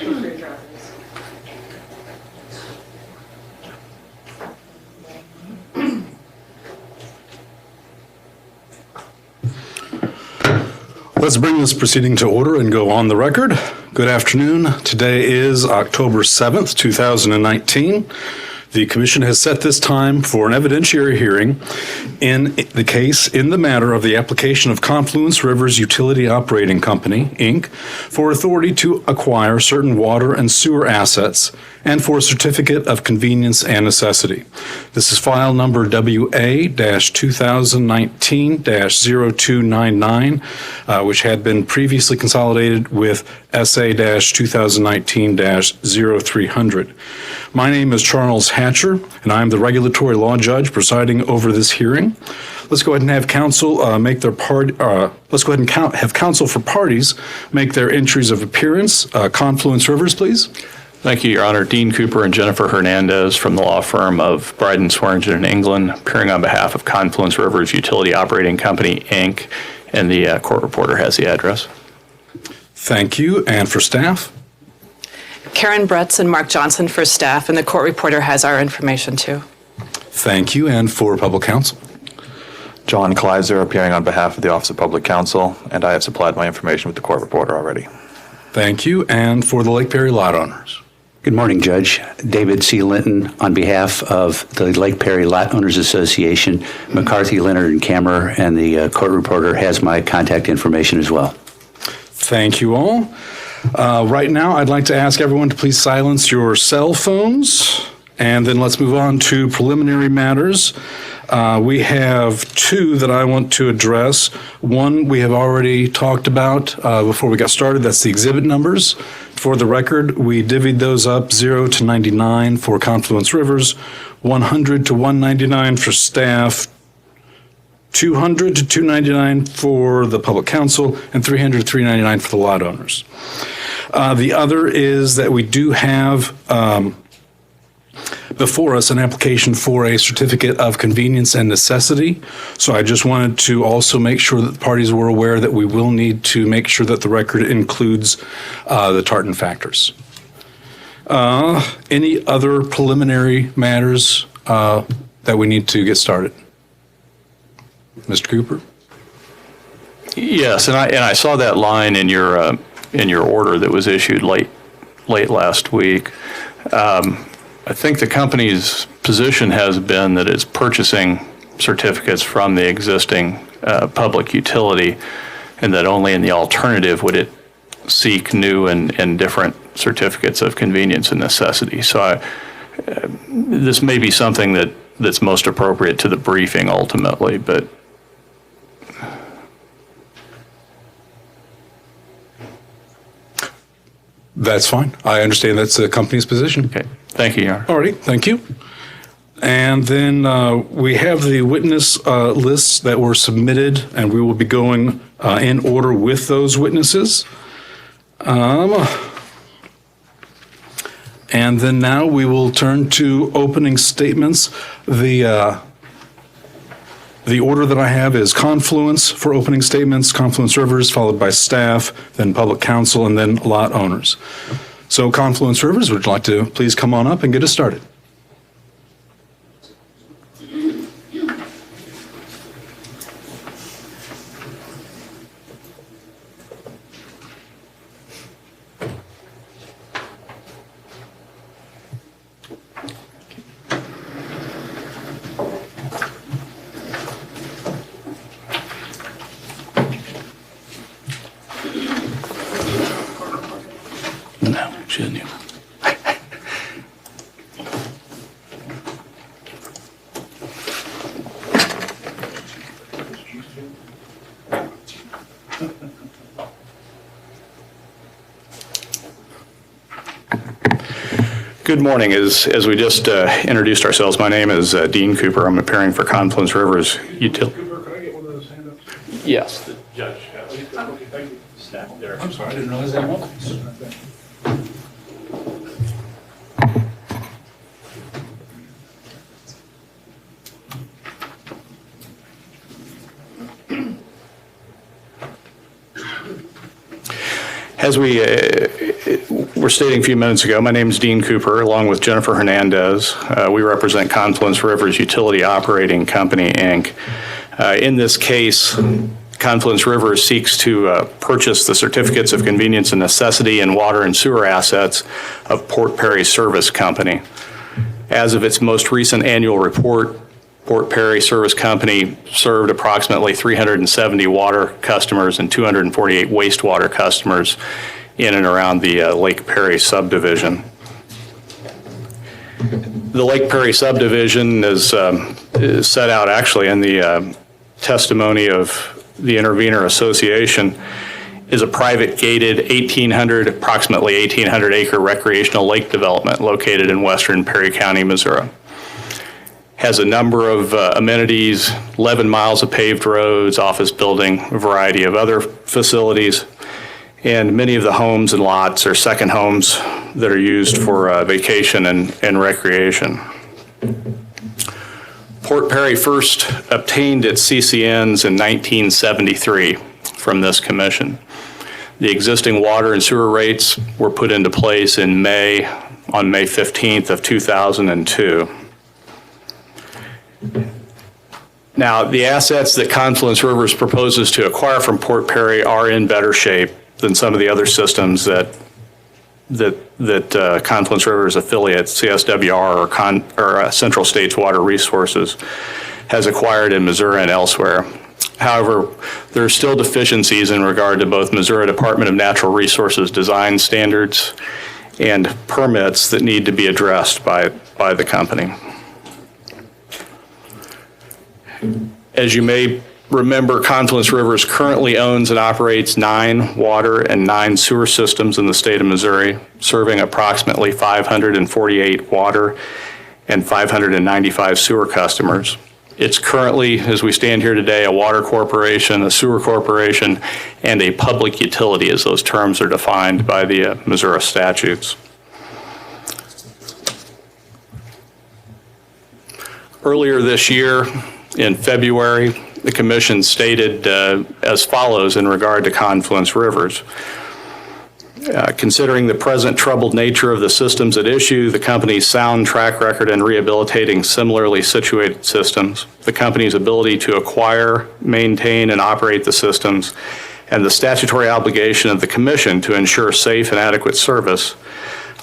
Let's bring this proceeding to order and go on the record. Good afternoon. Today is October 7th, 2019. The Commission has set this time for an evidentiary hearing in the case in the matter of the application of Confluence Rivers Utility Operating Company, Inc., for authority to acquire certain water and sewer assets and for a certificate of convenience and necessity. This is file number WA-2019-0299, which had been previously consolidated with SA-2019-0300. My name is Charles Hatcher, and I am the regulatory law judge presiding over this hearing. Let's go ahead and have counsel have counsel for parties make their entries of appearance. Confluence Rivers, please. Thank you, Your Honor. Dean Cooper and Jennifer Hernandez from the law firm of Bryden Swearingen in England, appearing on behalf of Confluence Rivers Utility Operating Company, Inc., and the court reporter has the address. Thank you. And for staff? Karen Bretz and Mark Johnson for staff, and the court reporter has our information too. Thank you. And for public counsel? John Kleiser, appearing on behalf of the Office of Public Counsel, and I have supplied my information with the court reporter already. Thank you. And for the Lake Perry lot owners? Good morning, Judge. David C. Linton on behalf of the Lake Perry Lot Owners Association, McCarthy, Leonard, and Kammerer, and the court reporter has my contact information as well. Thank you all. Right now, I'd like to ask everyone to please silence your cell phones, and then let's move on to preliminary matters. We have two that I want to address. One we have already talked about before we got started. That's the exhibit numbers. For the record, we divvied those up 0 to 99 for Confluence Rivers, 100 to 199 for staff, 200 to 299 for the public counsel, and 300 to 399 for the lot owners. The other is that we do have before us an application for a certificate of convenience and necessity. So I just wanted to also make sure that the parties were aware that we will need to make sure that the record includes the tartan factors. Any other preliminary matters that we need to get started? Mr. Cooper? Yes, and I saw that line in your order that was issued late last week. I think the company's position has been that it's purchasing certificates from the existing public utility, and that only in the alternative would it seek new and different certificates of convenience and necessity. So this may be something that's most appropriate to the briefing ultimately, but That's fine. I understand that's the company's position. okay. Thank you, Your Honor. All righty, thank you. And then we have the witness lists that were submitted, and we will be going in order with those witnesses. And then now we will turn to opening statements. The order that I have is Confluence for opening statements, Confluence Rivers, followed by staff, then public counsel, and then lot owners. So Confluence Rivers, would you like to please come on up and get us started? No, shouldn't you? Good morning. As we just introduced ourselves, my name is Dean Cooper. I'm appearing for Confluence Rivers Utility. Cooper, could I get one of those hand ups? Yes, the judge. Thank you. Staff there. I'm sorry, I didn't realize that one. As we're were stating a few minutes ago, my name is Dean Cooper, along with Jennifer Hernandez. We represent Confluence Rivers Utility Operating Company, Inc. In this case, Confluence Rivers seeks to purchase the certificates of convenience and necessity and water and sewer assets of Port Perry Service Company. As of its most recent annual report, Port Perry Service Company served approximately 370 water customers and 248 wastewater customers in and around the Lake Perry subdivision. The Lake Perry subdivision is set out actually in the testimony of the Intervenor Association, is a private gated approximately 1,800 acre recreational lake development located in western Perry County, Missouri. Has a number of amenities, 11 miles of paved roads, office building, a variety of other facilities, and many of the homes and lots are second homes that are used for vacation and recreation. Port Perry first obtained its CCNs in 1973 from this commission. The existing water and sewer rates were put into place on May 15th of 2002. Now, the assets that Confluence Rivers proposes to acquire from Port Perry are in better shape than some of the other systems that Confluence Rivers affiliate, CSWR or Central States Water Resources, has acquired in Missouri and elsewhere. However, there are still deficiencies in regard to both Missouri Department of Natural Resources design standards and permits that need to be addressed by the company. As you may remember, Confluence Rivers currently owns and operates 9 water and 9 sewer systems in the state of Missouri, serving approximately 548 water and 595 sewer customers. It's currently, as we stand here today, a water corporation, a sewer corporation, and a public utility, as those terms are defined by the Missouri statutes. Earlier this year, in February, the Commission stated as follows in regard to Confluence Rivers. Considering the present troubled nature of the systems at issue, the company's sound track record in rehabilitating similarly situated systems, the company's ability to acquire, maintain, and operate the systems, and the statutory obligation of the Commission to ensure safe and adequate service,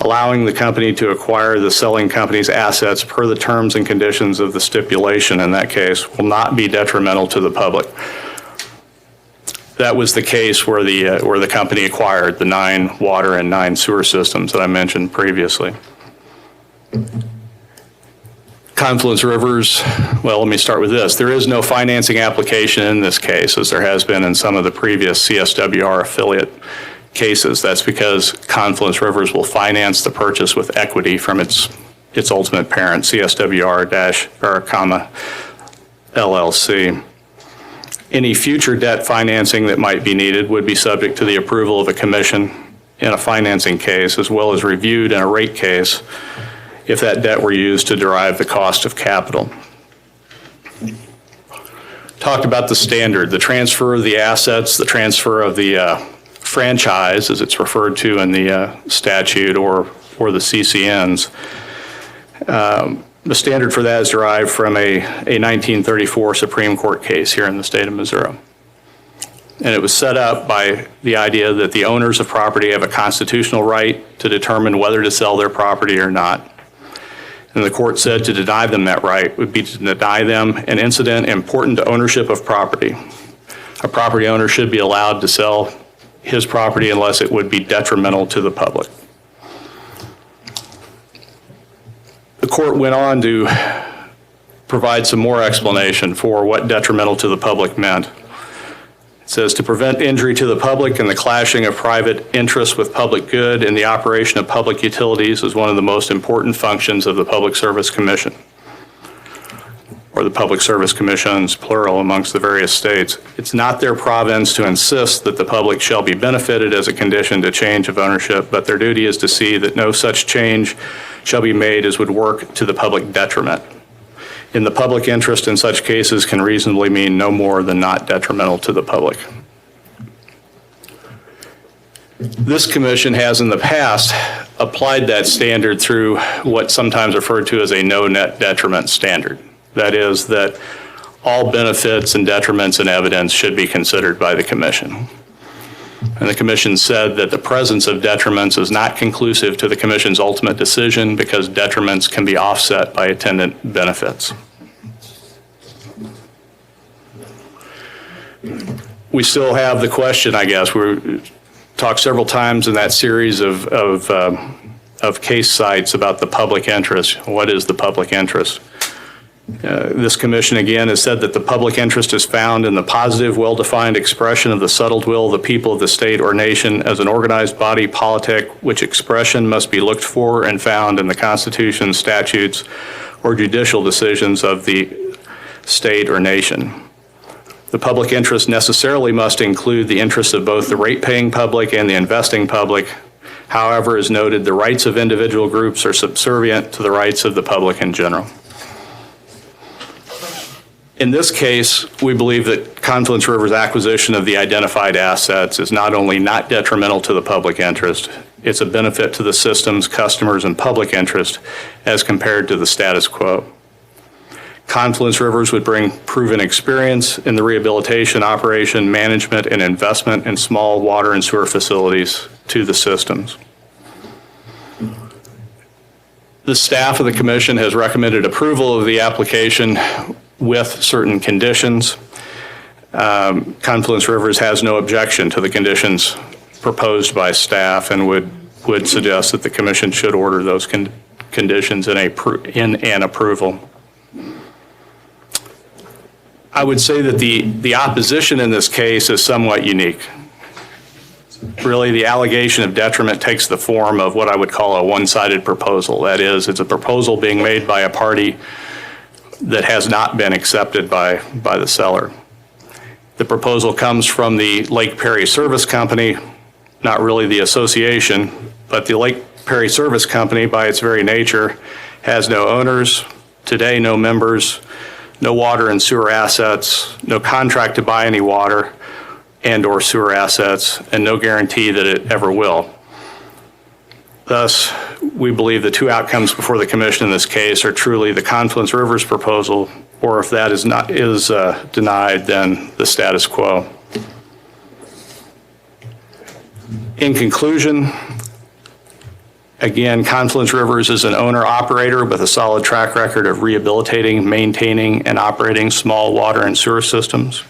allowing the company to acquire the selling company's assets per the terms and conditions of the stipulation in that case will not be detrimental to the public. That was the case where the company acquired the 9 water and 9 sewer systems that I mentioned previously. Confluence Rivers, well, let me start with this. There is no financing application in this case, as there has been in some of the previous CSWR affiliate cases. That's because Confluence Rivers will finance the purchase with equity from its ultimate parent, CSWR-LLC. Any future debt financing that might be needed would be subject to the approval of a commission in a financing case, as well as reviewed in a rate case if that debt were used to derive the cost of capital. Talked about the standard, the transfer of the assets, the transfer of the franchise, as it's referred to in the statute, or the CCNs. The standard for that is derived from a 1934 Supreme Court case here in the state of Missouri. And it was set up by the idea that the owners of property have a constitutional right to determine whether to sell their property or not. And the court said to deny them that right would be to deny them an incident important to ownership of property. A property owner should be allowed to sell his property unless it would be detrimental to the public. The court went on to provide some more explanation for what detrimental to the public meant. It says, to prevent injury to the public and the clashing of private interests with public good in the operation of public utilities is one of the most important functions of the Public Service Commission, or the Public Service Commissions, plural, amongst the various states. It's not their province to insist that the public shall be benefited as a condition to change of ownership, but their duty is to see that no such change shall be made as would work to the public detriment. In the public interest in such cases can reasonably mean no more than not detrimental to the public. This commission has in the past applied that standard through what's sometimes referred to as a no net detriment standard. That is, that all benefits and detriments in evidence should be considered by the commission. And the commission said that the presence of detriments is not conclusive to the commission's ultimate decision because detriments can be offset by attendant benefits. We still have the question, I guess. We talked several times in that series of case sites about the public interest. What is the public interest? This commission, again, has said that the public interest is found in the positive, well-defined expression of the settled will of the people of the state or nation as an organized body politic, which expression must be looked for and found in the Constitution, statutes, or judicial decisions of the state or nation. The public interest necessarily must include the interests of both the rate-paying public and the investing public. However, as noted, the rights of individual groups are subservient to the rights of the public in general. In this case, we believe that Confluence River's acquisition of the identified assets is not only not detrimental to the public interest, it's a benefit to the system's customers and public interest as compared to the status quo. Confluence Rivers would bring proven experience in the rehabilitation, operation, management, and investment in small water and sewer facilities to the systems. The staff of the commission has recommended approval of the application with certain conditions. Confluence Rivers has no objection to the conditions proposed by staff and would suggest that the commission should order those conditions in an approval. I would say that the opposition in this case is somewhat unique. Really, the allegation of detriment takes the form of what I would call a one-sided proposal. That is, it's a proposal being made by a party that has not been accepted by the seller. The proposal comes from the Lake Perry Service Company, not really the association, but the Lake Perry Service Company, by its very nature, has no owners, today no members, no water and sewer assets, no contract to buy any water and or sewer assets, and no guarantee that it ever will. Thus, we believe the two outcomes before the commission in this case are truly the Confluence Rivers proposal, or if that is denied, then the status quo. In conclusion, again, Confluence Rivers is an owner-operator with a solid track record of rehabilitating, maintaining, and operating small water and sewer systems.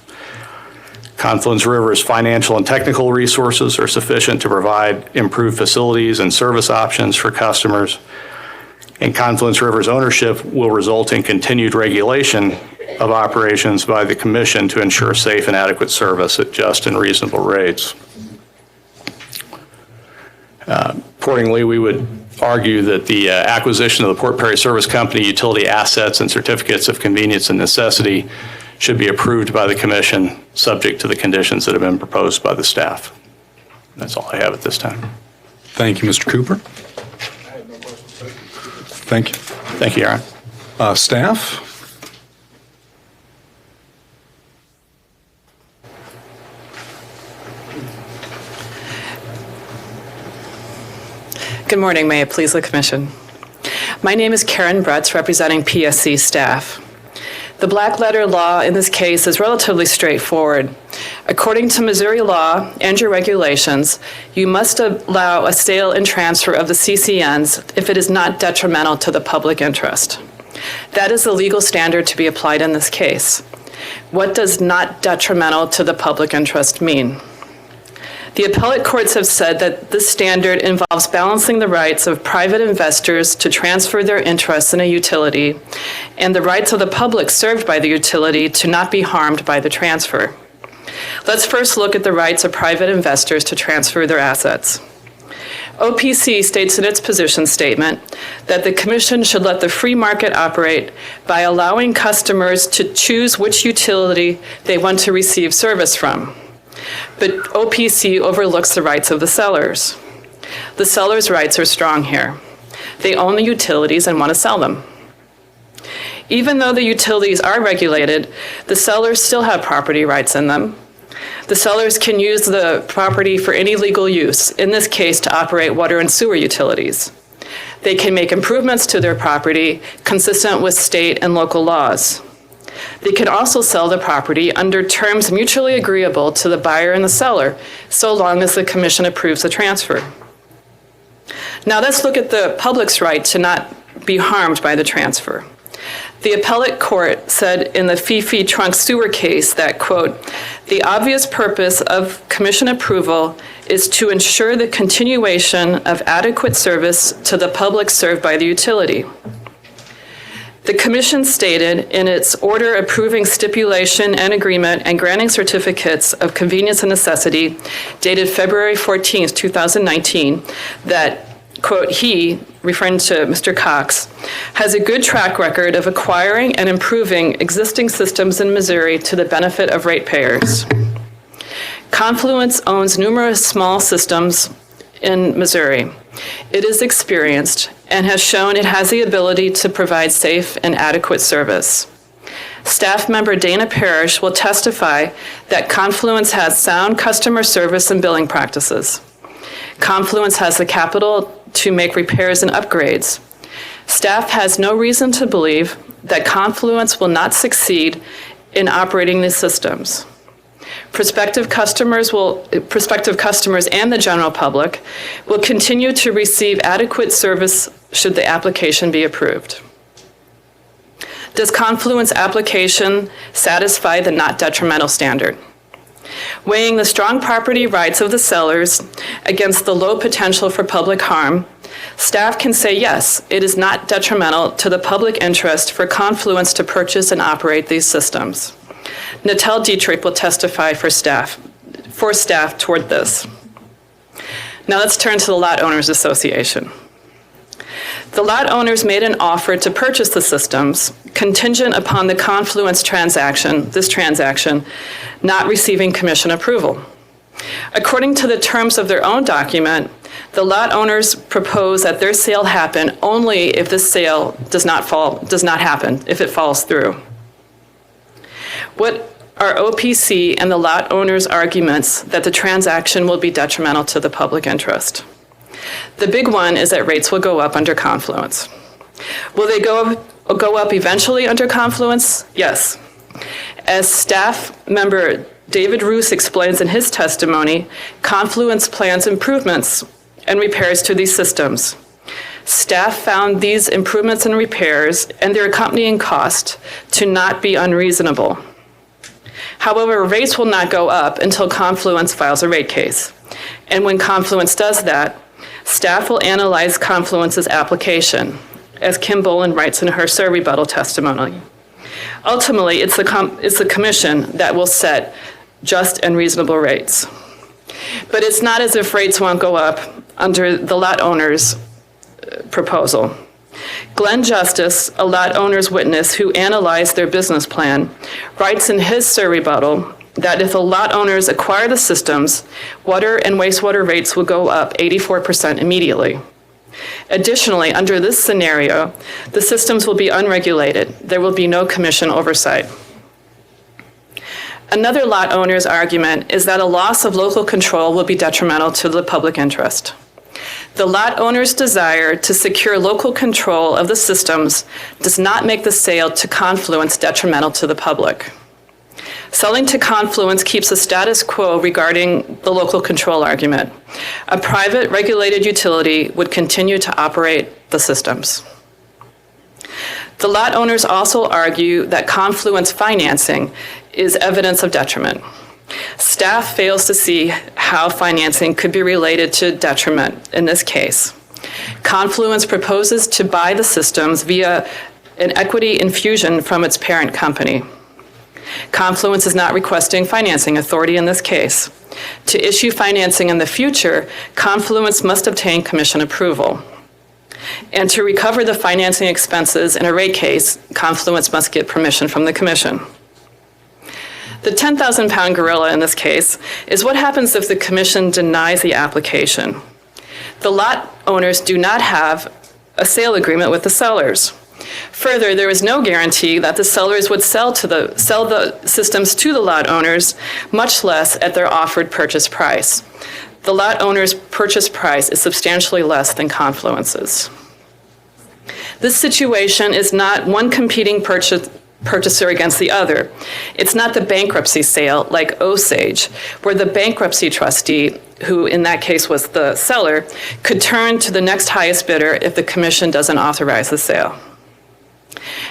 Confluence River's financial and technical resources are sufficient to provide improved facilities and service options for customers. And Confluence River's ownership will result in continued regulation of operations by the Commission to ensure safe and adequate service at just and reasonable rates. Accordingly, we would argue that the acquisition of the Port Perry Service Company utility assets and certificates of convenience and necessity should be approved by the Commission, subject to the conditions that have been proposed by the staff. That's all I have at this time. Thank you, Mr. Cooper. Thank you. Thank you, Aaron. Staff? Good morning, may it please the Commission. My name is Karen Bretz, representing PSC staff. The black letter law in this case is relatively straightforward. According to Missouri law and your regulations, you must allow a sale and transfer of the CCNs if it is not detrimental to the public interest. That is the legal standard to be applied in this case. What does not detrimental to the public interest mean? The appellate courts have said that this standard involves balancing the rights of private investors to transfer their interests in a utility and the rights of the public served by the utility to not be harmed by the transfer. Let's first look at the rights of private investors to transfer their assets. OPC states in its position statement that the Commission should let the free market operate by allowing customers to choose which utility they want to receive service from. But OPC overlooks the rights of the sellers. The sellers' rights are strong here. They own the utilities and want to sell them. Even though the utilities are regulated, the sellers still have property rights in them. The sellers can use the property for any legal use, in this case to operate water and sewer utilities. They can make improvements to their property consistent with state and local laws. They can also sell the property under terms mutually agreeable to the buyer and the seller, so long as the commission approves the transfer. Now let's look at the public's right to not be harmed by the transfer. The appellate court said in the Fifi Trunk Sewer case that, quote, "The obvious purpose of commission approval is to ensure the continuation of adequate service to the public served by the utility." The commission stated in its order approving stipulation and agreement and granting certificates of convenience and necessity dated February 14th, 2019, that, quote, "he," referring to Mr. Cox, "has a good track record of acquiring and improving existing systems in Missouri to the benefit of ratepayers. Confluence owns numerous small systems in Missouri. It is experienced and has shown it has the ability to provide safe and adequate service. Staff member Dana Parrish will testify that Confluence has sound customer service and billing practices. Confluence has the capital to make repairs and upgrades. Staff has no reason to believe that Confluence will not succeed in operating these systems. Prospective customers and the general public will continue to receive adequate service should the application be approved. Does Confluence application satisfy the not detrimental standard? Weighing the strong property rights of the sellers against the low potential for public harm, staff can say yes, it is not detrimental to the public interest for Confluence to purchase and operate these systems. Natel Dietrich will testify for staff toward this. Now let's turn to the Lot Owners Association. The lot owners made an offer to purchase the systems contingent upon the Confluence transaction, not receiving commission approval. According to the terms of their own document, the lot owners propose that their sale happen only if the sale does not happen, if it falls through. What are OPC and the lot owners' arguments that the transaction will be detrimental to the public interest? The big one is that rates will go up under Confluence. Will they go up eventually under Confluence? Yes. As staff member David Roos explains in his testimony, Confluence plans improvements and repairs to these systems. Staff found these improvements and repairs and their accompanying cost to not be unreasonable. However, rates will not go up until Confluence files a rate case. And when Confluence does that, staff will analyze Confluence's application, as Kim Boland writes in her SIR rebuttal testimony. Ultimately, it's the commission that will set just and reasonable rates. But it's not as if rates won't go up under the lot owner's proposal. Glenn Justice, a lot owner's witness who analyzed their business plan, writes in his SIR rebuttal that if the lot owners acquire the systems, water and wastewater rates will go up 84% immediately. Additionally, under this scenario, the systems will be unregulated. There will be no commission oversight. Another lot owner's argument is that a loss of local control will be detrimental to the public interest. The lot owner's desire to secure local control of the systems does not make the sale to Confluence detrimental to the public. Selling to Confluence keeps the status quo regarding the local control argument. A private regulated utility would continue to operate the systems. The lot owners also argue that Confluence financing is evidence of detriment. Staff fails to see how financing could be related to detriment in this case. Confluence proposes to buy the systems via an equity infusion from its parent company. Confluence is not requesting financing authority in this case. To issue financing in the future, Confluence must obtain commission approval. And to recover the financing expenses in a rate case, Confluence must get permission from the commission. The 10,000-pound gorilla in this case is what happens if the commission denies the application. The lot owners do not have a sale agreement with the sellers. Further, there is no guarantee that the sellers would sell the systems to the lot owners, much less at their offered purchase price. The lot owner's purchase price is substantially less than Confluence's. This situation is not one competing purchaser against the other. It's not the bankruptcy sale like Osage, where the bankruptcy trustee, who in that case was the seller, could turn to the next highest bidder if the commission doesn't authorize the sale.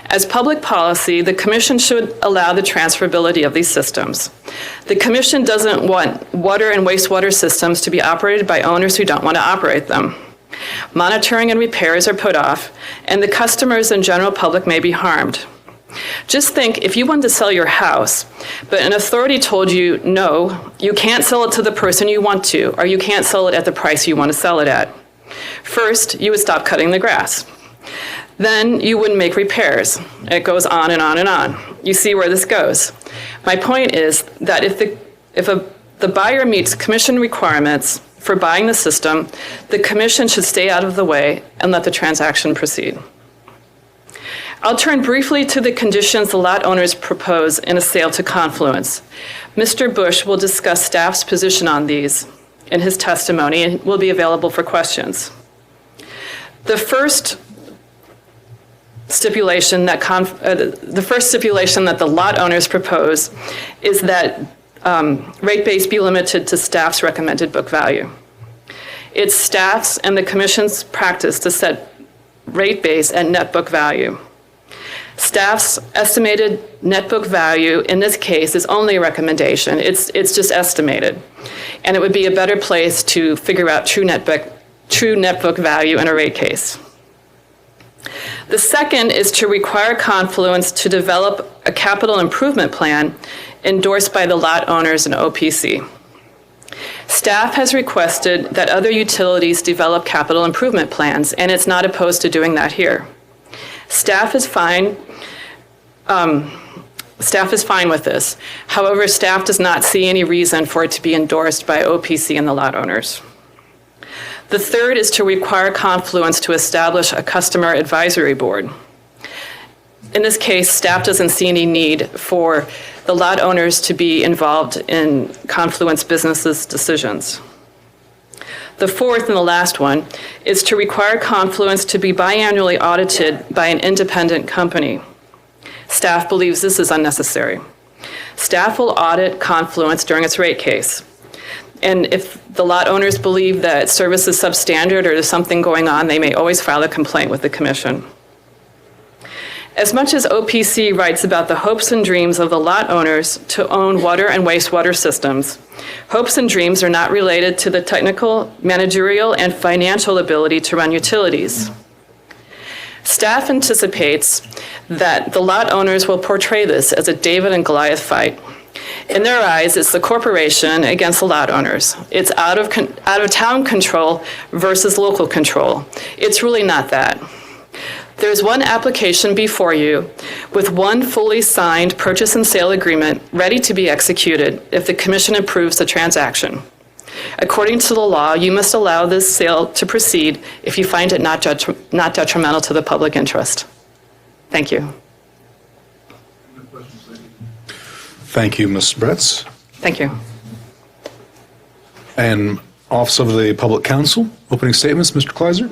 As public policy, the commission should allow the transferability of these systems. The commission doesn't want water and wastewater systems to be operated by owners who don't want to operate them. Monitoring and repairs are put off, and the customers and general public may be harmed. Just think if you wanted to sell your house, but an authority told you, no, you can't sell it to the person you want to, or you can't sell it at the price you want to sell it at. First, you would stop cutting the grass. Then you wouldn't make repairs. It goes on and on and on. You see where this goes. My point is that if the buyer meets commission requirements for buying the system, the commission should stay out of the way and let the transaction proceed. I'll turn briefly to the conditions the lot owners propose in a sale to Confluence. Mr. Bush will discuss staff's position on these in his testimony and will be available for questions. The first stipulation that the lot owners propose is that rate base be limited to staff's recommended book value. It's staff's and the commission's practice to set rate base at net book value. Staff's estimated net book value in this case is only a recommendation. It's just estimated. And it would be a better place to figure out true net book value in a rate case. The second is to require Confluence to develop a capital improvement plan endorsed by the lot owners and OPC. Staff has requested that other utilities develop capital improvement plans, and it's not opposed to doing that here. Staff is fine with this. However, staff does not see any reason for it to be endorsed by OPC and the lot owners. The third is to require Confluence to establish a customer advisory board. In this case, staff doesn't see any need for the lot owners to be involved in Confluence businesses' decisions. The fourth and the last one is to require Confluence to be biannually audited by an independent company. Staff believes this is unnecessary. Staff will audit Confluence during its rate case. And if the lot owners believe that service is substandard or there's something going on, they may always file a complaint with the commission. As much as OPC writes about the hopes and dreams of the lot owners to own water and wastewater systems, hopes and dreams are not related to the technical, managerial, and financial ability to run utilities. Staff anticipates that the lot owners will portray this as a David and Goliath fight. In their eyes, it's the corporation against the lot owners. It's out of town control versus local control. It's really not that. There's one application before you with one fully signed purchase and sale agreement ready to be executed if the commission approves the transaction. According to the law, you must allow this sale to proceed if you find it not detrimental to the public interest. Thank you. Thank you, Ms. Bretz. Thank you. And Office of the Public Counsel, opening statements, Mr. Kleiser.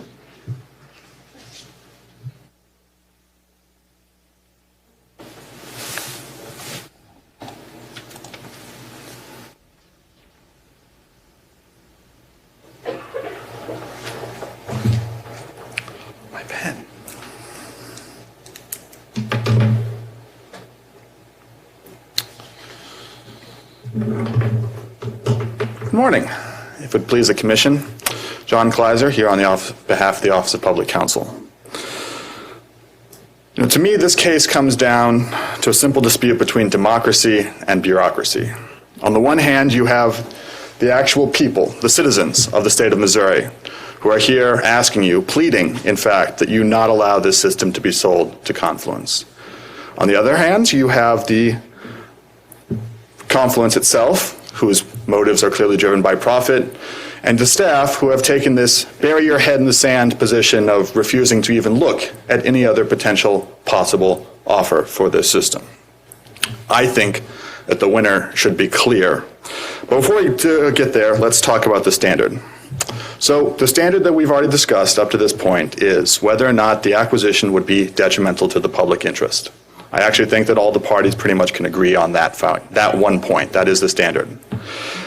My pen. Good morning. If it please the Commission, John Kleiser here on behalf of the Office of Public Counsel. To me, this case comes down to a simple dispute between democracy and bureaucracy. On the one hand, you have the actual people, the citizens of the state of Missouri, who are here asking you, pleading, in fact, that you not allow this system to be sold to Confluence. On the other hand, you have the Confluence itself, whose motives are clearly driven by profit, and to staff who have taken this bury your head in the sand position of refusing to even look at any other potential possible offer for this system. I think that the winner should be clear. But before we get there, let's talk about the standard. So the standard that we've already discussed up to this point is whether or not the acquisition would be detrimental to the public interest. I actually think that all the parties pretty much can agree on that one point. That is the standard.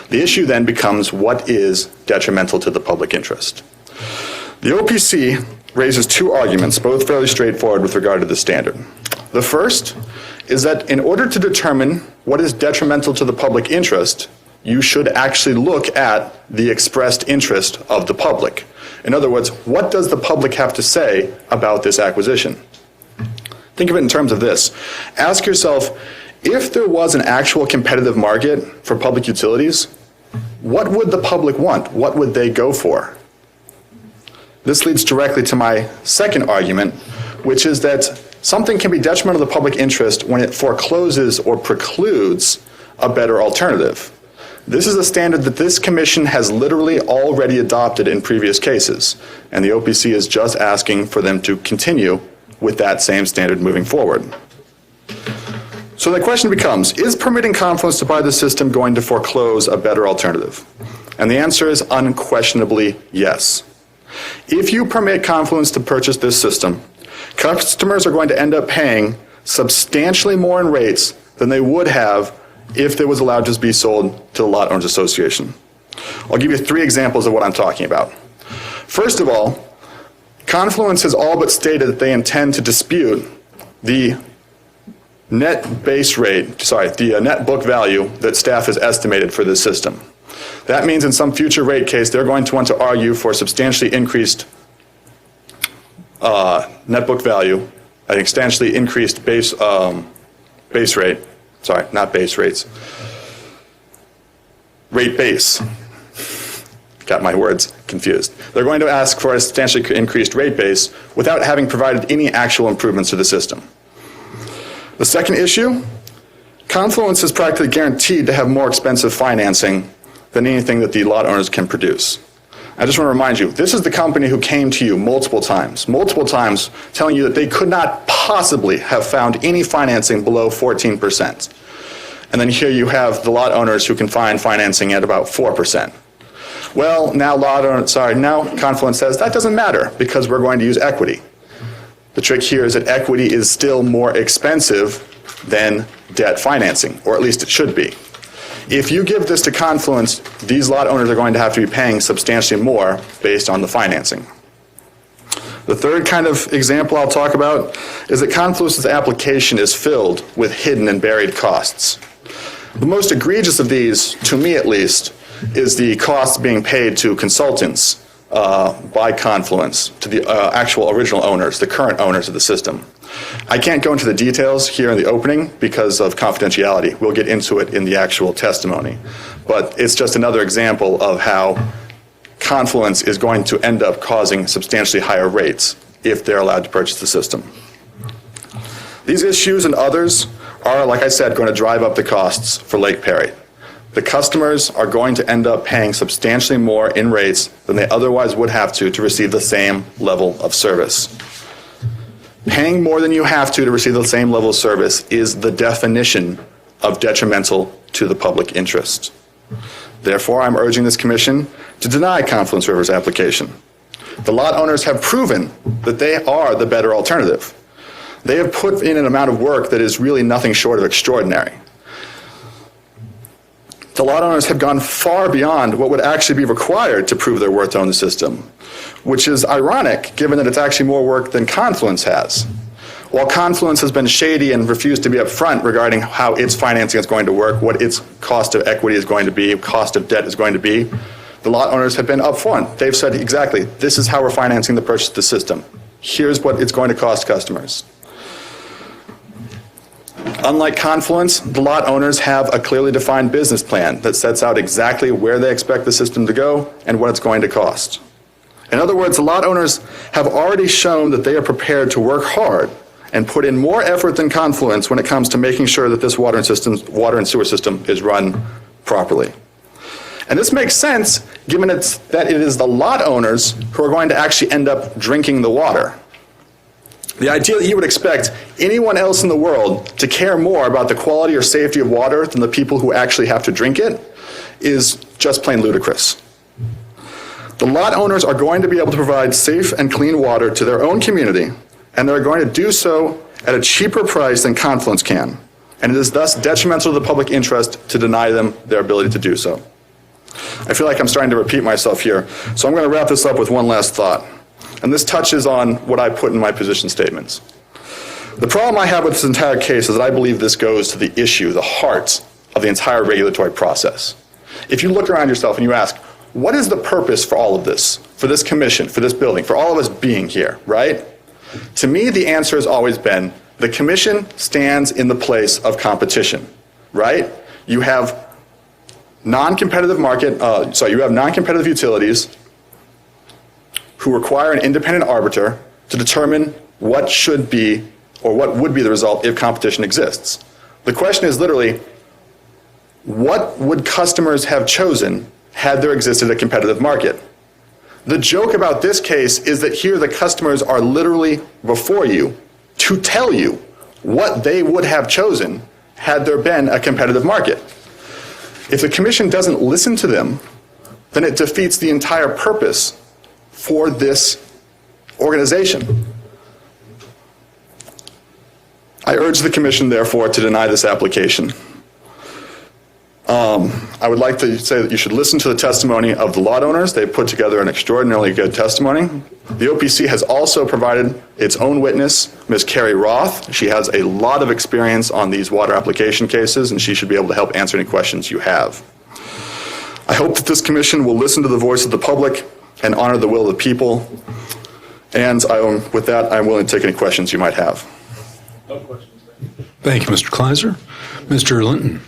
The issue then becomes, what is detrimental to the public interest? The OPC raises two arguments, both fairly straightforward with regard to the standard. The first is that in order to determine what is detrimental to the public interest, you should actually look at the expressed interest of the public. In other words, what does the public have to say about this acquisition? Think of it in terms of this. Ask yourself, if there was an actual competitive market for public utilities, what would the public want? What would they go for? This leads directly to my second argument, which is that something can be detrimental to the public interest when it forecloses or precludes a better alternative. This is a standard that this commission has literally already adopted in previous cases, and the OPC is just asking for them to continue with that same standard moving forward. So the question becomes, is permitting Confluence to buy the system going to foreclose a better alternative? And the answer is unquestionably yes. If you permit Confluence to purchase this system, customers are going to end up paying substantially more in rates than they would have if it was allowed to be sold to the Lot Owners Association. I'll give you three examples of what I'm talking about. First of all, Confluence has all but stated that they intend to dispute the net book value that staff has estimated for this system. That means in some future rate case, they're going to want to argue for substantially increased net book value, an substantially increased base rate. Sorry, not base rates. Rate base. Got my words confused. They're going to ask for a substantially increased rate base without having provided any actual improvements to the system. The second issue, Confluence is practically guaranteed to have more expensive financing than anything that the lot owners can produce. I just want to remind you, this is the company who came to you multiple times, telling you that they could not possibly have found any financing below 14%. And then here you have the lot owners who can find financing at about 4%. Well, now Confluence says that doesn't matter because we're going to use equity. The trick here is that equity is still more expensive than debt financing, or at least it should be. If you give this to Confluence, these lot owners are going to have to be paying substantially more based on the financing. The third kind of example I'll talk about is that Confluence's application is filled with hidden and buried costs. The most egregious of these, to me at least, is the costs being paid to consultants by Confluence, to the actual original owners, the current owners of the system. I can't go into the details here in the opening because of confidentiality. We'll get into it in the actual testimony. But it's just another example of how Confluence is going to end up causing substantially higher rates if they're allowed to purchase the system. These issues and others are, like I said, going to drive up the costs for Lake Perry. The customers are going to end up paying substantially more in rates than they otherwise would have to receive the same level of service. Paying more than you have to receive the same level of service is the definition of detrimental to the public interest. Therefore, I'm urging this commission to deny Confluence River's application. The lot owners have proven that they are the better alternative. They have put in an amount of work that is really nothing short of extraordinary. The lot owners have gone far beyond what would actually be required to prove their worth to own the system, which is ironic given that it's actually more work than Confluence has. While Confluence has been shady and refused to be upfront regarding how its financing is going to work, what its cost of equity is going to be, cost of debt is going to be, the lot owners have been upfront. They've said exactly, this is how we're financing the purchase of the system. Here's what it's going to cost customers. Unlike Confluence, the lot owners have a clearly defined business plan that sets out exactly where they expect the system to go and what it's going to cost. In other words, the lot owners have already shown that they are prepared to work hard and put in more effort than Confluence when it comes to making sure that this water and sewer system is run properly. And this makes sense given that it is the lot owners who are going to actually end up drinking the water. The idea that you would expect anyone else in the world to care more about the quality or safety of water than the people who actually have to drink it is just plain ludicrous. The lot owners are going to be able to provide safe and clean water to their own community, and they're going to do so at a cheaper price than Confluence can, and it is thus detrimental to the public interest to deny them their ability to do so. I feel like I'm starting to repeat myself here, so I'm going to wrap this up with one last thought. And this touches on what I put in my position statements. The problem I have with this entire case is that I believe this goes to the issue, the heart of the entire regulatory process. If you look around yourself and you ask, what is the purpose for all of this, for this commission, for this building, for all of us being here, right? To me, the answer has always been, the commission stands in the place of competition, right? You have non-competitive non-competitive utilities who require an independent arbiter to determine what should be or what would be the result if competition exists. The question is literally, what would customers have chosen had there existed a competitive market? The joke about this case is that here the customers are literally before you to tell you what they would have chosen had there been a competitive market. If the commission doesn't listen to them, then it defeats the entire purpose for this organization. I urge the commission, therefore, to deny this application. I would like to say that you should listen to the testimony of the lot owners. They put together an extraordinarily good testimony. The OPC has also provided its own witness, Ms. Carrie Roth. She has a lot of experience on these water application cases, and she should be able to help answer any questions you have. I hope that this commission will listen to the voice of the public and honor the will of the people. And with that, I'm willing to take any questions you might have. No questions. Thank you, Mr. Kleiser. Mr. Linton.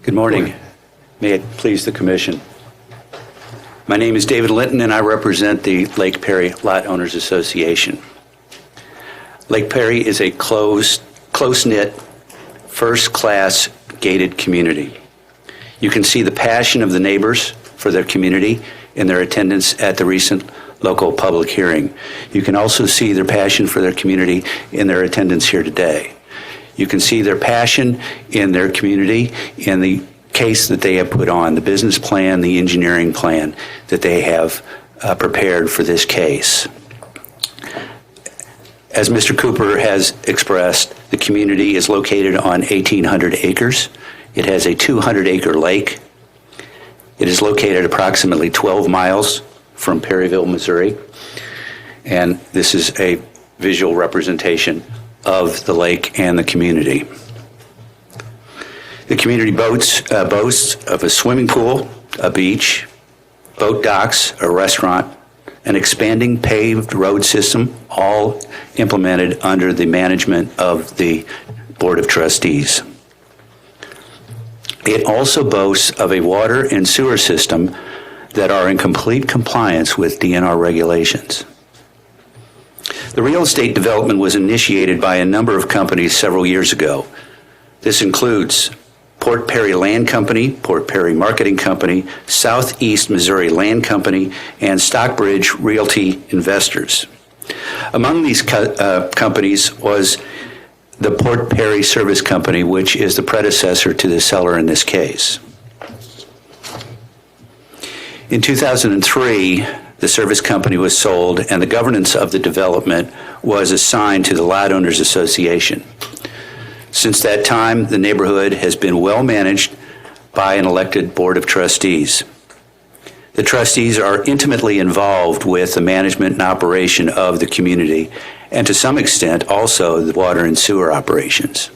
Good morning. May it please the commission. My name is David Linton, and I represent the Lake Perry Lot Owners Association. Lake Perry is a close-knit, first-class gated community. You can see the passion of the neighbors for their community in their attendance at the recent local public hearing. You can also see their passion for their community in their attendance here today. You can see their passion in their community in the case that they have put on, the business plan, the engineering plan that they have prepared for this case. As Mr. Cooper has expressed, the community is located on 1,800 acres. It has a 200-acre lake. It is located approximately 12 miles from Perryville, Missouri. And this is a visual representation of the lake and the community. The community boasts of a swimming pool, a beach, boat docks, a restaurant, an expanding paved road system, all implemented under the management of the Board of Trustees. It also boasts of a water and sewer system that are in complete compliance with DNR regulations. The real estate development was initiated by a number of companies several years ago. This includes Port Perry Land Company, Port Perry Marketing Company, Southeast Missouri Land Company, and Stockbridge Realty Investors. Among these companies was the Port Perry Service Company, which is the predecessor to the seller in this case. In 2003, the service company was sold, and the governance of the development was assigned to the Lot Owners Association. Since that time, the neighborhood has been well managed by an elected board of trustees. The trustees are intimately involved with the management and operation of the community, and to some extent also the water and sewer operations.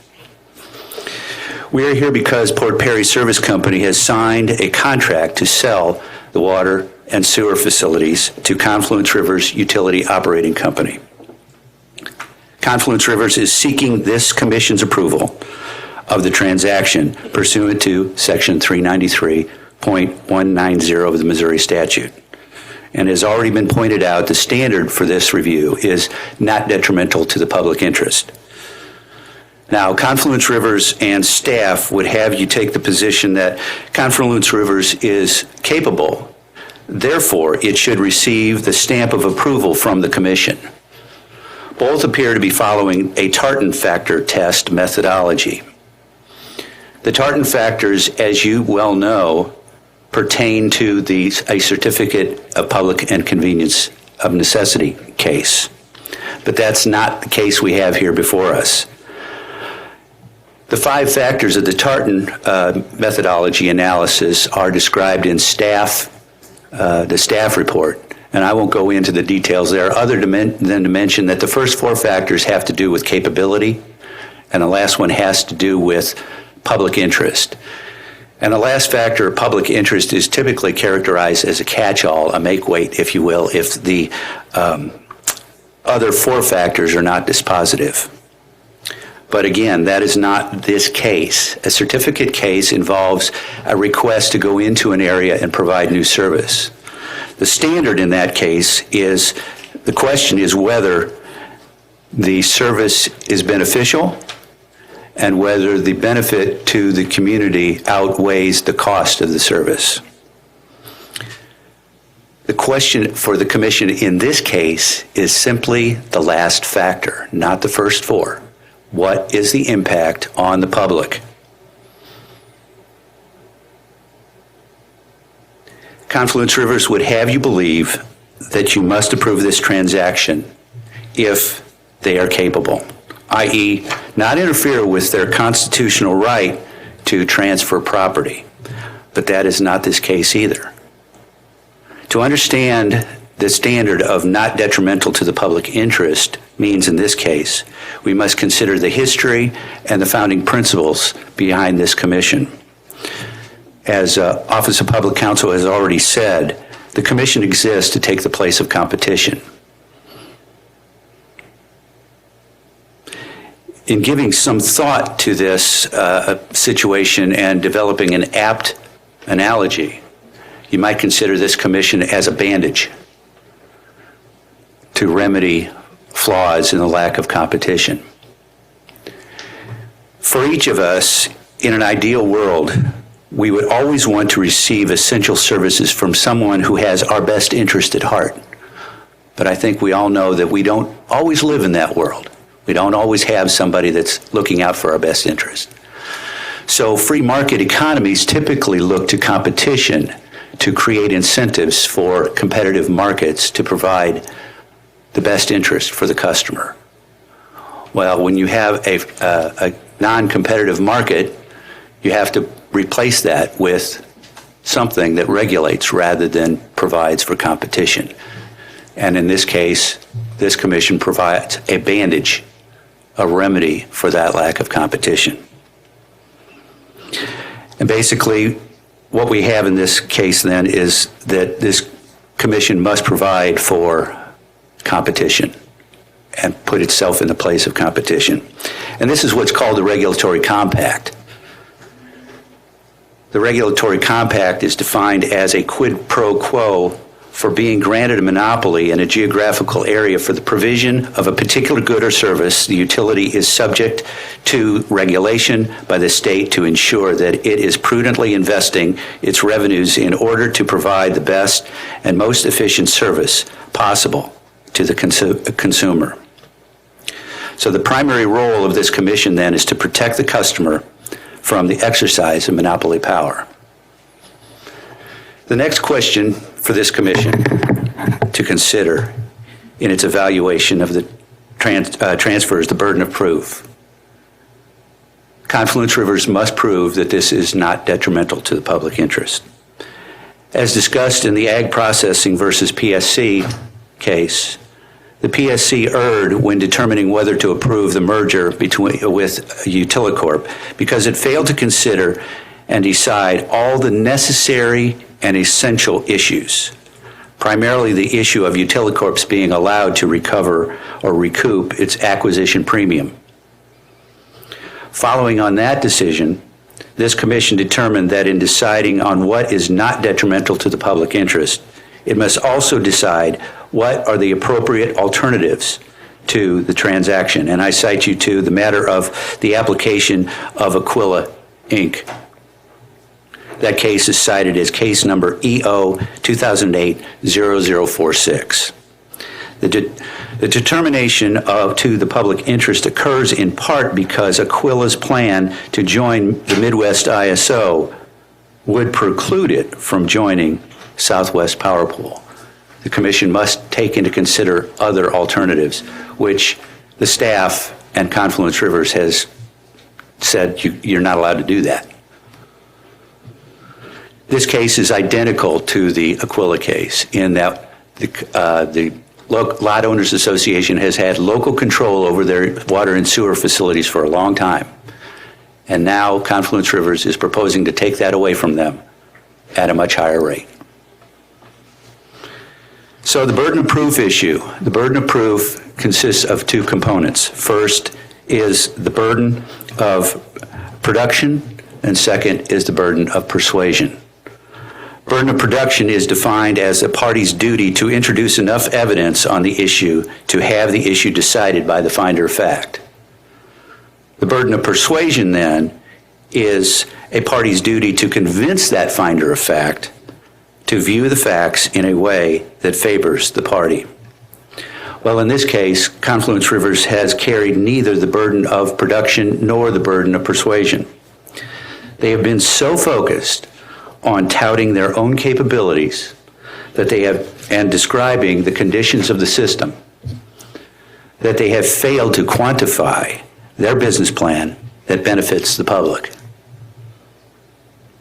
We are here because Port Perry Service Company has signed a contract to sell the water and sewer facilities to Confluence Rivers Utility Operating Company. Confluence Rivers is seeking this commission's approval of the transaction pursuant to Section 393.190 of the Missouri statute. And as already been pointed out, the standard for this review is not detrimental to the public interest. Now, Confluence Rivers and staff would have you take the position that Confluence Rivers is capable, therefore it should receive the stamp of approval from the commission. Both appear to be following a Tartan factor test methodology. The Tartan factors, as you well know, pertain to a certificate of public and convenience of necessity case. But that's not the case we have here before us. The 5 factors of the Tartan methodology analysis are described in the staff report, and I won't go into the details there other than to mention that the first 4 factors have to do with capability, and the last one has to do with public interest. And the last factor, public interest, is typically characterized as a catch-all, a make-weight, if you will, if the other 4 factors are not dispositive. But again, that is not this case. A certificate case involves a request to go into an area and provide new service. The standard in that case is, the question is whether the service is beneficial and whether the benefit to the community outweighs the cost of the service. The question for the commission in this case is simply the last factor, not the first 4. What is the impact on the public? Confluence Rivers would have you believe that you must approve this transaction if they are capable, i.e., not interfere with their constitutional right to transfer property. But that is not this case either. To understand the standard of not detrimental to the public interest means in this case, we must consider the history and the founding principles behind this commission. As Office of Public Counsel has already said, the commission exists to take the place of competition. In giving some thought to this situation and developing an apt analogy, you might consider this commission as a bandage to remedy flaws in the lack of competition. For each of us, in an ideal world, we would always want to receive essential services from someone who has our best interest at heart. But I think we all know that we don't always live in that world. We don't always have somebody that's looking out for our best interest. So free market economies typically look to competition to create incentives for competitive markets to provide the best interest for the customer. Well, when you have a non-competitive market, you have to replace that with something that regulates rather than provides for competition. And in this case, this commission provides a bandage, a remedy for that lack of competition. And basically, what we have in this case then is that this commission must provide for competition and put itself in the place of competition. And this is what's called the regulatory compact. The regulatory compact is defined as a quid pro quo for being granted a monopoly in a geographical area for the provision of a particular good or service. The utility is subject to regulation by the state to ensure that it is prudently investing its revenues in order to provide the best and most efficient service possible to the consumer. So the primary role of this commission then is to protect the customer from the exercise of monopoly power. The next question for this commission to consider in its evaluation of the transfer is the burden of proof. Confluence Rivers must prove that this is not detrimental to the public interest. As discussed in the Ag Processing versus PSC case, the PSC erred when determining whether to approve the merger with Utilicorp because it failed to consider and decide all the necessary and essential issues, primarily the issue of Utilicorp's being allowed to recover or recoup its acquisition premium. Following on that decision, this commission determined that in deciding on what is not detrimental to the public interest, it must also decide what are the appropriate alternatives to the transaction. And I cite you to the matter of the application of Aquila, Inc. That case is cited as case number EO 2008-0046. The determination to the public interest occurs in part because Aquila's plan to join the Midwest ISO would preclude it from joining Southwest Power Pool. The commission must take into consider other alternatives, which the staff and Confluence Rivers has said you're not allowed to do that. This case is identical to the Aquila case in that the Lot Owners Association has had local control over their water and sewer facilities for a long time. And now Confluence Rivers is proposing to take that away from them at a much higher rate. So the burden of proof issue. The burden of proof consists of two components. First is the burden of production, and second is the burden of persuasion. Burden of production is defined as a party's duty to introduce enough evidence on the issue to have the issue decided by the finder of fact. The burden of persuasion, then, is a party's duty to convince that finder of fact to view the facts in a way that favors the party. Well, in this case, Confluence Rivers has carried neither the burden of production nor the burden of persuasion. They have been so focused on touting their own capabilities that they have, and describing the conditions of the system, that they have failed to quantify their business plan that benefits the public.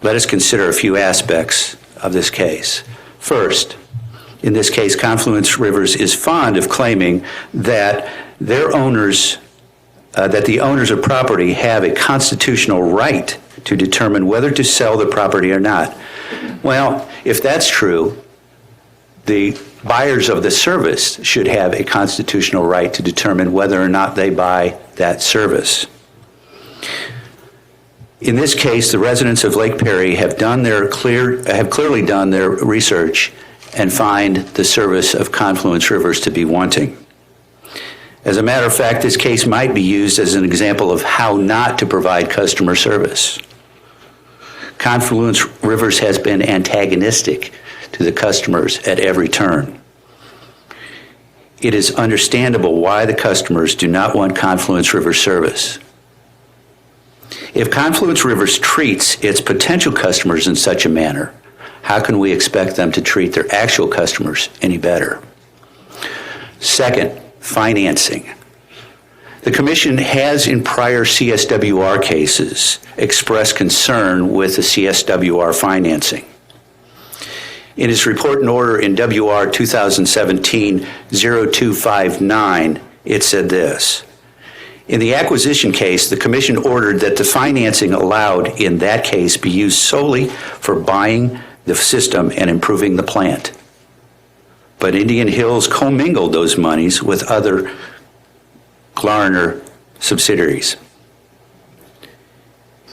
Let us consider a few aspects of this case. First, in this case, Confluence Rivers is fond of claiming that their owners, that the owners of property have a constitutional right to determine whether to sell the property or not. Well, if that's true, the buyers of the service should have a constitutional right to determine whether or not they buy that service. In this case, the residents of Lake Perry have clearly done their research and find the service of Confluence Rivers to be wanting. As a matter of fact, this case might be used as an example of how not to provide customer service. Confluence Rivers has been antagonistic to the customers at every turn. It is understandable why the customers do not want Confluence Rivers service. If Confluence Rivers treats its potential customers in such a manner, how can we expect them to treat their actual customers any better? Second, financing. The Commission has in prior CSWR cases expressed concern with the CSWR financing. In its report and order in WR 2017-0299, it said this: in the acquisition case, the Commission ordered that the financing allowed in that case be used solely for buying the system and improving the plant. But Indian Hills commingled those monies with other Glarner subsidiaries.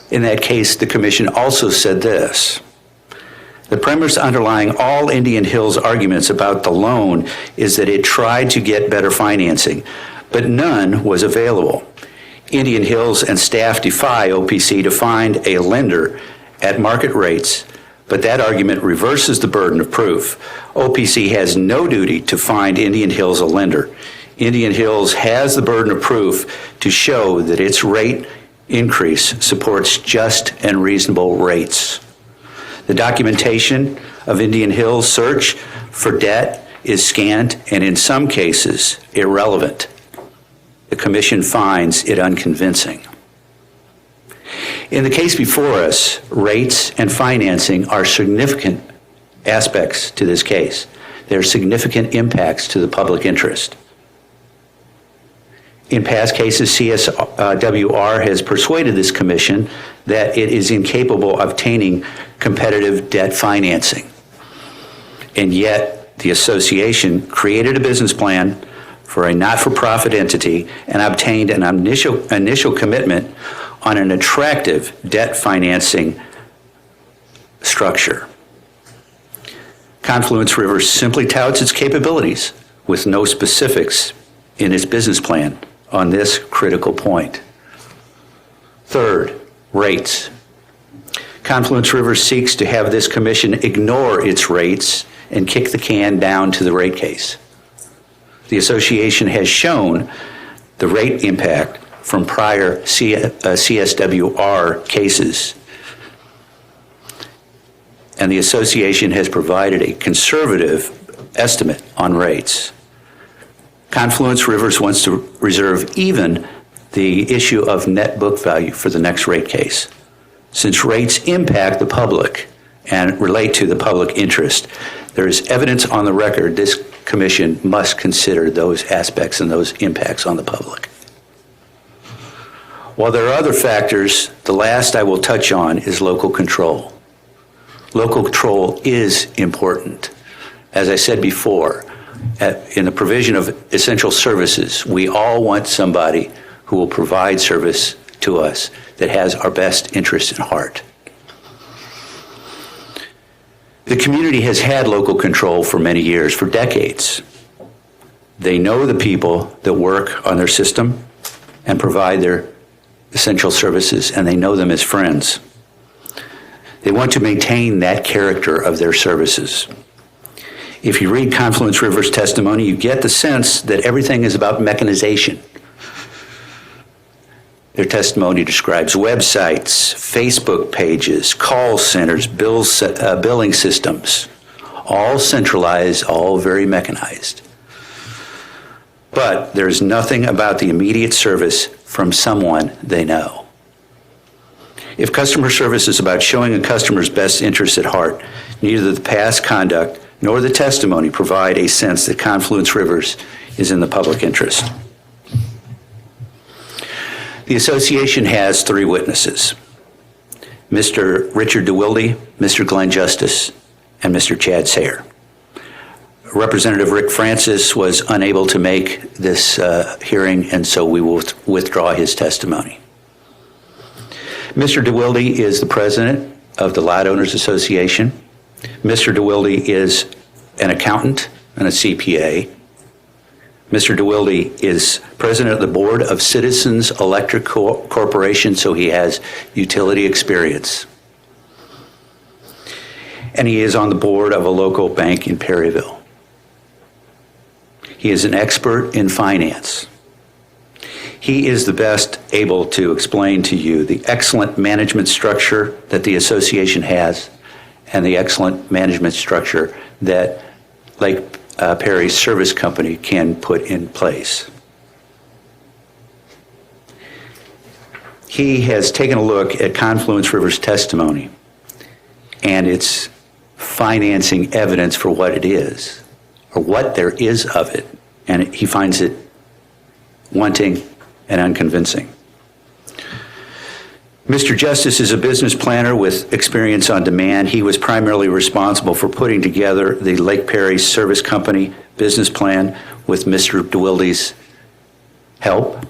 In that case, the Commission also said this: the premise underlying all Indian Hills arguments about the loan is that it tried to get better financing, but none was available. Indian Hills and staff defy OPC to find a lender at market rates, but that argument reverses the burden of proof. OPC has no duty to find Indian Hills a lender. Indian Hills has the burden of proof to show that its rate increase supports just and reasonable rates. The documentation of Indian Hills' search for debt is scant and in some cases irrelevant. The Commission finds it unconvincing. In the case before us, rates and financing are significant aspects to this case. There are significant impacts to the public interest. In past cases, CSWR has persuaded this commission that it is incapable of obtaining competitive debt financing. And yet, the association created a business plan for a not-for-profit entity and obtained an initial commitment on an attractive debt financing structure. Confluence River simply touts its capabilities with no specifics in its business plan on this critical point. Third, rates. Confluence River seeks to have this commission ignore its rates and kick the can down to the rate case. The association has shown the rate impact from prior CSWR cases, and the association has provided a conservative estimate on rates. Confluence Rivers wants to reserve even the issue of net book value for the next rate case. Since rates impact the public and relate to the public interest, there is evidence on the record this commission must consider those aspects and those impacts on the public. While there are other factors, the last I will touch on is local control. Local control is important. As I said before, in the provision of essential services, we all want somebody who will provide service to us that has our best interests in heart. The community has had local control for many years, for decades. They know the people that work on their system and provide their essential services, and they know them as friends. They want to maintain that character of their services. If you read Confluence River's testimony, you get the sense that everything is about mechanization. Their testimony describes websites, Facebook pages, call centers, billing systems, all centralized, all very mechanized. But there's nothing about the immediate service from someone they know. If customer service is about showing a customer's best interests at heart, neither the past conduct nor the testimony provide a sense that Confluence Rivers is in the public interest. The association has 3 witnesses: Mr. Richard DeWilde, Mr. Glenn Justice, and Mr. Chad Sayer. Representative Rick Francis was unable to make this hearing, and so we will withdraw his testimony. Mr. DeWilde is the president of the Lot Owners Association. Mr. DeWilde is an accountant and a CPA. Mr. DeWilde is president of the board of Citizens Electric Corporation, so he has utility experience. And he is on the board of a local bank in Perryville. He is an expert in finance. He is the best able to explain to you the excellent management structure that the association has and the excellent management structure that Lake Perry Service Company can put in place. He has taken a look at Confluence River's testimony and its financing evidence for what it is, or what there is of it, and he finds it wanting and unconvincing. Mr. Justice is a business planner with experience on demand. He was primarily responsible for putting together the Lake Perry Service Company business plan with Mr. DeWilde's help.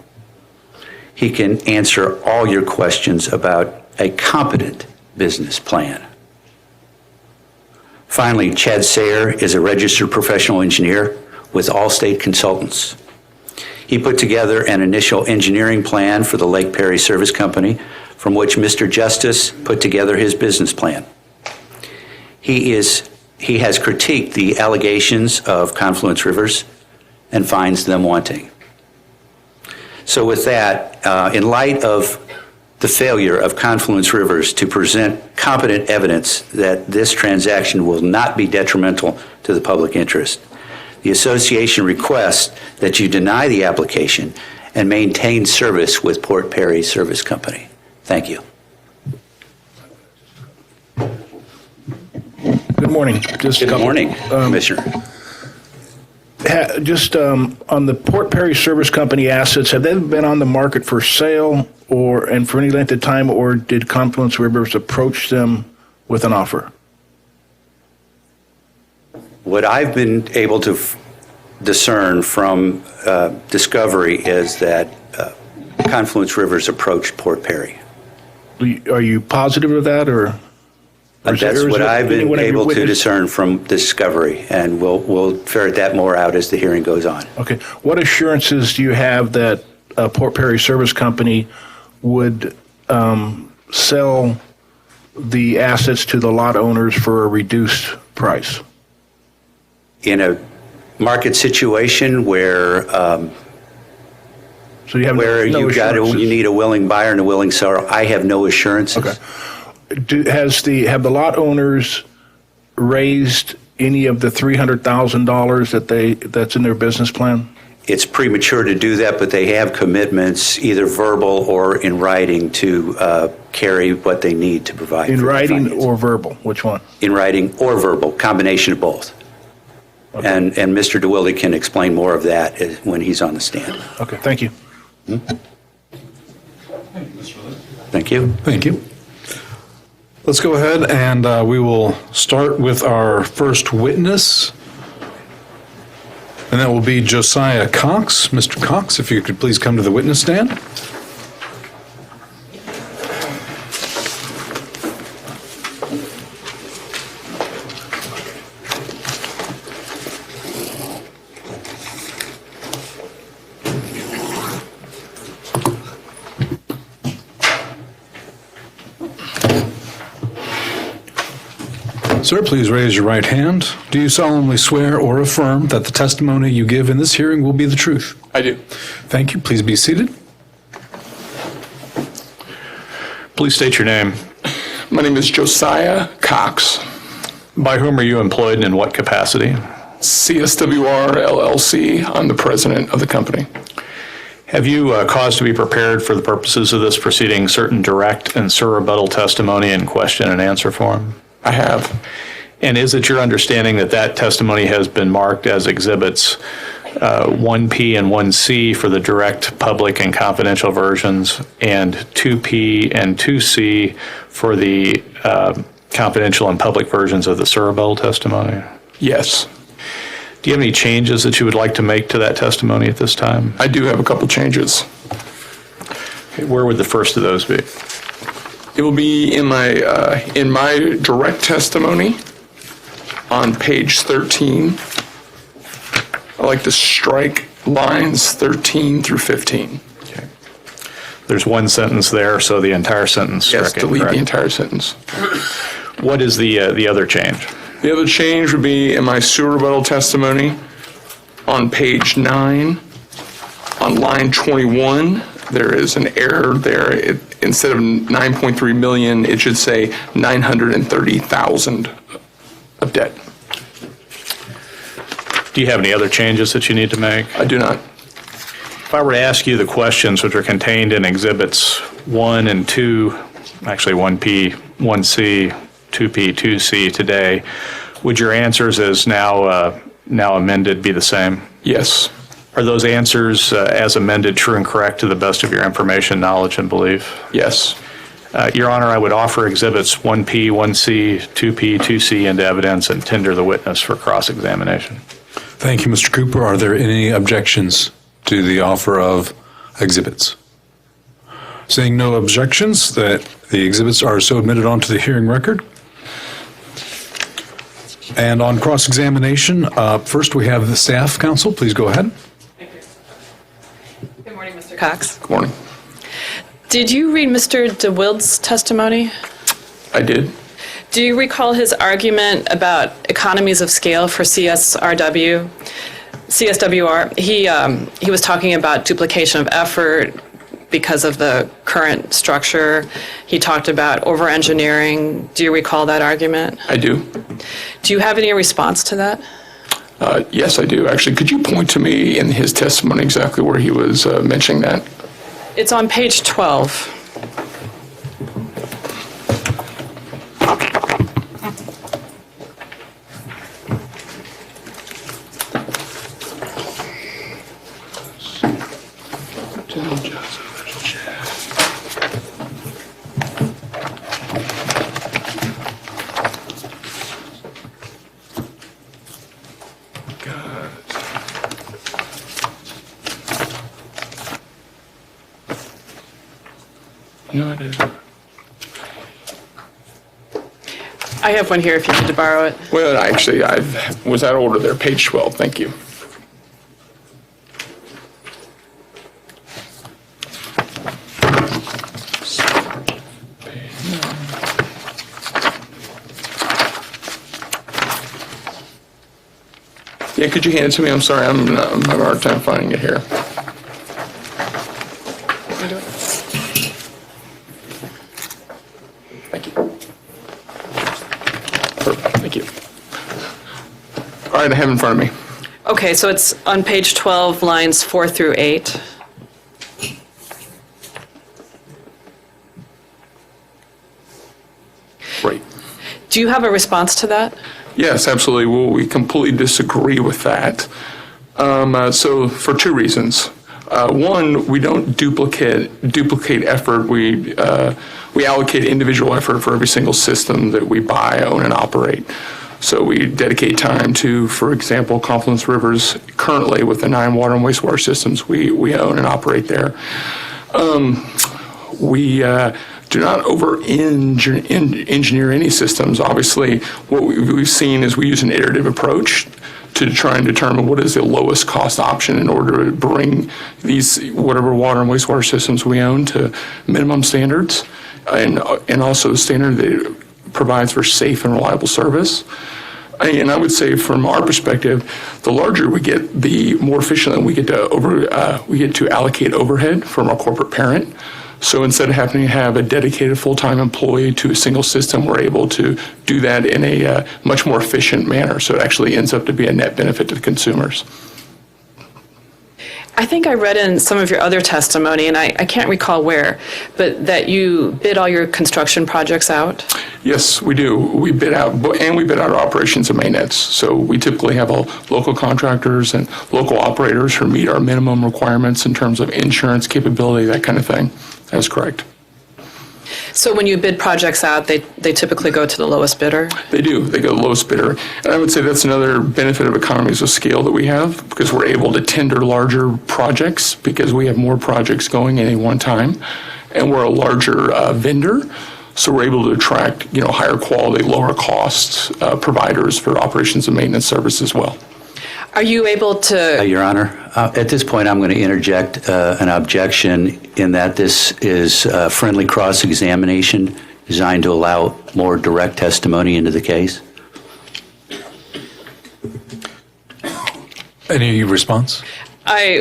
He can answer all your questions about a competent business plan. Finally, Chad Sayer is a registered professional engineer with Allstate Consultants. He put together an initial engineering plan for the Lake Perry Service Company, from which Mr. Justice put together his business plan. He has critiqued the allegations of Confluence Rivers and finds them wanting. So with that, in light of the failure of Confluence Rivers to present competent evidence that this transaction will not be detrimental to the public interest, the association requests that you deny the application and maintain service with Port Perry Service Company. Thank you. Good Good morning. Just a Good couple- morning, Commissioner. Just on the Port Perry Service Company assets, have they been on the market for sale and for any length of time, or did Confluence Rivers approach them with an offer? What I've been able to discern from discovery is that Confluence Rivers approached Port Perry. Are you positive of that, or? That's what I've been able to discern from discovery, and we'll ferret that more out as the hearing goes on. Okay. What assurances do you have that Port Perry Service Company would sell the assets to the lot owners for a reduced price? In a market situation where So you have no you assurances? need a willing buyer and a willing seller, I have no assurances. Okay. Have the lot owners raised any of the $300,000 that's in their business plan? It's premature to do that, but they have commitments, either verbal or in writing, to carry what they need to provide. In for the writing financing. or verbal? Which one? In writing or verbal, combination of both. Okay. And Mr. DeWilde can explain more of that when he's on the stand. Okay, thank you. Thank you. Thank you. Let's go ahead and we will start with our first witness. And that will be Josiah Cox. Mr. Cox, if you could please come to the witness stand. Sir, please raise your right hand. Do you solemnly swear or affirm that the testimony you give in this hearing will be the truth? I do. Thank you. Please be seated. Please state your name. My name is Josiah Cox, By whom are you employed and in what capacity? CSWR LLC. I'm the president of the company. Have you caused to be prepared for the purposes of this proceeding certain direct and surrebuttal testimony in question and answer form? I have. And is it your understanding that that testimony has been marked as exhibits 1P and 1C for the direct, public, and confidential versions, and 2P and 2C for the confidential and public versions of the surrebuttal testimony? Yes. Do you have any changes that you would like to make to that testimony at this time? I do have a couple changes. Okay, where would the first of those be? It will be in my direct testimony on page 13. I like to strike lines 13 through 15. Okay. There's one sentence there, so the entire sentence Yes, stricken, delete correct? the entire sentence. What is the other change? The other change would be in my sewer rebuttal testimony on page 9, on line 21. There is an error there. Instead of 9.3 million, it should say 930,000 of debt. Do you have any other changes that you need to make? I do not. If I were to ask you the questions which are contained in exhibits 1 and 2, actually 1P, 1C, 2P, 2C today, would your answers as now amended be the same? Yes. Are those answers as amended true and correct to the best of your information, knowledge, and belief? Yes. Your Honor, I would offer exhibits 1P, 1C, 2P, 2C into evidence and tender the witness for cross-examination. Thank you, Mr. Cooper. Are there any objections to the offer of exhibits? Seeing no objections, that the exhibits are so admitted onto the hearing record. And on cross-examination, first we have the staff counsel. Please go ahead. Good morning, Mr. Cox. Good morning. Did you read Mr. DeWilde's testimony? I did. Do you recall his argument about economies of scale for CSWR? He was talking about duplication of effort because of the current structure. He talked about over-engineering. Do you recall that argument? I do. Do you have any response to that? Yes, I do. Actually, could you point to me in his testimony exactly where he was mentioning that? It's on page 12. No, I didn't. I have one here if you need to borrow it. Well, actually, I was out of order there. Page 12, thank you. Yeah, could you hand it to me? I'm sorry, I'm having a hard time finding it here. Thank you. Perfect, thank you. All right, I have it in front of me. Okay, so it's on page 12, lines 4 through 8. Right. Do you have a response to that? Yes, absolutely. Well, we completely disagree with that. So for two reasons. One, we don't duplicate effort. We allocate individual effort for every single system that we buy, own, and operate. So we dedicate time to, for example, Confluence Rivers. Currently, with the 9 water and wastewater systems we own and operate there. We do not over-engineer any systems. Obviously, what we've seen is we use an iterative approach to try and determine what is the lowest cost option in order to bring these whatever water and wastewater systems we own to minimum standards and also a standard that provides for safe and reliable service. And I would say from our perspective, the larger we get, the more efficiently we get to allocate overhead from our corporate parent. So instead of having to have a dedicated full-time employee to a single system, we're able to do that in a much more efficient manner. So it actually ends up to be a net benefit to the consumers. I think I read in some of your other testimony, and I can't recall where, but that you bid all your construction projects out? Yes, we do. We bid out, and we bid out our operations and maintenance. So we typically have local contractors and local operators who meet our minimum requirements in terms of insurance capability, that kind of thing. That's correct. So when you bid projects out, they typically go to the lowest bidder? They do. They go the lowest bidder. And I would say that's another benefit of economies of scale that we have because we're able to tender larger projects because we have more projects going at any one time. And we're a larger vendor. So we're able to attract, higher quality, lower cost providers for operations and maintenance service as well. Are you able to... Your Honor, at this point, I'm going to interject an objection in that this is friendly cross-examination designed to allow more direct testimony into the case. Any response?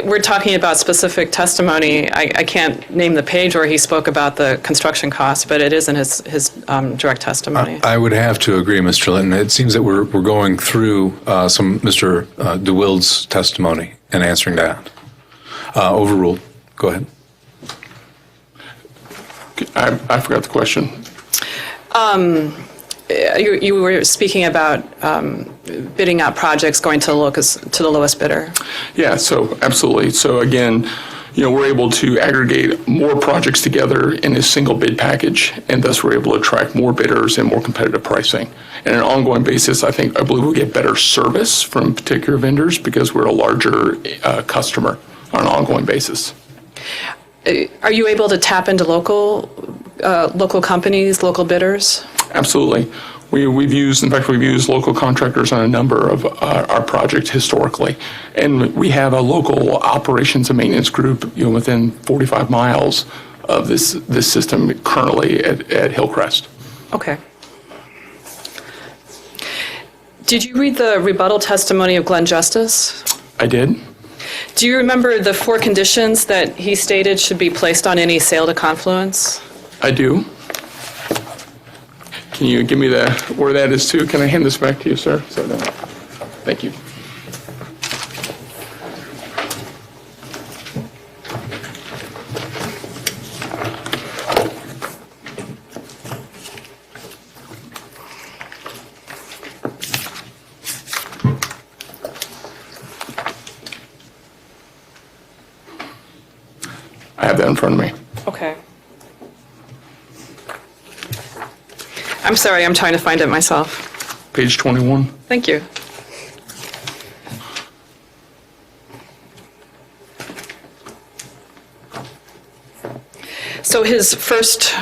We're talking about specific testimony. I can't name the page where he spoke about the construction costs, but it is in his direct testimony. I would have to agree, Mr. Linton. It seems that we're going through some Mr. DeWild's testimony and answering that. Overruled. Go ahead. I forgot the question. You were speaking about bidding out projects going to the lowest bidder. Yeah, so absolutely. So again, we're able to aggregate more projects together in a single bid package, and thus we're able to attract more bidders and more competitive pricing. And on an ongoing basis, I believe we'll get better service from particular vendors because we're a larger customer on an ongoing basis. Are you able to tap into local companies, local bidders? Absolutely. We've used local contractors on a number of our projects historically, and we have a local operations and maintenance group, within 45 miles of this system currently at Hillcrest. Okay. Did you read the rebuttal testimony of Glenn Justice? I did. Do you remember the 4 conditions that he stated should be placed on any sale to Confluence? I do. Can you give me where that is too? Can I hand this back to you, sir? So, no. Thank you. I have that in front of me. Okay. I'm sorry, I'm trying to find it myself. Page 21. Thank you. So his first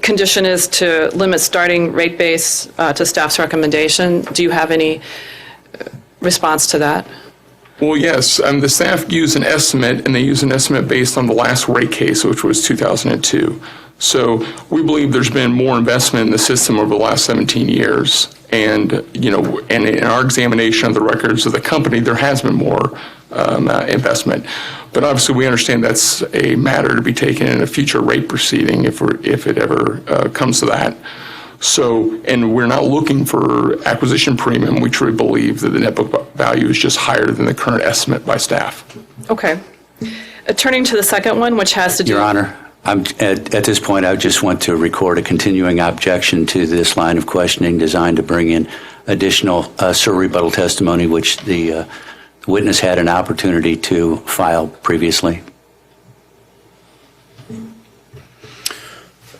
condition is to limit starting rate base to staff's recommendation. Do you have any response to that? Well, yes, the staff used an estimate, and they used an estimate based on the last rate case, which was 2002. So we believe there's been more investment in the system over the last 17 years. And, and in our examination of the records of the company, there has been more investment. But obviously, we understand that's a matter to be taken in a future rate proceeding if it ever comes to that. So, and we're not looking for acquisition premium. We truly believe that the net book value is just higher than the current estimate by staff. Okay. Turning to the second one, which has to do... Your Honor, at this point, I just want to record a continuing objection to this line of questioning designed to bring in additional rebuttal testimony, which the witness had an opportunity to file previously.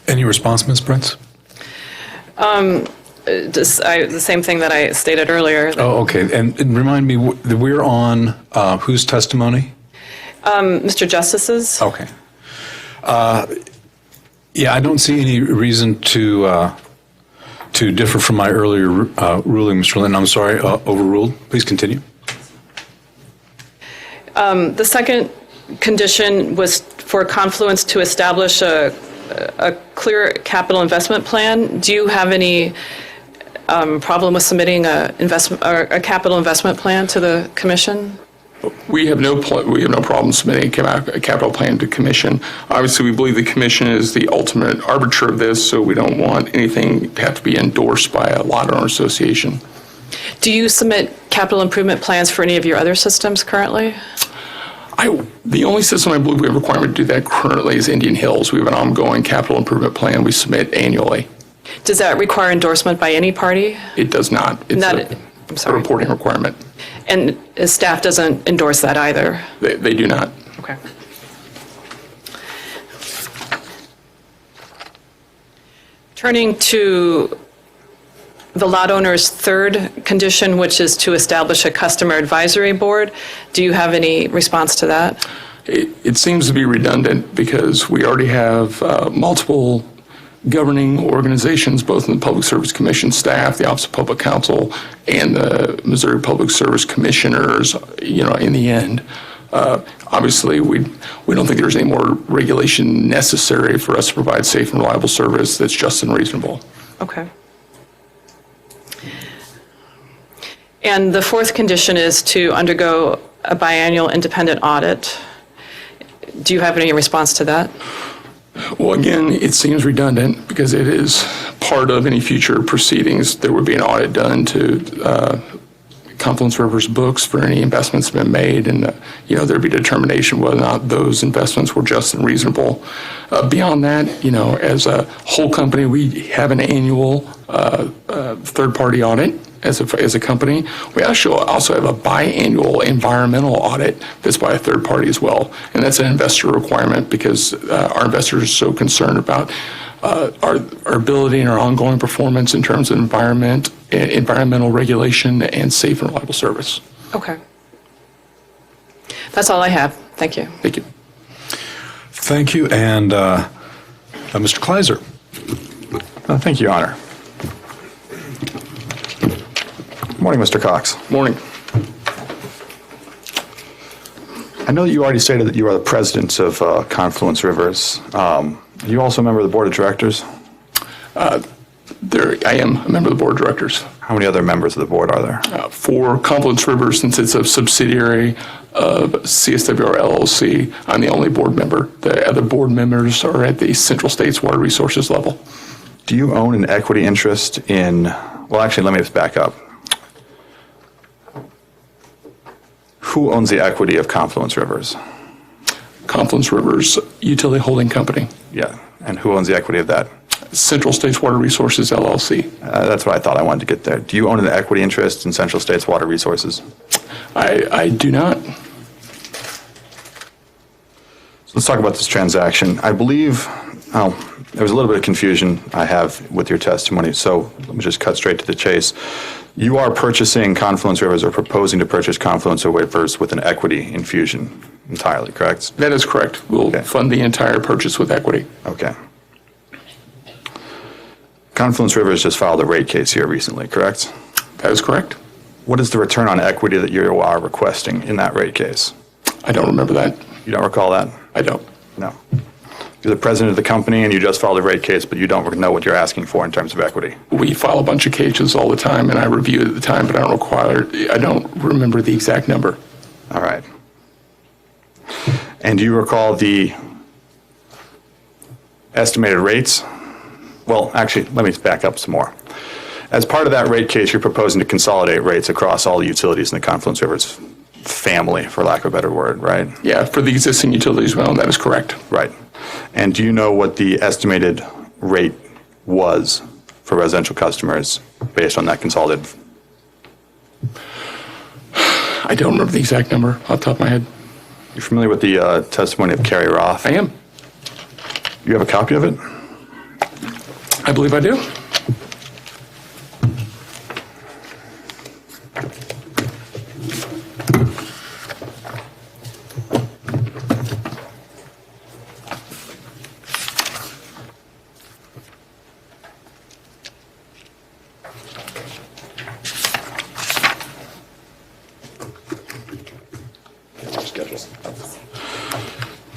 Any response, Ms. Brentz? the same thing that I stated earlier. Oh, okay. And remind me, we're on whose testimony? Mr. Justice's? Okay. Yeah, I don't see any reason to differ from my earlier ruling, Mr. Linton. I'm sorry, overruled. Please continue. The second condition was for Confluence to establish a clear capital investment plan. Do you have any problem with submitting a capital investment plan to the commission? We have no problem submitting a capital plan to commission. Obviously, we believe the commission is the ultimate arbiter of this, so we don't want anything to have to be endorsed by a lot owner association. Do you submit capital improvement plans for any of your other systems currently? The only system I believe we have a requirement to do that currently is Indian Hills. We have an ongoing capital improvement plan we submit annually. Does that require endorsement by any party? It does not. It's a reporting requirement. And staff doesn't endorse that either? They do not. Okay. Turning to the lot owner's third condition, which is to establish a customer advisory board, do you have any response to that? It seems to be redundant because we already have multiple governing organizations, both in the Public Service Commission staff, the Office of Public Counsel, and the Missouri Public Service Commissioners, in the end. Obviously, we don't think there's any more regulation necessary for us to provide safe and reliable service that's just and reasonable. Okay. And the fourth condition is to undergo a biannual independent audit. Do you have any response to that? Well, again, it seems redundant because it is part of any future proceedings. There would be an audit done to Confluence River's books for any investments been made, and there'd be determination whether or not those investments were just and reasonable. Beyond that, as a whole company, we have an annual third-party audit. As a company, we actually also have a biannual environmental audit that's by a third party as well, and that's an investor requirement because our investors are so concerned about our ability and our ongoing performance in terms of environmental regulation, and safe and reliable service. Okay. That's all I have. Thank you. Thank you. Thank you. And Mr. Kleiser. Thank you, Your Honor. Morning, Mr. Cox. Morning. I know that you already stated that you are the president of Confluence Rivers. Are you also a member of the board of directors? I am a member of the board of directors. How many other members of the board are there? For Confluence Rivers, since it's a subsidiary of CSWR LLC, I'm the only board member. The other board members are at the Central States Water Resources level. Do you own an equity interest in, well, actually, let me just back up. Who owns the equity of Confluence Rivers? Confluence Rivers Utility Holding Company. Yeah, and who owns the equity of that? Central States Water Resources LLC. That's what I thought. I wanted to get there. Do you own an equity interest in Central States Water Resources? I do not. So let's talk about this transaction. I believe, there was a little bit of confusion I have with your testimony, so let me just cut straight to the chase. You are purchasing Confluence Rivers or proposing to purchase Confluence Rivers with an equity infusion entirely, correct? That is correct. We'll Okay. fund the entire purchase with equity. Okay. Confluence Rivers just filed a rate case here recently, correct? That is correct. What is the return on equity that you are requesting in that rate case? I don't remember that. You don't recall that? I don't. No. You're the president of the company and you just filed a rate case, but you don't know what you're asking for in terms of equity. We file a bunch of cases all the time, and I review it at the time, but I don't remember the exact number. All right. And do you recall the estimated rates? Well, actually, let me back up some more. As part of that rate case, you're proposing to consolidate rates across all the utilities in the Confluence Rivers family, for lack of a better word, right? Yeah, for the existing utilities, well, that is correct. Right. And do you know what the estimated rate was for residential customers based on that consolidated? I don't remember the exact number off the top of my head. You're familiar with the testimony of Carrie Roth? I am. You have a copy of it? I believe I do.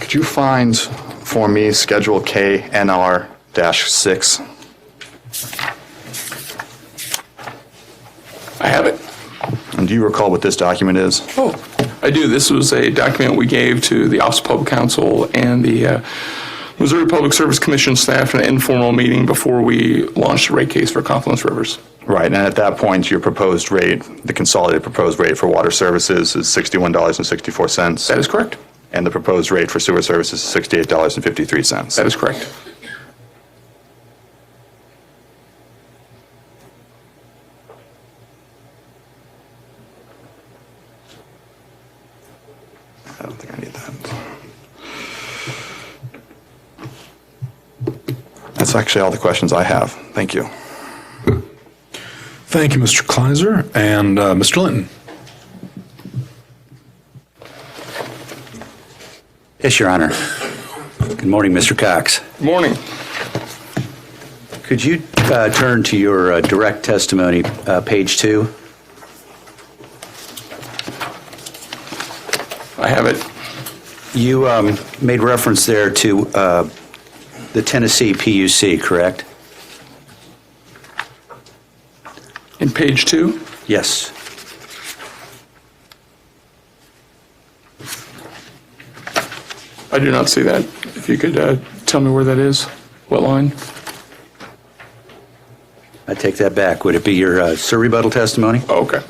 Could you find for me Schedule KNR-6? I have it. And do you recall what this document is? Oh, I do. This was a document we gave to the Office of Public Counsel and the Missouri Public Service Commission staff in an informal meeting before we launched a rate case for Confluence Rivers. Right, and at that point, your proposed rate, the consolidated proposed rate for water services is $61.64. That is correct. And the proposed rate for sewer services is $68.53. That is correct. I don't think I need that. That's actually all the questions I have. Thank you. Thank you, Mr. Kleiser. And Mr. Linton. Yes, Your Honor. Good morning, Mr. Cox. Good morning. Could you turn to your direct testimony, page 2? I have it. You made reference there to the Tennessee PUC, correct? In page 2? Yes. I do not see that. If you could tell me where that is, what line? I take that back. Would it be your rebuttal testimony? Oh, okay.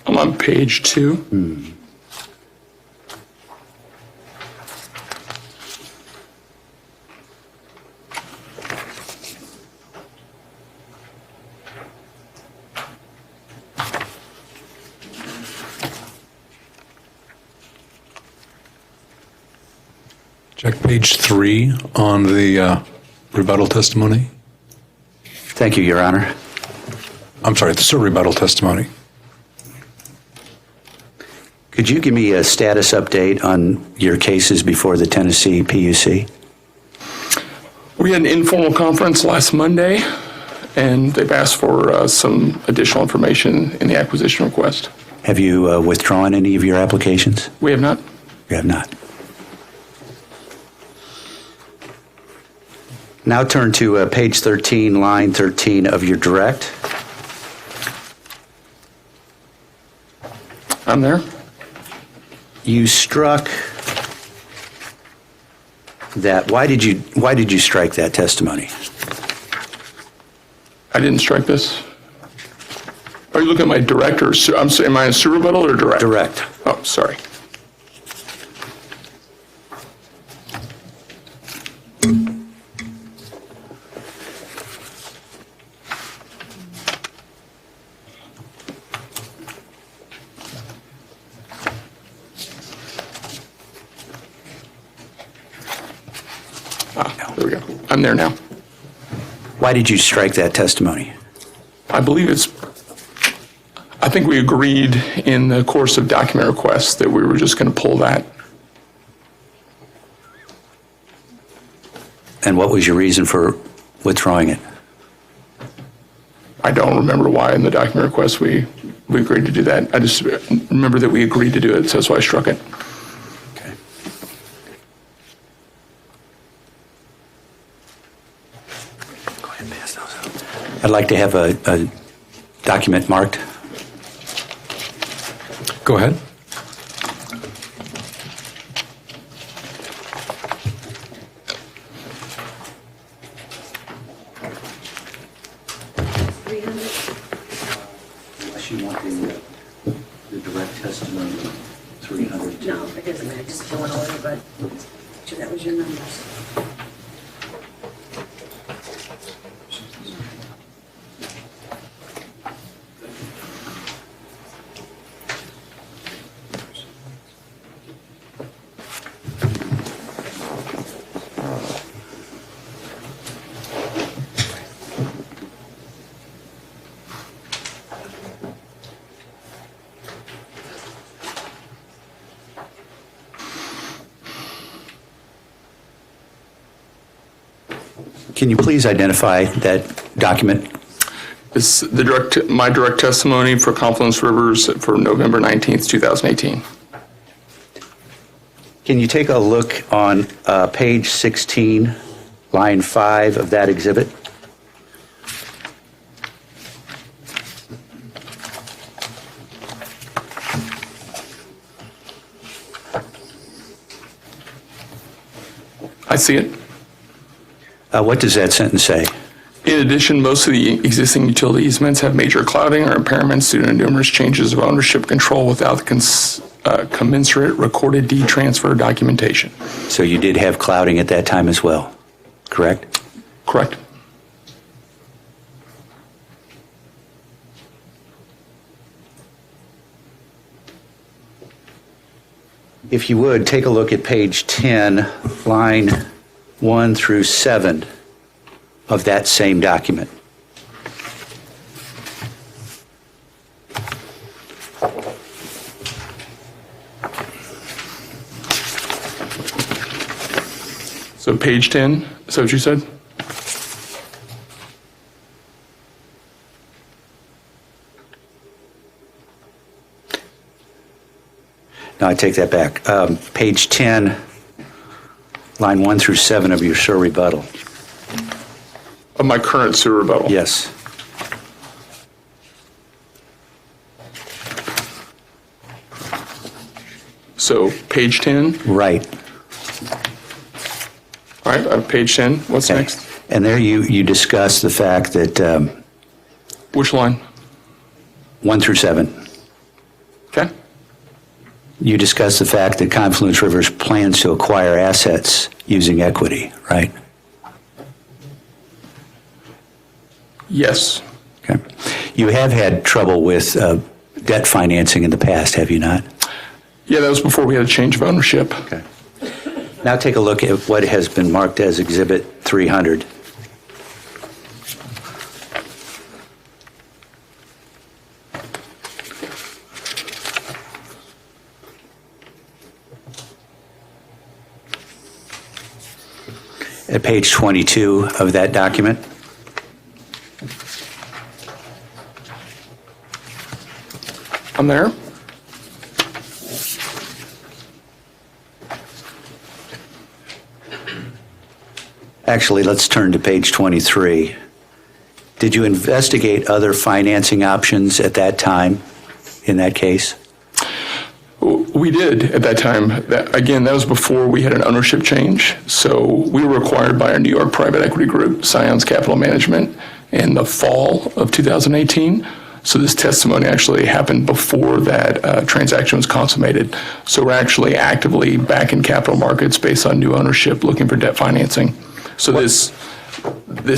I'm on page 2. Check page 3 on the rebuttal testimony. Thank you, Your Honor. I'm sorry, the rebuttal testimony. Could you give me a status update on your cases before the Tennessee PUC? We had an informal conference last Monday, and they've asked for some additional information in the acquisition request. Have you withdrawn any of your applications? We have not. You have not. Now turn to page 13, line 13 of your direct. I'm there. You struck that. Why did you strike that testimony? I didn't strike this. Are you looking at my direct or, am I a sewer rebuttal or direct? Direct. Oh, sorry. There we go. I'm there now. Why did you strike that testimony? I believe I think we agreed in the course of document requests that we were just going to pull that. And what was your reason for withdrawing it? I don't remember why in the document request we agreed to do that. I just remember that we agreed to do it, so that's why I struck it. Okay. Go ahead and pass those out. I'd like to have a document marked. Go ahead. Unless you want the direct testimony, 300. No, it doesn't matter, just go in order, but sure that was your numbers. Can you please identify that document? It's my direct testimony for Confluence Rivers for November 19th, 2018. Can you take a look on page 16, line 5 of that exhibit? I see it. What does that sentence say? In addition, most of the existing utility easements have major clouding or impairments due to numerous changes of ownership control without commensurate recorded deed transfer documentation. So you did have clouding at that time as well, correct? Correct. If you would, take a look at page 10, line 1 through 7 of that same document. So page 10, is that what you said? No, I take that back. Page 10, line 1 through 7 of your SUR rebuttal. Of my current sewer rebuttal? Yes. So page 10? Right. All right, page 10. What's Okay. next? And there you discuss the fact that Which line? 1 through 7, Okay. you discuss the fact that Confluence Rivers plans to acquire assets using equity, right? Yes. Okay. You have had trouble with debt financing in the past, have you not? Yeah, that was before we had a change of ownership. Okay. Now take a look at what has been marked as Exhibit 300. At page 22 of that document. I'm there. Actually, let's turn to page 23. Did you investigate other financing options at that time in that case? We did at that time. Again, that was before we had an ownership change. So we were acquired by our New York private equity group, Scions Capital Management, in the fall of 2018. So this testimony actually happened before that transaction was consummated. So we're actually actively back in capital markets based on new ownership, looking for debt financing. So this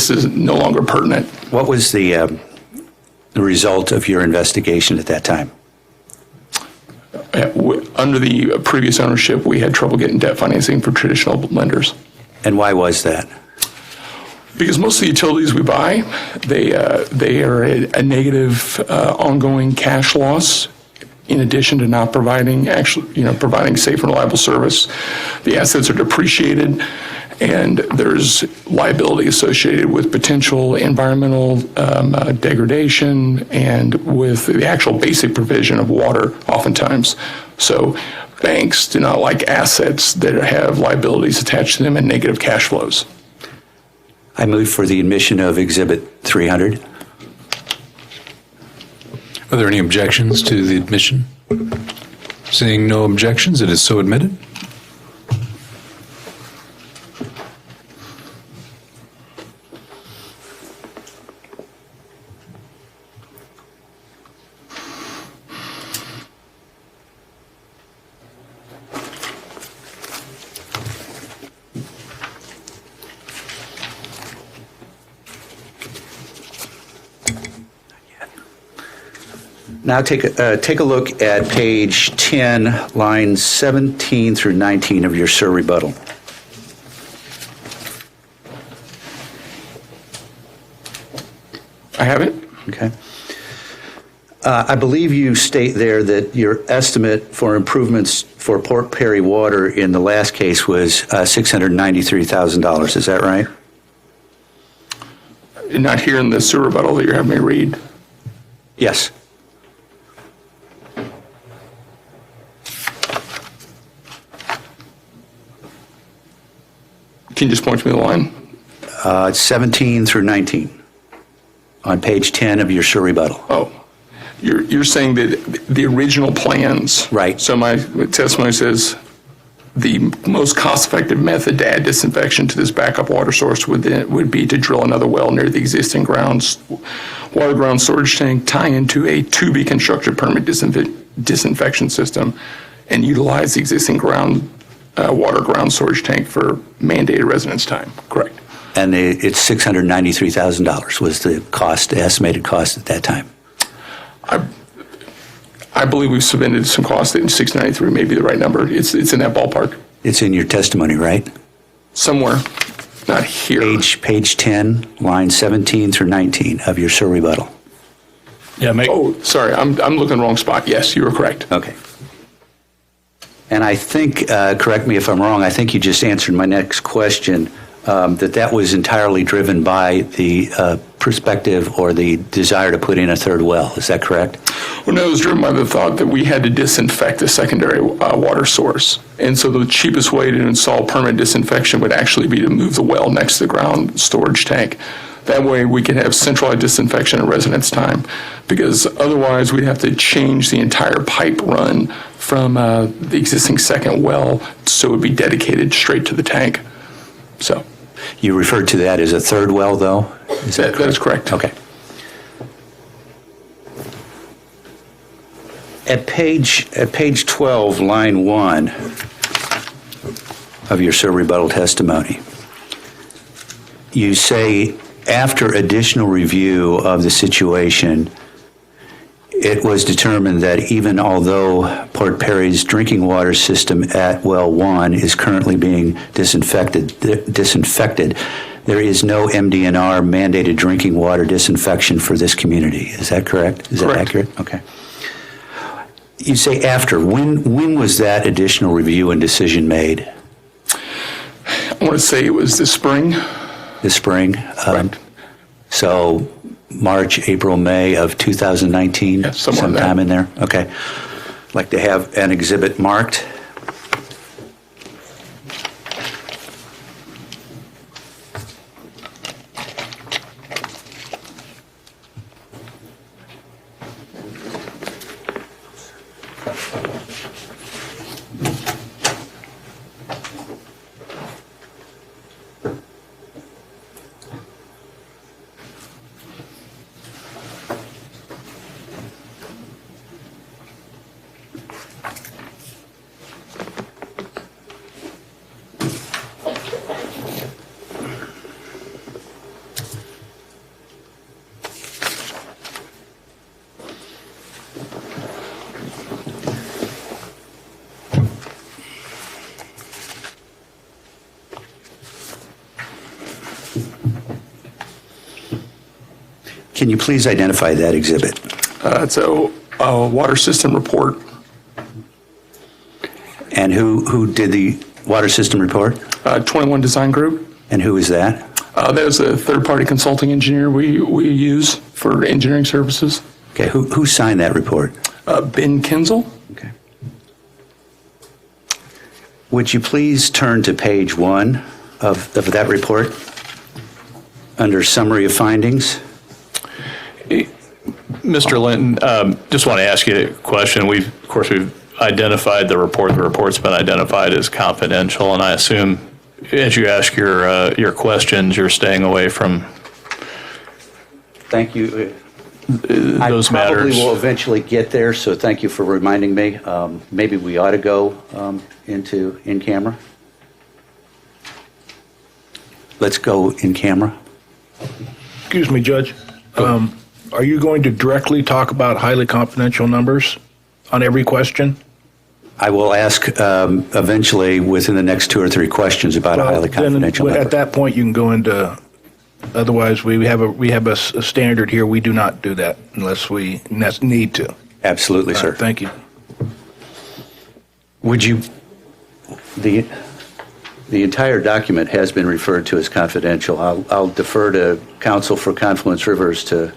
is no longer pertinent. What was the result of your investigation at that time? Under the previous ownership, we had trouble getting debt financing for traditional lenders. And why was that? Because most of the utilities we buy, they are a negative ongoing cash loss. In addition to not providing providing safe and reliable service, the assets are depreciated, and there's liability associated with potential environmental degradation and with the actual basic provision of water oftentimes. So banks do not like assets that have liabilities attached to them and negative cash flows. I move for the admission of Exhibit 300. Are there any objections to the admission? Seeing no objections, it is so admitted. Now take a look at page 10, lines 17 through 19 of your SIR rebuttal. I have it. Okay. I believe you state there that your estimate for improvements for Port Perry water in the last case was $693,000. Is that right? Not here in the sewer rebuttal that you're having me read. Yes. Can you just point to me the line? It's 17 through 19 on page 10 of your SIR rebuttal. Oh, you're saying that the original plans. Right. So my testimony says the most cost-effective method to add disinfection to this backup water source would be to drill another well near the existing water ground storage tank, tie into a to-be constructed permanent disinfection system, and utilize the existing water ground storage tank for mandated residence time. Correct. And it's $693,000 was the estimated cost at that time. I believe we've submitted some costs that 693 may be the right number. It's in that ballpark. It's in your testimony, right? Somewhere, not here. Page 10, line 17 through 19 of your SIR rebuttal. Yeah, Oh, sorry, I'm looking in the wrong spot. Yes, you were correct. Okay. And I think, correct me if I'm wrong, I think you just answered my next question, that was entirely driven by the perspective or the desire to put in a third well. Is that correct? Well, no, it was driven by the thought that we had to disinfect the secondary water source. And so the cheapest way to install permanent disinfection would actually be to move the well next to the ground storage tank. That way we could have centralized disinfection at residence time, because otherwise we'd have to change the entire pipe run from the existing second well so it would be dedicated straight to the tank. So You referred to that as a third well, though? that is correct. Okay. At page 12, line 1 of your SIR rebuttal testimony, you say, after additional review of the situation, it was determined that even although Port Perry's drinking water system at Well 1 is currently being disinfected, there is no MDNR mandated drinking water disinfection for this community. Is that correct? Is that Correct. accurate? Okay. You say after. When was that additional review and decision made? I want to say it was this spring. This spring? Correct. So March, April, May of 2019? Yeah, somewhere in there. Sometime in there? Okay. I'd like to have an exhibit marked. Can you please identify that exhibit? It's a water system report. And who did the water system report? 21 Design Group. And who is that? That is a third-party consulting engineer we use for engineering services. Okay, who signed that report? Ben Kinzel. Okay. Would you please turn to page 1 of that report under summary of findings? Mr. Linton, just want to ask you a question. Of course, we've identified the report. The report's been identified as confidential, and I assume as you ask your questions, you're staying away from Thank you. those I matters. probably will eventually get there, so thank you for reminding me. Maybe we ought to go into in-camera. Let's go in camera. Excuse me, Judge. Are you going to directly talk about highly confidential numbers on every question? I will ask eventually within the next 2 or 3 questions about a highly confidential Then number. at that point, you can go into, otherwise, we have a standard here. We do not do that unless we need to. Absolutely, sir. Thank you. Would you, the entire document has been referred to as confidential. I'll defer to counsel for Confluence Rivers to.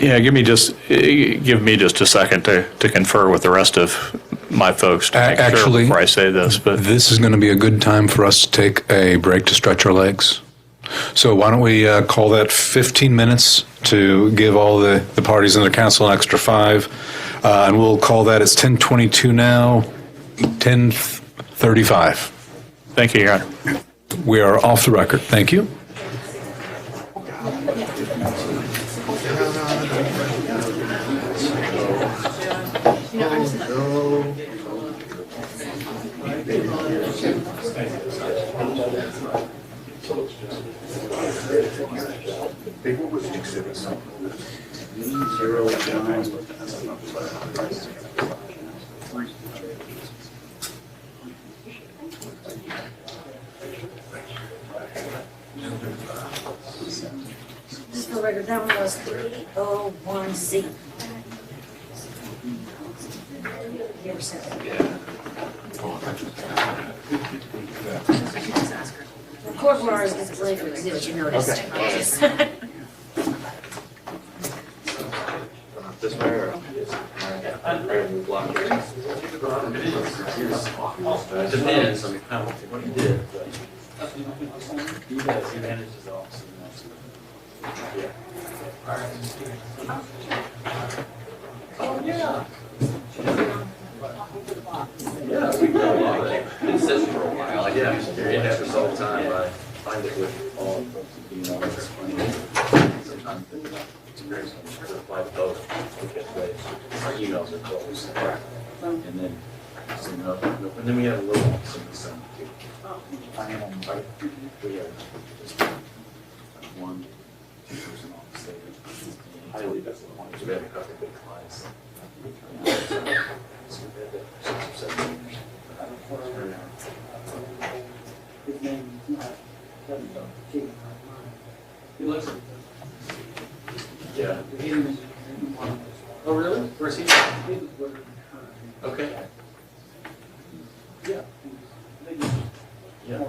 Yeah, give me just a second to confer with the rest of my folks to make sure Actually, before I say this. But this is going to be a good time for us to take a break to stretch our legs. So why don't we call that 15 minutes to give all the parties and their counsel an extra 5, and we'll call that, it's 10:22 now, 10:35. thank you, Your Honor. We are off the record. Thank you. Just for the record, that one was 301C. You ever said that? The court warrant is displayed for exhibit, you noticed. Okay. Depends on what you did. It sits for a while. Yeah, it happens all the time. I find it with all it's funny. Sometimes the experience when you reply to both, it gets late. Our emails are closed. And then, and then we have a little some too. I am on right. We have just 1, 2% off the state. Highly disappointed. We have a couple of big clients. So we had that 6 or 7 years. He looks. Yeah. Oh, really? Where's he? Okay. Yeah. Yeah.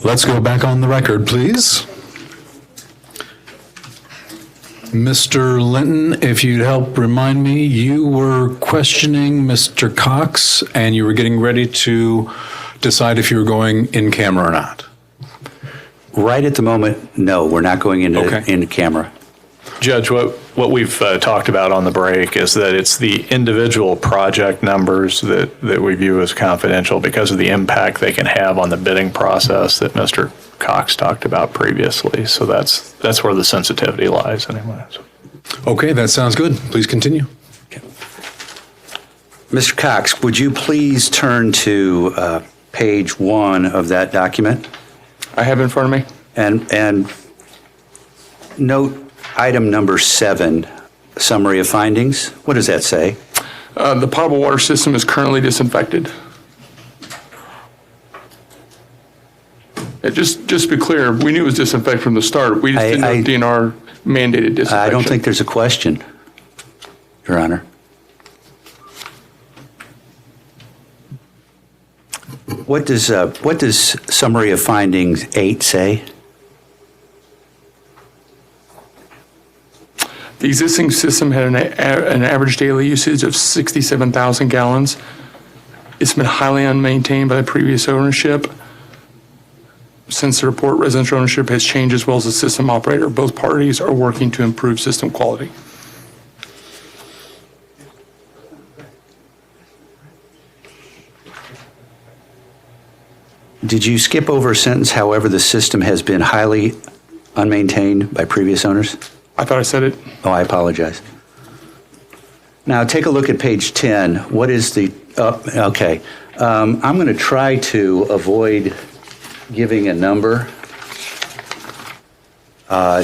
Let's go back on the record, please. Mr. Linton, if you'd help remind me, you were questioning Mr. Cox, and you were getting ready to decide if you were going in camera or not. Right at the moment, no, we're not going into camera. Judge, what we've talked about on the break is that it's the individual project numbers that we view as confidential because of the impact they can have on the bidding process that Mr. Cox talked about previously. So that's where the sensitivity lies anyway. Okay, that sounds good. Please continue. Mr. Cox, would you please turn to page 1 of that document I have it in front of me. and note item number 7, summary of findings? What does that say? The potable water system is currently disinfected. Just to be clear, we knew it was disinfected from the start. We just didn't know if DNR mandated disinfection. I don't think there's a question, Your Honor. What does summary of findings 8 say? The existing system had an average daily usage of 67,000 gallons. It's been highly unmaintained by the previous ownership. Since the report, residential ownership has changed as well as the system operator. Both parties are working to improve system quality. Did you skip over a sentence, however, the system has been highly unmaintained by previous owners? I thought I said it. Oh, I apologize. Now, take a look at page 10. What is the, okay. I'm going to try to avoid giving a number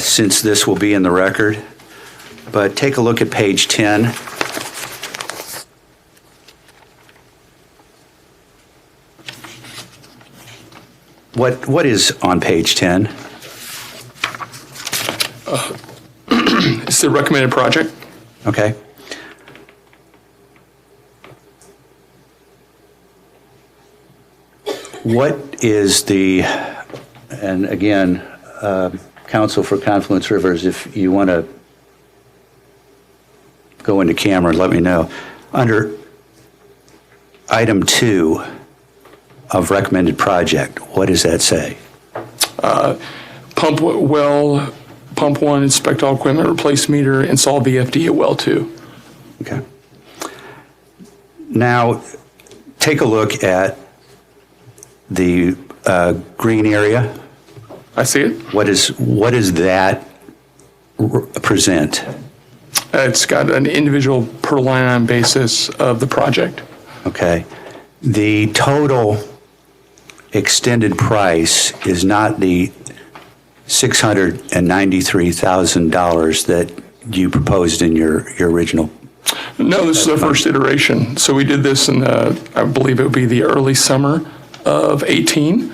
since this will be in the record. But take a look at page 10. What is on page 10? It's the recommended project. Okay. What is the, and again, Counsel for Confluence Rivers, if you want to go into camera, let me know. Under item 2 of recommended project, what does that say? Pump well, pump 1, inspect all equipment, replace meter, install VFD at well 2. Okay. Now, take a look at the green area. I see it. What does that present? It's got an individual per line item basis of the project. Okay. The total extended price is not the $693,000 that you proposed in your original. No, this is our first iteration. So we did this in I believe it would be the early summer of 18.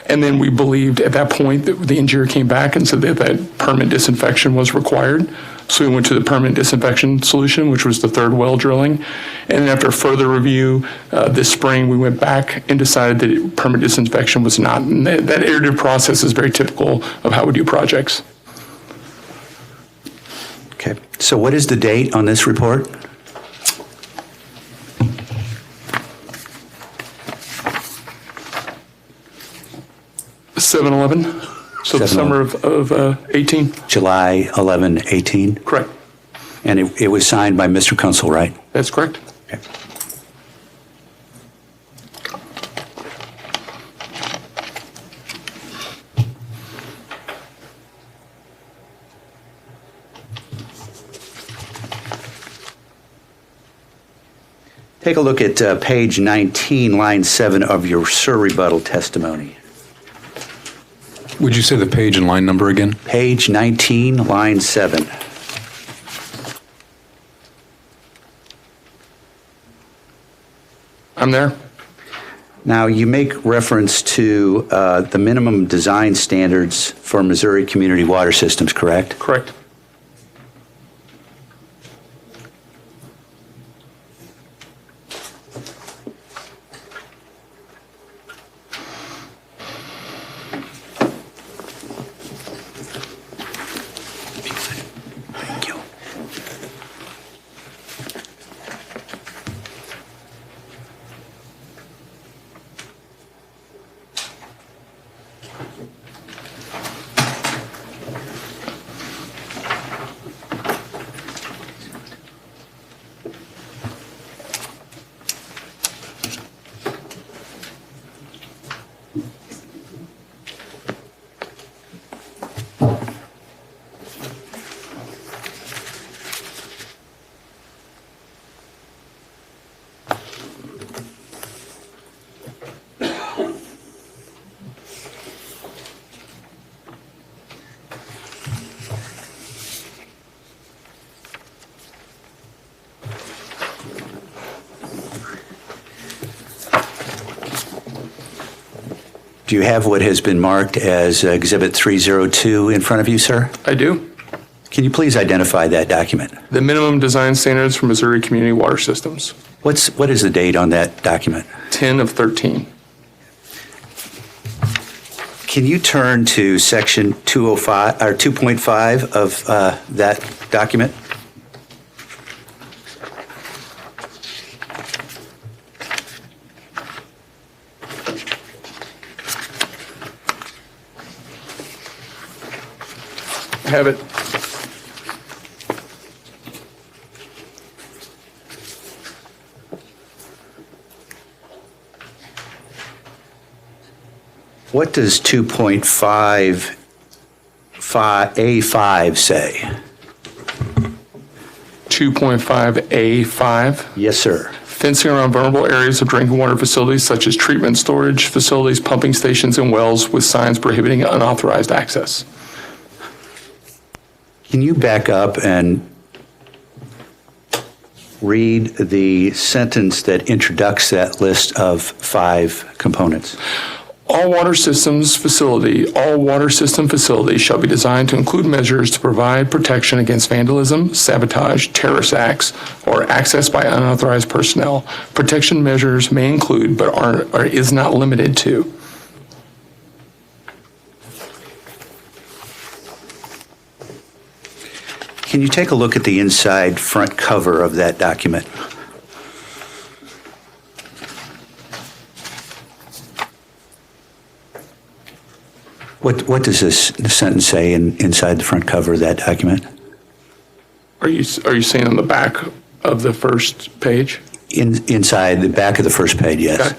And then we believed at that point that the engineer came back and said that permanent disinfection was required. So we went to the permanent disinfection solution, which was the third well drilling. And then after further review this spring, we went back and decided that permanent disinfection was not. And that iterative process is very typical of how we do projects. Okay. So what is the date on this report? (7/11), so the 7/11. summer of 18. July 11, 18? Correct. And it was signed by Mr. Kunsel, right? That's correct. Okay. Take a look at page 19, line 7 of your rebuttal testimony. Would you say the page and line number again? Page 19, line 7. I'm there. Now, you make reference to the minimum design standards for Missouri community water systems, correct? Correct. Do you have what has been marked as Exhibit 302 in front of you, sir? I do. Can you please identify that document? The minimum design standards for Missouri community water systems, What is the date on that document? 10 of 13. Can you turn to section 205 or 2.5 of that document? I have it. What does 2.5A5 say? 2.5A5. Yes, sir. Fencing around vulnerable areas of drinking water facilities such as treatment, storage facilities, pumping stations, and wells with signs prohibiting unauthorized access. Can you back up and read the sentence that introducts that list of 5 components? All water system facilities shall be designed to include measures to provide protection against vandalism, sabotage, terrorist acts, or access by unauthorized personnel. Protection measures may include, but is not limited to, Can you take a look at the inside front cover of that document? What does this sentence say inside the front cover of that document? Are you saying on the back of the first page? Inside the back of the first page, yes. Okay.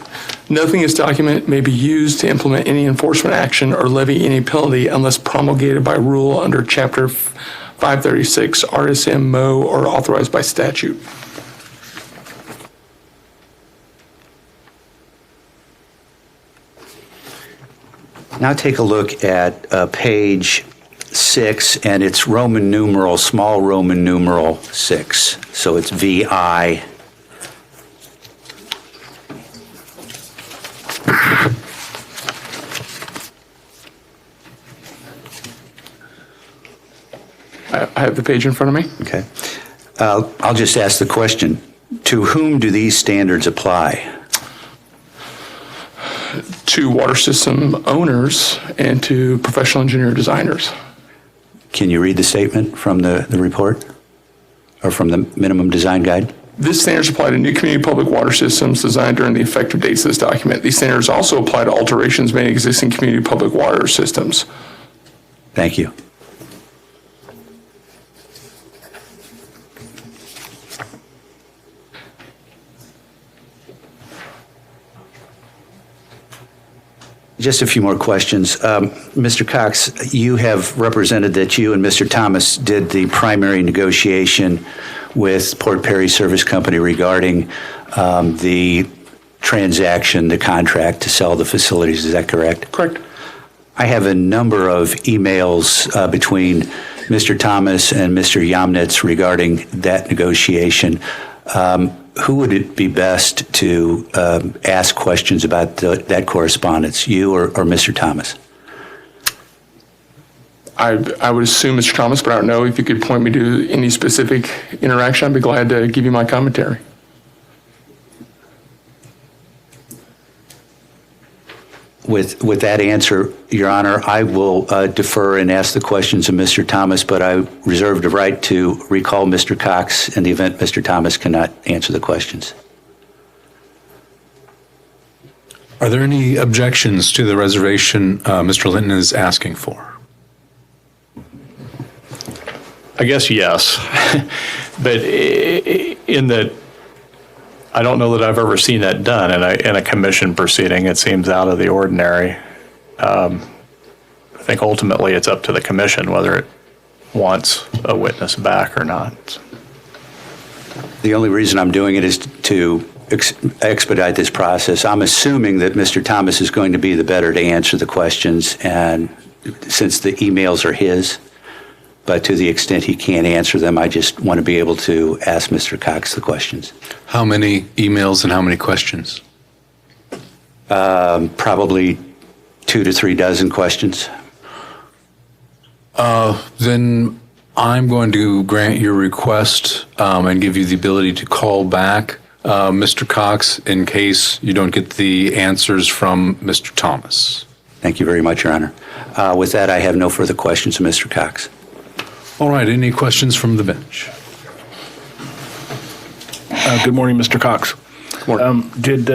Nothing in this document may be used to implement any enforcement action or levy any penalty unless promulgated by rule under Chapter 536 RSM Mo or authorized by statute. Now take a look at page 6, and it's Roman numeral, small Roman numeral 6. So it's VI. I have the page in front of me. Okay. I'll just ask the question. To whom do these standards apply? To water system owners and to professional engineer designers. Can you read the statement from the report? Or from the minimum design guide? These standards apply to new community public water systems designed during the effective dates of this document. These standards also apply to alterations made in existing community public water systems. Thank you. Just a few more questions. Mr. Cox, you have represented that you and Mr. Thomas did the primary negotiation with Port Perry Service Company regarding the transaction, the contract to sell the facilities. Is that correct? Correct. I have a number of emails between Mr. Thomas and Mr. Yamnitz regarding that negotiation. Who would it be best to ask questions about that correspondence, you or Mr. Thomas? I would assume Mr. Thomas, but I don't know. If you could point me to any specific interaction, I'd be glad to give you my commentary. With that answer, Your Honor, I will defer and ask the questions of Mr. Thomas, but I reserve the right to recall Mr. Cox in the event Mr. Thomas cannot answer the questions. Are there any objections to the reservation Mr. Linton is asking for? I guess yes, but in that, I don't know that I've ever seen that done in a commission proceeding. It seems out of the ordinary. I think ultimately it's up to the commission whether it wants a witness back or not. The only reason I'm doing it is to expedite this process. I'm assuming that Mr. Thomas is going to be the better to answer the questions, and since the emails are his, but to the extent he can't answer them, I just want to be able to ask Mr. Cox the questions. How many emails and how many questions? Probably 2 to 3 dozen questions. Then I'm going to grant your request and give you the ability to call back Mr. Cox in case you don't get the answers from Mr. Thomas. Thank you very much, Your Honor. With that, I have no further questions of Mr. Cox. All right, any questions from the bench? Good morning, Mr. Cox. Did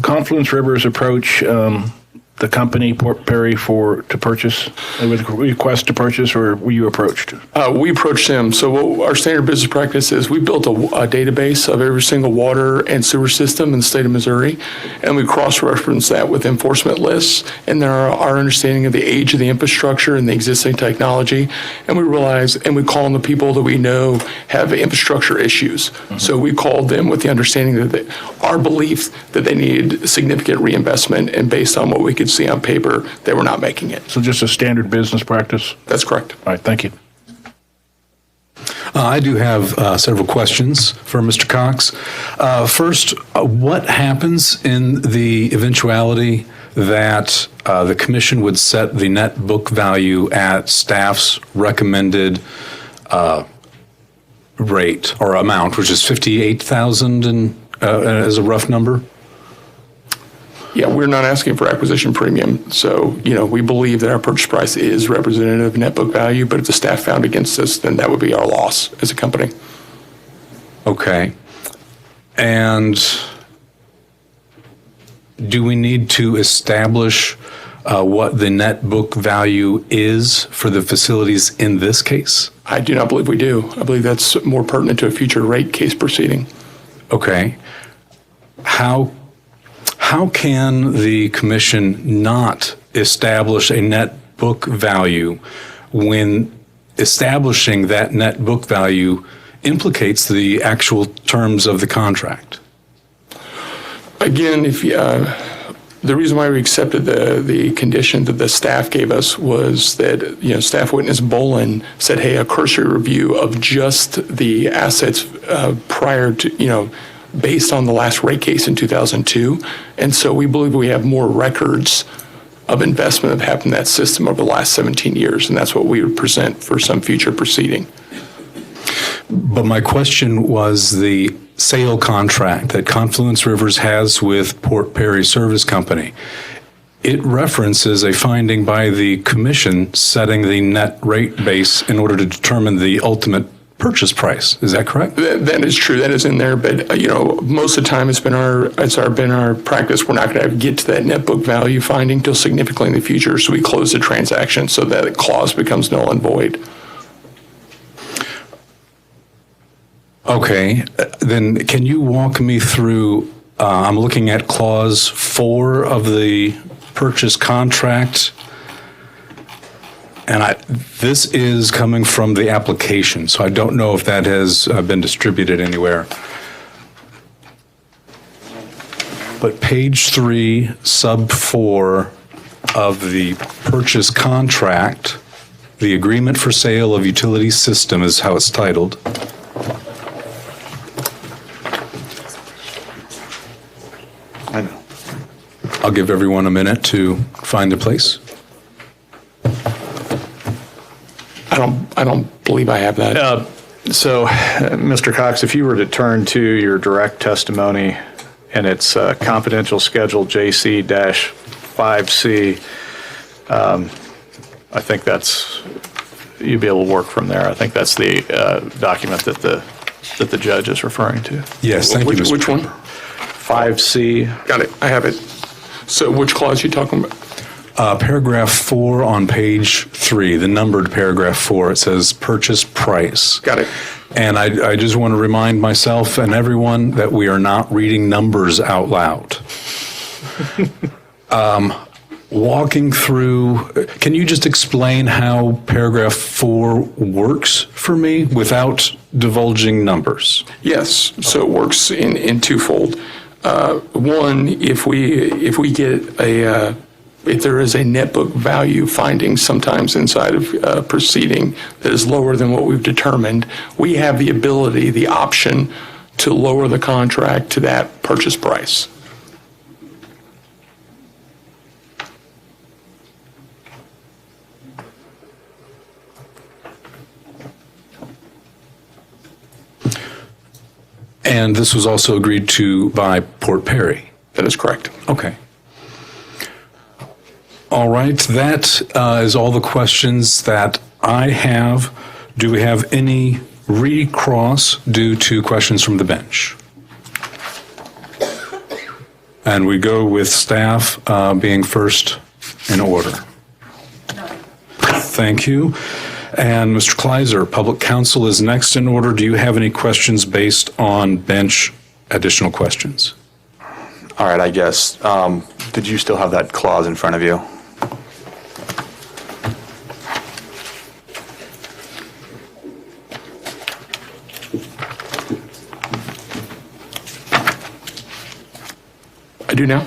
Confluence Rivers approach the company, Port Perry, to purchase, with a request to purchase, or were you approached? We approached them. So what our standard business practice is, we built a database of every single water and sewer system in the state of Missouri, and we cross-reference that with enforcement lists and then our understanding of the age of the infrastructure and the existing technology. And we realize, and we call on the people that we know have infrastructure issues. Mm-hmm. So we called them with the understanding that our belief that they needed significant reinvestment, and based on what we could see on paper, they were not making it. So just a standard business practice? That's correct. All right, thank you. I do have several questions for Mr. Cox. First, what happens in the eventuality that the commission would set the net book value at staff's recommended rate or amount, which is $58,000 as a rough number? Yeah, we're not asking for acquisition premium. So, we believe that our purchase price is representative of net book value, but if the staff found against us, then that would be our loss as a company. Okay. And do we need to establish what the net book value is for the facilities in this case? I do not believe we do. I believe that's more pertinent to a future rate case proceeding. Okay. How can the commission not establish a net book value when establishing that net book value implicates the actual terms of the contract? Again, the reason why we accepted the condition that the staff gave us was that, staff witness Bolin said, hey, a cursory review of just the assets prior to, based on the last rate case in 2002. And so we believe we have more records of investment that happened in that system over the last 17 years. And that's what we would present for some future proceeding. But my question was the sale contract that Confluence Rivers has with Port Perry Service Company. It references a finding by the commission setting the net rate base in order to determine the ultimate purchase price. Is that correct? That is true. That is in there. But most of the time, it's been our practice. We're not going to get to that net book value finding till significantly in the future. So we close the transaction so that clause becomes null and void. Okay. Then can you walk me through? I'm looking at clause 4 of the purchase contract. And this is coming from the application, so I don't know if that has been distributed anywhere. But page 3, sub 4 of the purchase contract, the agreement for sale of utility system is how it's titled. I know. I'll give everyone a minute to find a place. I don't believe I have that. So, Mr. Cox, if you were to turn to your direct testimony, and it's confidential schedule JC-5C, I think you'd be able to work from there. I think that's the document that the judge is referring to. Yes, thank you, Mr. Which one? 5C. Got it. I have it. So which clause are you talking about? Paragraph 4 on page 3, the numbered paragraph 4, it says purchase price. Got it. And I just want to remind myself and everyone that we are not reading numbers out loud. Walking through, can you just explain how paragraph 4 works for me without divulging numbers? Yes, so it works in twofold. One, if we get if there is a net book value finding sometimes inside of a proceeding that is lower than what we've determined, we have the ability, the option to lower the contract to that purchase price. And this was also agreed to by Port Perry. That is correct. Okay. All right, that is all the questions that I have. Do we have any recross due to questions from the bench? And we go with staff being first in order. Thank you. And Mr. Kleiser, Public Counsel is next in order. Do you have any questions based on bench additional questions? All right, I guess. Did you still have that clause in front of you? I do now.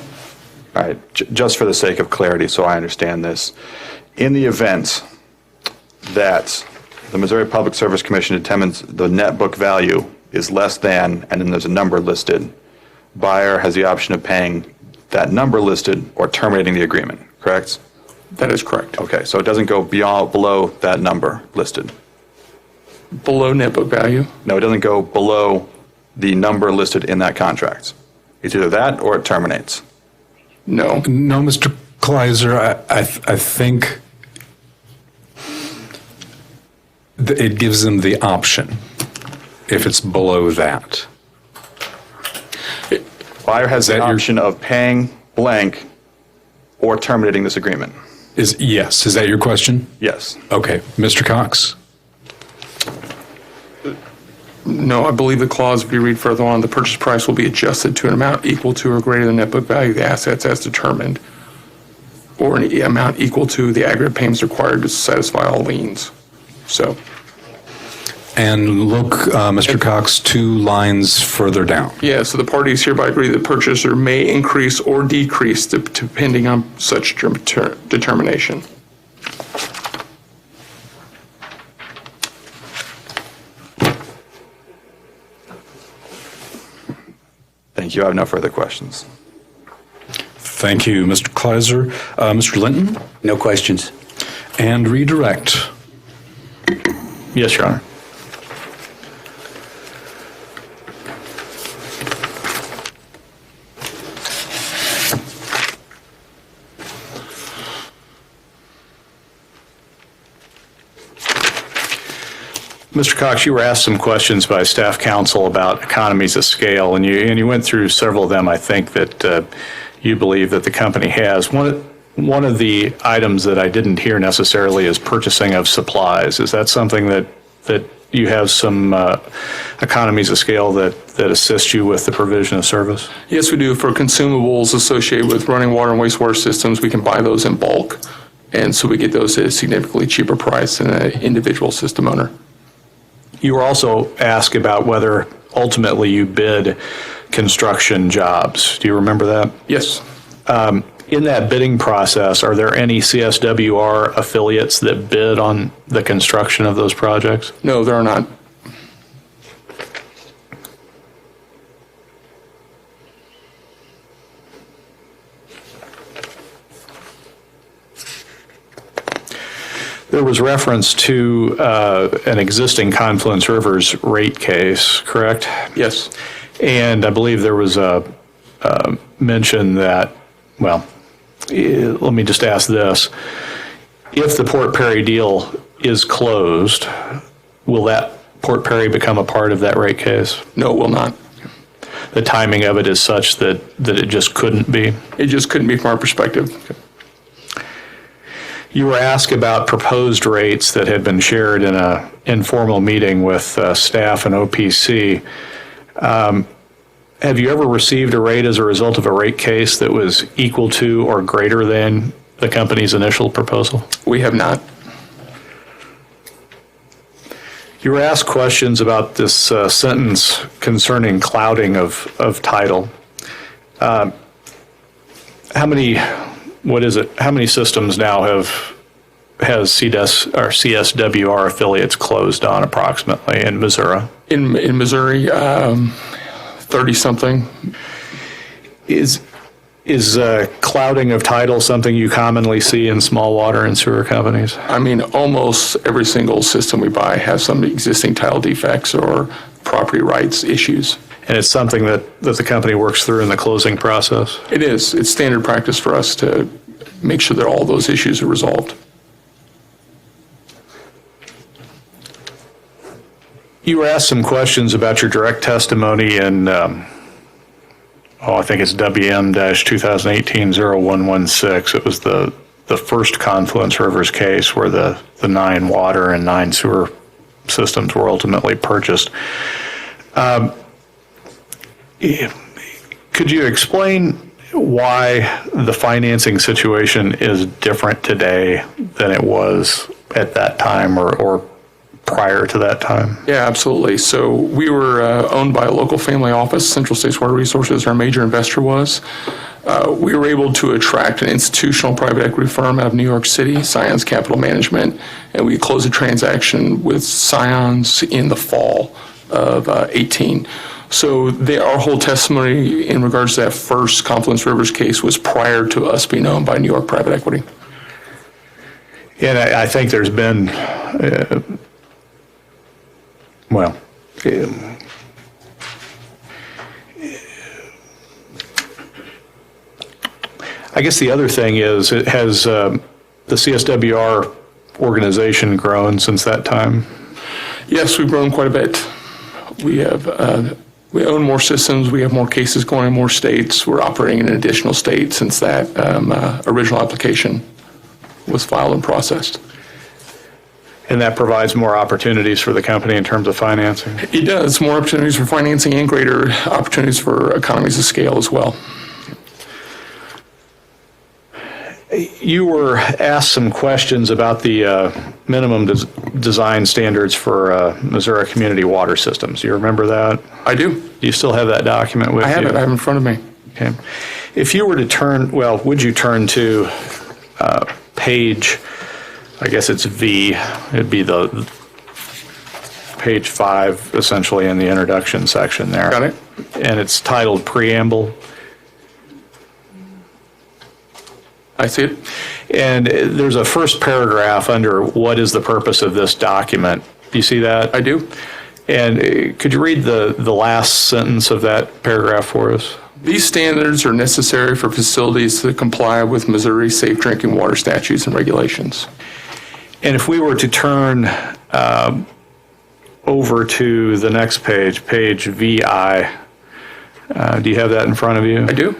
All right, just for the sake of clarity, so I understand this. In the event that the Missouri Public Service Commission determines the net book value is less than, and then there's a number listed, buyer has the option of paying that number listed or terminating the agreement, correct? That is correct. Okay, so it doesn't go below that number listed? Below net book value? No, it doesn't go below the number listed in that contract. It's either that or it terminates. No. No, Mr. Kleiser, I think it gives them the option if it's below that. Buyer has the option of paying blank or terminating this agreement. Yes, is that your question? Yes. Okay, Mr. Cox? No, I believe the clause, if you read further on, the purchase price will be adjusted to an amount equal to or greater than net book value of the assets as determined, or an amount equal to the aggregate payments required to satisfy all liens. So, And look, Mr. Cox, 2 lines further down. yeah, so the parties hereby agree that the purchaser may increase or decrease depending on such determination. Thank you. I have no further questions. Thank you, Mr. Kleiser. Mr. Linton? No questions. And redirect. Yes, Your Honor. Mr. Cox, you were asked some questions by staff counsel about economies of scale, and you went through several of them, I think, that you believe that the company has. One of the items that I didn't hear necessarily is purchasing of supplies. Is that something that you have some economies of scale that assist you with the provision of service? Yes, we do. For consumables associated with running water and wastewater systems, we can buy those in bulk. And so we get those at a significantly cheaper price than an individual system owner. You were also asked about whether ultimately you bid construction jobs. Do you remember that? Yes. In that bidding process, are there any CSWR affiliates that bid on the construction of those projects? No, there are not. There was reference to an existing Confluence Rivers rate case, correct? Yes. And I believe there was a mention that, well, let me just ask this. If the Port Perry deal is closed, will that Port Perry become a part of that rate case? No, it will not. the timing of it is such that it just couldn't be? It just couldn't be from our perspective. You were asked about proposed rates that had been shared in an informal meeting with staff and OPC. Have you ever received a rate as a result of a rate case that was equal to or greater than the company's initial proposal? We have not. You were asked questions about this sentence concerning clouding of title. How many systems now has CSWR affiliates closed on approximately in Missouri? In Missouri, 30-something. Is clouding of title something you commonly see in small water and sewer companies? I mean, almost every single system we buy has some existing title defects or property rights issues. And it's something that the company works through in the closing process? It is. It's standard practice for us to make sure that all those issues are resolved. You were asked some questions about your direct testimony in, I think it's WM-2018-0116. It was the first Confluence Rivers case where the 9 water and 9 sewer systems were ultimately purchased. Could you explain why the financing situation is different today than it was at that time or prior to that time? Yeah, absolutely. So we were owned by a local family office. Central States Water Resources, our major investor was. We were able to attract an institutional private equity firm out of New York City, Scions Capital Management, and we closed a transaction with Scions in the fall of 18. So our whole testimony in regards to that first Confluence Rivers case was prior to us being owned by New York private equity. And I think there's been, I guess the other thing is, has the CSWR organization grown since that time? Yes, we've grown quite a bit. We have we own more systems. We have more cases going in more states. We're operating in an additional state since that original application was filed and processed. And that provides more opportunities for the company in terms of financing? It does. More opportunities for financing and greater opportunities for economies of scale as well. You were asked some questions about the minimum design standards for Missouri community water systems. Do you remember that? I do. Do you still have that document with you? I have it. I have it in front of me. Okay. If you were to turn, would you turn to page, I guess it's V, it'd be the page 5, essentially, in the introduction section there. Got it. And it's titled Preamble. I see it. And there's a first paragraph under what is the purpose of this document. Do you see that? I do. And could you read the last sentence of that paragraph for us? These standards are necessary for facilities to comply with Missouri safe drinking water statutes and regulations. And if we were to turn over to the next page, page VI, do you have that in front of you? I do.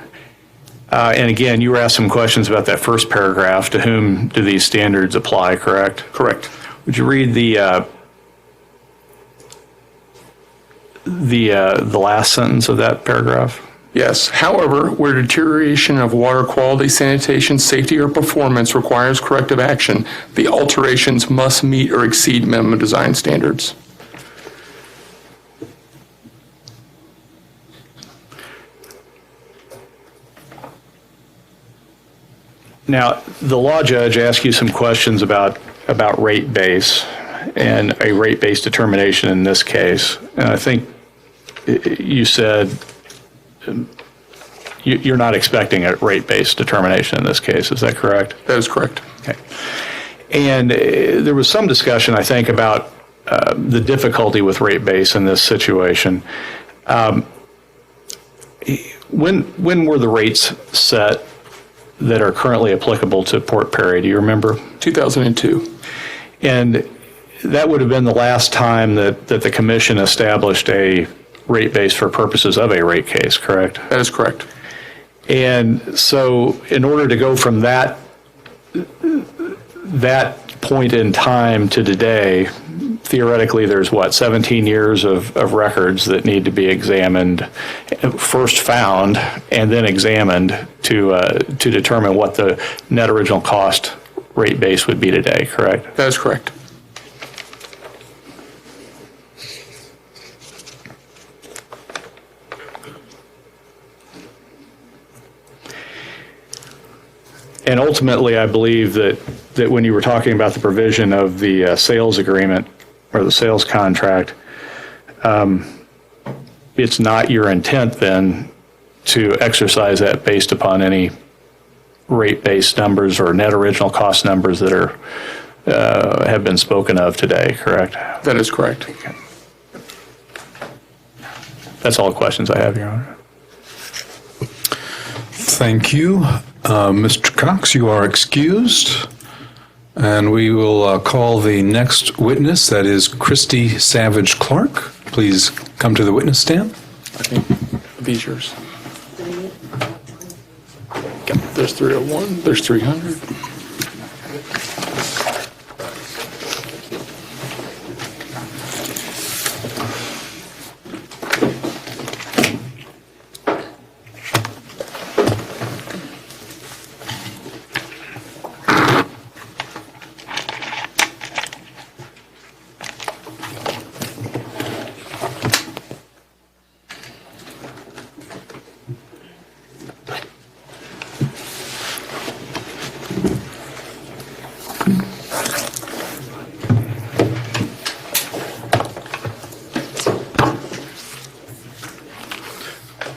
And again, you were asked some questions about that first paragraph. To whom do these standards apply, correct? Correct. Would you read the last sentence of that paragraph? Yes. However, where deterioration of water quality, sanitation, safety, or performance requires corrective action, the alterations must meet or exceed minimum design standards. Now, the law judge asked you some questions about rate base and a rate base determination in this case. And I think you said you're not expecting a rate base determination in this case. Is that correct? That is correct. Okay. And there was some discussion, I think, about the difficulty with rate base in this situation. When were the rates set that are currently applicable to Port Perry? Do you remember? 2002. And that would have been the last time that the commission established a rate base for purposes of a rate case, correct? That is correct. And so in order to go from that point in time to today, theoretically, there's 17 years of records that need to be examined, first found, and then examined to determine what the net original cost rate base would be today, correct? That is correct. And ultimately, I believe that when you were talking about the provision of the sales agreement or the sales contract, it's not your intent then to exercise that based upon any rate-based numbers or net original cost numbers that are have been spoken of today, correct? That is correct. That's all the questions I have, Your Honor. Thank you. Mr. Cox, you are excused. And we will call the next witness, that is Christy Savage Clark. Please come to the witness stand. I think these yours. There's 301, there's 300.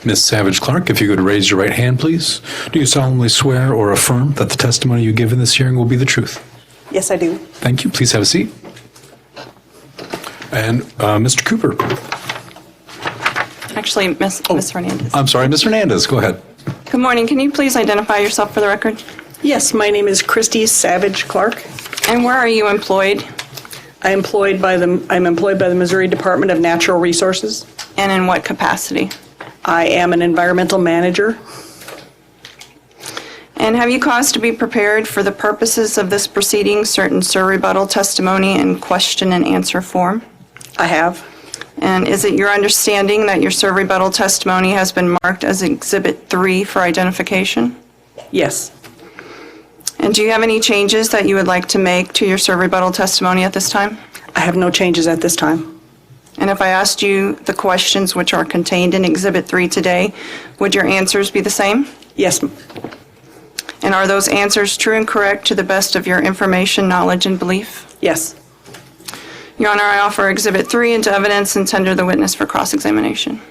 Ms. Savage Clark, if you could raise your right hand, please. Do you solemnly swear or affirm that the testimony you give in this hearing will be the truth? Yes, I do. Thank you. Please have a seat. And Mr. Cooper. Actually, Ms. Hernandez. I'm sorry, Ms. Hernandez, go ahead. Good morning. Can you please identify yourself for the record? Yes, my name is Christy Savage Clark. And where are you employed? I'm employed by the Missouri Department of Natural Resources. And in what capacity? I am an environmental manager. And have you caused to be prepared for the purposes of this proceeding certain rebuttal testimony in question and answer form? I have. And is it your understanding that your rebuttal testimony has been marked as Exhibit 3 for identification? Yes. And do you have any changes that you would like to make to your rebuttal testimony at this time? I have no changes at this time. And if I asked you the questions which are contained in Exhibit 3 today, would your answers be the same? Yes. And are those answers true and correct to the best of your information, knowledge, and belief? Yes. Your Honor, I offer Exhibit 3 into evidence and tender the witness for cross-examination.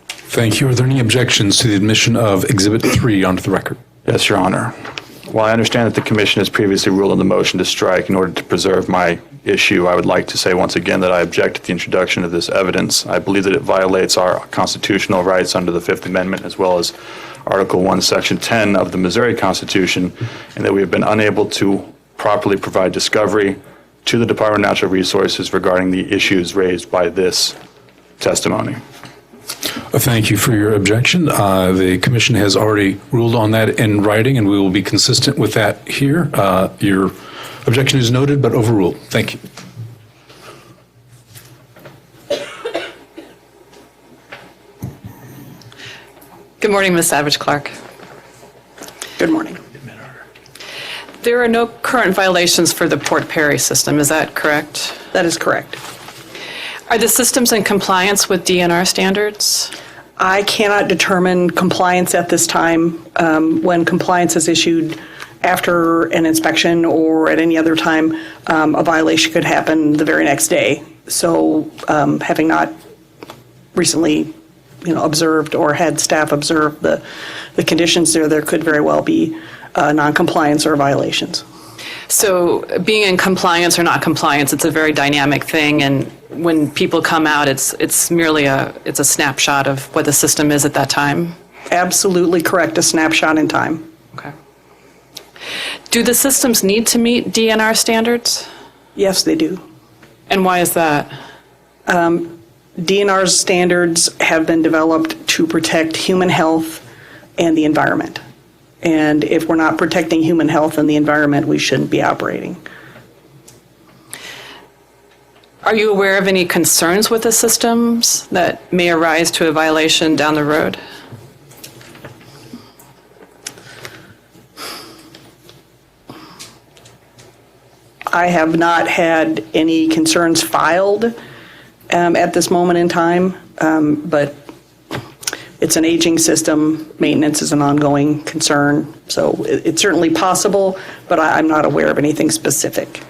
Thank you. Are there any objections to the admission of Exhibit 3 onto the record? Yes, Your Honor. While I understand that the commission has previously ruled on the motion to strike in order to preserve my issue, I would like to say once again that I object to the introduction of this evidence. I believe that it violates our constitutional rights under the Fifth Amendment as well as Article 1, Section 10 of the Missouri Constitution, and that we have been unable to properly provide discovery to the Department of Natural Resources regarding the issues raised by this testimony. Thank you for your objection. The commission has already ruled on that in writing, and we will be consistent with that here. Your objection is noted but overruled. Thank you. Good morning, Ms. Savage Clark. Good morning. There are no current violations for the Port Perry system, is that correct? That is correct. Are the systems in compliance with DNR standards? I cannot determine compliance at this time. When compliance is issued after an inspection or at any other time, a violation could happen the very next day. So having not recently observed or had staff observe the conditions there could very well be non-compliance or violations. So being in compliance or not compliance, it's a very dynamic thing, and when people come out, it's merely a snapshot of what the system is at that time? Absolutely correct, a snapshot in time. Okay. Do the systems need to meet DNR standards? Yes, they do. And why is that? DNR's standards have been developed to protect human health and the environment. And if we're not protecting human health and the environment, we shouldn't be operating. Are you aware of any concerns with the systems that may arise to a violation down the road? I have not had any concerns filed at this moment in time, but it's an aging system. Maintenance is an ongoing concern. So it's certainly possible, but I'm not aware of anything specific.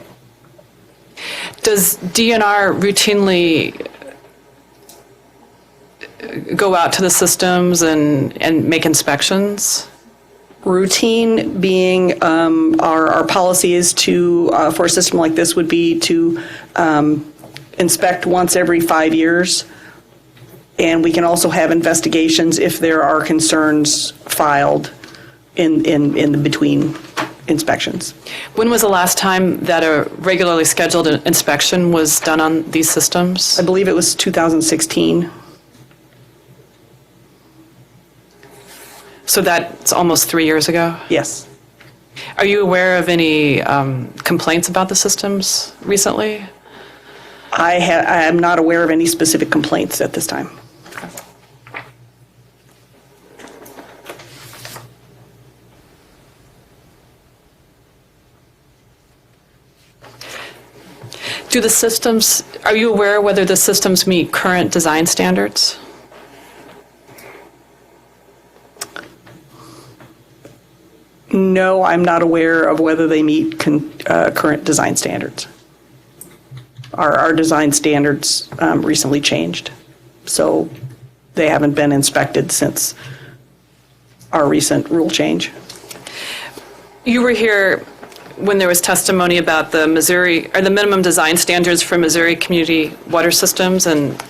Does DNR routinely go out to the systems and make inspections? Routine being our policy is to, for a system like this, would be to inspect once every 5 years. And we can also have investigations if there are concerns filed in between inspections. When was the last time that a regularly scheduled inspection was done on these systems? I believe it was 2016. So that's almost 3 years ago? Yes. Are you aware of any complaints about the systems recently? I am not aware of any specific complaints at this time. Are you aware whether the systems meet current design standards? No, I'm not aware of whether they meet current design standards. Our design standards recently changed, so they haven't been inspected since our recent rule change. You were here when there was testimony about the minimum design standards for Missouri community water systems, and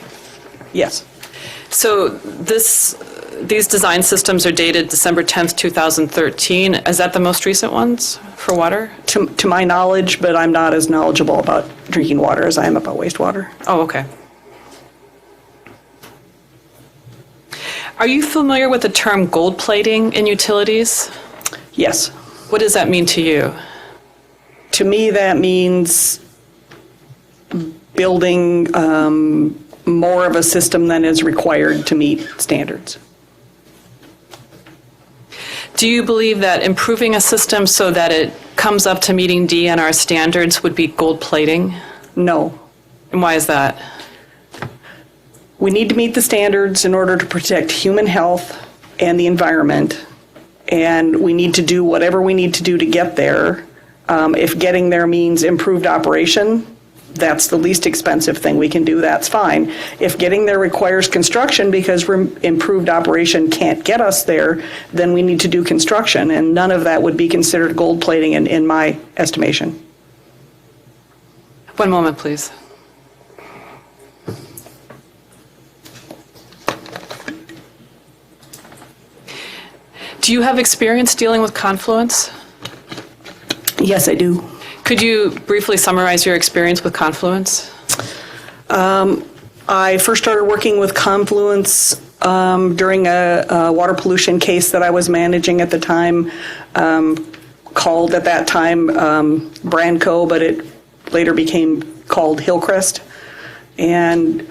Yes. so these design systems are dated December 10th, 2013. Is that the most recent ones for water? To my knowledge, but I'm not as knowledgeable about drinking water as I am about wastewater. Oh, okay. Are you familiar with the term gold plating in utilities? Yes. What does that mean to you? To me, that means building more of a system than is required to meet standards. Do you believe that improving a system so that it comes up to meeting DNR standards would be gold plating? No. And why is that? We need to meet the standards in order to protect human health and the environment, and we need to do whatever we need to do to get there. If getting there means improved operation, that's the least expensive thing we can do, that's fine. If getting there requires construction because improved operation can't get us there, then we need to do construction, and none of that would be considered gold plating in my estimation. One moment, please. Do you have experience dealing with confluence? Yes, I do. Could you briefly summarize your experience with confluence? I first started working with confluence during a water pollution case that I was managing at the time, called at that time Branco, but it later became called Hillcrest. And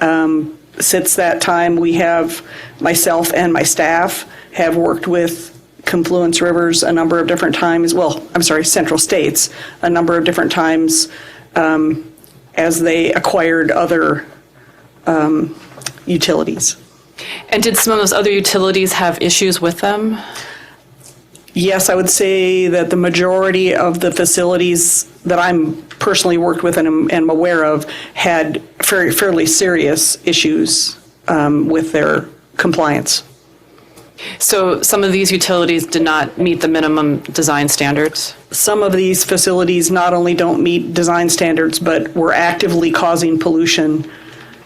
since that time, myself and my staff have worked with confluence rivers a number of different times, Central States, a number of different times as they acquired other utilities. And did some of those other utilities have issues with them? Yes, I would say that the majority of the facilities that I'm personally worked with and am aware of had fairly serious issues with their compliance. So some of these utilities did not meet the minimum design standards? Some of these facilities not only don't meet design standards, but were actively causing pollution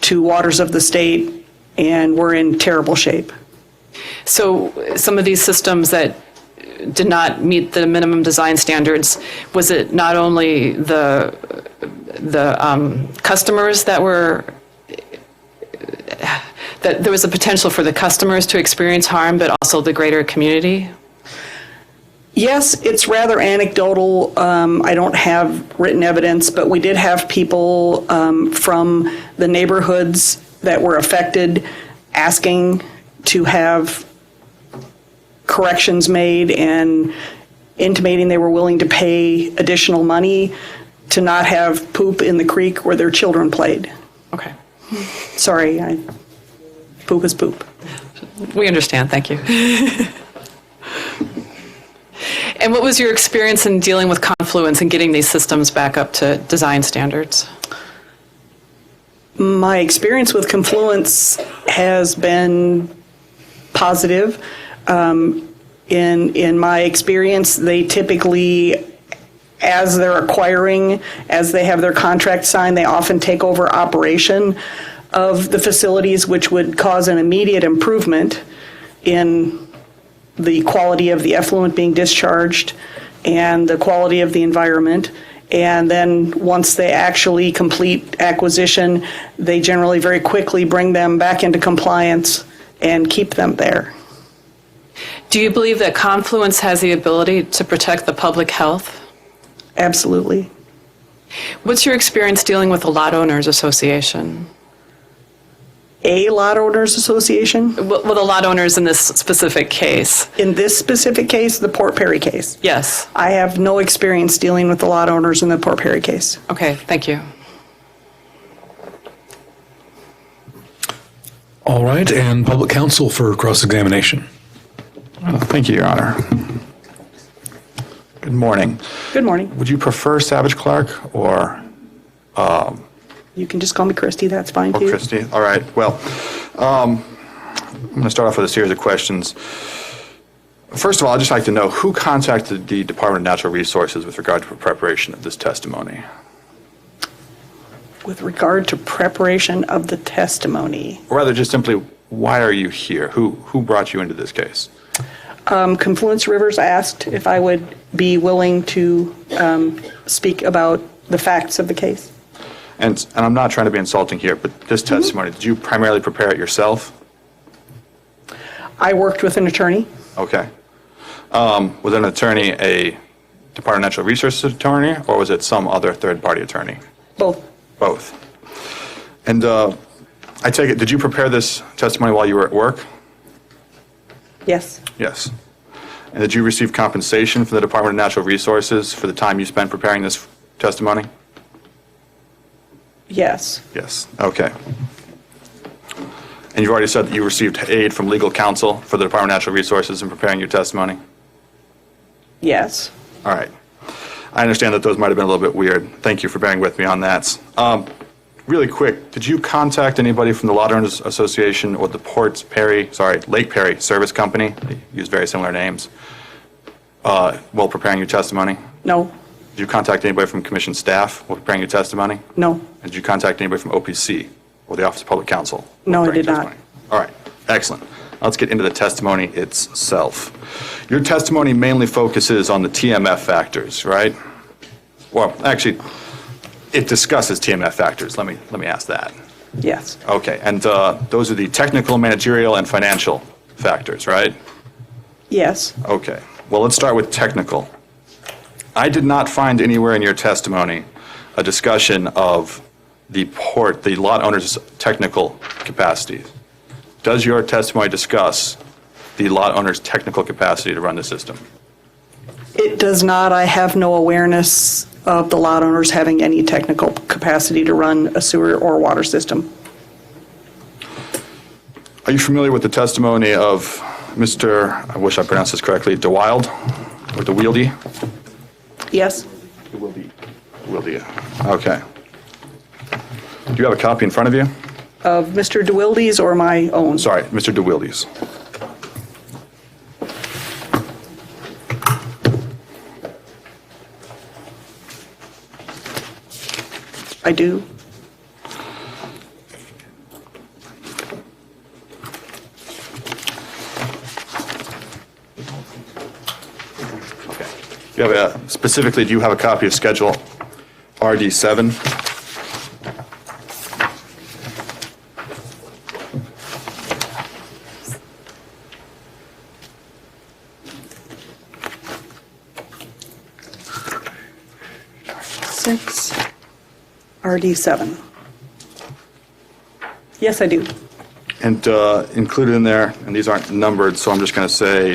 to waters of the state, and were in terrible shape. So some of these systems that did not meet the minimum design standards, was it not only the customers that were that there was a potential for the customers to experience harm, but also the greater community? Yes, it's rather anecdotal. I don't have written evidence, but we did have people from the neighborhoods that were affected asking to have corrections made and intimating they were willing to pay additional money to not have poop in the creek where their children played. Okay. Sorry, poop is poop. We understand. Thank you. And what was your experience in dealing with Confluence and getting these systems back up to design standards? My experience with Confluence has been positive. In my experience, they typically, as they're acquiring, as they have their contract signed, they often take over operation of the facilities, which would cause an immediate improvement in the quality of the effluent being discharged and the quality of the environment. And then once they actually complete acquisition, they generally very quickly bring them back into compliance and keep them there. Do you believe that Confluence has the ability to protect the public health? Absolutely. What's your experience dealing with the Lot Owners Association? A lot owners association? Well, the lot owners in this specific case. In this specific case, the Port Perry case? Yes. I have no experience dealing with the lot owners in the Port Perry case. Okay, thank you. All right, and public counsel for cross-examination. Thank you, Your Honor. Good morning. Good morning. Would you prefer Savage Clark or You can just call me Christy, that's fine too. Christie? All right, well, I'm going to start off with a series of questions. First of all, I'd just like to know who contacted the Department of Natural Resources with regard to preparation of this testimony? With regard to preparation of the testimony, Or rather, just simply, why are you here? Who brought you into this case? Confluence Rivers asked if I would be willing to speak about the facts of the case. And I'm not trying to be insulting here, but this testimony, did you primarily prepare it yourself? I worked with an attorney. Okay. Was an attorney a Department of Natural Resources attorney, or was it some other third-party attorney? Both. Both. And I take it, did you prepare this testimony while you were at work? Yes. Yes. And did you receive compensation from the Department of Natural Resources for the time you spent preparing this testimony? Yes. Yes. Okay. And you've already said that you received aid from legal counsel for the Department of Natural Resources in preparing your testimony? Yes. All right. I understand that those might have been a little bit weird. Thank you for bearing with me on that. Really quick, did you contact anybody from the Lot Owners Association or the Lake Perry Service Company? They use very similar names. While preparing your testimony? No. Did you contact anybody from commission staff while preparing your testimony? No. And did you contact anybody from OPC or the Office of Public Counsel? No, I preparing did your not. testimony? All right. Excellent. Let's get into the testimony itself. Your testimony mainly focuses on the TMF factors, right? Well, actually, it discusses TMF factors. Let me ask that. Yes. Okay. And those are the technical, managerial, and financial factors, right? Yes. Okay. Well, let's start with technical. I did not find anywhere in your testimony a discussion of the lot owner's technical capacity. Does your testimony discuss the lot owner's technical capacity to run the system? It does not. I have no awareness of the lot owners having any technical capacity to run a sewer or water system. Are you familiar with the testimony of Mr., I wish I pronounced this correctly, DeWilde or DeWilde? Yes. DeWilde. Okay. Do you have a copy in front of you? Of Mr. DeWilde's or my own? Sorry, Mr. DeWilde's. I do. You have specifically, do you have a copy of Schedule RD7? 6, RD7. Yes, I do. And included in there, and these aren't numbered, so I'm just going to say,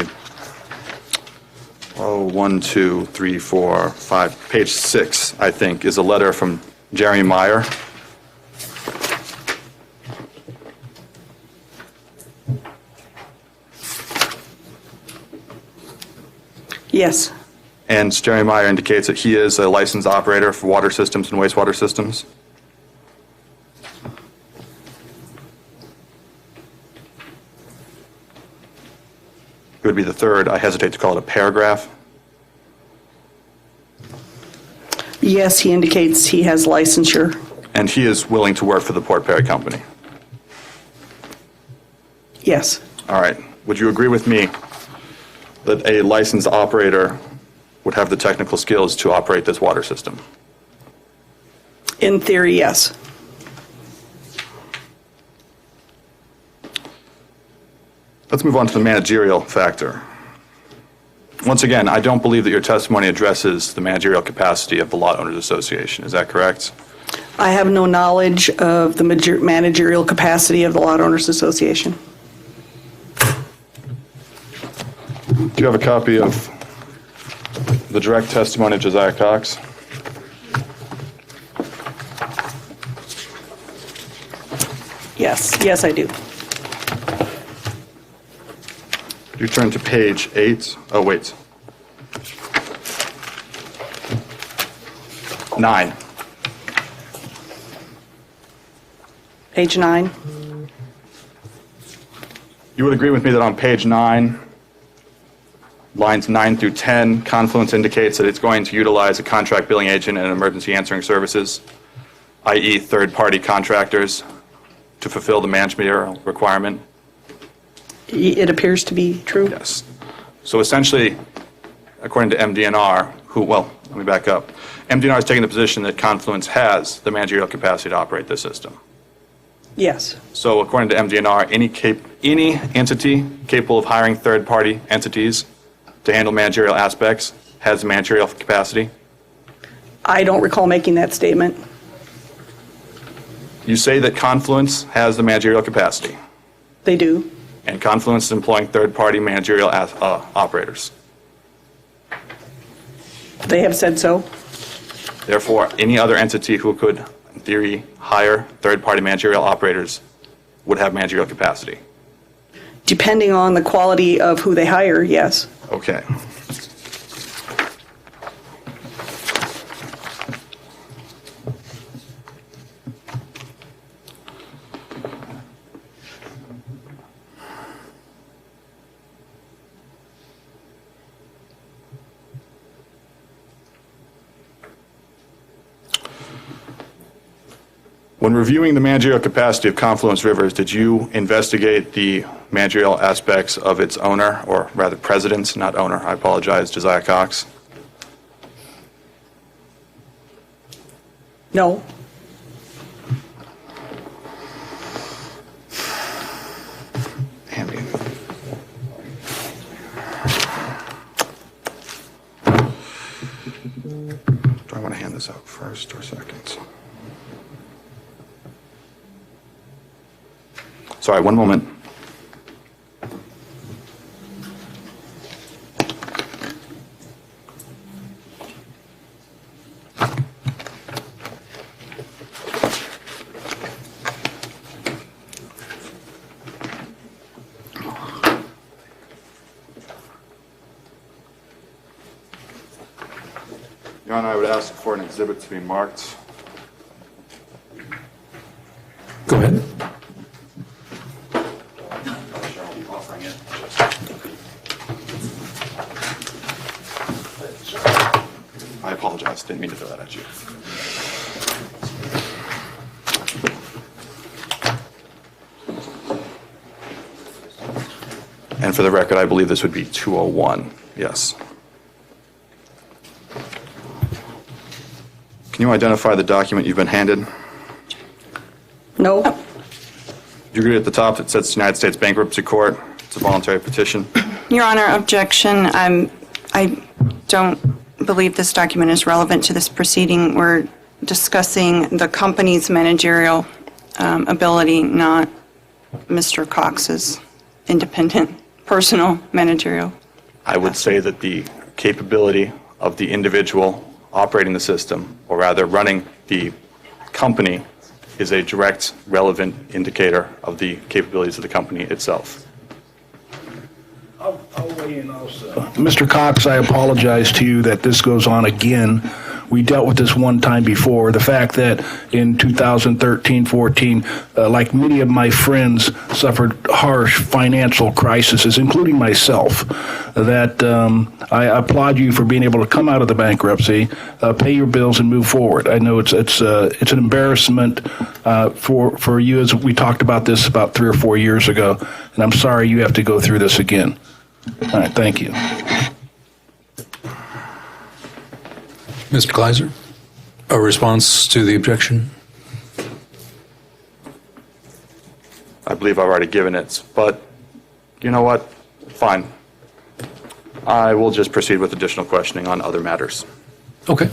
1, 2, 3, 4, 5. Page 6, I think, is a letter from Jerry Meyer. Yes. And Jerry Meyer indicates that he is a licensed operator for water systems and wastewater systems. It would be the third. I hesitate to call it a paragraph. Yes, he indicates he has licensure. And he is willing to work for the Port Perry Company. Yes. All right. Would you agree with me that a licensed operator would have the technical skills to operate this water system? In theory, yes. Let's move on to the managerial factor. Once again, I don't believe that your testimony addresses the managerial capacity of the Lot Owners Association. Is that correct? I have no knowledge of the managerial capacity of the Lot Owners Association. Do you have a copy of the direct testimony of Josiah Cox? Yes, yes, I do. You turn to page 8. Oh, wait. 9. Page 9. You would agree with me that on page 9, lines 9 through 10, Confluence indicates that it's going to utilize a contract billing agent and emergency answering services, i.e. third-party contractors, to fulfill the managerial requirement? It appears to be true. Yes. So essentially, according to MDNR, let me back up. MDNR is taking the position that Confluence has the managerial capacity to operate this system. Yes. So according to MDNR, any entity capable of hiring third-party entities to handle managerial aspects has the managerial capacity? I don't recall making that statement. You say that Confluence has the managerial capacity, They do. and Confluence is employing third-party managerial operators. They have said so. Therefore, any other entity who could, in theory, hire third-party managerial operators would have managerial capacity. Depending on the quality of who they hire, yes. Okay. When reviewing the managerial capacity of Confluence Rivers, did you investigate the managerial aspects of its owner, or rather president, not owner, I apologize, Josiah Cox? No. Hand me. Do I want to hand this out first or second? Sorry, one moment. Your Honor, I would ask for an exhibit to be marked. Go ahead. I apologize, didn't mean to throw that at you. And for the record, I believe this would be 201, yes. Can you identify the document you've been handed? No. Do you agree at the top that says United States Bankruptcy Court? It's a voluntary petition. Your Honor, objection. I don't believe this document is relevant to this proceeding. We're discussing the company's managerial ability, not Mr. Cox's independent, personal managerial. I would say that the capability of the individual operating the system, or rather running the company, is a direct, relevant indicator of the capabilities of the company itself. I'll weigh in also. Mr. Cox, I apologize to you that this goes on again. We dealt with this one time before. The fact that in 2013-14, like many of my friends, suffered harsh financial crises, including myself, that I applaud you for being able to come out of the bankruptcy, pay your bills, and move forward. I know it's an embarrassment for you, as we talked about this about 3 or 4 years ago, and I'm sorry you have to go through this again. All right, thank you. Mr. Kleiser, a response to the objection? I believe I've already given it, but you know what? Fine. I will just proceed with additional questioning on other matters. Okay.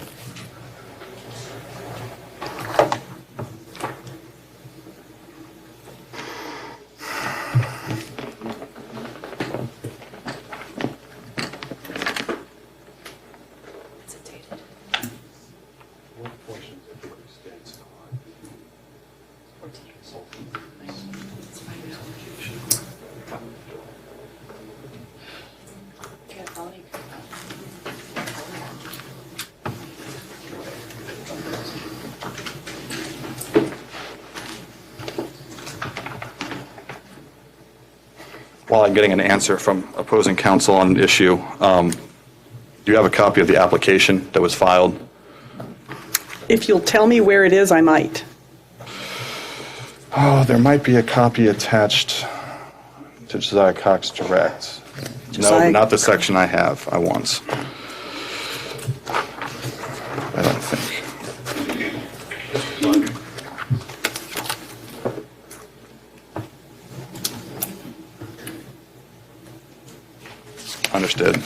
While I'm getting an answer from opposing counsel on an issue, do you have a copy of the application that was filed? If you'll tell me where it is, I might. Oh, there might be a copy attached to Josiah Cox Direct. No, Josiah- not the section I have. I want. I don't think. Understood.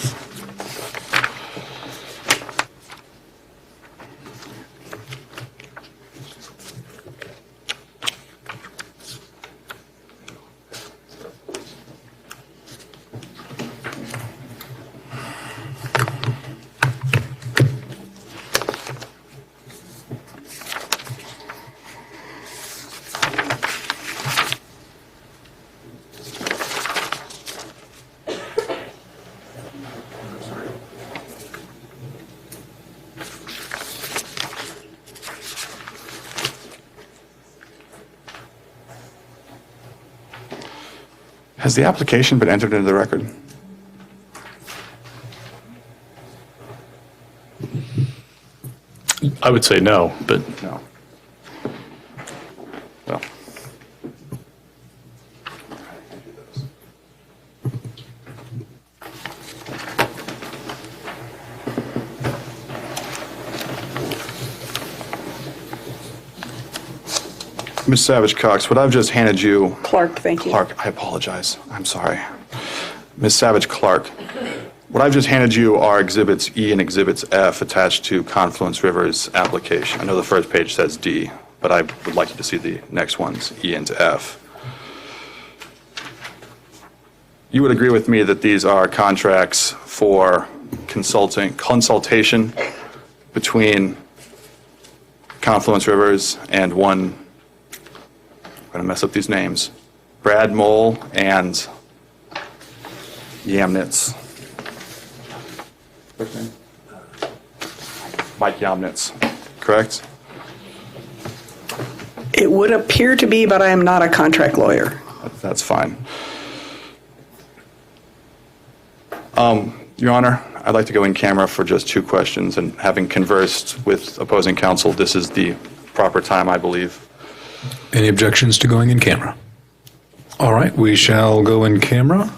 Has the application been entered into the record? I would say no, but No. Well. Ms. Savage Cox, what I've just handed you. Clark, thank you. Clark, I apologize. I'm sorry. Ms. Savage Clark, what I've just handed you are Exhibits E and Exhibits F attached to Confluence River's application. I know the first page says D, but I would like you to see the next ones, E and F. You would agree with me that these are contracts for consultation between Confluence Rivers and one, I'm going to mess up these names, Brad Mole and Yamnitz. Mike Yamnitz, correct? It would appear to be, but I am not a contract lawyer. That's fine. Your Honor, I'd like to go in camera for just 2 questions, and having conversed with opposing counsel, this is the proper time, I believe. Any objections to going in camera? All right, we shall go in camera.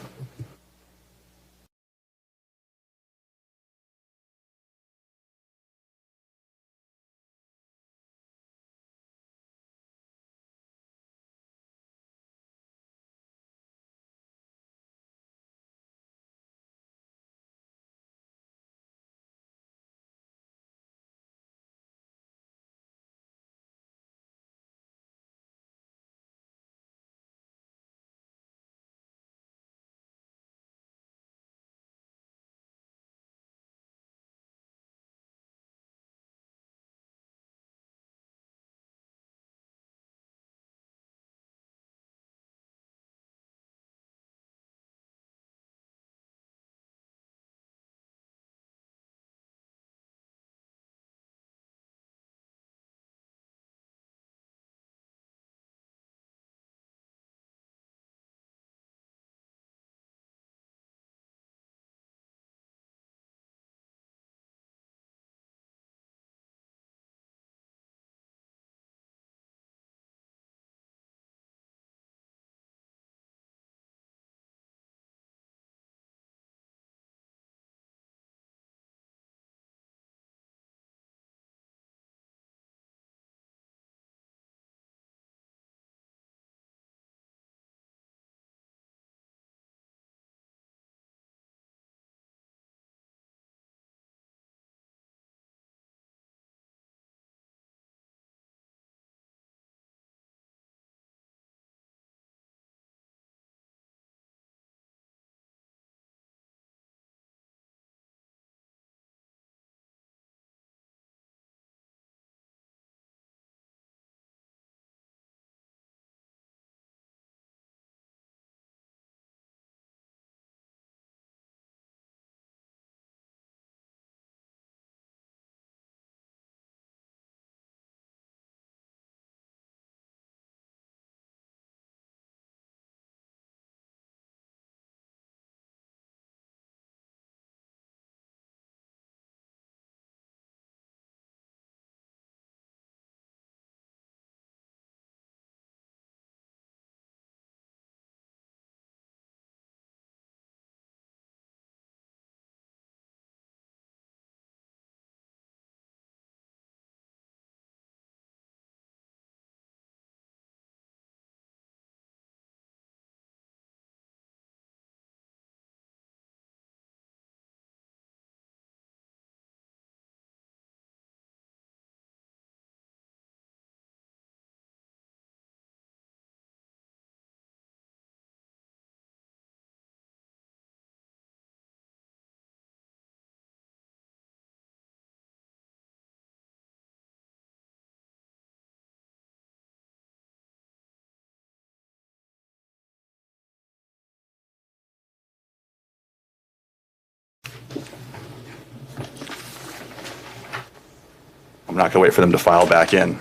I'm not going to wait for them to file back in.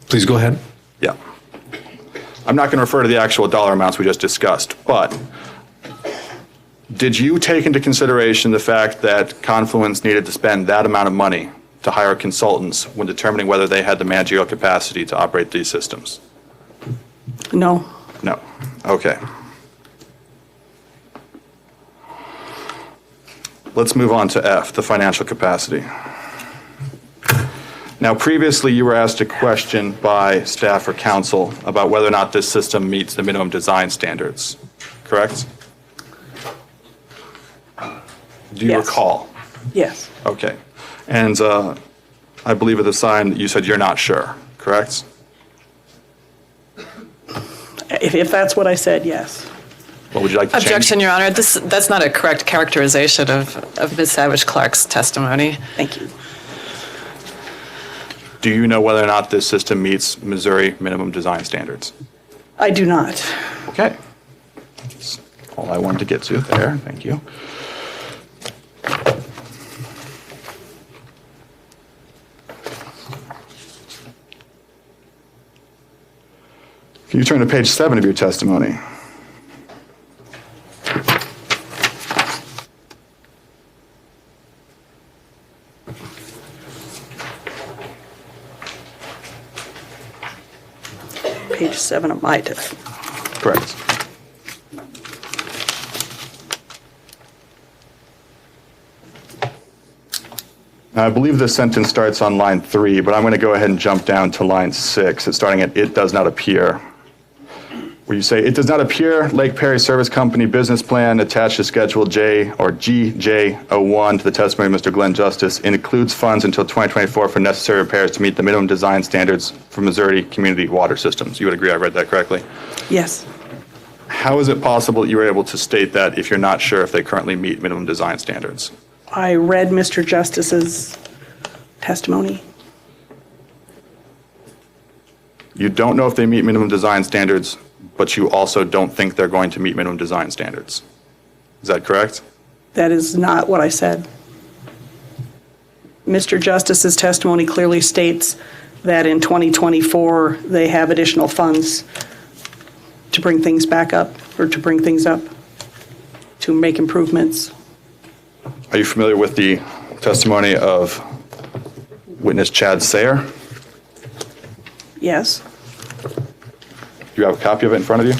Please go ahead. Yeah. I'm not going to refer to the actual dollar amounts we just discussed, but did you take into consideration the fact that Confluence needed to spend that amount of money to hire consultants when determining whether they had the managerial capacity to operate these systems? No. No. Okay. Let's move on to F, the financial capacity. Now, previously, you were asked a question by staff or council about whether or not this system meets the minimum design standards, correct? Do you Yes. recall? Yes. Okay. And I believe at the time you said you're not sure, correct? If that's what I said, yes. What would you like to change? Objection, Your Honor. That's not a correct characterization of Ms. Savage Clark's testimony. Thank you. Do you know whether or not this system meets Missouri minimum design standards? I do not. Okay. That's all I wanted to get to there. Thank you. Can you turn to page 7 of your testimony? Page 7 of my test. Correct. Now, I believe this sentence starts on line 3, but I'm going to go ahead and jump down to line 6. It's starting at "it does not appear," where you say, "It does not appear Lake Perry Service Company business plan attached to Schedule J or GJ01 to the testimony of Mr. Glenn Justice includes funds until 2024 for necessary repairs to meet the minimum design standards for Missouri community water systems." You would agree I read that correctly? Yes. How is it possible that you were able to state that if you're not sure if they currently meet minimum design standards? I read Mr. Justice's testimony. You don't know if they meet minimum design standards, but you also don't think they're going to meet minimum design standards. Is that correct? That is not what I said. Mr. Justice's testimony clearly states that in 2024, they have additional funds to bring things back up, or to bring things up, to make improvements. Are you familiar with the testimony of witness Chad Sayer? Yes. Do you have a copy of it in front of you?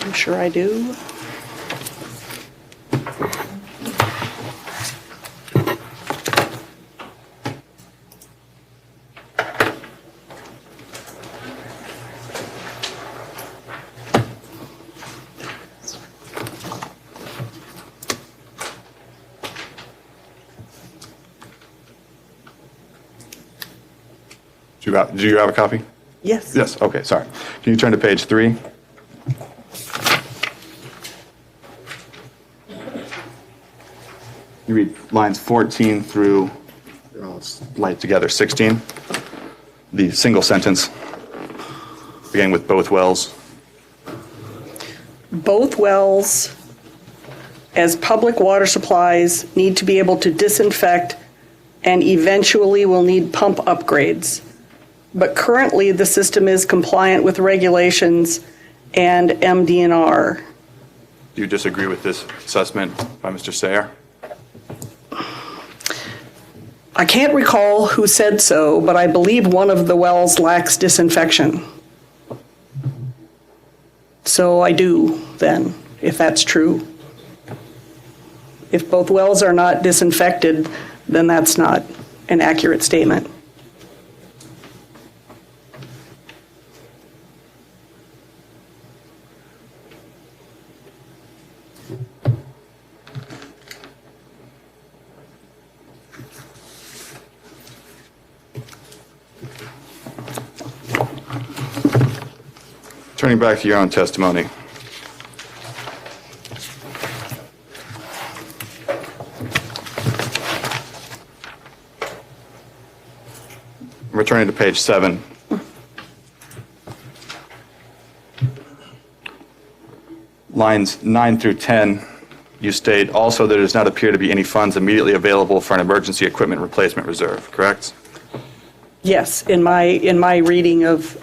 I'm sure I do. Do you have a copy? Yes. Yes, okay, sorry. Can you turn to page 3? You read lines 14 through, let's light together, 16. The single sentence, beginning with "both wells." Both wells, as public water supplies, need to be able to disinfect and eventually will need pump upgrades. But currently, the system is compliant with regulations and MDNR. Do you disagree with this assessment by Mr. Sayer? I can't recall who said so, but I believe one of the wells lacks disinfection. So I do, then, if that's true. If both wells are not disinfected, then that's not an accurate statement. Turning back to your own testimony. Returning to page 7. Lines 9 through 10 you state also there does not appear to be any funds immediately available for an emergency equipment replacement reserve, correct? Yes, in my reading of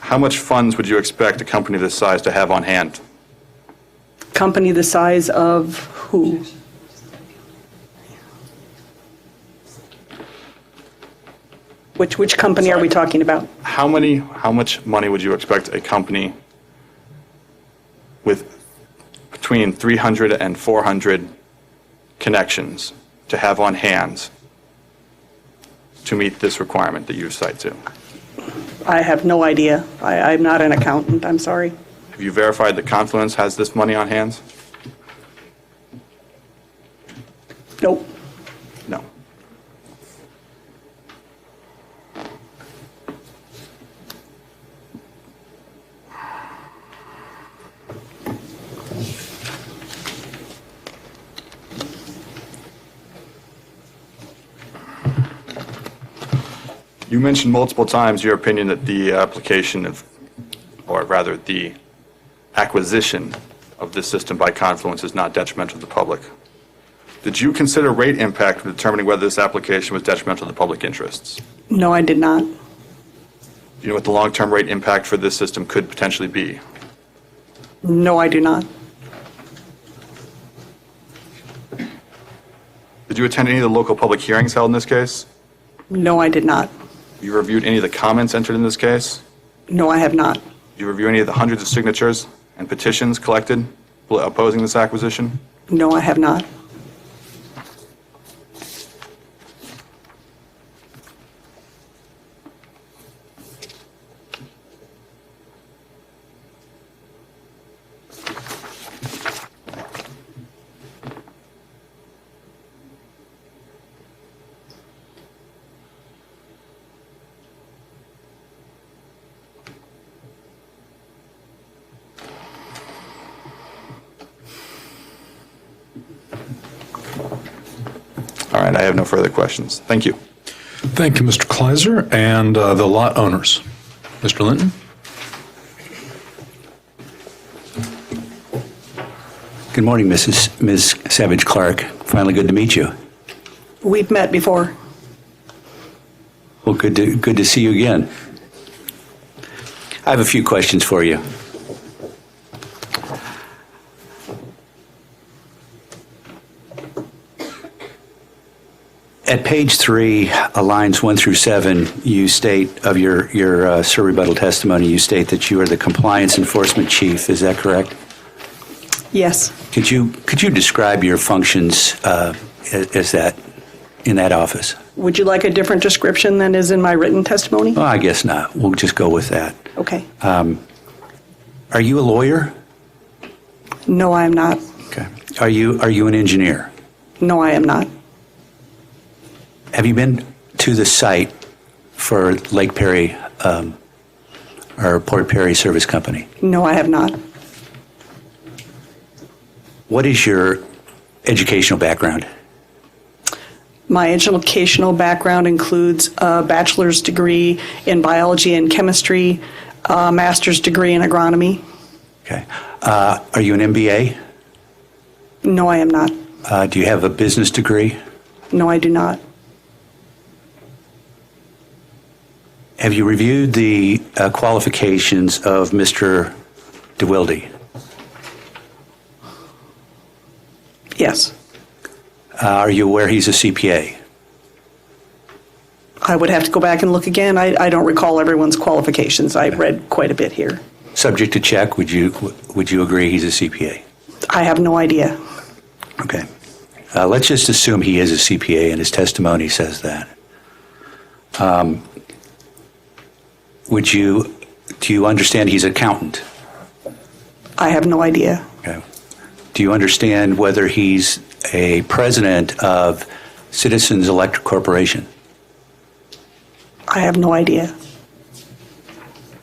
How much funds would you expect a company this size to have on hand? company the size of who? Which company are we talking about? How much money would you expect a company with between 300 and 400 connections to have on hand to meet this requirement that you cite to? I have no idea. I'm not an accountant, I'm sorry. Have you verified that Confluence has this money on hand? Nope. No. You mentioned multiple times your opinion that the application of, or rather the acquisition of this system by Confluence is not detrimental to the public. Did you consider rate impact when determining whether this application was detrimental to public interests? No, I did not. Do you know what the long-term rate impact for this system could potentially be? No, I do not. Did you attend any of the local public hearings held in this case? No, I did not. You reviewed any of the comments entered in this case? No, I have not. Did you review any of the hundreds of signatures and petitions collected opposing this acquisition? No, I have not. All right, I have no further questions. Thank you. Thank you, Mr. Kleiser, and the lot owners. Mr. Linton? Good morning, Ms. Savage Clark. Finally good to meet you. We've met before. Well, good to see you again. I have a few questions for you. At page 3, lines 1 through 7, you state of your sir rebuttal testimony, you state that you are the compliance enforcement chief. Is that correct? Yes. Could you describe your functions as that in that office? Would you like a different description than is in my written testimony? Well, I guess not. We'll just go with that. Okay. Are you a lawyer? No, I am not. Okay. Are you an engineer? No, I am not. Have you been to the site for Lake Perry or Port Perry Service Company? No, I have not. What is your educational background? My educational background includes a bachelor's degree in biology and chemistry, a master's degree in agronomy. Okay. Are you an MBA? No, I am not. Do you have a business degree? No, I do not. Have you reviewed the qualifications of Mr. DeWilde? Yes. Are you aware he's a CPA? I would have to go back and look again. I don't recall everyone's qualifications. I read quite a bit here. Subject to check, would you agree he's a CPA? I have no idea. Okay. Let's just assume he is a CPA and his testimony says that. Do you understand he's an accountant? I have no idea. Okay. Do you understand whether he's a president of Citizens Electric Corporation? I have no idea.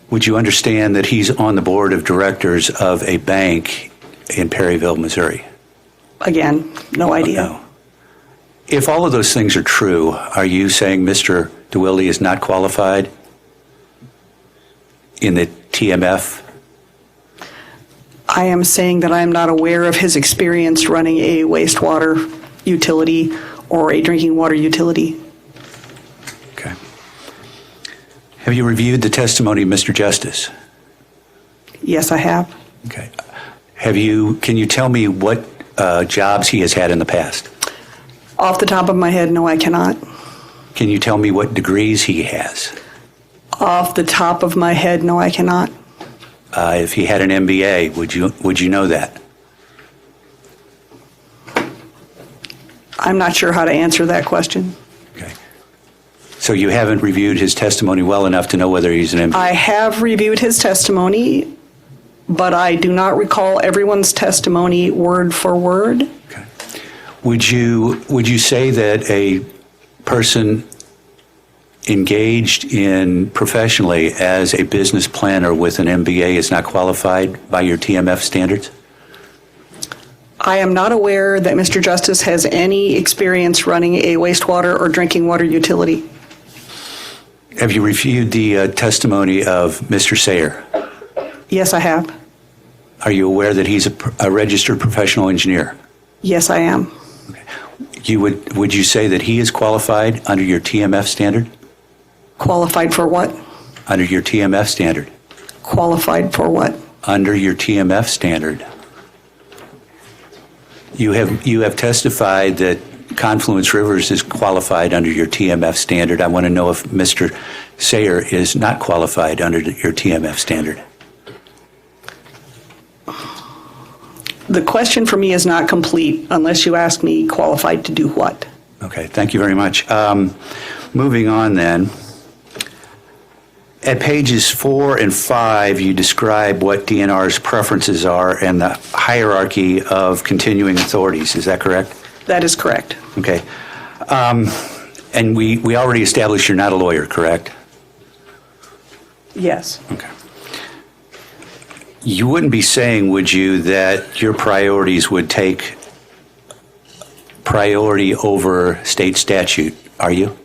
Would you understand that he's on the board of directors of a bank in Perryville, Missouri? Again, no idea. No. If all of those things are true, are you saying Mr. DeWilde is not qualified in the TMF? I am saying that I am not aware of his experience running a wastewater utility or a drinking water utility. Okay. Have you reviewed the testimony of Mr. Justice? Yes, I have. Okay. Can you tell me what jobs he has had in the past? Off the top of my head, no, I cannot. Can you tell me what degrees he has? Off the top of my head, no, I cannot. If he had an MBA, would you know that? I'm not sure how to answer that question. Okay. So you haven't reviewed his testimony well enough to know whether he's an MBA? I have reviewed his testimony, but I do not recall everyone's testimony word for word. Okay. Would you say that a person engaged in professionally as a business planner with an MBA is not qualified by your TMF standards? I am not aware that Mr. Justice has any experience running a wastewater or drinking water utility. Have you reviewed the testimony of Mr. Sayer? Yes, I have. Are you aware that he's a registered professional engineer? Yes, I am. Would you say that he is qualified under your TMF standard? Qualified for what? Under your TMF standard. Qualified for what? Under your TMF standard. You have testified that Confluence Rivers is qualified under your TMF standard. I want to know if Mr. Sayer is not qualified under your TMF standard. The question for me is not complete unless you ask me qualified to do what. Okay, thank you very much. Moving on then. At pages 4 and 5, you describe what DNR's preferences are and the hierarchy of continuing authorities. Is that correct? That is correct. Okay. And we already established you're not a lawyer, correct? Yes. Okay. You wouldn't be saying, would you, that your priorities would take priority over state statute, are you?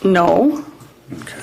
No. Okay.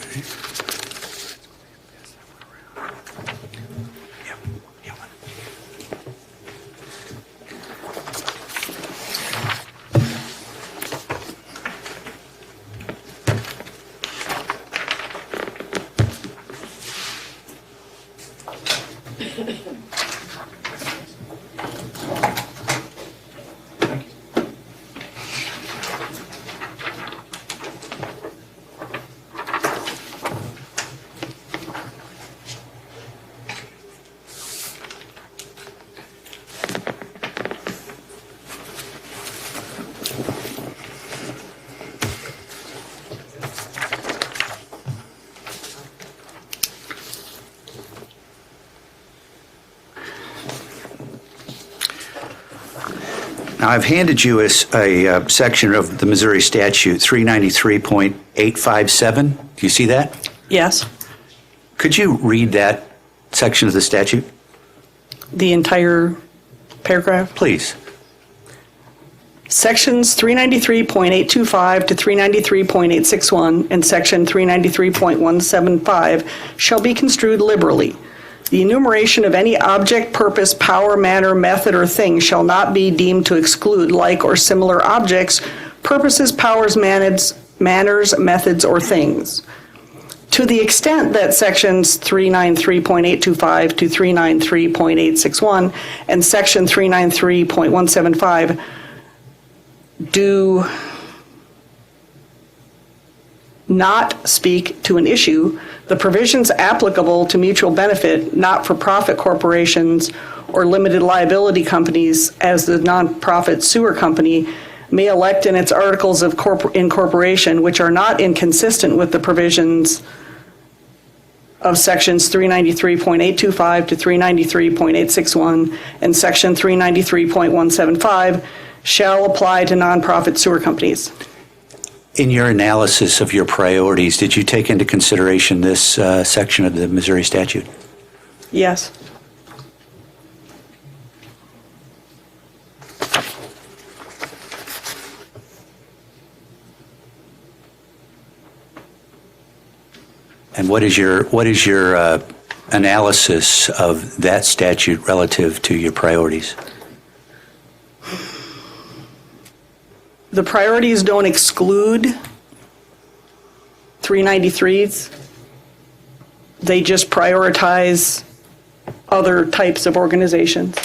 Now, I've handed you a section of the Missouri statute, 393.857. Do you see that? Yes. Could you read that section of the statute? The entire paragraph? Please. Sections 393.825 to 393.861 and Section 393.175 shall be construed liberally. The enumeration of any object, purpose, power, manner, method, or thing shall not be deemed to exclude like or similar objects, purposes, powers, manners, methods, or things. To the extent that Sections 393.825 to 393.861 and Section 393.175 do not speak to an issue, the provisions applicable to mutual benefit, not-for-profit corporations, or limited liability companies as the nonprofit sewer company may elect in its articles of incorporation, which are not inconsistent with the provisions of Sections 393.825 to 393.861 and Section 393.175 shall apply to nonprofit sewer companies. In your analysis of your priorities, did you take into consideration this section of the Missouri statute? Yes. And what is your analysis of that statute relative to your priorities? The priorities don't exclude 393s. They just prioritize other types of organizations.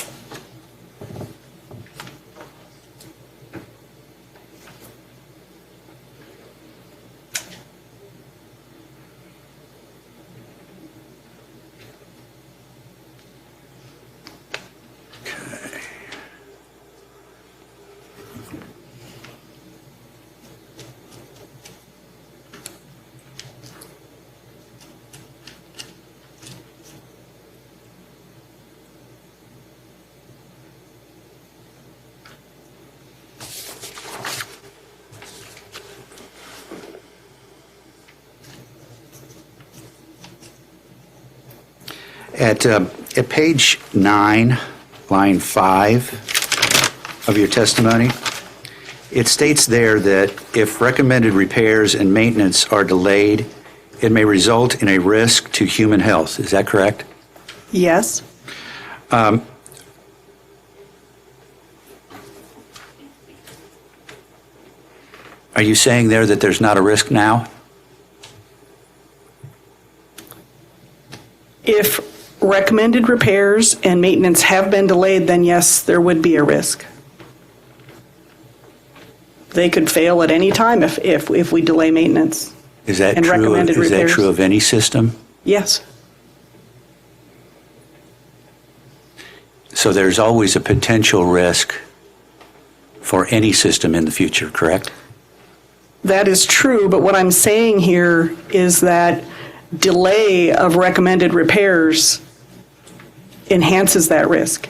At page 9, line 5 of your testimony, it states there that if recommended repairs and maintenance are delayed, it may result in a risk to human health. Is that correct? Yes. Are you saying there that there's not a risk now? If recommended repairs and maintenance have been delayed, then yes, there would be a risk. They could fail at any time if we delay maintenance. Is that And true? recommended Is that repairs. true of any system? Yes. So there's always a potential risk for any system in the future, correct? That is true, but what I'm saying here is that delay of recommended repairs enhances that risk.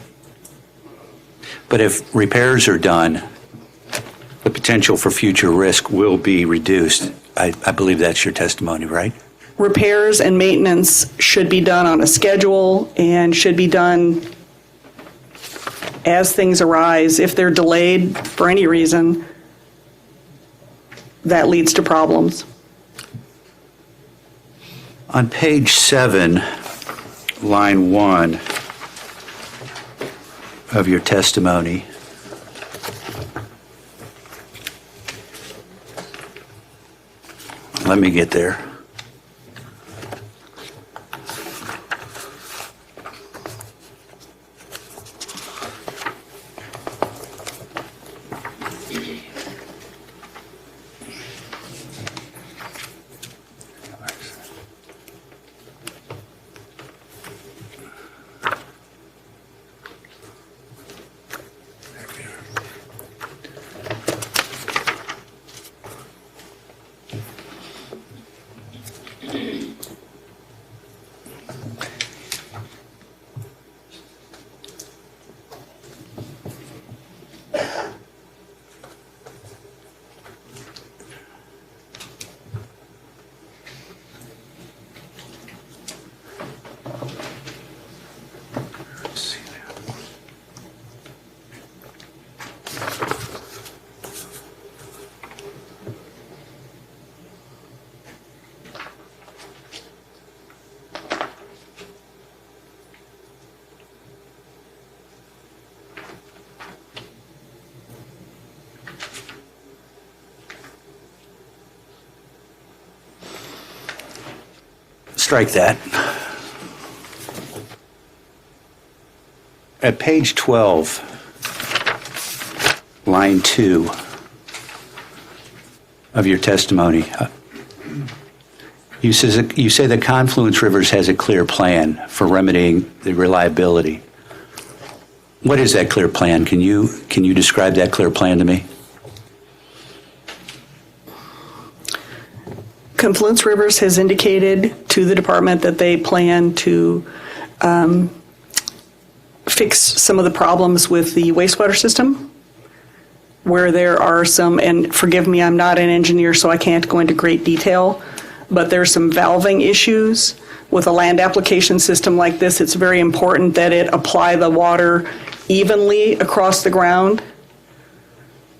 But if repairs are done, the potential for future risk will be reduced. I believe that's your testimony, right? Repairs and maintenance should be done on a schedule and should be done as things arise. If they're delayed for any reason, that leads to problems. On page 7, line 1 of your testimony, let me get there. Strike that. At page 12, line 2 of your testimony, you say that Confluence Rivers has a clear plan for remedying the reliability. What is that clear plan? Can you describe that clear plan to me? Confluence Rivers has indicated to the department that they plan to fix some of the problems with the wastewater system, where there are some, and forgive me, I'm not an engineer, so I can't go into great detail, but there's some valving issues. With a land application system like this, it's very important that it apply the water evenly across the ground,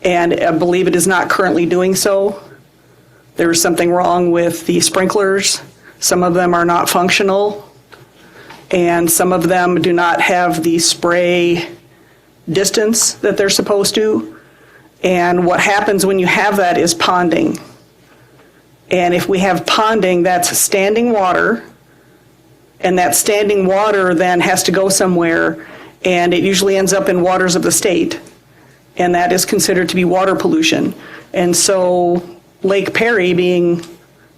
and I believe it is not currently doing so. There is something wrong with the sprinklers Some of them are not functional, and some of them do not have the spray distance that they're supposed to. And what happens when you have that is ponding. And if we have ponding, that's standing water, and that standing water then has to go somewhere, and it usually ends up in waters of the state, and that is considered to be water pollution. And so Lake Perry, being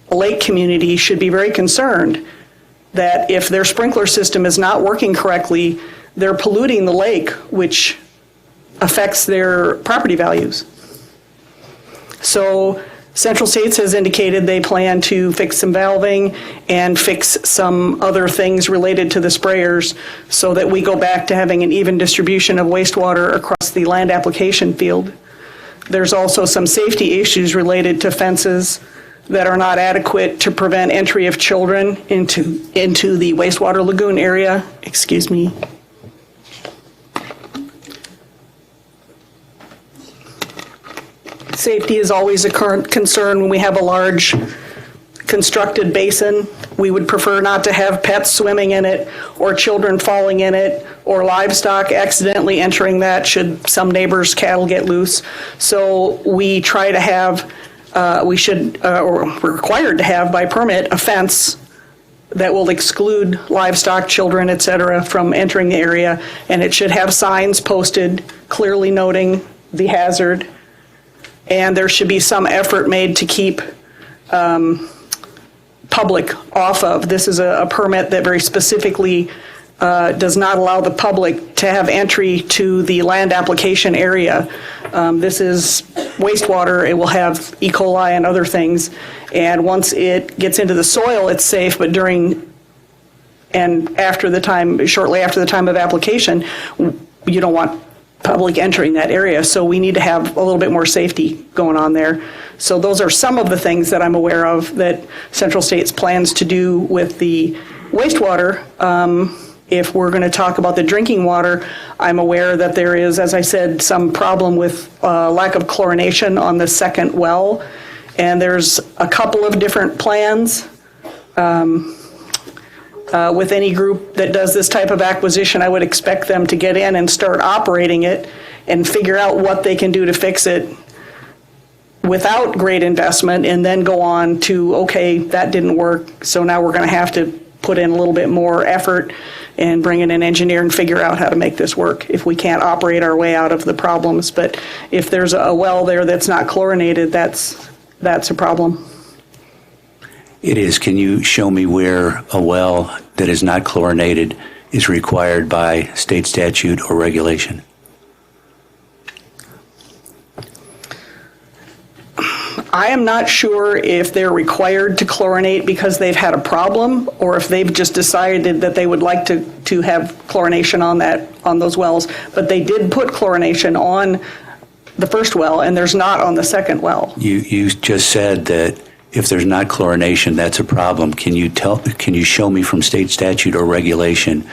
a lake community, should be very concerned that if their sprinkler system is not working correctly, they're polluting the lake, which affects their property values. So Central States has indicated they plan to fix some valving and fix some other things related to the sprayers so that we go back to having an even distribution of wastewater across the land application field. There's also some safety issues related to fences that are not adequate to prevent entry of children into the wastewater lagoon area. Excuse me. Safety is always a current concern when we have a large constructed basin. We would prefer not to have pets swimming in it or children falling in it or livestock accidentally entering that should some neighbors' cattle get loose. So we try to have, or we're required to have by permit, a fence that will exclude livestock, children, et cetera, from entering the area. And it should have signs posted clearly noting the hazard. And there should be some effort made to keep public off of. This is a permit that very specifically does not allow the public to have entry to the land application area. This is wastewater. It will have E. coli and other things. And once it gets into the soil, it's safe, but during and after the time, shortly after the time of application, you don't want public entering that area, so we need to have a little bit more safety going on there. So those are some of the things that I'm aware of that Central States plans to do with the wastewater. If we're going to talk about the drinking water, I'm aware that there is, as I said, some problem with lack of chlorination on the second well, and there's a couple of different plans. With any group that does this type of acquisition, I would expect them to get in and start operating it and figure out what they can do to fix it without great investment, and then go on to, okay, that didn't work, so now we're going to have to put in a little bit more effort and bring in an engineer and figure out how to make this work if we can't operate our way out of the problems. But if there's a well there that's not chlorinated, that's a problem. It is. Can you show me where a well that is not chlorinated is required by state statute or regulation? I am not sure if they're required to chlorinate because they've had a problem, or if they've just decided that they would like to have chlorination on those wells. But they did put chlorination on the first well, and there's not on the second well. You just said that if there's not chlorination, that's a problem. Can you show me from state statute or regulation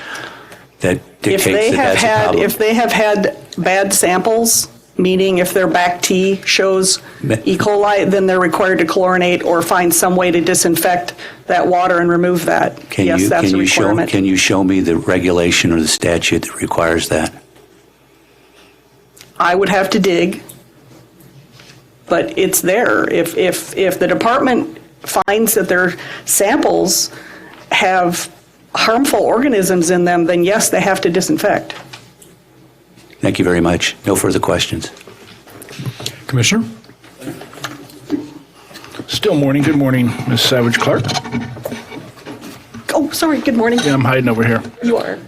that dictates that that's a problem? If they have had bad samples, meaning if their back T shows E. coli, then they're required to chlorinate or find some way to disinfect that water and remove that. Yes, that's a requirement. Can you show me the regulation or the statute that requires that? I would have to dig. But it's there. If the department finds that their samples have harmful organisms in them, then yes, they have to disinfect. Thank you very much. No further questions. Commissioner? Still morning. Good morning, Ms. Savage Clark. Oh, sorry. Good morning. Yeah, I'm hiding over here. You are.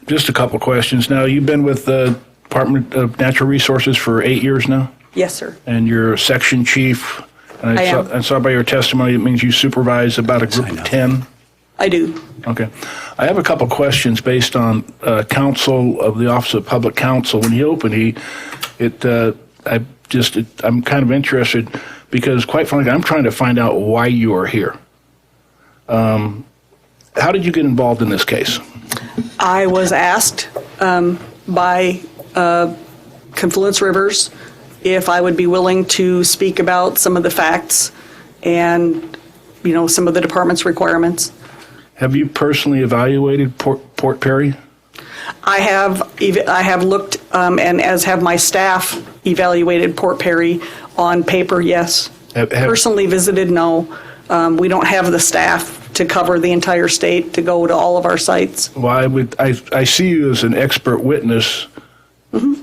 Just a couple questions. Now, you've been with the Department of Natural Resources for 8 years now? Yes, sir. And you're a section chief. And I am. I saw by your testimony it means you supervise about a group of 10. I do. Okay. I have a couple questions based on counsel of the Office of Public Counsel. When he opened, I'm kind of interested because, quite frankly, I'm trying to find out why you are here. How did you get involved in this case? I was asked by Confluence Rivers if I would be willing to speak about some of the facts and some of the department's requirements. Have you personally evaluated Port Perry? I have looked, and as have my staff, evaluated Port Perry on paper, yes. Personally visited, no. We don't have the staff to cover the entire state, to go to all of our sites. Well, I see you as an expert witness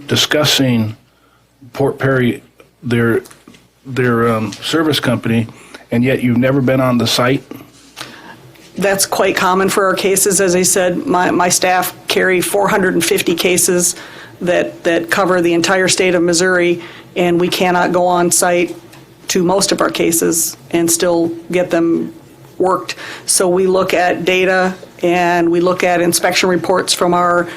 discussing Port Perry, their service company, and yet you've never been on the site? That's quite common for our cases. As I said, my staff carry 450 cases that cover the entire state of Missouri, and we cannot go on site to most of our cases and still get them worked. So we look at data and we look at inspection reports from our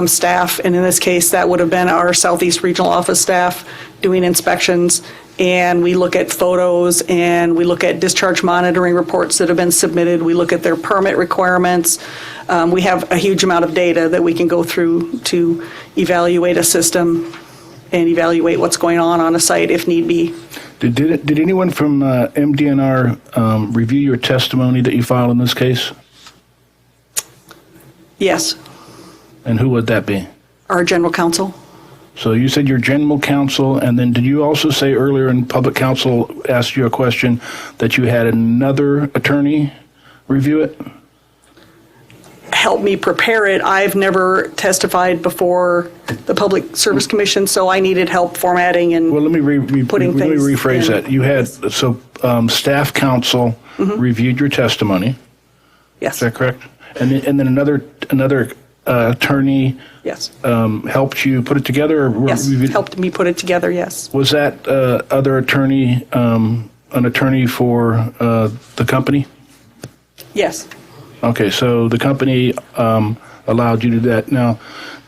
staff, and in this case, that would have been our Southeast Regional Office staff doing inspections. And we look at photos, and we look at discharge monitoring reports that have been submitted. We look at their permit requirements. We have a huge amount of data that we can go through to evaluate a system and evaluate what's going on a site if need be. Did anyone from MDNR review your testimony that you filed in this case? Yes, And who would that be? our general counsel. So you said your general counsel, and then did you also say earlier in public counsel asked you a question that you had another attorney review it? Help me prepare it. I've never testified before the Public Service Commission, so I needed help formatting and Well, let me putting things rephrase in. that. You had, staff counsel reviewed your testimony, Yes, is that correct? And then another attorney yes, helped you put it together? Or yes. Helped me put it together, yes. Was that other attorney an attorney for the company? Yes. Okay, so the company allowed you to do that. Now,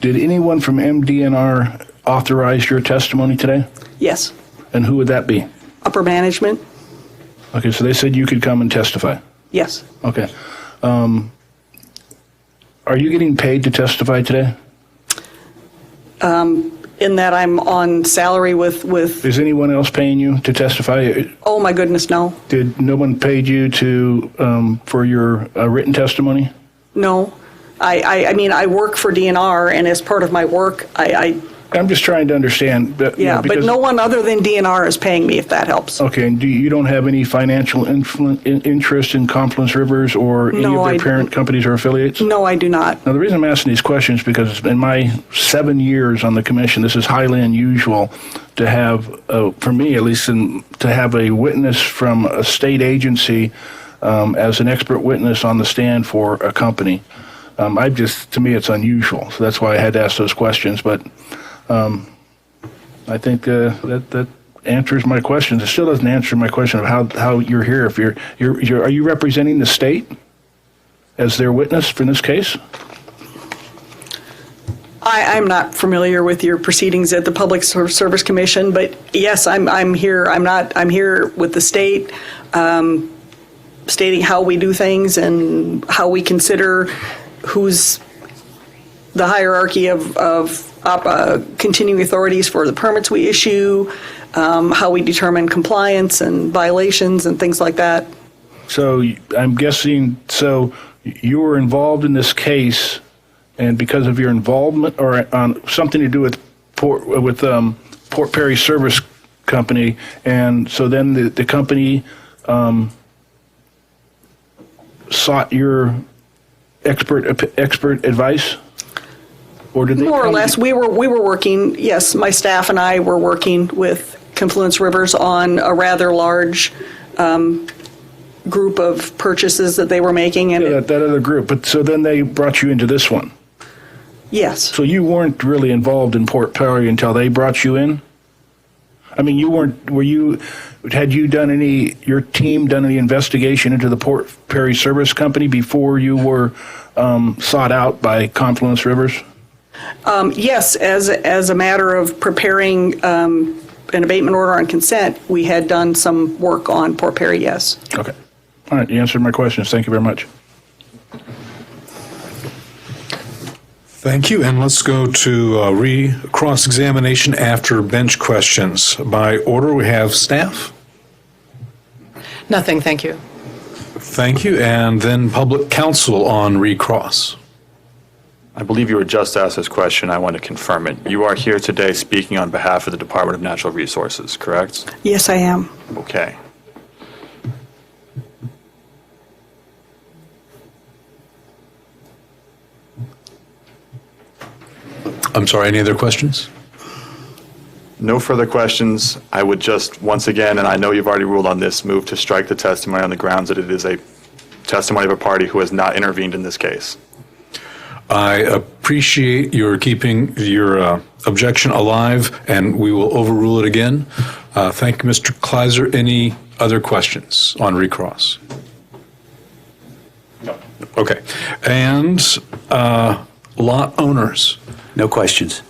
did anyone from MDNR authorize your testimony today? Yes. And who would that be? Upper management? Okay, so they said you could come and testify. Yes. Okay. Are you getting paid to testify today? In that I'm on salary with, Is anyone else paying you to testify? oh my goodness, no. Did no one paid you to for your written testimony? No. I mean, I work for DNR, and as part of my work, I'm just trying to understand. But, yeah, but no one other than DNR is paying me, if that helps. Okay, and you don't have any financial interest in Confluence Rivers or any No, of their I parent companies or affiliates? No, I do not. Now, the reason I'm asking these questions is because in my 7 years on the commission, this is highly unusual to have, for me at least, to have a witness from a state agency as an expert witness on the stand for a company. To me, it's unusual, so that's why I had to ask those questions. But I think that answers my questions. It still doesn't answer my question of how you're here. If are you representing the state as their witness for this case? I'm not familiar with your proceedings at the Public Service Commission, but yes, I'm here. I'm here with the state, stating how we do things and how we consider who's the hierarchy of continuing authorities for the permits we issue, how we determine compliance and violations and things like that. So I'm guessing, so you were involved in this case, and because of your involvement or on something to do with Port Perry Service Company, and so then the company sought your expert advice? Or did they More or less, we were working, yes, my staff and I were working with Confluence Rivers on a rather large group of purchases that they were making. And that other group, but so then they brought you into this one. yes, So you weren't really involved in Port Perry until they brought you in? I mean, had your team done any investigation into the Port Perry Service Company before you were sought out by Confluence Rivers? yes, as a matter of preparing an abatement order on consent, we had done some work on Port Perry, yes. Okay. All right, you answered my questions. Thank you very much. Thank you, and let's go to cross-examination after bench questions. By order, we have staff. Nothing, thank you. Thank you. And then public counsel on recross. I believe you were just asked this question. I want to confirm it. You are here today speaking on behalf of the Department of Natural Resources, correct? Yes, I am. Okay. I'm sorry, any other questions? No further questions. I would just, once again, and I know you've already ruled on this, move to strike the testimony on the grounds that it is a testimony of a party who has not intervened in this case. I appreciate your keeping your objection alive, and we will overrule it again. Thank you, Mr. Kleiser. Any other questions on recross? No. Okay. And lot owners. No questions.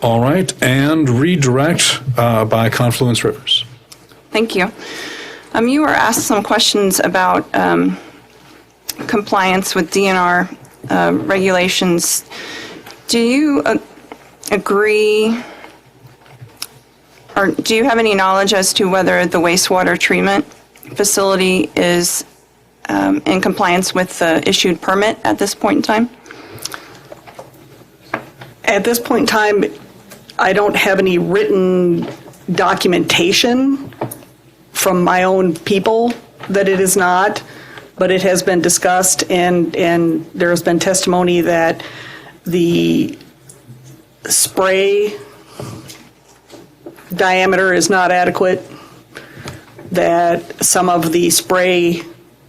All right. And redirect by Confluence Rivers. Thank you. You were asked some questions about compliance with DNR regulations. Do you agree, or do you have any knowledge as to whether the wastewater treatment facility is in compliance with the issued permit at this point in time? At this point in time, I don't have any written documentation from my own people that it is not, but it has been discussed, and there has been testimony that the spray diameter is not adequate, that some of the spray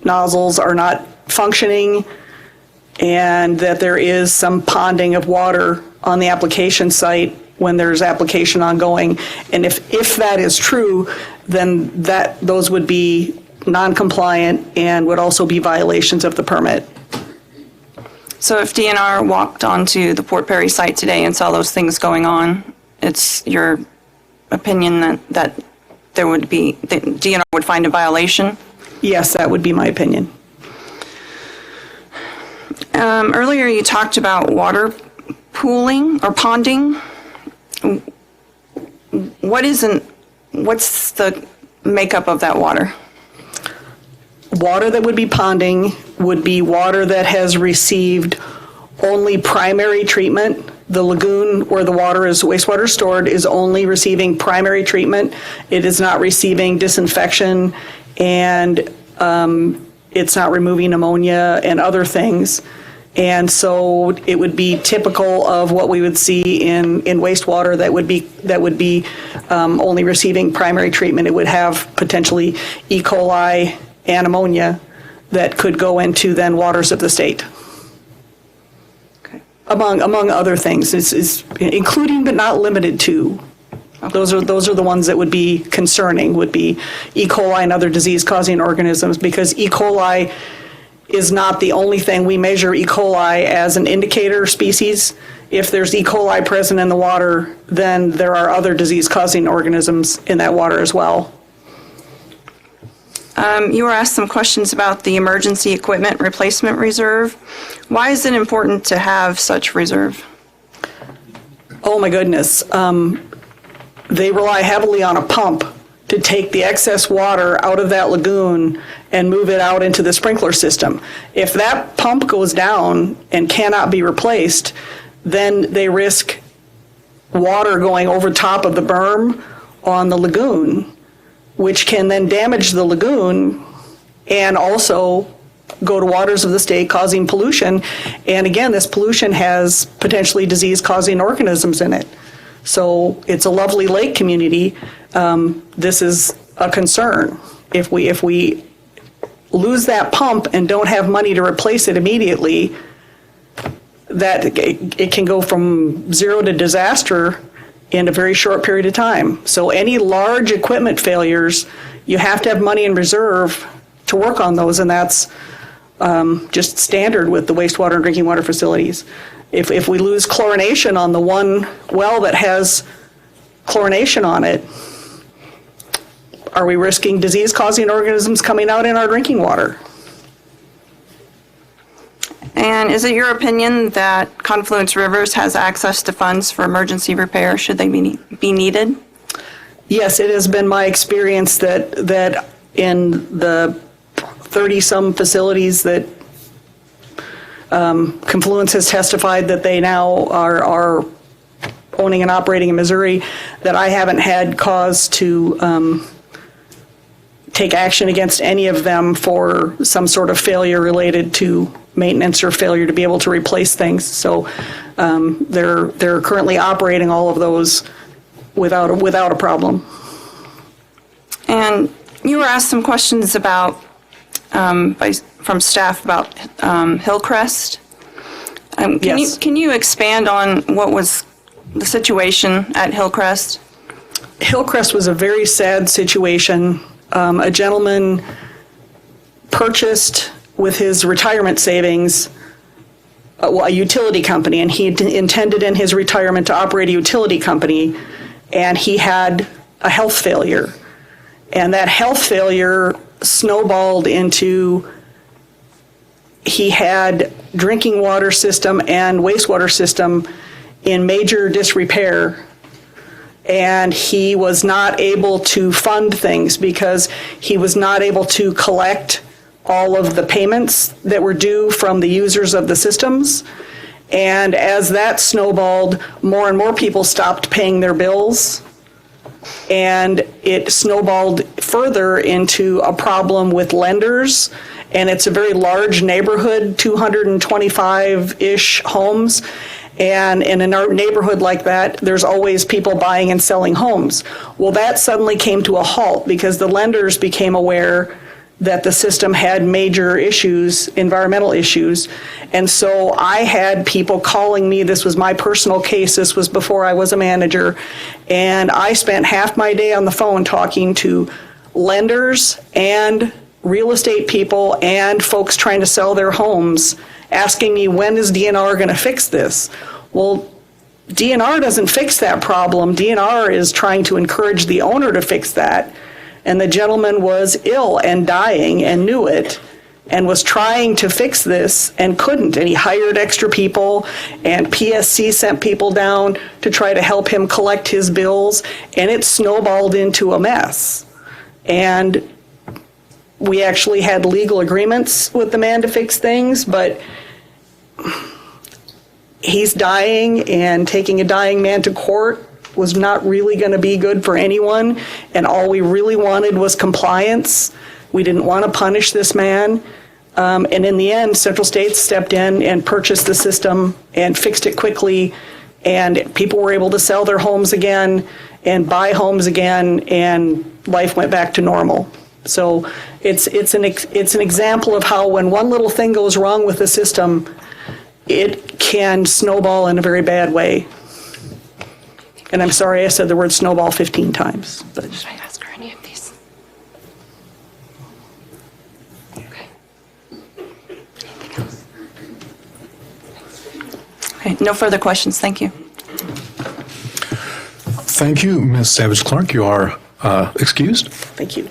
nozzles are not functioning, and that there is some ponding of water on the application site when there's application ongoing. And if that is true, then those would be non-compliant and would also be violations of the permit. So if DNR walked onto the Port Perry site today and saw those things going on, it's your opinion that there would be, that DNR would find a violation? Yes, that would be my opinion. Earlier you talked about water pooling or ponding. What's the makeup of that water? Water that would be ponding would be water that has received only primary treatment. The lagoon where the wastewater is stored is only receiving primary treatment. It is not receiving disinfection, and it's not removing ammonia and other things. And so it would be typical of what we would see in wastewater that would be only receiving primary treatment. It would have potentially E. coli and ammonia that could go into then waters of the state. Okay. Among other things, is including but not limited to. Okay. Those are the ones that would be concerning, would be E. coli and other disease-causing organisms, because E. coli is not the only thing. We measure E. coli as an indicator species. If there's E. coli present in the water, then there are other disease-causing organisms in that water as well. You were asked some questions about the emergency equipment replacement reserve. Why is it important to have such reserve? Oh my goodness. They rely heavily on a pump to take the excess water out of that lagoon and move it out into the sprinkler system. If that pump goes down and cannot be replaced, then they risk water going over top of the berm on the lagoon, which can then damage the lagoon and also go to waters of the state, causing pollution. And again, this pollution has potentially disease-causing organisms in it. So it's a lovely lake community. This is a concern. If we lose that pump and don't have money to replace it immediately, that it can go from zero to disaster in a very short period of time. So any large equipment failures, you have to have money in reserve to work on those, and that's just standard with the wastewater and drinking water facilities. If we lose chlorination on the one well that has chlorination on it, are we risking disease-causing organisms coming out in our drinking water? And is it your opinion that Confluence Rivers has access to funds for emergency repair should they be needed? Yes, it has been my experience that in the 30-some facilities that Confluence has testified that they now are owning and operating in Missouri, that I haven't had cause to take action against any of them for some sort of failure related to maintenance or failure to be able to replace things. So they're currently operating all of those without a problem. And you were asked some questions about, from staff about Hillcrest. Yes. Can you expand on what was the situation at Hillcrest? Hillcrest was a very sad situation. A gentleman purchased with his retirement savings a utility company, and he intended in his retirement to operate a utility company, and he had a health failure. And that health failure snowballed into he had drinking water system and wastewater system in major disrepair, and he was not able to fund things because he was not able to collect all of the payments that were due from the users of the systems. And as that snowballed, more and more people stopped paying their bills, and it snowballed further into a problem with lenders. And it's a very large neighborhood, 225-ish homes. And in a neighborhood like that, there's always people buying and selling homes. Well, that suddenly came to a halt because the lenders became aware that the system had major issues, environmental issues. And so I had people calling me. This was my personal case. This was before I was a manager. And I spent half my day on the phone talking to lenders and real estate people and folks trying to sell their homes, asking me, when is DNR going to fix this? Well, DNR doesn't fix that problem. DNR is trying to encourage the owner to fix that. And the gentleman was ill and dying and knew it and was trying to fix this and couldn't. And he hired extra people, and PSC sent people down to try to help him collect his bills, and it snowballed into a mess. And we actually had legal agreements with the man to fix things, but he's dying, and taking a dying man to court was not really going to be good for anyone, and all we really wanted was compliance. We didn't want to punish this man, and in the end, Central States stepped in and purchased the system and fixed it quickly, and people were able to sell their homes again and buy homes again, and life went back to normal. So it's an example of how when one little thing goes wrong with the system, it can snowball in a very bad way. And I'm sorry I said the word snowball 15 times. But. Should I ask her any of these? Okay. Anything else? Okay, no further questions. Thank you. Thank you, Ms. Savage Clark. You are excused. Thank you.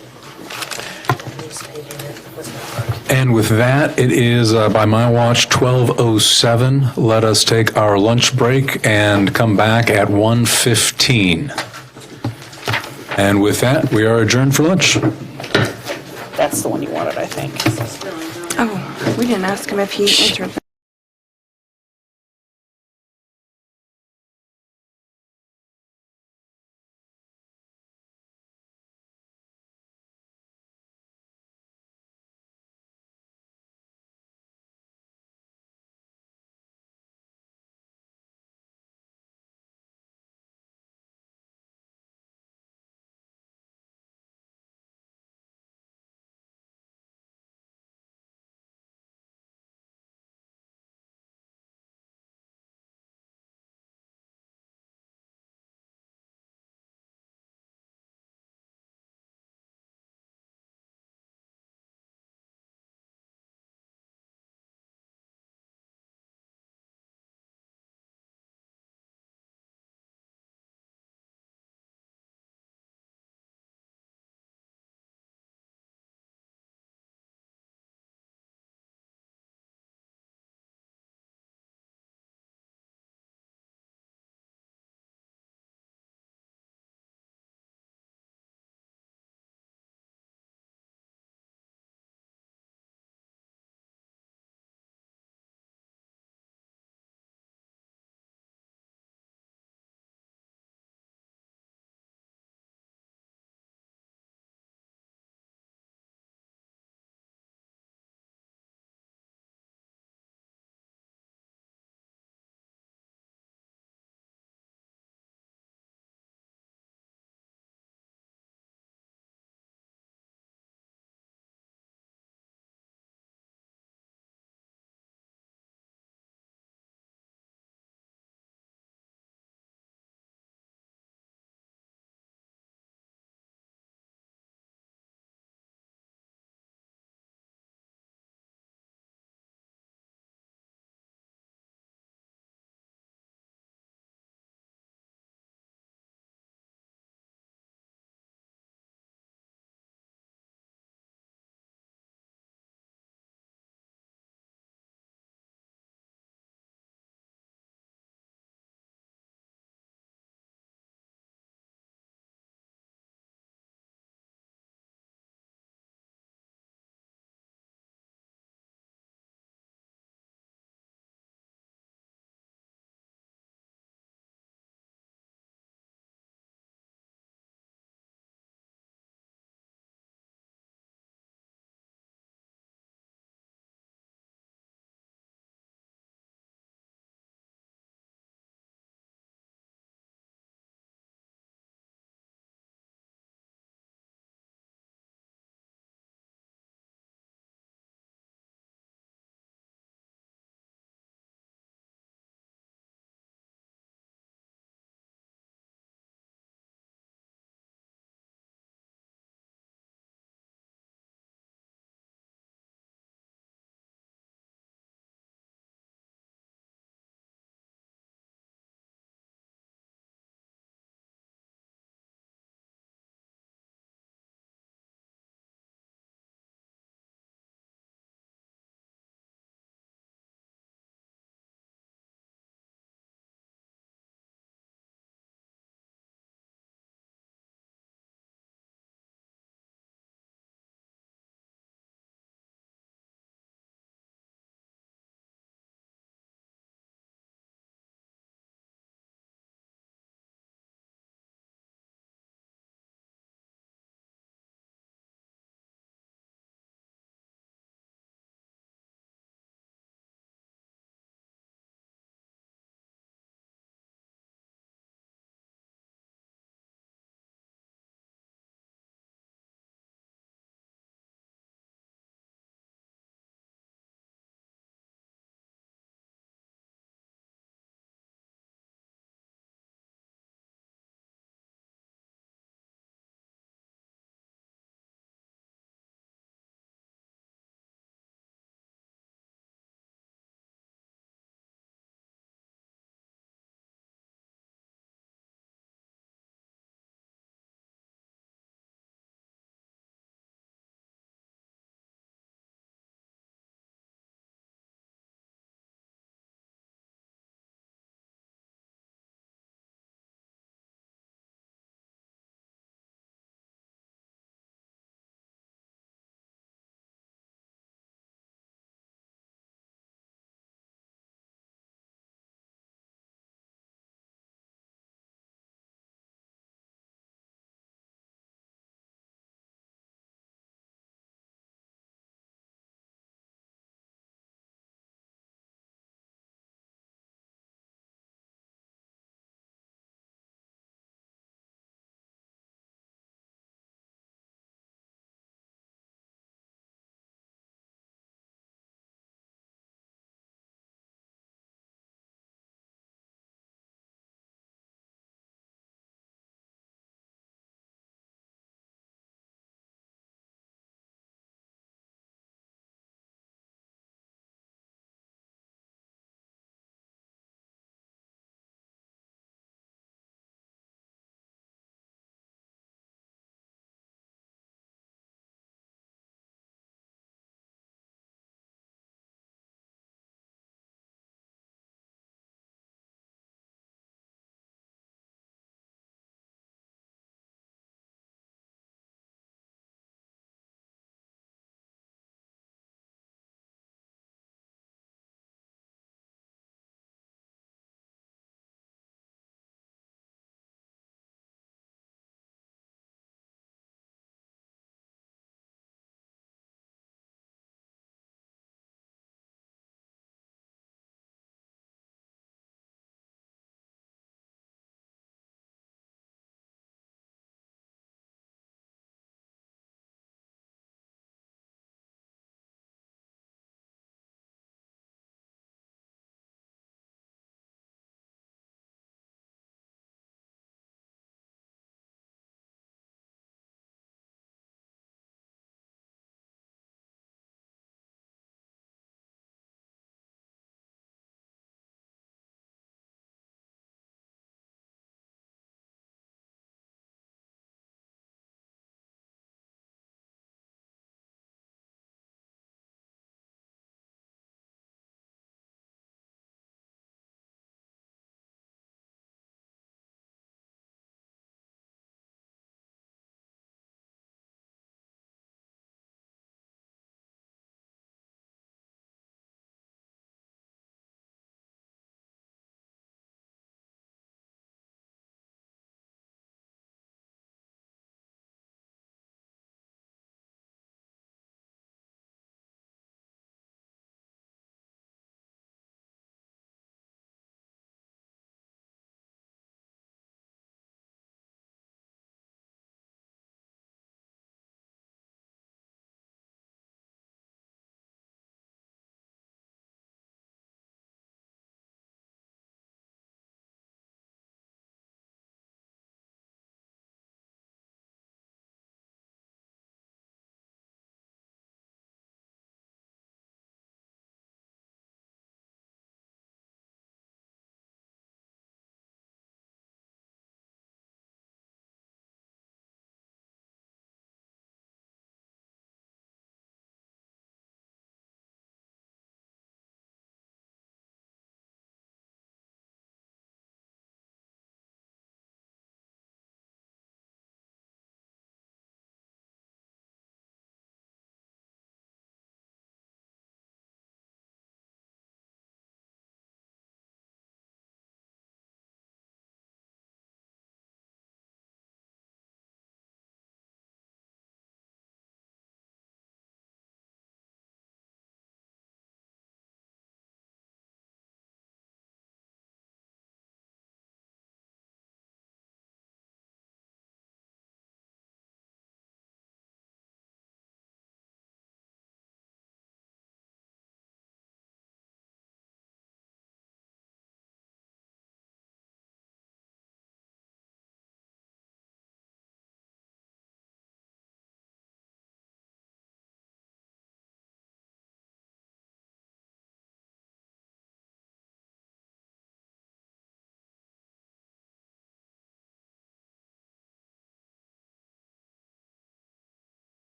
And with that, it is, by my watch, 12:07. Let us take our lunch break and come back at 1:15. And with that, we are adjourned for lunch. That's the one you wanted, I think. Oh, we didn't ask him if he entered.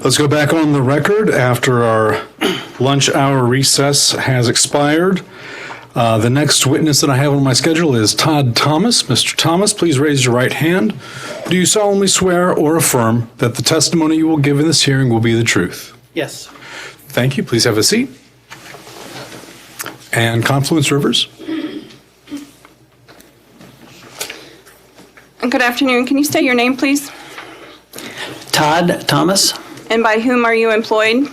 Let's go back on the record after our lunch hour recess has expired. The next witness that I have on my schedule is Todd Thomas. Mr. Thomas, please raise your right hand. Do you solemnly swear or affirm that the testimony you will give in this hearing will be the truth? Yes. Thank you. Please have a seat. And Confluence Rivers. Good afternoon. Can you state your name, please? Todd Thomas, And by whom are you employed?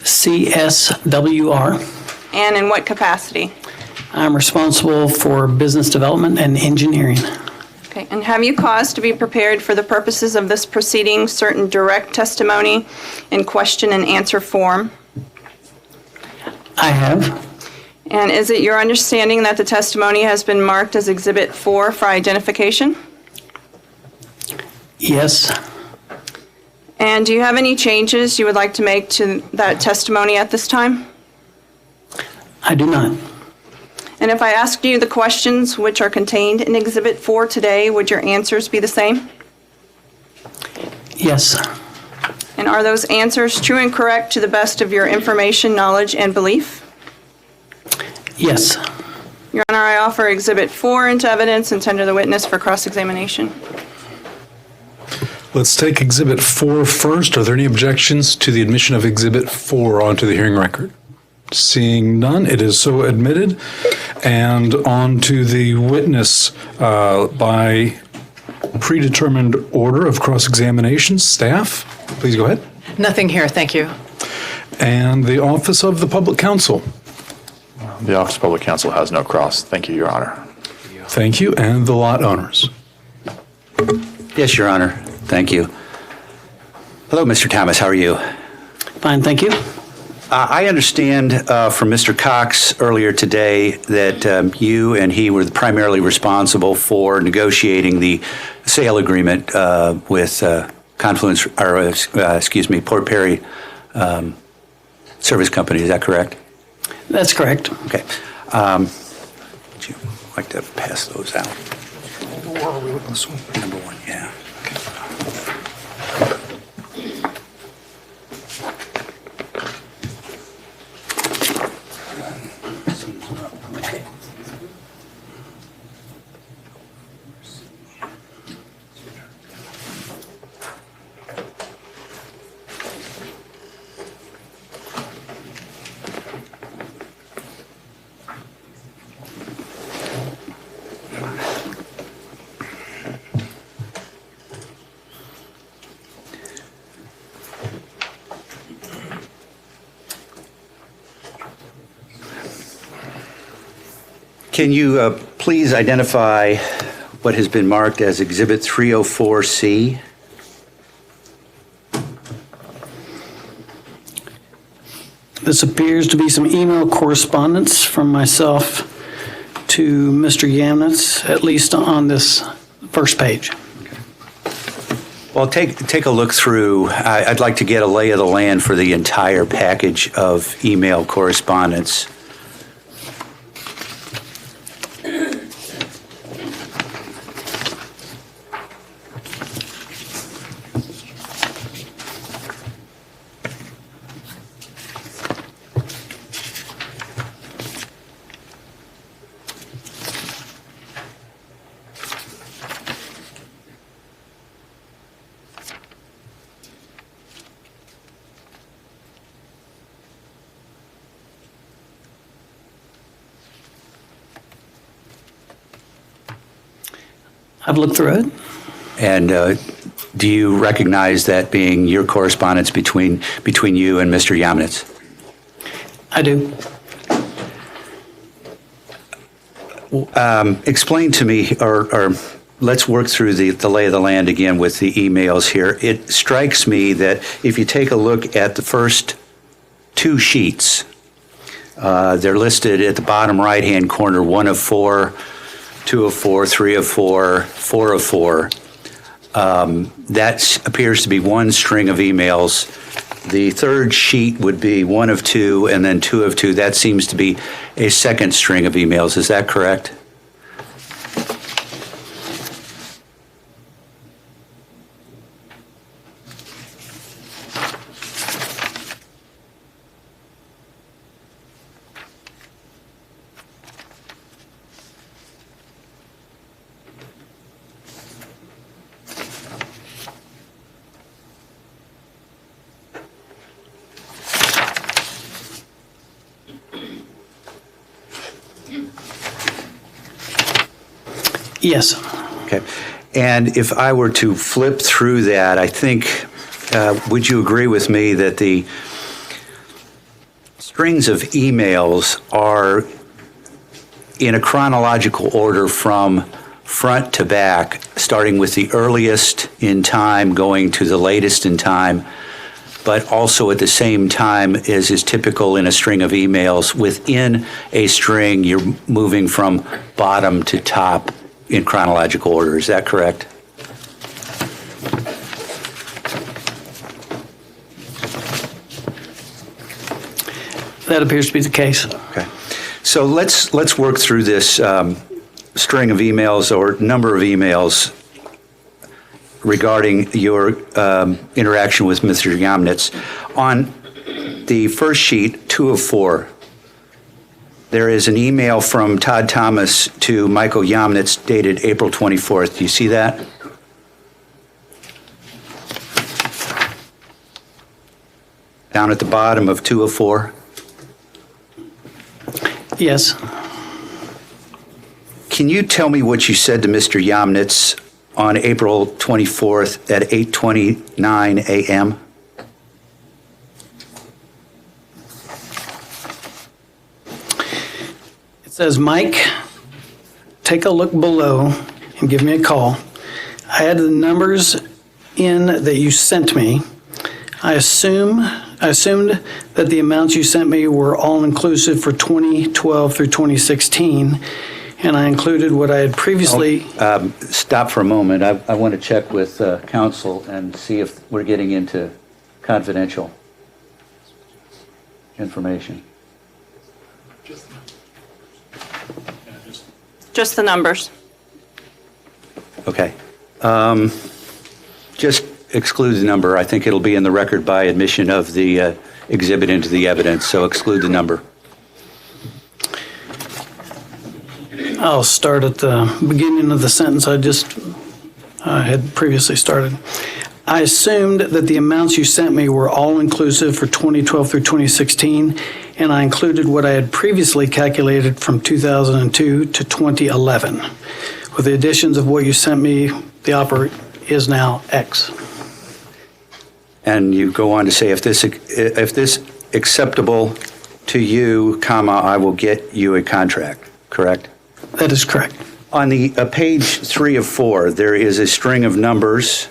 CSWR. And in what capacity? I'm responsible for business development and engineering. Okay. And have you caused to be prepared for the purposes of this proceeding certain direct testimony in question and answer form? I have. And is it your understanding that the testimony has been marked as Exhibit 4 for identification? Yes. And do you have any changes you would like to make to that testimony at this time? I do not. And if I asked you the questions which are contained in Exhibit 4 today, would your answers be the same? Yes. And are those answers true and correct to the best of your information, knowledge, and belief? Yes. Your Honor, I offer Exhibit 4 into evidence and tender the witness for cross-examination. Let's take Exhibit 4 first. Are there any objections to the admission of Exhibit 4 onto the hearing record? Seeing none, it is so admitted. And on to the witness by predetermined order of cross-examination. Staff, please go ahead. Nothing here, thank you. And the Office of the Public Counsel. The Office of Public Counsel has no cross. Thank you, Your Honor. Thank you. And the lot owners. Yes, Your Honor. Thank you. Hello, Mr. Thomas. How are you? Fine, thank you. I understand from Mr. Cox earlier today that you and he were primarily responsible for negotiating the sale agreement with Confluence, or Port Perry Service Company. Is that correct? That's correct. Okay. Would you like to pass those out? Number one, yeah. Can you please identify what has been marked as Exhibit 304C? This appears to be some email correspondence from myself to Mr. Yamnitz, at least on this first page. Well, take a look through. I'd like to get a lay of the land for the entire package of email correspondence. I've looked through it. And do you recognize that being your correspondence between you and Mr. Yamnitz? I do. Explain to me, or let's work through the lay of the land again with the emails here. It strikes me that if you take a look at the first two sheets, they're listed at the bottom right-hand corner, 1 of 4, 2 of 4, 3 of 4, 4 of 4. That appears to be one string of emails. The third sheet would be 1 of 2 and then 2 of 2. That seems to be a second string of emails. Is that correct? Yes. Okay. And if I were to flip through that, I think, would you agree with me that the strings of emails are in a chronological order from front to back, starting with the earliest in time, going to the latest in time, but also at the same time, as is typical in a string of emails, within a string, you're moving from bottom to top in chronological order. Is that correct? That appears to be the case. Okay. So let's work through this string of emails or number of emails regarding your interaction with Mr. Yamnitz. On the first sheet, 2 of 4, there is an email from Todd Thomas to Michael Yamnitz dated April 24th. Do you see that? Down at the bottom of 2 of 4. Yes. Can you tell me what you said to Mr. Yamnitz on April 24th at 8:29 a.m.? It says, Mike, take a look below and give me a call. I had the numbers in that you sent me. I assumed that the amounts you sent me were all inclusive for 2012 through 2016, and I included what I had previously. Stop for a moment. I want to check with counsel and see if we're getting into confidential information. Just the numbers. Okay. Just exclude the number. I think it'll be in the record by admission of the exhibit into the evidence, so exclude the number. I'll start at the beginning of the sentence I just had previously started. I assumed that the amounts you sent me were all inclusive for 2012 through 2016, and I included what I had previously calculated from 2002 to 2011. With the additions of what you sent me, the offer is now X. And you go on to say, if this acceptable to you, comma, I will get you a contract, correct? That is correct. On the page 3 of 4, there is a string of numbers.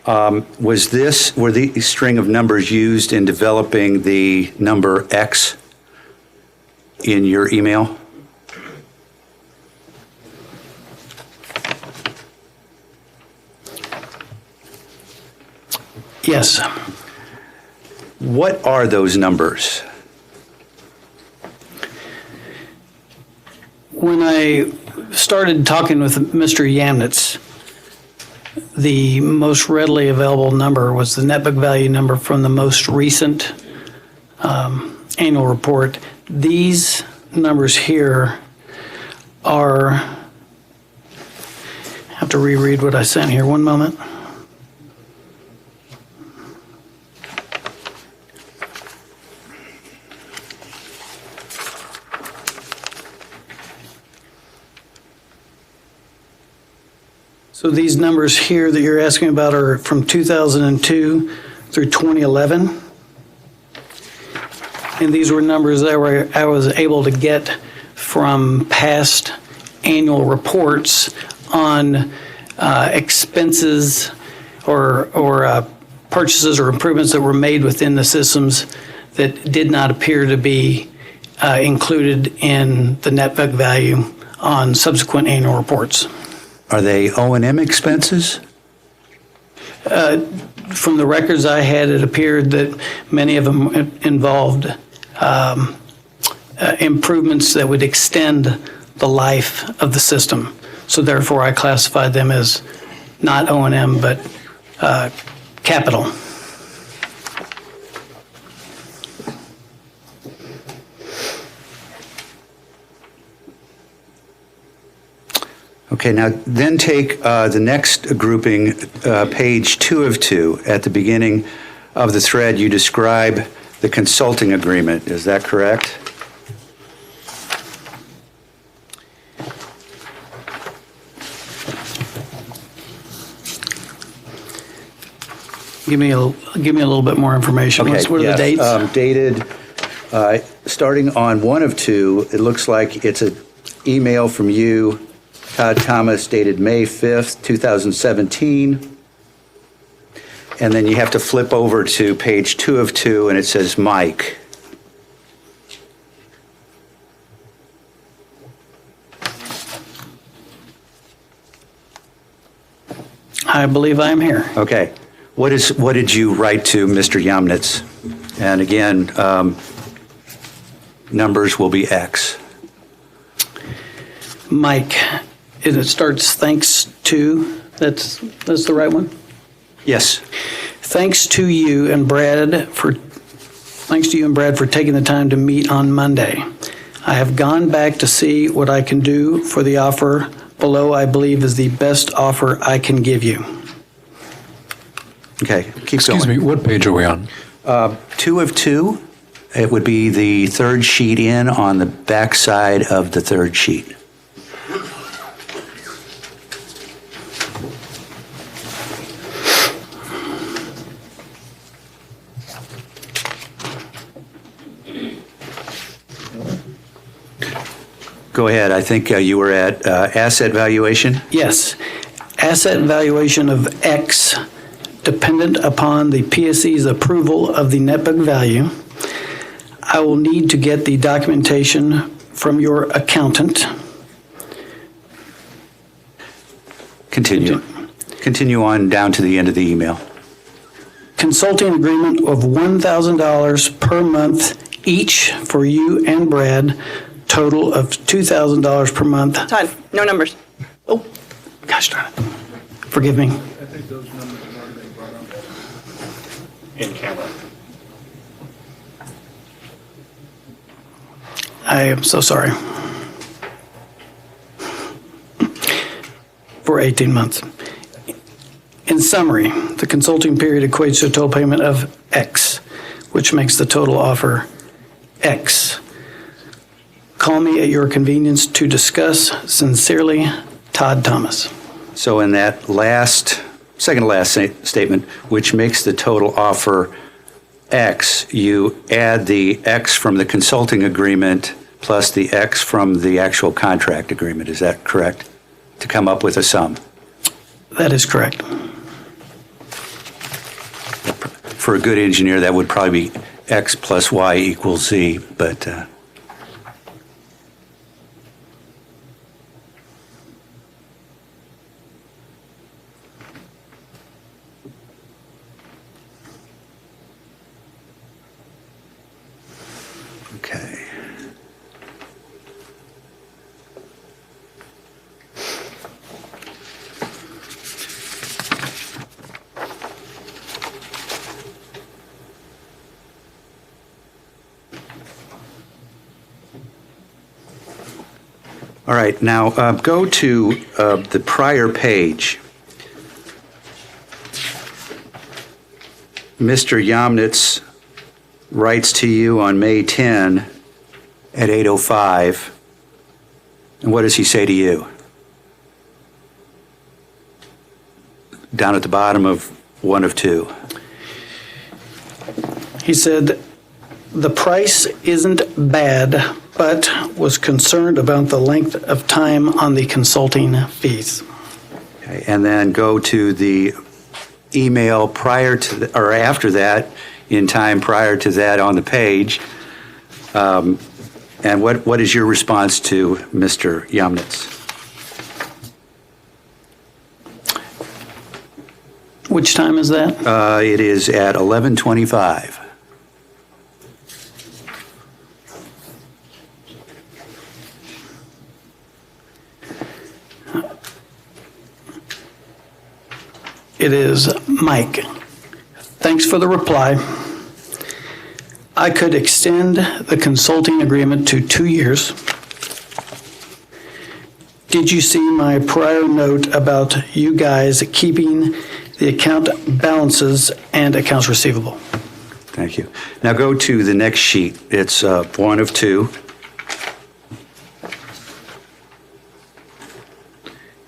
Were the string of numbers used in developing the number X in your email? Yes. What are those numbers? When I started talking with Mr. Yamnitz, the most readily available number was the net book value number from the most recent annual report. These numbers here are, I have to reread what I sent here. One moment. So these numbers here that you're asking about are from 2002 through 2011. And these were numbers that I was able to get from past annual reports on expenses or purchases or improvements that were made within the systems that did not appear to be included in the net book value on subsequent annual reports. Are they O&M expenses? From the records I had, it appeared that many of them involved improvements that would extend the life of the system. So therefore, I classified them as not O&M, but capital. Okay, now then take the next grouping, page 2 of 2. At the beginning of the thread, you describe the consulting agreement. Is that correct? Give me a little bit more information. Okay, What are the yes, dates? Dated, starting on 1/2, it looks like it's an email from you, Todd Thomas, dated May 5th, 2017. And then you have to flip over to page 2/2, and it says Mike. I believe I am here. Okay. What did you write to Mr. Yamnitz? And again, numbers will be X. Mike, and it starts thanks to, that's the right one? Yes. Thanks to you and Brad for taking the time to meet on Monday. I have gone back to see what I can do for the offer below. I believe is the best offer I can give you. Okay, keep Excuse me, going. what page are we on? 2/2, it would be the third sheet in on the back side of the third sheet. Go ahead, I think you were at asset valuation? Yes. Asset valuation of X dependent upon the PSC's approval of the net book value. I will need to get the documentation from your accountant. Continue. Continue on down to the end of the email. Consulting agreement of $1,000 per month each for you and Brad, total of $2,000 per month. Todd, no numbers. Oh, gosh darn it. Forgive me. In camera. I am so sorry. For 18 months. In summary, the consulting period equates to a total payment of X, which makes the total offer X. Call me at your convenience to discuss. Sincerely, Todd Thomas. So in that second to last statement, which makes the total offer X, you add the X from the consulting agreement plus the X from the actual contract agreement. Is that correct? To come up with a sum. That is correct. For a good engineer, that would probably be X plus Y equals Z, but okay. All right, now go to the prior page. Mr. Yamnitz writes to you on May 10 at 8:05. And what does he say to you? Down at the bottom of 1/2. He said, the price isn't bad, but was concerned about the length of time on the consulting fees. Okay, and then go to the email prior to, or after that, in time prior to that on the page. And what is your response to Mr. Yamnitz? Which time is that? It is at 11:25. It is Mike. Thanks for the reply. I could extend the consulting agreement to 2 years. Did you see my prior note about you guys keeping the account balances and accounts receivable? Thank you. Now go to the next sheet. It's 1/2.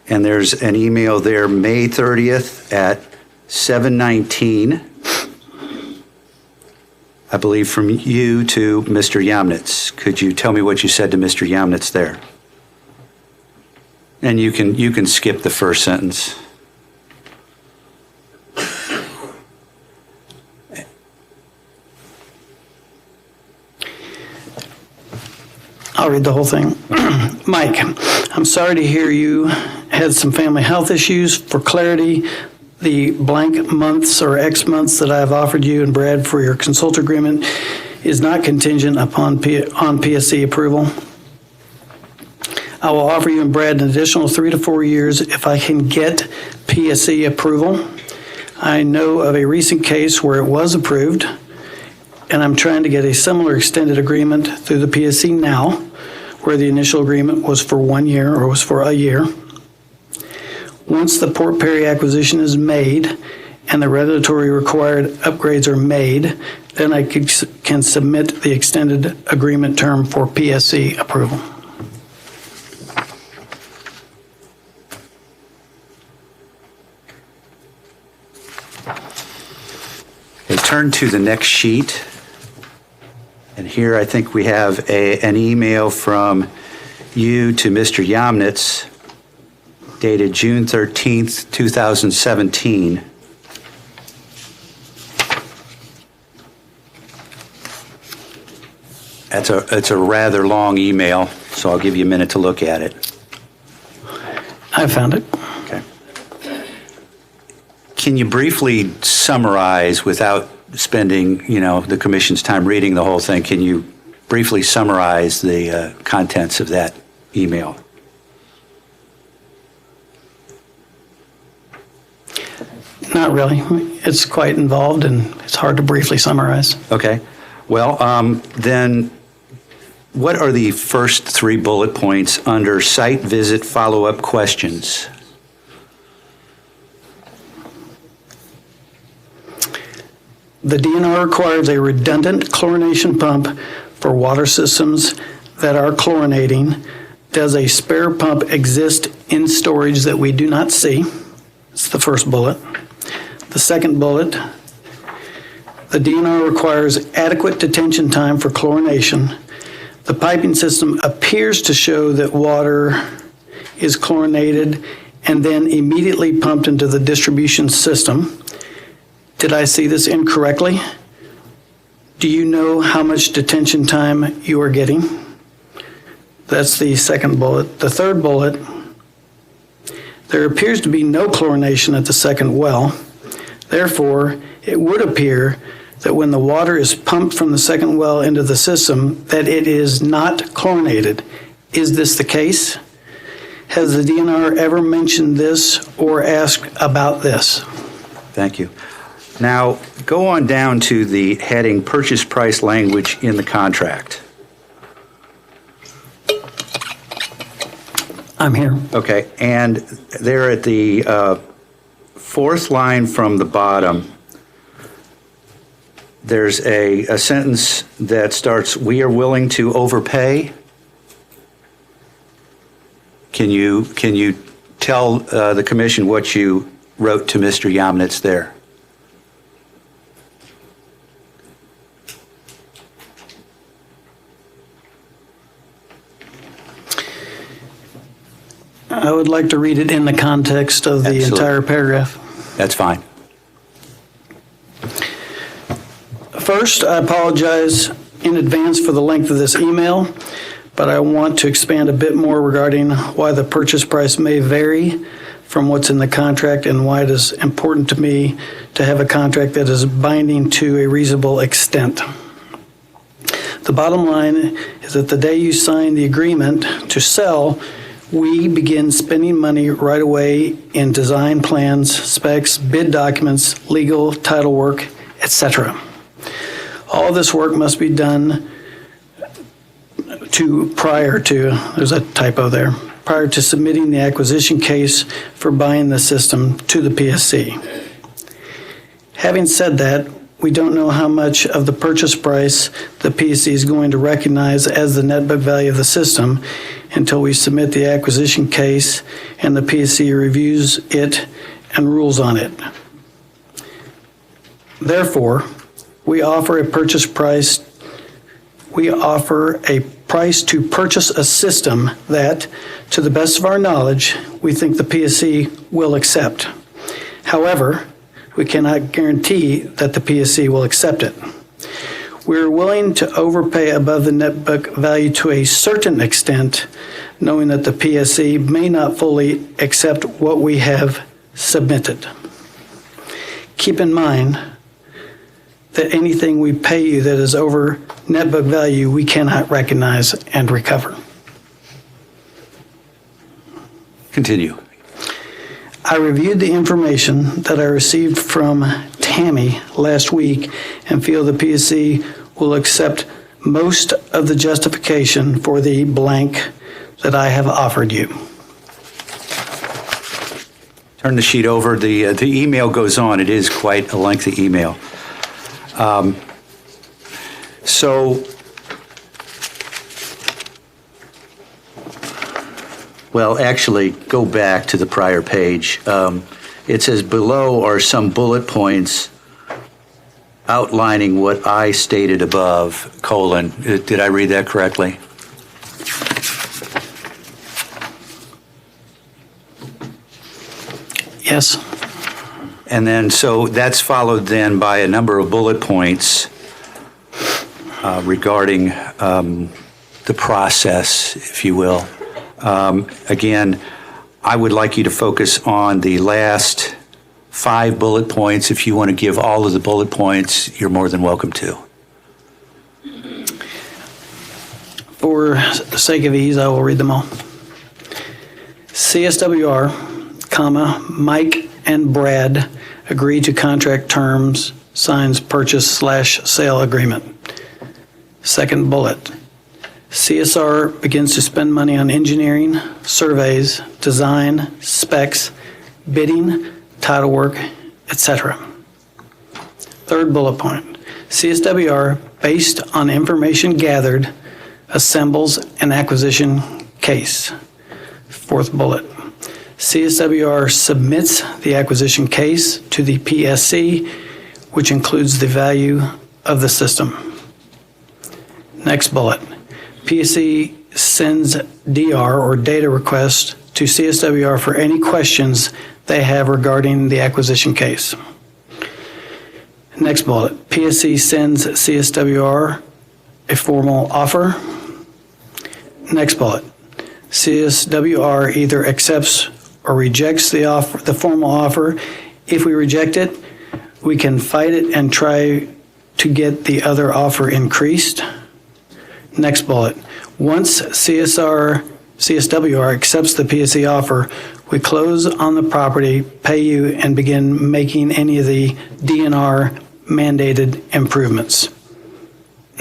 And there's an email there, May 30th at WA-2019-0299, I believe from you to Mr. Yamnitz. Could you tell me what you said to Mr. Yamnitz there? And you can skip the first sentence. I'll read the whole thing. Mike, I'm sorry to hear you had some family health issues. For clarity, the blank months or X months that I have offered you and Brad for your consult agreement is not contingent upon on PSC approval. I will offer you and Brad an additional 3 to 4 years if I can get PSC approval. I know of a recent case where it was approved, and I'm trying to get a similar extended agreement through the PSC now, where the initial agreement was for 1 year or was for a year. Once the Port Perry acquisition is made and the regulatory required upgrades are made, then I can submit the extended agreement term for PSC approval. Okay, turn to the next sheet. And here I think we have an email from you to Mr. Yamnitz dated June 13th, 2017. It's a rather long email, so I'll give you a minute to look at it. I found it. Okay. Can you briefly summarize, without spending, the commission's time reading the whole thing, can you briefly summarize the contents of that email? Not really. It's quite involved and it's hard to briefly summarize. Okay. Well, then what are the first 3 bullet points under site visit follow-up questions? The DNR requires a redundant chlorination pump for water systems that are chlorinating. Does a spare pump exist in storage that we do not see? That's the first bullet. The second bullet, the DNR requires adequate detention time for chlorination. The piping system appears to show that water is chlorinated and then immediately pumped into the distribution system. Did I see this incorrectly? Do you know how much detention time you are getting? That's the second bullet. The third bullet, there appears to be no chlorination at the second well. Therefore, it would appear that when the water is pumped from the second well into the system, that it is not chlorinated. Is this the case? Has the DNR ever mentioned this or asked about this? Thank you. Now, go on down to the heading purchase price language in the contract. I'm here. Okay, and there at the 4th line from the bottom, there's a sentence that starts, "We are willing to overpay." Can you tell the commission what you wrote to Mr. Yamnitz there? I would like to read it in the context of the Absolutely. entire paragraph. That's fine. First, I apologize in advance for the length of this email, but I want to expand a bit more regarding why the purchase price may vary from what's in the contract and why it is important to me to have a contract that is binding to a reasonable extent. The bottom line is that the day you sign the agreement to sell, we begin spending money right away in design plans, specs, bid documents, legal, title work, etc. All this work must be done prior to, there's a typo there, prior to submitting the acquisition case for buying the system to the PSC. Having said that, we don't know how much of the purchase price the PSC is going to recognize as the net book value of the system until we submit the acquisition case and the PSC reviews it and rules on it. Therefore, we offer a price to purchase a system that, to the best of our knowledge, we think the PSC will accept. However, we cannot guarantee that the PSC will accept it. We are willing to overpay above the net book value to a certain extent, knowing that the PSC may not fully accept what we have submitted. Keep in mind that anything we pay you that is over net book value, we cannot recognize and recover. Continue. I reviewed the information that I received from Tammy last week and feel the PSC will accept most of the justification for the blank that I have offered you. Turn the sheet over. The email goes on. It is quite a lengthy email. Well, actually, go back to the prior page. It says below are some bullet points outlining what I stated above, colon. Did I read that correctly? Yes. And then, so that's followed then by a number of bullet points regarding the process, if you will. Again, I would like you to focus on the last 5 bullet points. If you want to give all of the bullet points, you're more than welcome to. For the sake of ease, I will read them all. CSWR, comma, Mike and Brad agree to contract terms, signs purchase/sale agreement. Second bullet, CSR begins to spend money on engineering, surveys, design, specs, bidding, title work, etc. Third bullet point, CSWR, based on information gathered, assembles an acquisition case. Fourth bullet, CSWR submits the acquisition case to the PSC, which includes the value of the system. Next bullet, PSC sends DR or data request to CSWR for any questions they have regarding the acquisition case. Next bullet, PSC sends CSWR a formal offer. Next bullet, CSWR either accepts or rejects the formal offer. If we reject it, we can fight it and try to get the other offer increased. Next bullet, once CSWR accepts the PSC offer, we close on the property, pay you, and begin making any of the DNR mandated improvements.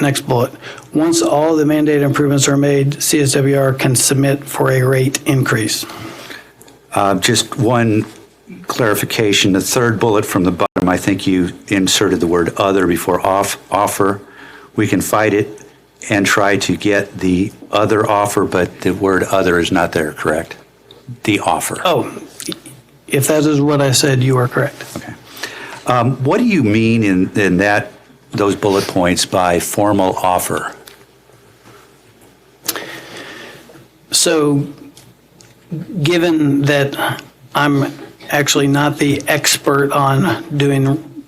Next bullet, once all the mandated improvements are made, CSWR can submit for a rate increase. Just one clarification. The third bullet from the bottom, I think you inserted the word other before offer. We can fight it and try to get the other offer, but the word other is not there, correct? The offer. Oh, if that is what I said, you are correct. Okay. What do you mean in those bullet points by formal offer? So, given that I'm actually not the expert on doing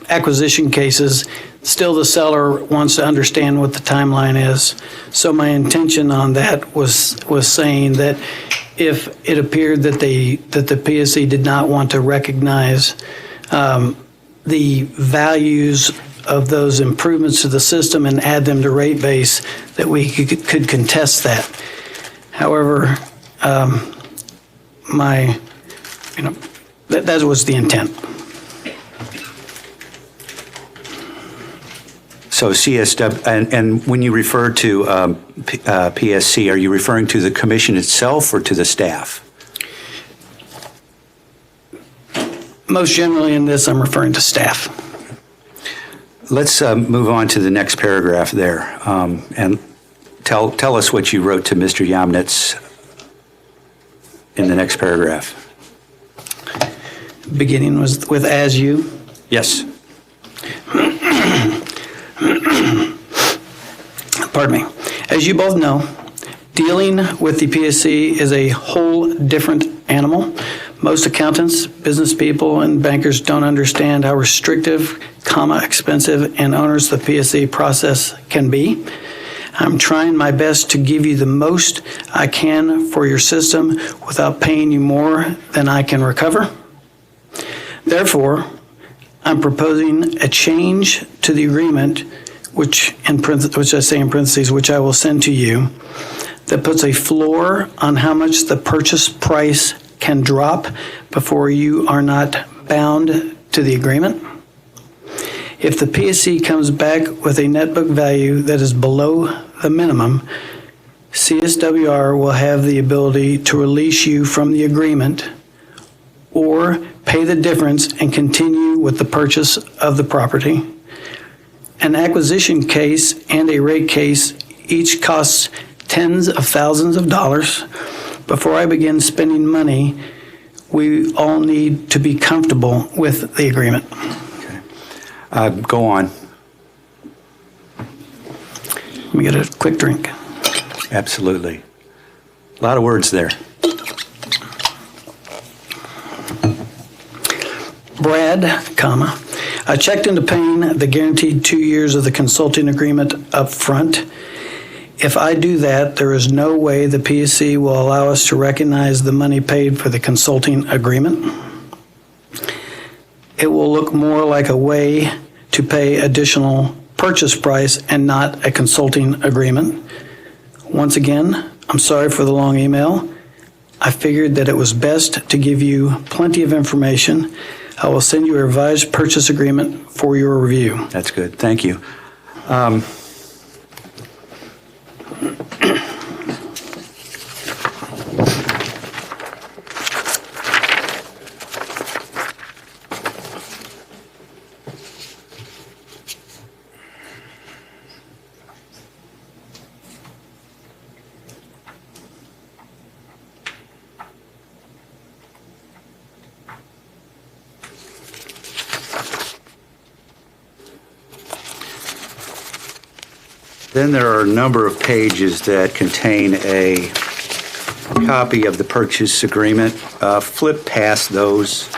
acquisition cases, still the seller wants to understand what the timeline is. So my intention on that was saying that if it appeared that the PSC did not want to recognize the values of those improvements to the system and add them to rate base, that we could contest that. However, that was the intent. So CSW, and when you refer to PSC, are you referring to the commission itself or to the staff? Most generally in this, I'm referring to staff. Let's move on to the next paragraph there, and tell us what you wrote to Mr. Yamnitz in the next paragraph. Beginning with as you. Yes. Pardon me. As you both know, dealing with the PSC is a whole different animal. Most accountants, business people, and bankers don't understand how restrictive, expensive, and onerous the PSC process can be. I'm trying my best to give you the most I can for your system without paying you more than I can recover. Therefore, I'm proposing a change to the agreement, which I say in parentheses, which I will send to you, that puts a floor on how much the purchase price can drop before you are not bound to the agreement. If the PSC comes back with a net book value that is below the minimum, CSWR will have the ability to release you from the agreement or pay the difference and continue with the purchase of the property. An acquisition case and a rate case each costs tens of thousands of dollars. Before I begin spending money, we all need to be comfortable with the agreement. Go on. Let me get a quick drink. Absolutely. A lot of words there. Brad, I checked into paying the guaranteed 2 years of the consulting agreement up front. If I do that, there is no way the PSC will allow us to recognize the money paid for the consulting agreement. It will look more like a way to pay additional purchase price and not a consulting agreement. Once again, I'm sorry for the long email. I figured that it was best to give you plenty of information. I will send you a revised purchase agreement for your review. That's good. Thank you. Then there are a number of pages that contain a copy of the purchase agreement. Flip past those.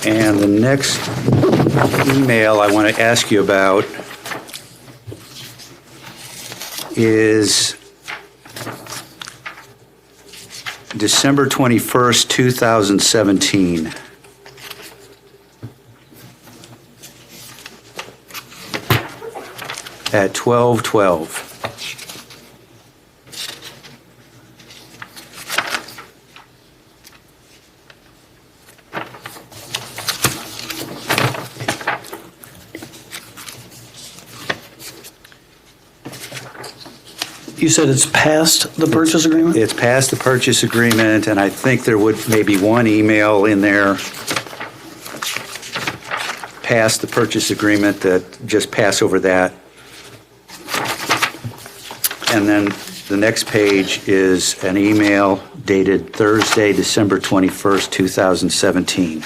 And the next email I want to ask you about is December 21st, 2017. At 12:12. You said it's past the purchase agreement? It's past the purchase agreement, and I think there would maybe one email in there past the purchase agreement that just pass over that. And then the next page is an email dated Thursday, December 21st, 2017.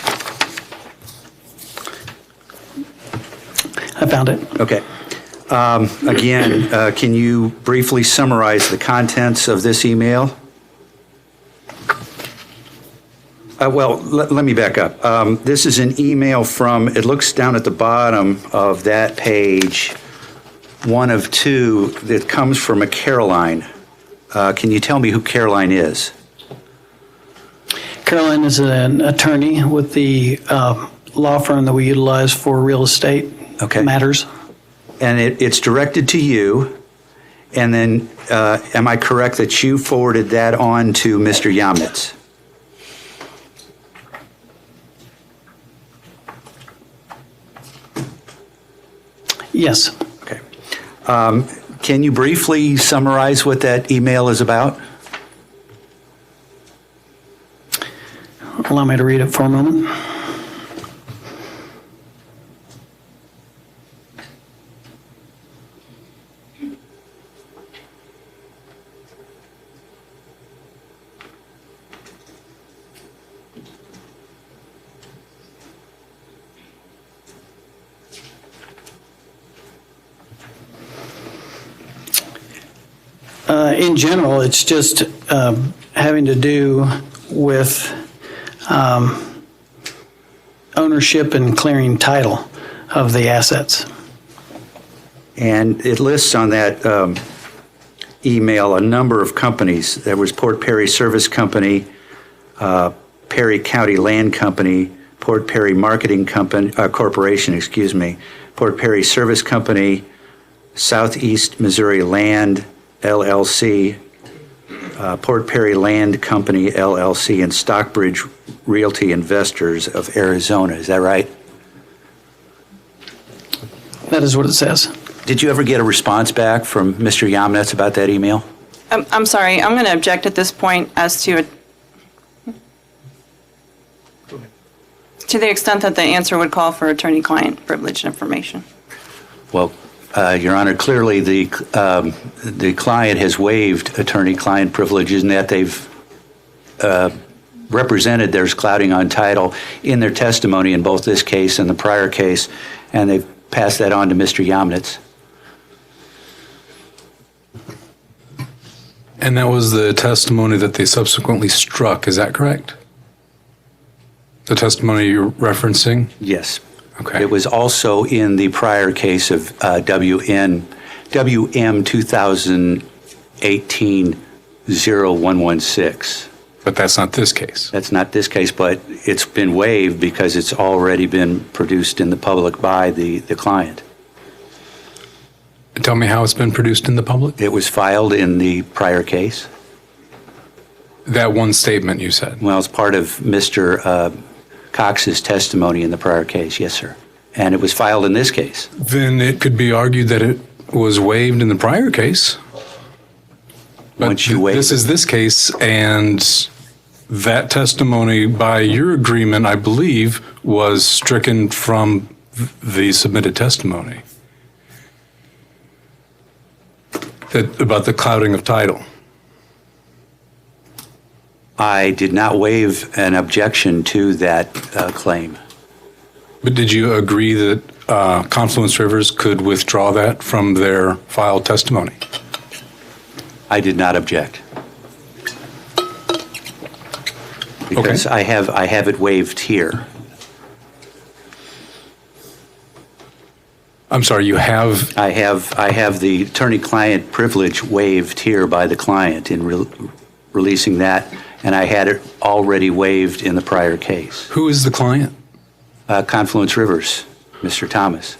I found it. Okay. Again, can you briefly summarize the contents of this email? Well, let me back up. This is an email from, it looks down at the bottom of that page, one of two that comes from a Caroline. Can you tell me who Caroline is? Caroline is an attorney with the law firm that we utilize for real estate matters. And it's directed to you, and then am I correct that you forwarded that on to Mr. Yamnitz? Yes. Okay. Can you briefly summarize what that email is about? Allow me to read it for a moment. In general, it's just having to do with ownership and clearing title of the assets. And it lists on that email a number of companies. There was Port Perry Service Company, Perry County Land Company, Port Perry Marketing Company, Corporation, excuse me, Port Perry Service Company, Southeast Missouri Land LLC, Port Perry Land Company LLC, and Stockbridge Realty Investors of Arizona. Is that right? That is what it says. Did you ever get a response back from Mr. Yamnitz about that email? I'm sorry, I'm going to object at this point as to the extent that the answer would call for attorney-client privileged information. Well, Your Honor, clearly the client has waived attorney-client privileges in that they've represented there's clouding on title in their testimony in both this case and the prior case, and they've passed that on to Mr. Yamnitz. And that was the testimony that they subsequently struck, is that correct? The testimony you're referencing? Yes. Okay. It was also in the prior case of WM 2018-0116. But that's not this case. That's not this case, but it's been waived because it's already been produced in the public by the client. Tell me how it's been produced in the public? It was filed in the prior case. That one statement you said. Well, it's part of Mr. Cox's testimony in the prior case, yes, sir. And it was filed in this case. Then it could be argued that it was waived in the prior case. But Once you waive this is this case, and that testimony, by your agreement, I believe, was stricken from the submitted testimony. About the clouding of title. I did not waive an objection to that claim. But did you agree that Confluence Rivers could withdraw that from their filed testimony? I did not object. Because I have it waived here. I'm sorry, you have? I have the attorney-client privilege waived here by the client in releasing that, and I had it already waived in the prior case. Who is the client? Confluence Rivers, Mr. Thomas.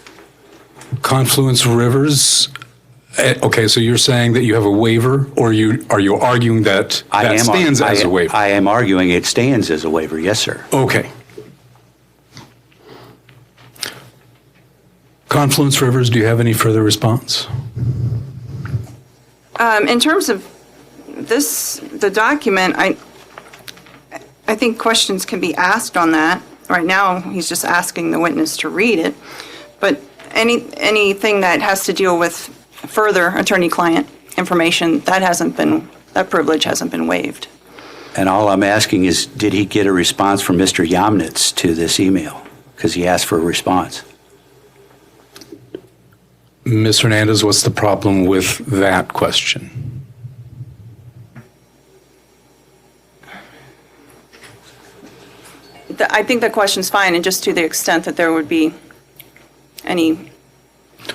Confluence Rivers? Okay, so you're saying that you have a waiver, or are you arguing that that stands as a waiver? I am arguing it stands as a waiver, yes, sir. Okay. Confluence Rivers, do you have any further response? In terms of the document, I think questions can be asked on that. Right now, he's just asking the witness to read it. But anything that has to deal with further attorney-client information, that privilege hasn't been waived. And all I'm asking is, did he get a response from Mr. Yamnitz to this email? Because he asked for a response. Ms. Hernandez, what's the problem with that question? I think the question's fine, and just to the extent that there would be any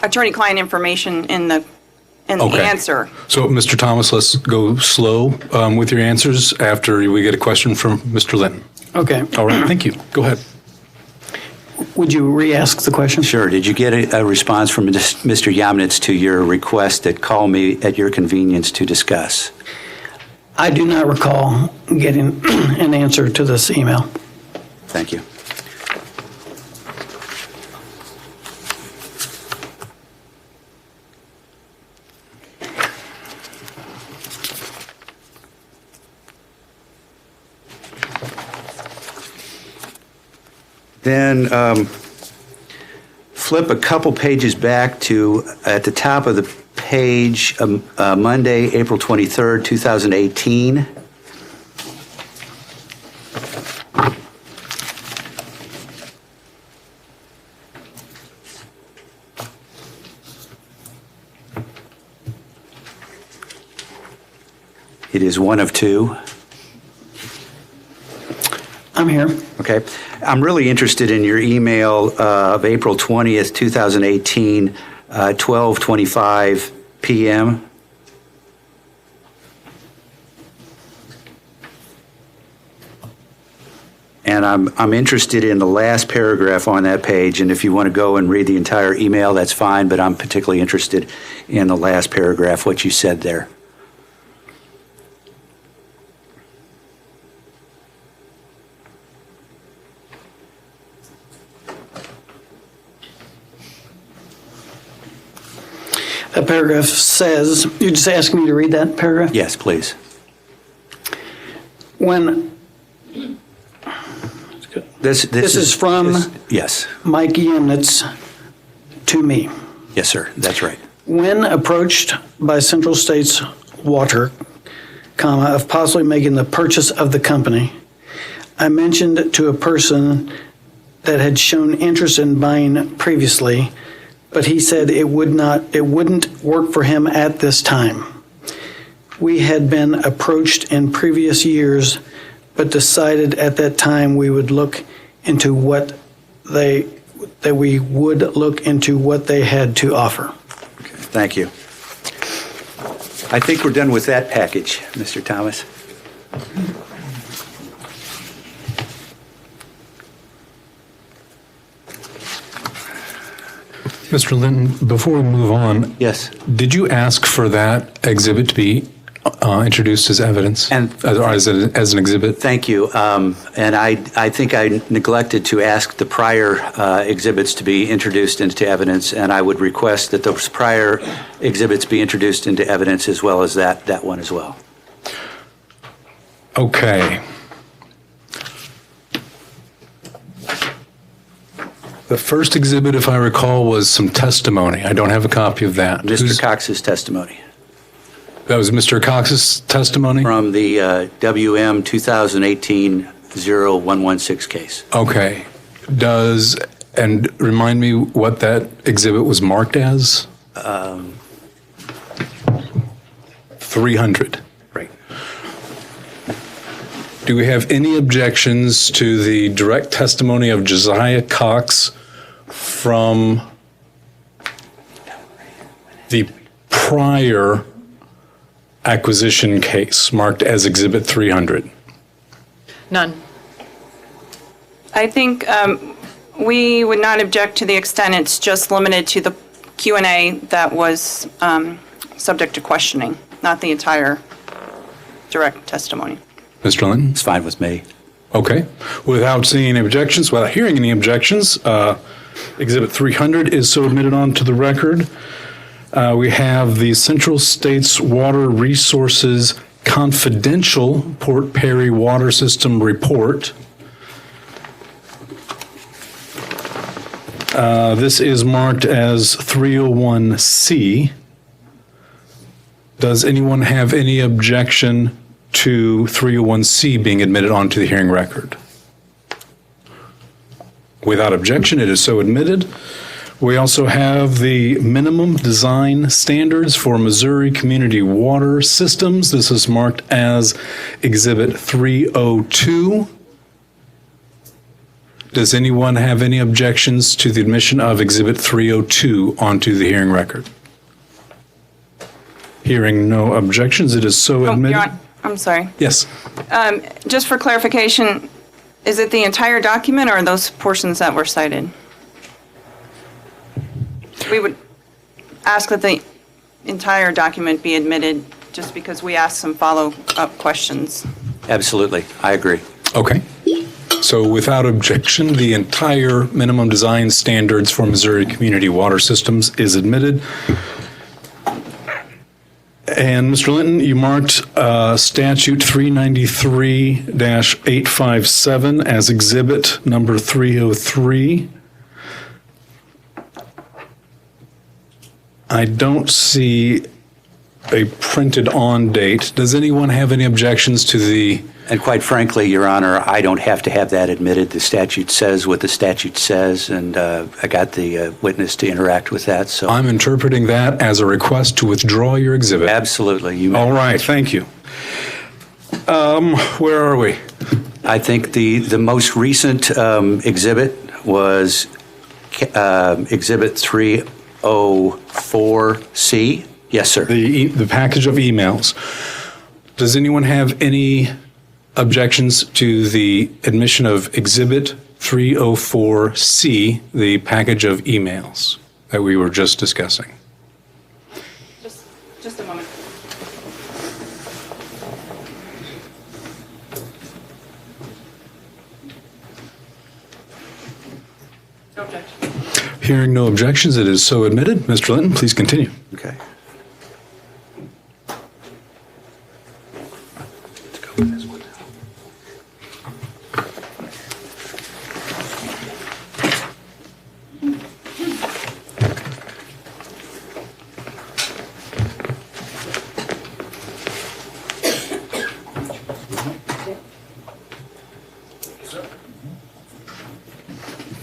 attorney-client information in the Okay. answer. So, Mr. Thomas, let's go slow with your answers after we get a question from Mr. Linton. Okay. All right, thank you. Go ahead. Would you re-ask the question? Sure. Did you get a response from Mr. Yamnitz to your request that call me at your convenience to discuss? I do not recall getting an answer to this email. Thank you. Then flip a couple pages back to, at the top of the page, Monday, April 23rd, 2018. It is one of two. I'm here. Okay. I'm really interested in your email of April 20th, 2018, 12:25 p.m. And I'm interested in the last paragraph on that page, and if you want to go and read the entire email, that's fine, but I'm particularly interested in the last paragraph, what you said there. That paragraph says, you're just asking me to read that paragraph? Yes, please. When, This is from yes. Mike Yemnitz to me. Yes, sir. That's right. When approached by Central States Water, of possibly making the purchase of the company, I mentioned to a person that had shown interest in buying previously, but he said it wouldn't work for him at this time. We had been approached in previous years, but decided at that time we would look into what they had to offer. Thank you. I think we're done with that package, Mr. Thomas. Mr. Linton, before we move on, Yes. did you ask for that exhibit to be introduced as evidence? And- or as an exhibit? Thank you. And I think I neglected to ask the prior exhibits to be introduced into evidence, and I would request that those prior exhibits be introduced into evidence as well as that one as well. Okay. The first exhibit, if I recall, was some testimony. I don't have a copy of that. Mr. Cox's testimony That was Mr. Cox's testimony? from the WM 2018-0116 case. Okay. And remind me what that exhibit was marked as? 300. Right. Do we have any objections to the direct testimony of Josiah Cox from the prior acquisition case marked as Exhibit 300? None. I think we would not object to the extent it's just limited to the Q&A that was subject to questioning, not the entire direct testimony. Mr. Linton? It's fine with me. Okay. Without seeing any objections, without hearing any objections, Exhibit 300 is so admitted onto the record. We have the Central States Water Resources Confidential Port Perry Water System Report. This is marked as 301C. Does anyone have any objection to 301C being admitted onto the hearing record? Without objection, it is so admitted. We also have the minimum design standards for Missouri community water systems. This is marked as Exhibit 302. Does anyone have any objections to the admission of Exhibit 302 onto the hearing record? Hearing no objections, it is so admitted. Your Honor, I'm sorry. Yes. Just for clarification, is it the entire document or those portions that were cited? We would ask that the entire document be admitted just because we asked some follow-up questions. Absolutely. I agree. Okay. So without objection, the entire minimum design standards for Missouri community water systems is admitted. And Mr. Linton, you marked statute 393-857 as exhibit number 303. I don't see a printed on date. Does anyone have any objections to the? And quite frankly, Your Honor, I don't have to have that admitted. The statute says what the statute says, and I got the witness to interact with that, so. I'm interpreting that as a request to withdraw your exhibit. Absolutely. You may. All right, thank you. Where are we? I think the most recent exhibit was Exhibit 304C. Yes, sir. The package of emails. Does anyone have any objections to the admission of Exhibit 304C, the package of emails that we were just discussing? Just a moment. No objection. Hearing no objections, it is so admitted. Mr. Linton, please continue. Okay. Let's go with this one now.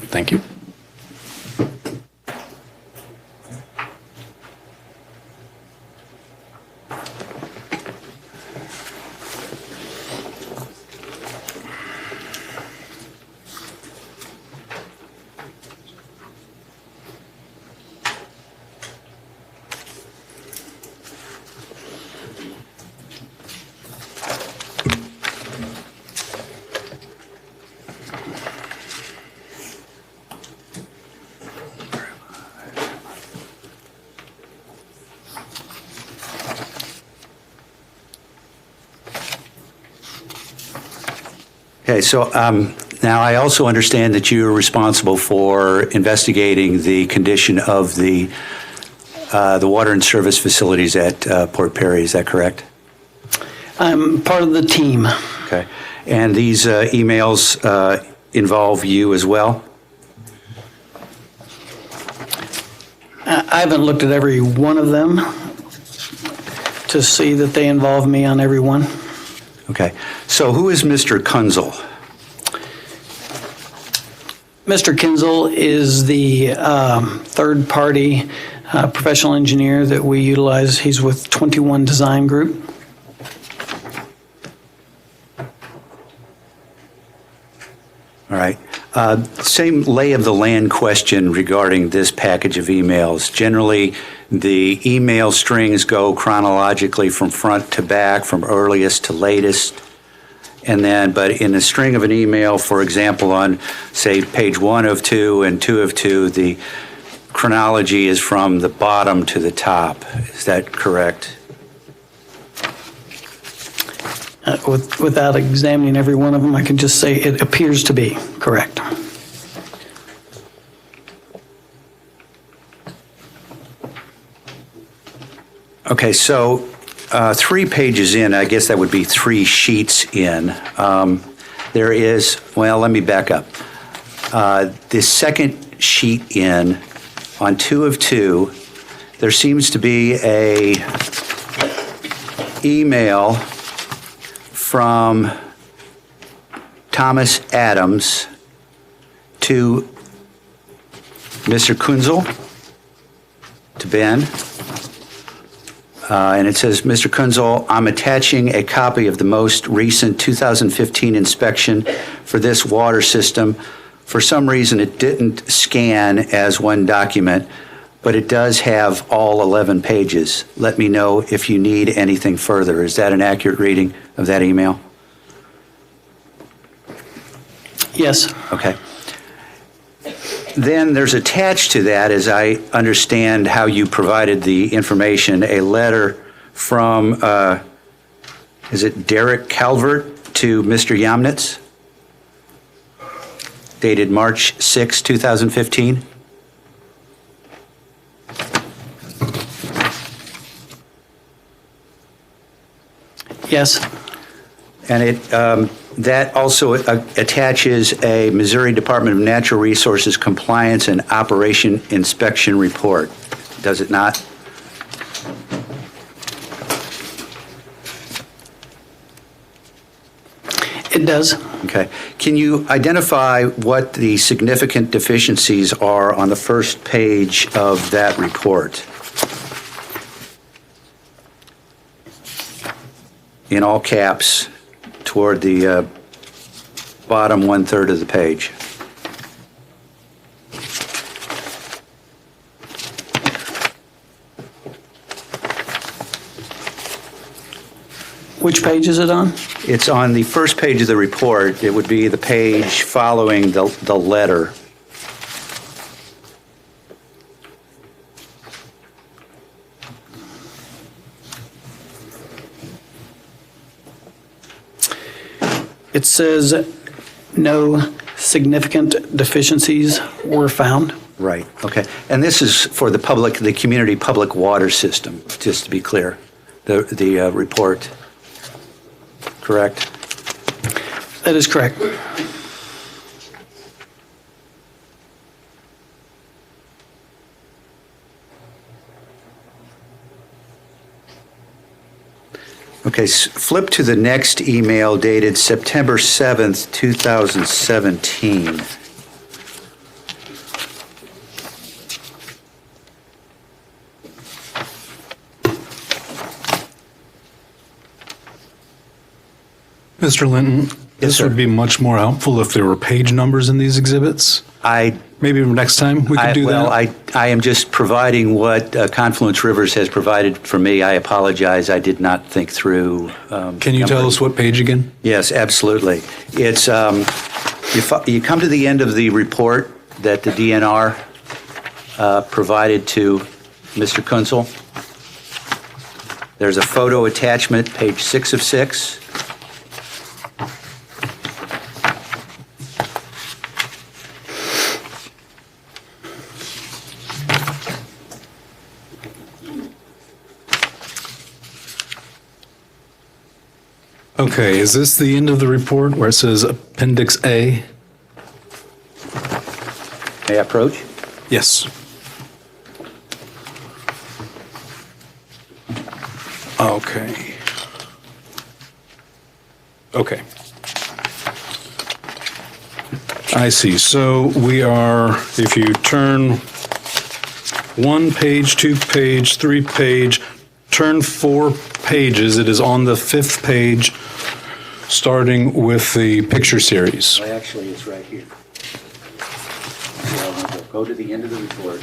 Thank you. Okay, so now I also understand that you are responsible for investigating the condition of the water and service facilities at Port Perry. Is that correct? I'm part of the team. Okay. And these emails involve you as well? I haven't looked at every one of them to see that they involve me on every one. Okay. So who is Mr. Kunzel? Mr. Kinzel is the third-party professional engineer that we utilize. He's with 21 Design Group. All right. Same lay of the land question regarding this package of emails. Generally, the email strings go chronologically from front to back, from earliest to latest. And then, but in the string of an email, for example, on, say, page 1 of 2 and 2 of 2, the chronology is from the bottom to the top. Is that correct? Without examining every one of them, I can just say it appears to be correct. Okay, so 3 pages in, I guess that would be 3 sheets in. There is, well, let me back up. The second sheet in, on 2 of 2, there seems to be a email from Thomas Adams to Mr. Kunzel, to Ben. And it says, Mr. Kunzel, I'm attaching a copy of the most recent 2015 inspection for this water system. For some reason, it didn't scan as one document, but it does have all 11 pages. Let me know if you need anything further. Is that an accurate reading of that email? Yes. Okay. Then there's attached to that, as I understand how you provided the information, a letter from, is it Derek Calvert to Mr. Yamnitz? Dated March 6, 2015? Yes. And it that also attaches a Missouri Department of Natural Resources Compliance and Operation Inspection Report, does it not? It does. Okay. Can you identify what the significant deficiencies are on the first page of that report? In all caps, toward the bottom one-third of the page. Which page is it on? It's on the first page of the report. It would be the page following the letter. It says no significant deficiencies were found. Right, okay. And this is for the community public water system, just to be clear, the report, correct? That is correct. Okay, flip to the next email dated September 7th, 2017. Mr. Linton, this sir. would be much more helpful if there were page numbers in these exhibits. Maybe next time we could do Well, that. I am just providing what Confluence Rivers has provided for me. I apologize, I did not think through. Can you tell us what page again? Yes, absolutely. It's, you come to the end of the report that the DNR provided to Mr. Kunzel. There's a photo attachment, page 6 of 6. Okay, is this the end of the report where it says Appendix A? May I approach? Yes. Okay. Okay. I see. So we are, if you turn 1 page, 2 page, 3 page, turn 4 pages, it is on the 5th page, starting with the picture series. Well, actually, it's right here. Go to the end of the report.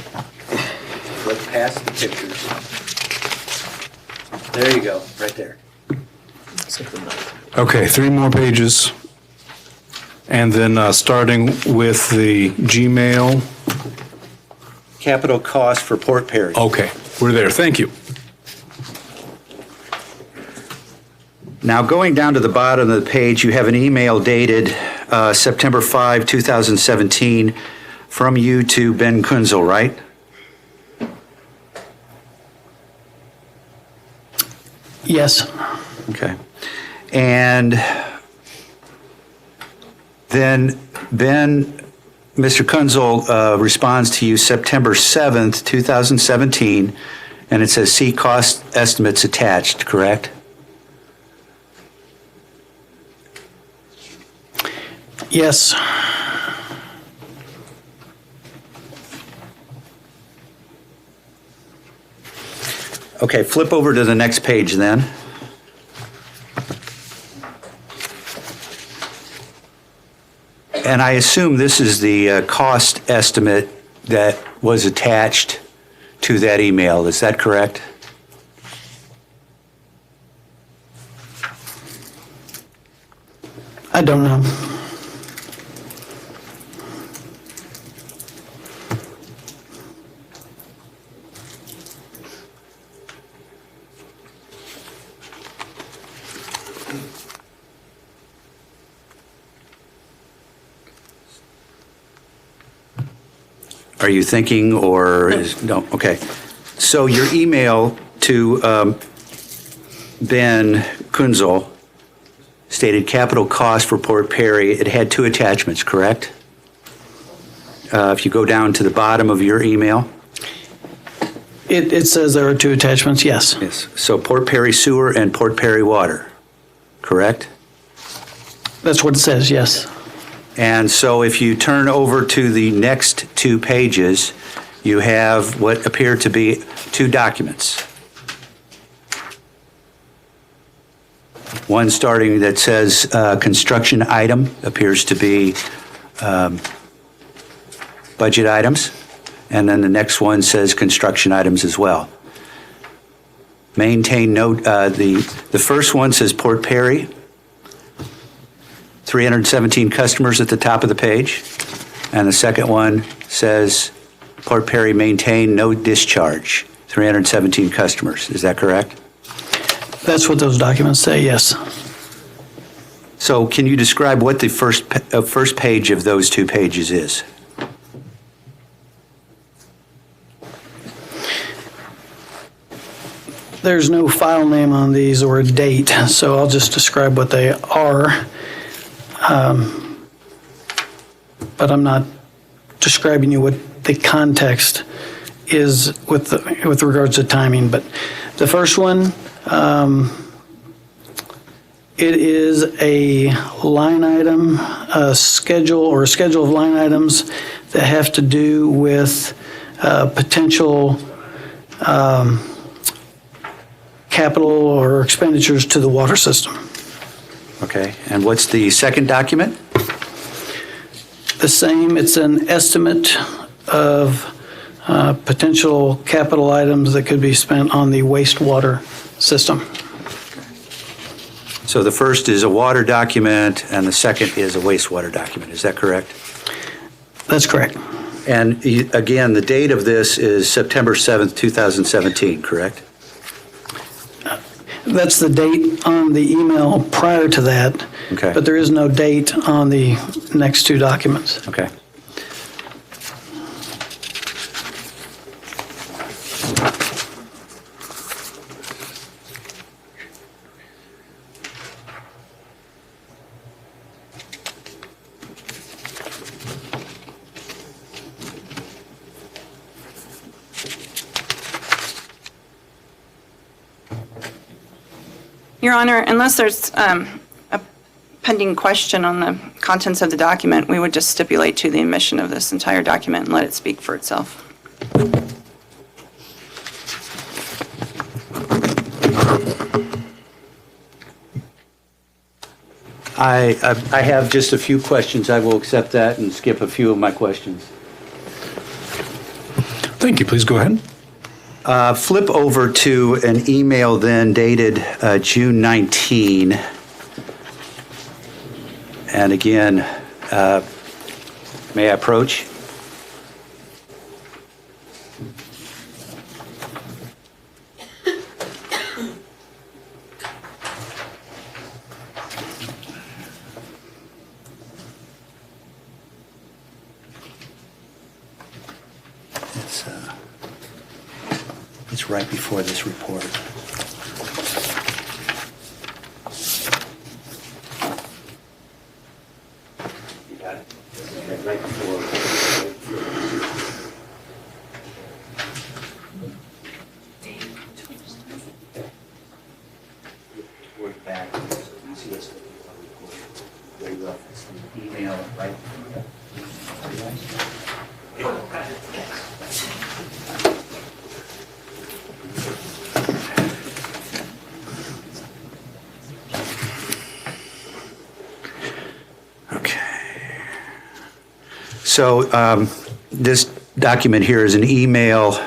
Look past the pictures. There you go, right there. Okay, 3 more pages. And then starting with the Gmail. Capital cost for Port Perry. Okay, we're there. Thank you. Now, going down to the bottom of the page, you have an email dated September 5, 2017, from you to Ben Kunzel, right? Yes. Okay. And then Mr. Kunzel responds to you September 7th, 2017, and it says, see cost estimates attached, correct? Yes. Okay, flip over to the next page then. And I assume this is the cost estimate that was attached to that email. Is that correct? I don't know. Are you thinking or is, no, okay. So your email to Ben Kunzel stated capital cost for Port Perry. It had 2 attachments, correct? If you go down to the bottom of your email. It says there are 2 attachments, yes. Yes. So Port Perry Sewer and Port Perry Water, correct? That's what it says, yes. And so if you turn over to the next 2 pages, you have what appear to be 2 documents. One starting that says construction item appears to be budget items. And then the next one says construction items as well. Maintain note, the first one says Port Perry, 317 customers at the top of the page. And the second one says Port Perry maintain no discharge, 317 customers. Is that correct? That's what those documents say, yes. So can you describe what the first page of those two pages is? There's no file name on these or a date, so I'll just describe what they are. But I'm not describing you what the context is with regards to timing. But the first one, it is a line item, a schedule of line items that have to do with potential capital or expenditures to the water system. Okay, and what's the second document? The same, it's an estimate of potential capital items that could be spent on the wastewater system. So the first is a water document and the second is a wastewater document. Is that correct? That's correct. And again, the date of this is September 7th, 2017, correct? That's the date on the email prior to that. Okay. But there is no date on the next two documents. Okay. Your Honor, unless there's a pending question on the contents of the document, we would just stipulate to the admission of this entire document and let it speak for itself. I have just a few questions. I will accept that and skip a few of my questions. Thank you. Please go ahead. Flip over to an email then dated June 19. And again, may I approach? It's right before this report. You got it? Right before. Toward back, so you see this very rough. It's the email right. So this document here is an email,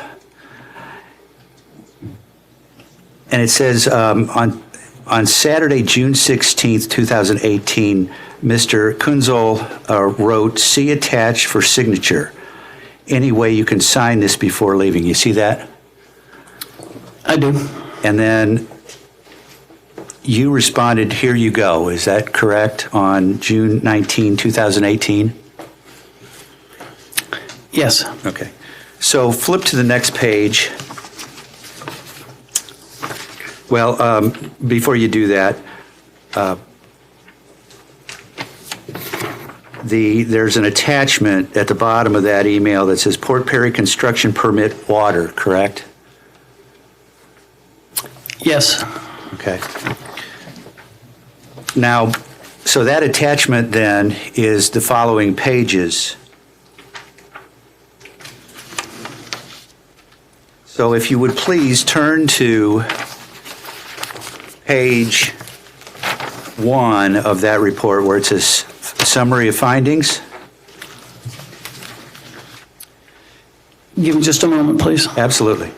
and it says on Saturday, June 16th, 2018, Mr. Kunzel wrote, "See attached for signature. Any way you can sign this before leaving." You see that? I do. And then you responded, "Here you go." Is that correct? On June 19, 2018? Yes. Okay. So flip to the next page. Well, before you do that, there's an attachment at the bottom of that email that says Port Perry Construction Permit Water, correct? Yes. Okay. Now, so that attachment then is the following pages. So if you would please turn to page 1 of that report where it says summary of findings? Give me just a moment, please. Absolutely.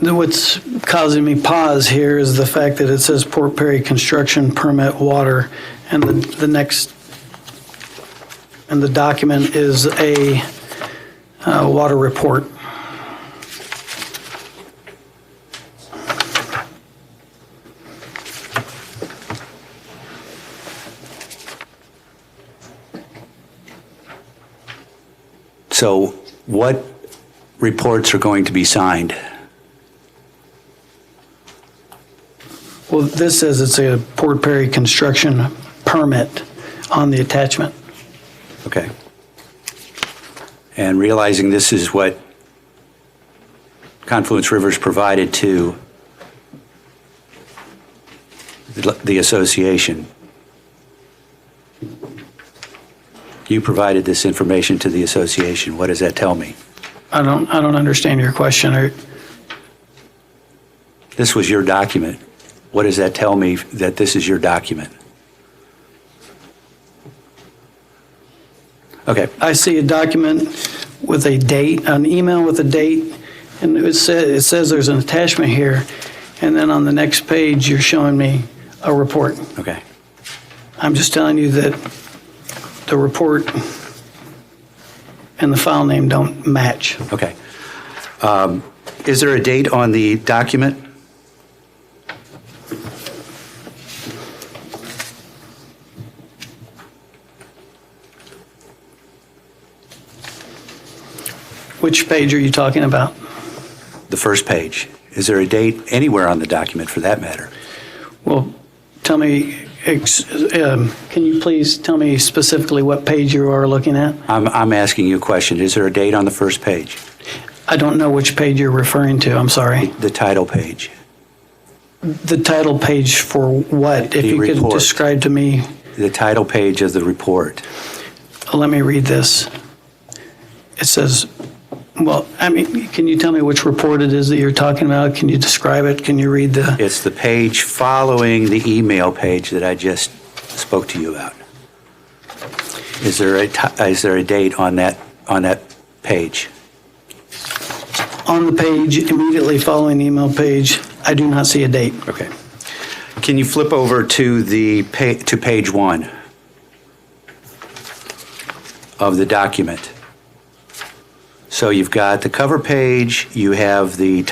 What's causing me pause here is the fact that it says Port Perry construction permit water, and the next, and the document is a water report. So what reports are going to be signed? Well, this says it's a Port Perry construction permit on the attachment. Okay. And realizing this is what Confluence Rivers provided to the association. You provided this information to the association. What does that tell me? I don't understand your question. This was your document. What does that tell me that this is your document? Okay. I see a document with a date, an email with a date, and it says there's an attachment here, and then on the next page, you're showing me a report. Okay. I'm just telling you that the report and the file name don't match. Okay. Is there a date on the document? Which page are you talking about? The first page. Is there a date anywhere on the document for that matter? Well, tell me, can you please tell me specifically what page you are looking at? I'm asking you a question. Is there a date on the first page? I don't know which page you're referring to. I'm sorry. The title page. The title page for what? If The you could report. describe to me. The title page of the report. Let me read this. It says, well, I mean, can you tell me which report it is that you're talking about? Can you describe it? Can you read the? It's the page following the email page that I just spoke to you about. Is there a date on that page? On the page immediately following the email page, I do not see a date. Okay. Can you flip over to to page 1 of the document? So you've got the cover page, you have the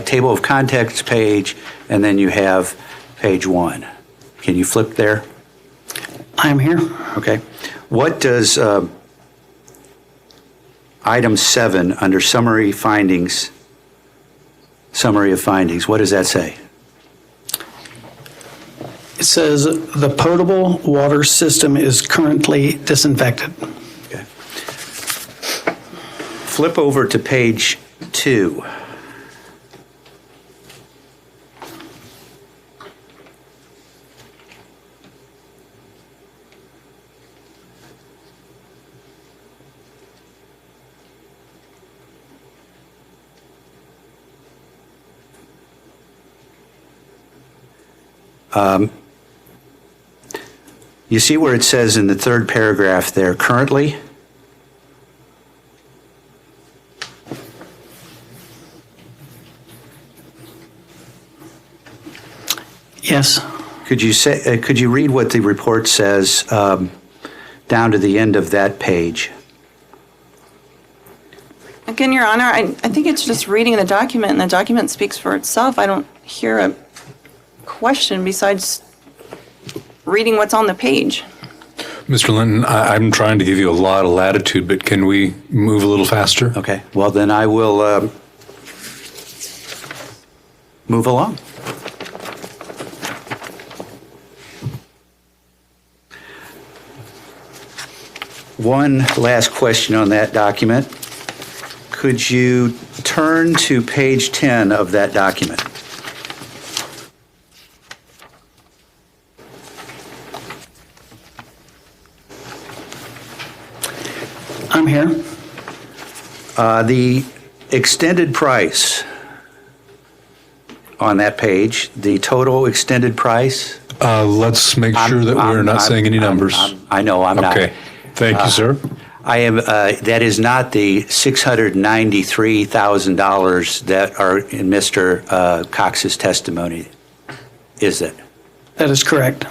table of contents page, and then you have page 1. Can you flip there? I'm here. Okay. What does item 7 under summary of findings, what does that say? It says the potable water system is currently disinfected. Okay. Flip over to page 2. You see where it says in the third paragraph there, currently? Yes. Could you read what the report says down to the end of that page? Again, Your Honor, I think it's just reading the document, and the document speaks for itself. I don't hear a question besides reading what's on the page. Mr. Linton, I'm trying to give you a lot of latitude, but can we move a little faster? Okay, well then I will move along. One last question on that document. Could you turn to page 10 of that document? I'm here. The extended price on that page, the total extended price? Let's make sure that we're not saying any numbers. I know, I'm not. Okay. Thank you, sir. I am, that is not the $693,000 that are in Mr. Cox's testimony, is it? That is correct.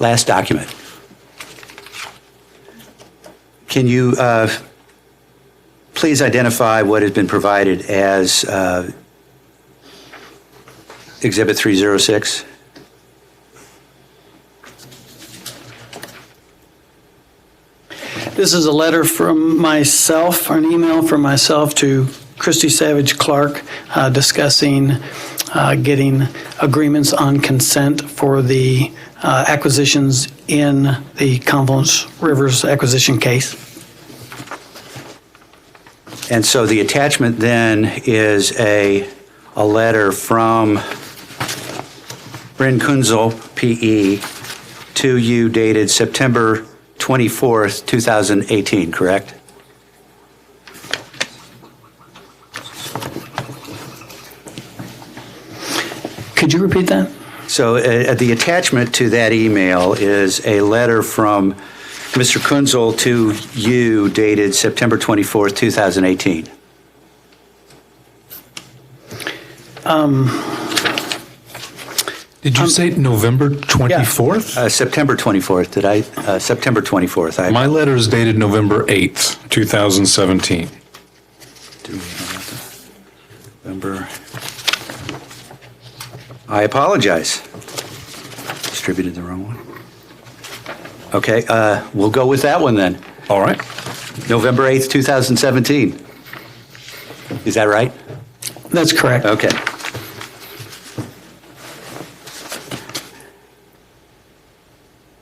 Last document. Can you please identify what has been provided as Exhibit 306? This is a letter from myself, or an email from myself to Christy Savage Clark discussing getting agreements on consent for the acquisitions in the Confluence Rivers acquisition case. And so the attachment then is a letter from Bryn Kunzel, PE, to you dated September 24th, 2018, correct? Could you repeat that? So the attachment to that email is a letter from Mr. Kunzel to you dated September 24th, 2018. Did you say November 24th? September 24th, did I? September 24th. My letter is dated November 8th, 2017. November. I apologize. Distributed the wrong one. Okay, we'll go with that one then. All right. November 8th, 2017. Is that right? That's correct. Okay.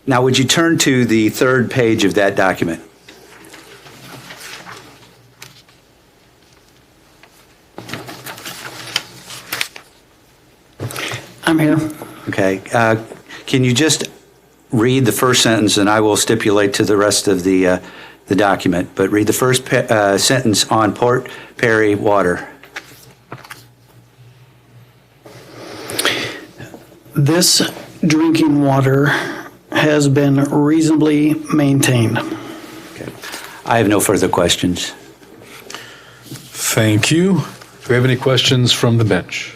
Now, would you turn to the third page of that document? I'm here. Okay. Can you just read the first sentence, and I will stipulate to the rest of the document, but read the first sentence on Port Perry water. This drinking water has been reasonably maintained. Okay. I have no further questions. Thank you. Do we have any questions from the bench?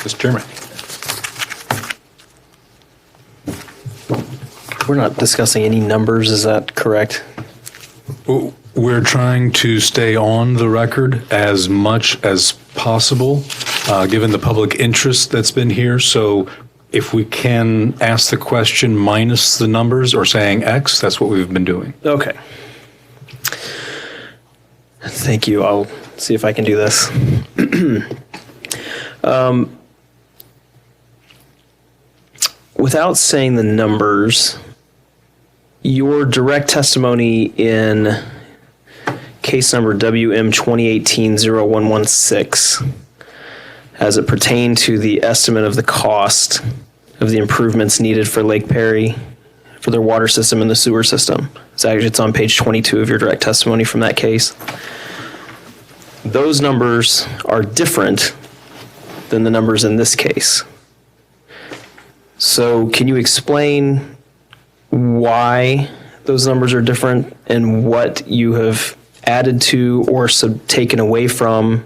Mr. Chairman. We're not discussing any numbers, is that correct? We're trying to stay on the record as much as possible. given the public interest that's been here. So if we can ask the question minus the numbers or saying X, that's what we've been doing. Okay. Thank you. I'll see if I can do this. Without saying the numbers, your direct testimony in case number WM-2018-0116, as it pertained to the estimate of the cost of the improvements needed for Lake Perry, for their water system and the sewer system. It's on page 22 of your direct testimony from that case. Those numbers are different than the numbers in this case. So can you explain why those numbers are different and what you have added to or taken away from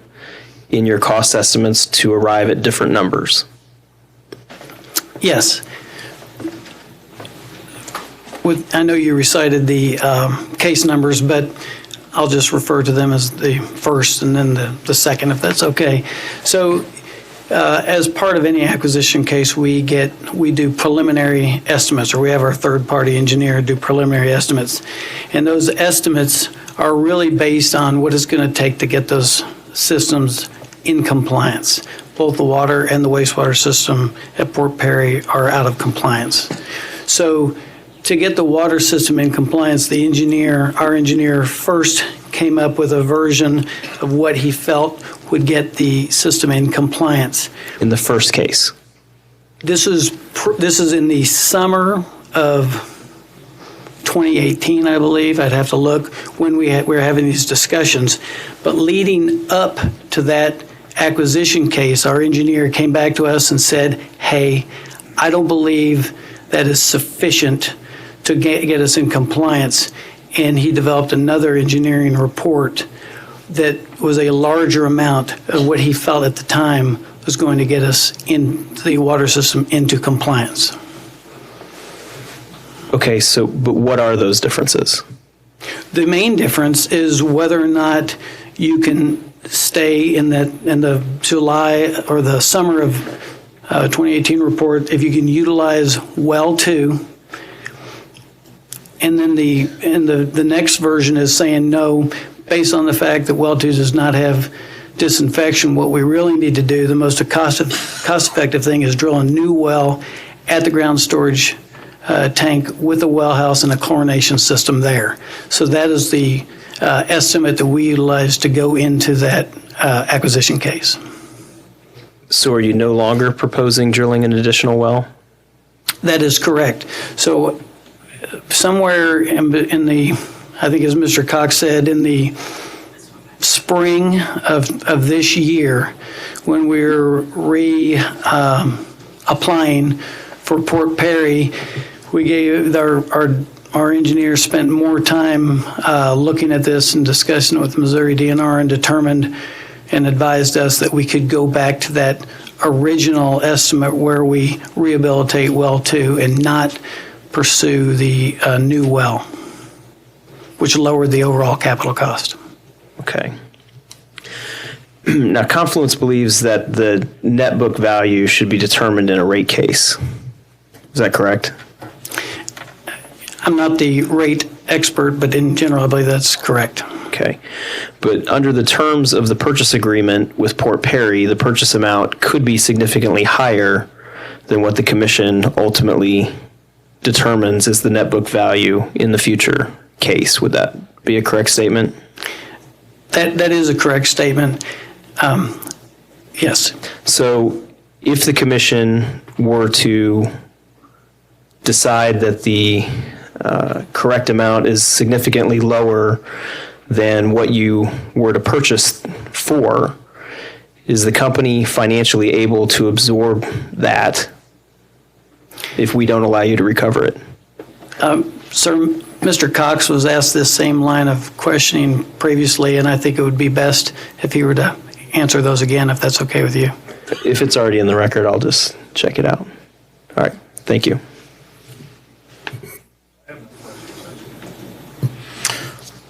in your cost estimates to arrive at different numbers? Yes. I know you recited the case numbers, but I'll just refer to them as the first and then the second, if that's okay. So as part of any acquisition case, we do preliminary estimates, or we have our third-party engineer do preliminary estimates. And those estimates are really based on what it's going to take to get those systems in compliance. Both the water and the wastewater system at Port Perry are out of compliance. So to get the water system in compliance, our engineer first came up with a version of what he felt would get the system in compliance. In the first case? This is in the summer of 2018, I believe. I'd have to look when we were having these discussions. But leading up to that acquisition case, our engineer came back to us and said, hey, I don't believe that is sufficient to get us in compliance. And he developed another engineering report that was a larger amount of what he felt at the time was going to get us in the water system into compliance. Okay, but what are those differences? The main difference is whether or not you can stay in the July or the summer of 2018 report, if you can utilize well 2. And then the next version is saying no, based on the fact that well 2 does not have disinfection. What we really need to do, the most cost-effective thing, is drill a new well at the ground storage tank with a well house and a chlorination system there. So that is the estimate that we utilized to go into that acquisition case. So are you no longer proposing drilling an additional well? That is correct. So somewhere in the, I think as Mr. Cox said, in the spring of this year, when we were applying for Port Perry, we gave our engineers spent more time looking at this and discussing it with Missouri DNR, and determined and advised us that we could go back to that original estimate where we rehabilitate well 2 and not pursue the new well, which lowered the overall capital cost. Okay. Now, Confluence believes that the net book value should be determined in a rate case. Is that correct? I'm not the rate expert, but in general, I believe that's correct. Okay. But under the terms of the purchase agreement with Port Perry, the purchase amount could be significantly higher than what the commission ultimately determines is the net book value in the future case. Would that be a correct statement? That is a correct statement. Yes. So if the commission were to decide that the correct amount is significantly lower than what you were to purchase for, is the company financially able to absorb that if we don't allow you to recover it? Sir, Mr. Cox was asked this same line of questioning previously, and I think it would be best if he were to answer those again, if that's okay with you. If it's already in the record, I'll just check it out. All right. Thank you.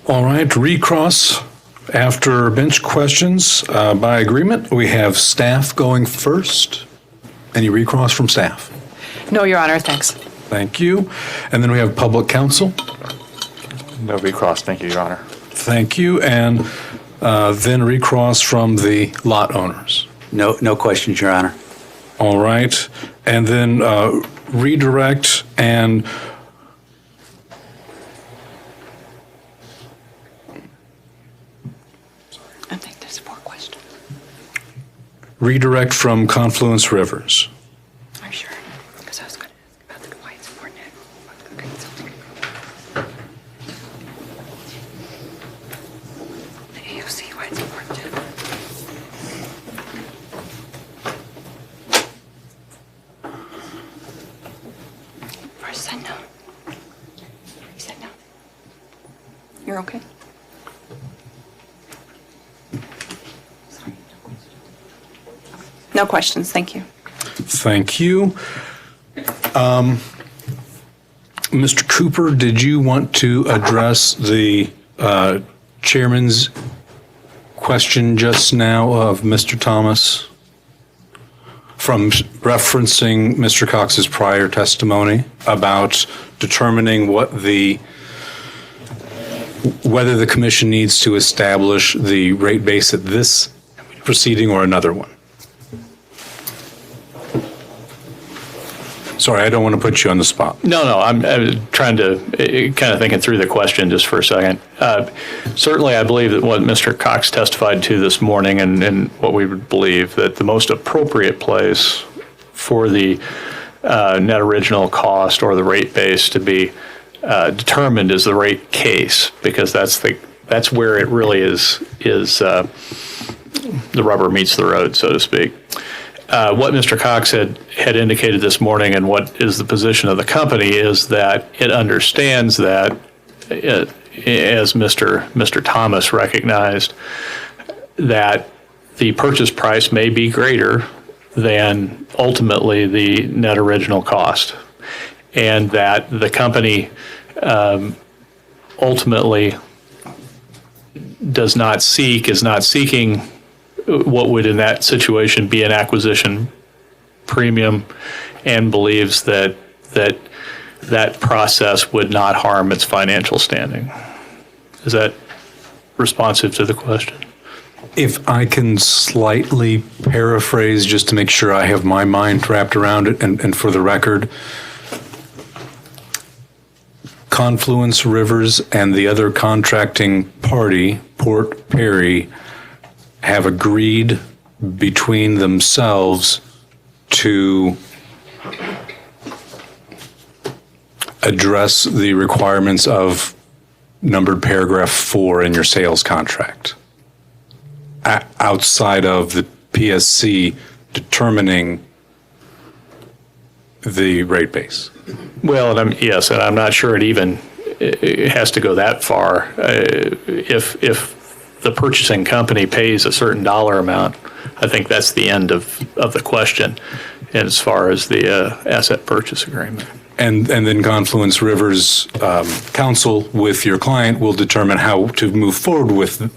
All right, recross After bench questions, by agreement, we have staff going first. Any recross from staff? No, Your Honor, thanks. Thank you. And then we have public counsel. No recross, thank you, Your Honor. Thank you. And then recross from the lot owners. No questions, Your Honor. All right. And then redirect and I think there's 4 questions. redirect from Confluence Rivers. Are you sure? Because I was going to ask about why it's important. Okay, the AOC, why it's important. First said no. He said no. You're okay? No questions, thank you. Thank you. Mr. Cooper, did you want to address the chairman's question just now of Mr. Thomas from referencing Mr. Cox's prior testimony about determining whether the commission needs to establish the rate base at this proceeding or another one? Sorry, I don't want to put you on the spot. No, I was trying to kind of thinking through the question just for a second. Certainly, I believe that what Mr. Cox testified to this morning and what we would believe that the most appropriate place for the net original cost or the rate base to be determined is the rate case, because that's where it really is the rubber meets the road, so to speak. What Mr. Cox had indicated this morning and what is the position of the company is that it understands that, as Mr. Thomas recognized, that the purchase price may be greater than ultimately the net original cost, and that the company ultimately is not seeking what would in that situation be an acquisition premium, and believes that process would not harm its financial standing. Is that responsive to the question? If I can slightly paraphrase just to make sure I have my mind wrapped around it, and for the record, Confluence Rivers and the other contracting party, Port Perry, have agreed between themselves to address the requirements of numbered paragraph 4 in your sales contract, outside of the PSC determining the rate base. Well, and I'm not sure it has to go that far. If the purchasing company pays a certain dollar amount, I think that's the end of the question as far as the asset purchase agreement. And then Confluence Rivers counsel with your client will determine how to move forward with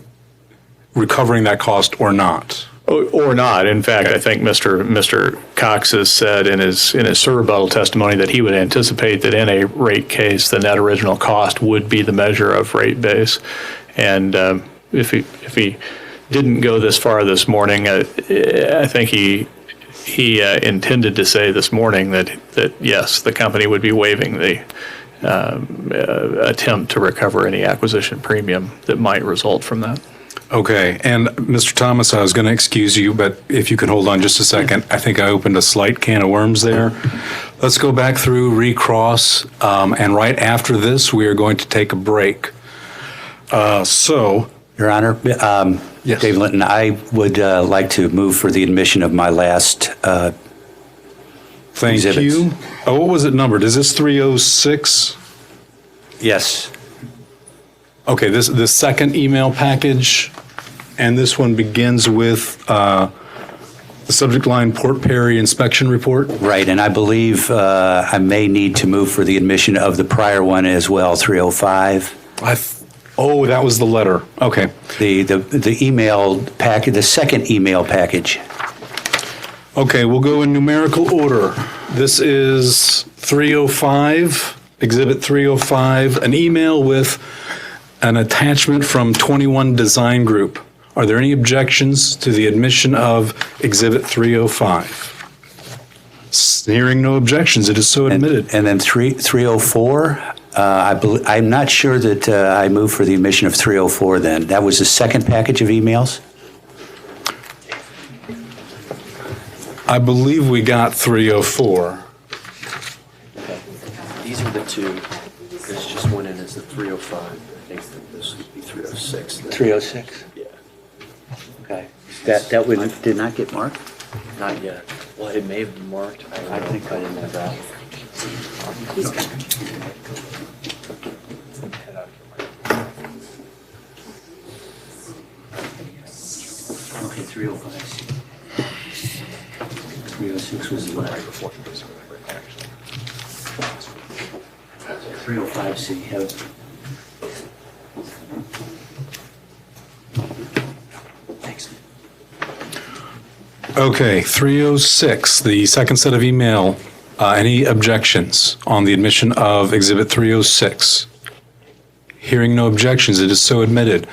recovering that cost or not. Or not. In fact, I think Mr. Cox has said in his rebuttal testimony that he would anticipate that in a rate case, the net original cost would be the measure of rate base. And if he didn't go this far this morning, I think he intended to say this morning that yes, the company would be waiving the attempt to recover any acquisition premium that might result from that. Okay, and Mr. Thomas, I was going to excuse you, but if you could hold on just a second, I think I opened a slight can of worms there. Let's go back through, recross, and right after this, we are going to take a break. Your Honor, Yes. David Linton, I would like to move for the admission of my last Thank exhibits. you. Oh, what was it numbered? Is this 306? Yes. Okay, the second email package, and this one begins with the subject line Port Perry Inspection Report. Right, and I believe I may need to move for the admission of the prior one as well, 305. Oh, that was the letter. Okay. The email packet, the second email package. Okay, we'll go in numerical order. This is 305, Exhibit 305, an email with an attachment from 21 Design Group. Are there any objections to the admission of Exhibit 305? Hearing no objections, it is so admitted. And then 304, I'm not sure that I moved for the admission of 304 then. That was the second package of emails? I believe we got 304. These are the two. There's just one in as the 305. I think that this would be 306. 306? Yeah, Okay. That did not get marked? not yet. Well, it may have been marked. I don't think I didn't have that. Okay, 305. 306 was the letter. 305C, Thanks. Okay, 306, the second set of email. Any objections on the admission of Exhibit 306? Hearing no objections, it is so admitted.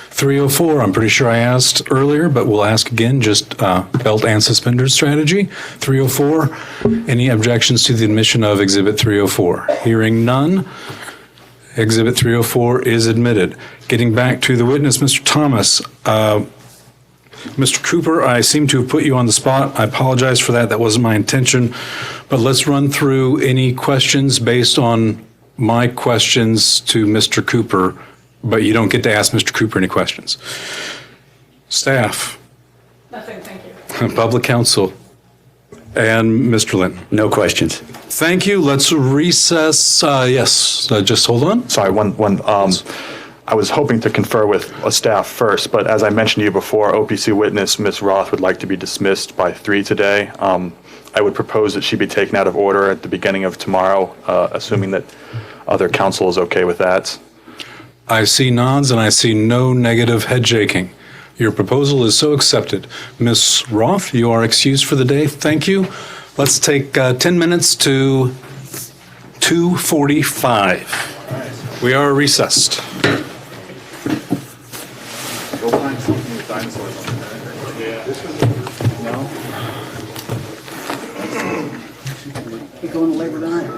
304, I'm pretty sure I asked earlier, but we'll ask again, just belt and suspenders strategy. 304, any objections to the admission of Exhibit 304? Hearing none, Exhibit 304 is admitted. Getting back to the witness, Mr. Thomas, Mr. Cooper, I seem to have put you on the spot. I apologize for that. That wasn't my intention. But let's run through any questions based on my questions to Mr. Cooper, but you don't get to ask Mr. Cooper any questions. Staff. Nothing, thank you. Public counsel. And Mr. Linton. No questions. Thank you. Let's recess. Yes, just hold on. Sorry, I was hoping to confer with a staff first, but as I mentioned to you before, OPC witness Ms. Roth would like to be dismissed by 3 today. I would propose that she be taken out of order at the beginning of tomorrow, assuming that other counsel is okay with that. I see nods and I see no negative head shaking. Your proposal is so accepted. Ms. Roth, you are excused for the day. Thank you. Let's take 10 minutes to 2:45. We are recessed. Go find something with dinosaurs on Can't go into labor tonight.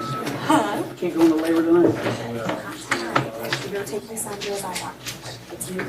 Can't go into labor tonight. You're going to take this on as I want. It's you.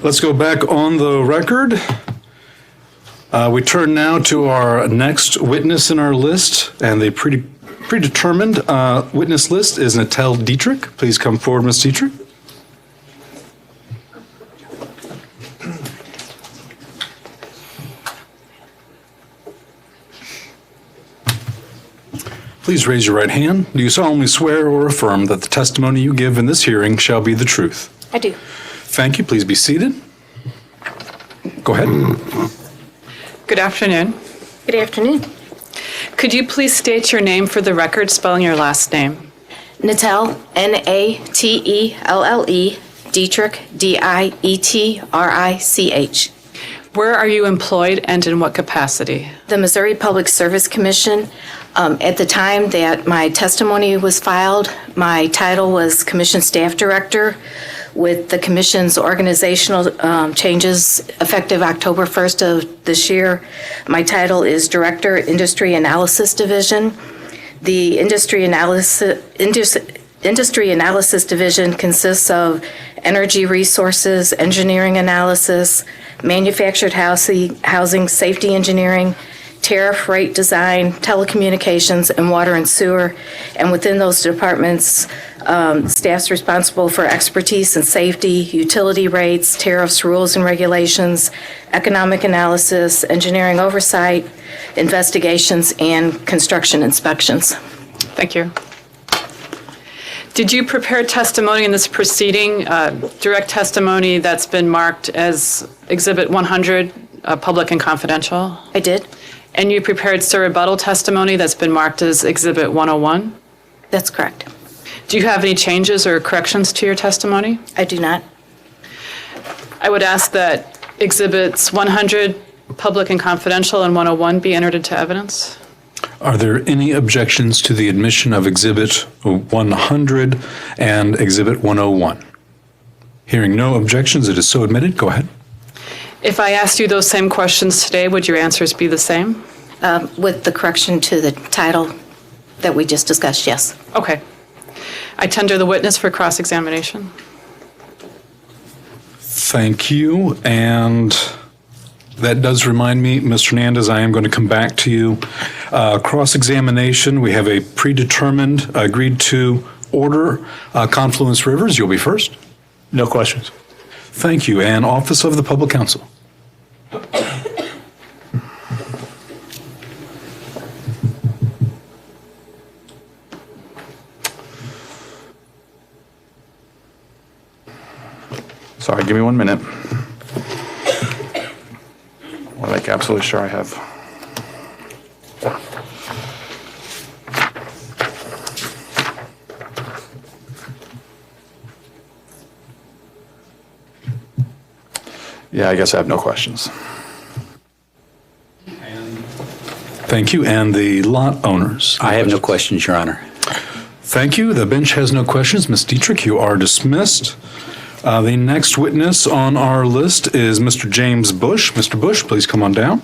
Let's go back on the record. We turn now to our next witness in our list, and the predetermined witness list is Natel Dietrich. Please come forward, Ms. Dietrich. Please raise your right hand. Do you solemnly swear or affirm that the testimony you give in this hearing shall be the truth? I do. Thank you. Please be seated. Go ahead. Good afternoon. Good afternoon. Could you please state your name for the record, spelling your last name? Natel, Natelle, Dietrich, Dietrich. Where are you employed and in what capacity? The Missouri Public Service Commission. At the time that my testimony was filed, my title was Commission Staff Director. With the Commission's organizational changes effective October 1st of this year, my title is Director, Industry Analysis Division. The Industry Analysis Division consists of energy resources, engineering analysis, manufactured housing, safety engineering, tariff rate design, telecommunications, and water and sewer. And within those departments, staff's responsible for expertise in safety, utility rates, tariffs, rules and regulations, economic analysis, engineering oversight, investigations, and construction inspections. Thank you. Did you prepare testimony in this proceeding, direct testimony that's been marked as Exhibit 100, public and confidential? I did. And you prepared rebuttal testimony that's been marked as Exhibit 101? That's correct. Do you have any changes or corrections to your testimony? I do not. I would ask that Exhibits 100, public and confidential, and 101 be entered into evidence. Are there any objections to the admission of Exhibit 100 and Exhibit 101? Hearing no objections, it is so admitted. Go ahead. If I asked you those same questions today, would your answers be the same? With the correction to the title that we just discussed, yes. Okay. I tender the witness for cross-examination. Thank you. And that does remind me, Mr. Hernandez, I am going to come back to you. Cross-examination, we have a predetermined, agreed to order. Confluence Rivers, you'll be first. No questions. Thank you. And Office of the Public Counsel. Sorry, give me 1 minute. I want to make absolutely sure I have. Yeah, I guess I have no questions. Thank you. And the lot owners. I have no questions, Your Honor. Thank you. The bench has no questions. Ms. Dietrich, you are dismissed. The next witness on our list is Mr. James Bush. Mr. Bush, please come on down.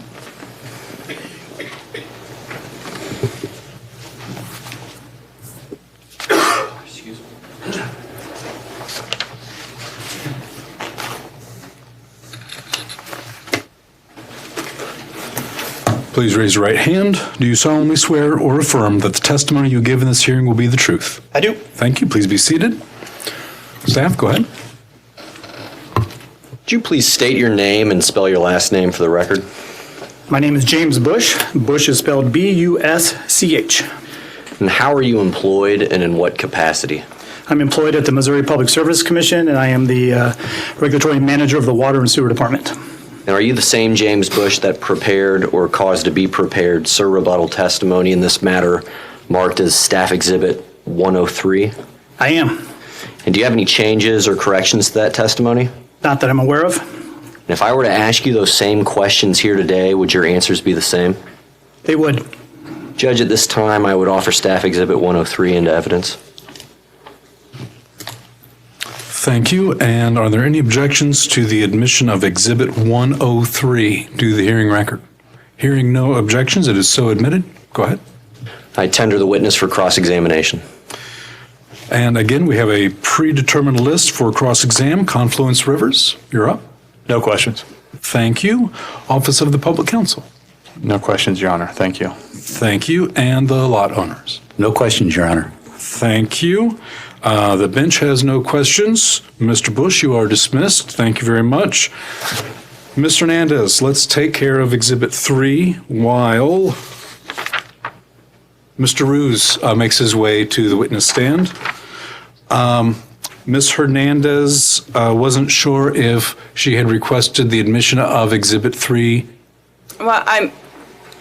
Please raise your right hand. Do you solemnly swear or affirm that the testimony you give in this hearing will be the truth? I do. Thank you. Please be seated. Staff, go ahead. Would you please state your name and spell your last name for the record? My name is James Bush. Bush is spelled B-U-S-C-H. And how are you employed and in what capacity? I'm employed at the Missouri Public Service Commission, and I am the regulatory manager of the Water and Sewer Department. And are you the same James Bush that prepared or caused to be prepared rebuttal testimony in this matter marked as Staff Exhibit 103? I am. And do you have any changes or corrections to that testimony? Not that I'm aware of. And if I were to ask you those same questions here today, would your answers be the same? They would. Judge, at this time, I would offer Staff Exhibit 103 into evidence. Thank you. And are there any objections to the admission of Exhibit 103 to the hearing record? Hearing no objections, it is so admitted. Go ahead. I tender the witness for cross-examination. And again, we have a predetermined list for cross-exam. Confluence Rivers, you're up. No questions. Thank you. Office of the Public Counsel. No questions, Your Honor. Thank you. Thank you. And the lot owners. No questions, Your Honor. Thank you. The bench has no questions. Mr. Bush, you are dismissed. Thank you very much. Mr. Hernandez, let's take care of Exhibit 3 while Mr. Ruse makes his way to the witness stand. Ms. Hernandez wasn't sure if she had requested the admission of Exhibit 3. Well,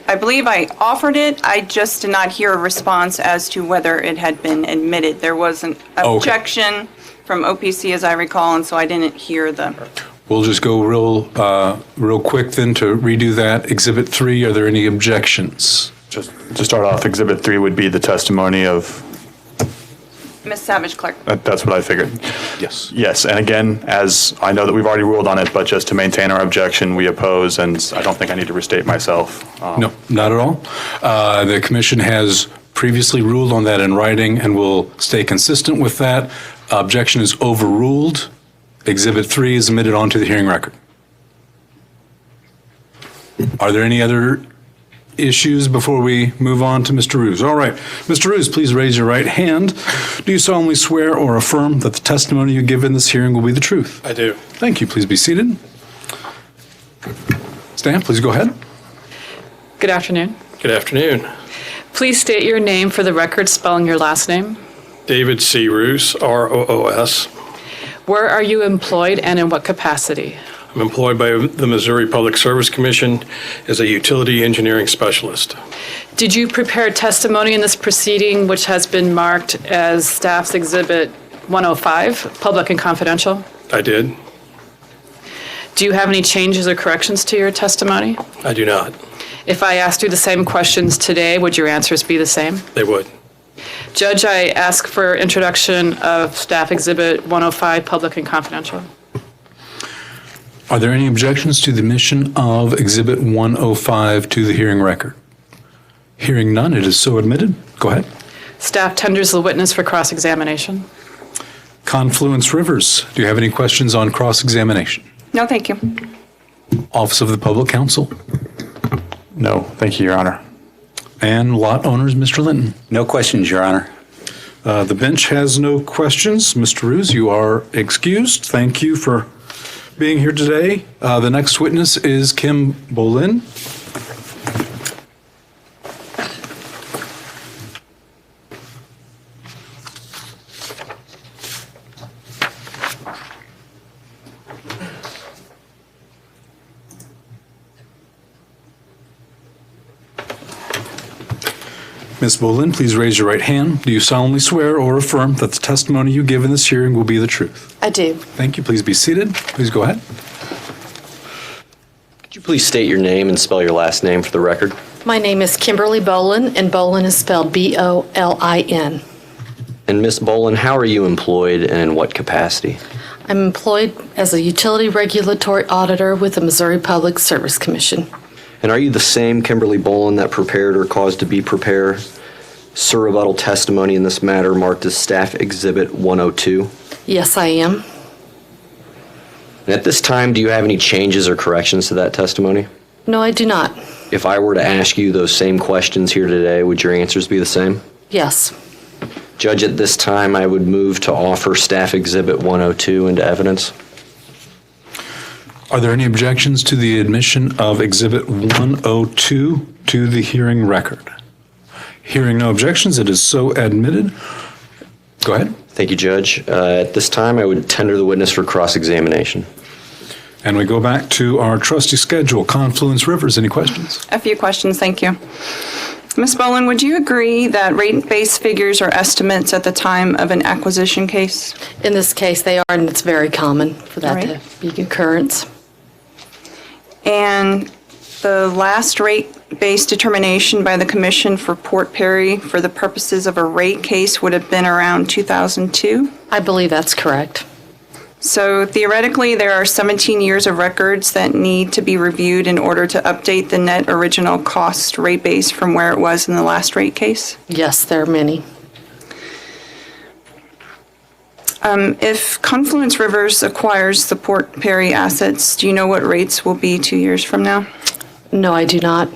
I believe I offered it. I just did not hear a response as to whether it had been admitted. There was an objection from OPC, as I recall, and so I didn't hear the... We'll just go real quick then to redo that. Exhibit 3, are there any objections? Just to start off, Exhibit 3 would be the testimony of... Ms. Savage Clark. That's what I figured. Yes. Yes, and again, as I know that we've already ruled on it, but just to maintain our objection, we oppose, and I don't think I need to restate myself. No, not at all. The commission has previously ruled on that in writing and will stay consistent with that. Objection is overruled. Exhibit 3 is admitted onto the hearing record. Are there any other issues before we move on to Mr. Ruse? All right. Mr. Ruse, please raise your right hand. Do you solemnly swear or affirm that the testimony you give in this hearing will be the truth? I do. Thank you. Please be seated. Stan, please go ahead. Good afternoon. Good afternoon. Please state your name for the record, spelling your last name. David C. Roos, R-O-O-S. Where are you employed and in what capacity? I'm employed by the Missouri Public Service Commission as a utility engineering specialist. Did you prepare testimony in this proceeding which has been marked as Staff's Exhibit 105, public and confidential? I did. Do you have any changes or corrections to your testimony? I do not. If I asked you the same questions today, would your answers be the same? They would. Judge, I ask for introduction of Staff Exhibit 105, public and confidential. Are there any objections to the admission of Exhibit 105 to the hearing record? Hearing none, it is so admitted. Go ahead. Staff tenders the witness for cross-examination. Confluence Rivers, do you have any questions on cross-examination? No, thank you. Office of the Public Counsel. No, thank you, Your Honor. And lot owners, Mr. Linton. No questions, Your Honor. The bench has no questions. Mr. Ruse, you are excused. Thank you for being here today. The next witness is Kim Bolin. Ms. Bolin, please raise your right hand. Do you solemnly swear or affirm that the testimony you give in this hearing will be the truth? I do. Thank you. Please be seated. Please go ahead. Could you please state your name and spell your last name for the record? My name is Kimberly Bolin, and Bolin is spelled B-O-L-I-N. And Ms. Bolin, how are you employed and in what capacity? I'm employed as a utility regulatory auditor with the Missouri Public Service Commission. And are you the same Kimberly Bolin that prepared or caused to be prepared surrebuttal testimony in this matter marked as Staff Exhibit 102? Yes, I am. And at this time, do you have any changes or corrections to that testimony? No, I do not. If I were to ask you those same questions here today, would your answers be the same? Yes. Judge, at this time, I would move to offer Staff Exhibit 102 into evidence. Are there any objections to the admission of Exhibit 102 to the hearing record? Hearing no objections, it is so admitted. Go ahead. Thank you, Judge. At this time, I would tender the witness for cross-examination. And we go back to our trusty schedule. Confluence Rivers, any questions? A few questions, thank you. Ms. Bolin, would you agree that rate-based figures are estimates at the time of an acquisition case? In this case, they are, and it's very common for that to be occurrence. And the last rate-based determination by the Commission for Port Perry for the purposes of a rate case would have been around 2002? I believe that's correct. So theoretically, there are 17 years of records that need to be reviewed in order to update the net original cost rate base from where it was in the last rate case? Yes, there are many. If Confluence Rivers acquires the Port Perry assets, do you know what rates will be 2 years from now? No, I do not.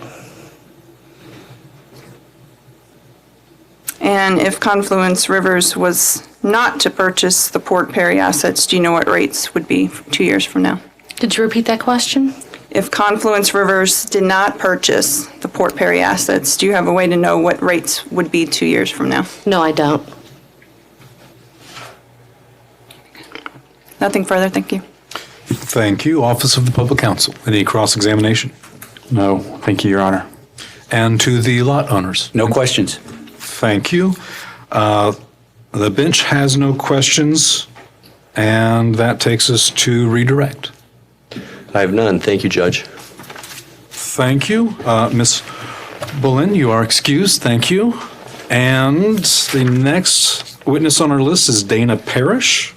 And if Confluence Rivers was not to purchase the Port Perry assets, do you know what rates would be 2 years from now? Did you repeat that question? If Confluence Rivers did not purchase the Port Perry assets, do you have a way to know what rates would be 2 years from now? No, I don't. Nothing further, thank you. Thank you. Office of the Public Counsel. Any cross-examination? No, thank you, Your Honor. And to the lot owners? No questions. Thank you. The bench has no questions, and that takes us to redirect. I have none. Thank you, Judge. Thank you. Ms. Bullen, you are excused. Thank you. And the next witness on our list is Dana Parrish.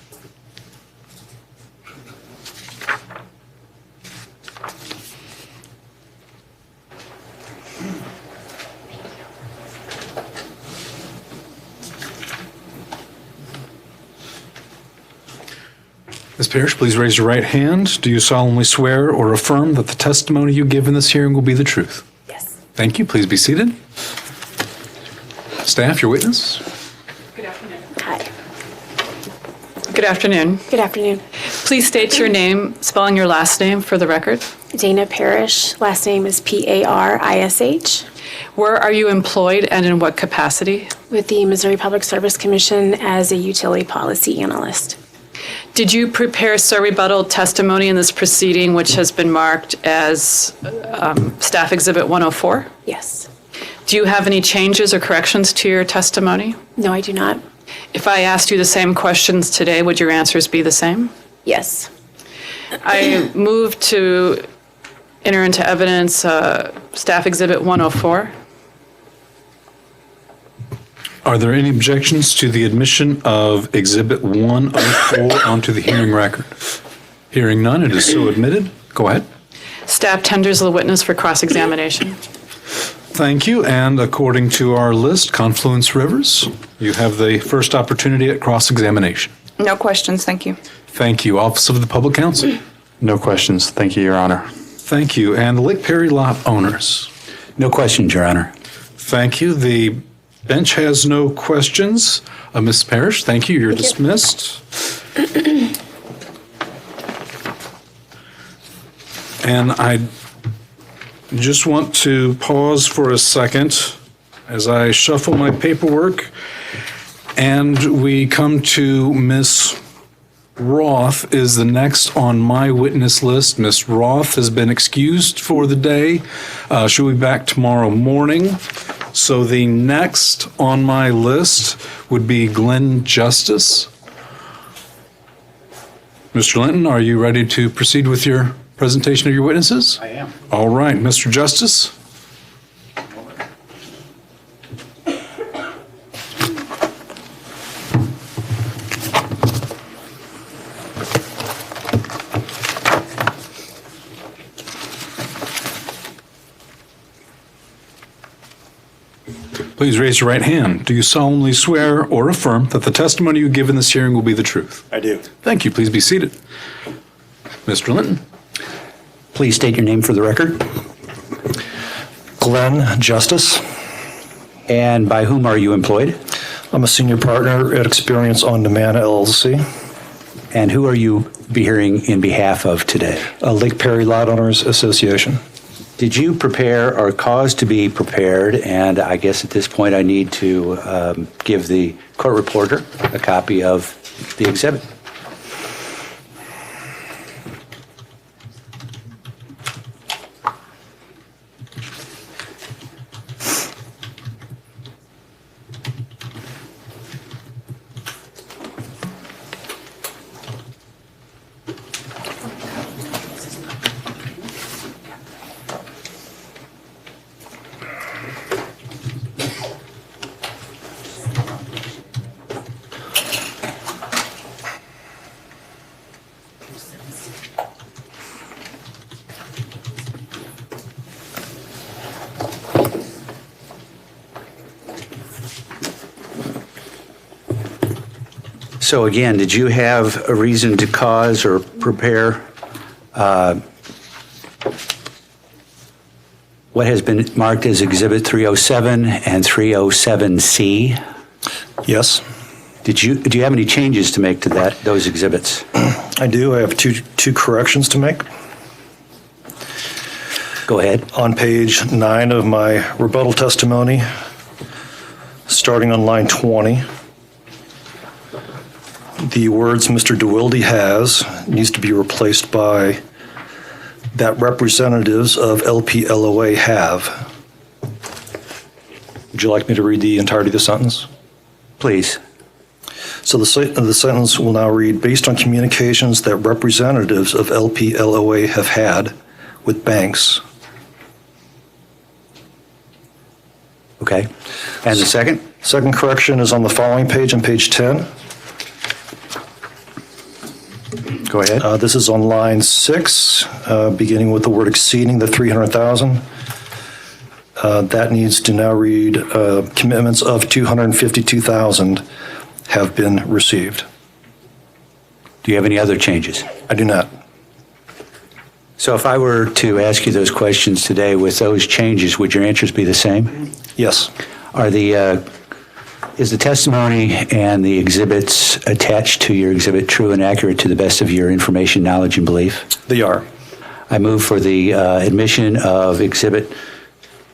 Ms. Parrish, please raise your right hand. Do you solemnly swear or affirm that the testimony you give in this hearing will be the truth? Yes. Thank you. Please be seated. Staff, your witness. Hi. Good afternoon. Good afternoon. Please state your name, spelling your last name for the record. Dana Parrish. Last name is Parish. Where are you employed and in what capacity? With the Missouri Public Service Commission as a utility policy analyst. Did you prepare rebuttal testimony in this proceeding, which has been marked as Staff Exhibit 104? Yes. Do you have any changes or corrections to your testimony? No, I do not. If I asked you the same questions today, would your answers be the same? Yes. I move to enter into evidence Staff Exhibit 104. Are there any objections to the admission of Exhibit 104 onto the hearing record? Hearing none, it is so admitted. Go ahead. Staff tenders the witness for cross-examination. Thank you. And according to our list, Confluence Rivers, you have the first opportunity at cross-examination. No questions, thank you. Thank you. Office of the Public Counsel. No questions. Thank you, Your Honor. Thank you. And the Lake Perry lot owners. No questions, Your Honor. Thank you. The bench has no questions. Ms. Parrish, thank you. You're dismissed. And I just want to pause for a second as I shuffle my paperwork and we come to Ms. Roth is the next on my witness list. Ms. Roth has been excused for the day. She'll be back tomorrow morning. So the next on my list would be Glenn Justice. Mr. Linton, are you ready to proceed with your presentation of your witnesses? I am. All right, Mr. Justice. Please raise your right hand. Do you solemnly swear or affirm that the testimony you give in this hearing will be the truth? I do. Thank you. Please be seated. Mr. Linton. Please state your name for the record. Glenn Justice. And by whom are you employed? I'm a senior partner at Experience On Demand LLC. And who are you hearing in behalf of today? Lake Perry Lot Owners Association. Did you prepare or cause to be prepared? And I guess at this point I need to give the court reporter a copy of the exhibit. So again, did you have a reason to cause or prepare what has been marked as Exhibit 307 and 307C? Yes, Do you have any changes to make to those exhibits? I do. I have two corrections to make. Go ahead. On page 9 of my rebuttal testimony, starting on line 20, the words "Mr. DeWilde has" needs to be replaced by "that representatives of LPLOA have." Would you like me to read the entirety of the sentence? Please. So the sentence will now read, "Based on communications that representatives of LPLOA have had with banks." Okay. And the second? Second correction is on the following page, on page 10. Go ahead. This is on line 6, beginning with the word "exceeding the 300,000. That needs to now read, "Commitments of 252,000 have been received." Do you have any other changes? I do not. So if I were to ask you those questions today with those changes, would your answers be the same? Yes. Is the testimony and the exhibits attached to your exhibit true and accurate to the best of your information, knowledge, and belief? They are. I move for the admission of exhibits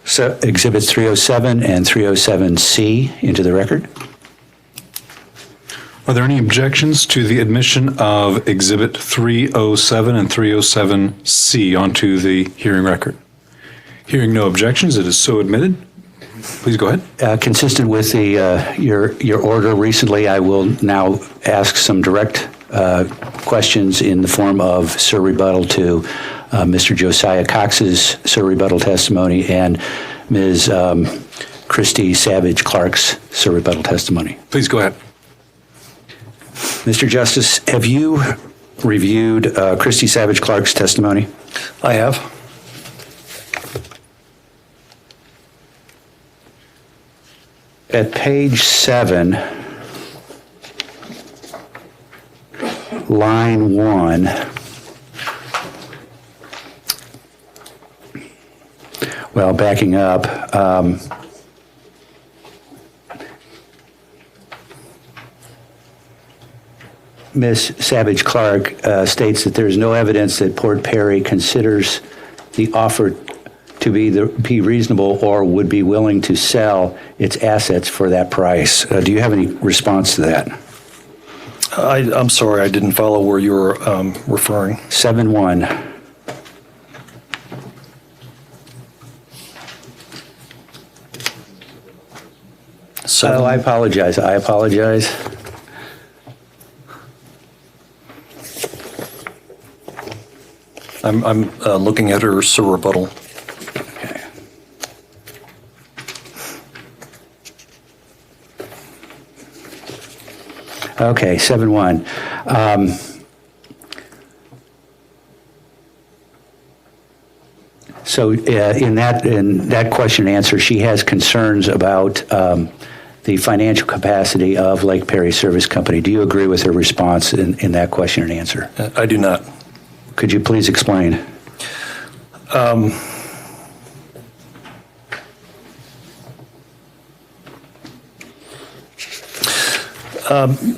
307 and 307C into the record. Are there any objections to the admission of Exhibit 307 and 307C onto the hearing record? Hearing no objections, it is so admitted. Please go ahead. Consistent with your order recently, I will now ask some direct questions in the form of sir rebuttal to Mr. Josiah Cox's sir rebuttal testimony and Ms. Christy Savage Clark's sir rebuttal testimony. Please go ahead. Mr. Justice, have you reviewed Christy Savage Clark's testimony? I have. At page 7, line 1, well, backing up, Ms. Savage Clark states that there is no evidence that Port Perry considers the offer to be reasonable or would be willing to sell its assets for that price. Do you have any response to that? I'm sorry, I didn't follow where you were referring. 7-1. Oh, I apologize. I'm looking at her sir rebuttal. Okay, 7-1. So in that question and answer, she has concerns about the financial capacity of Lake Perry Service Company. Do you agree with her response in that question and answer? I do not. Could you please explain?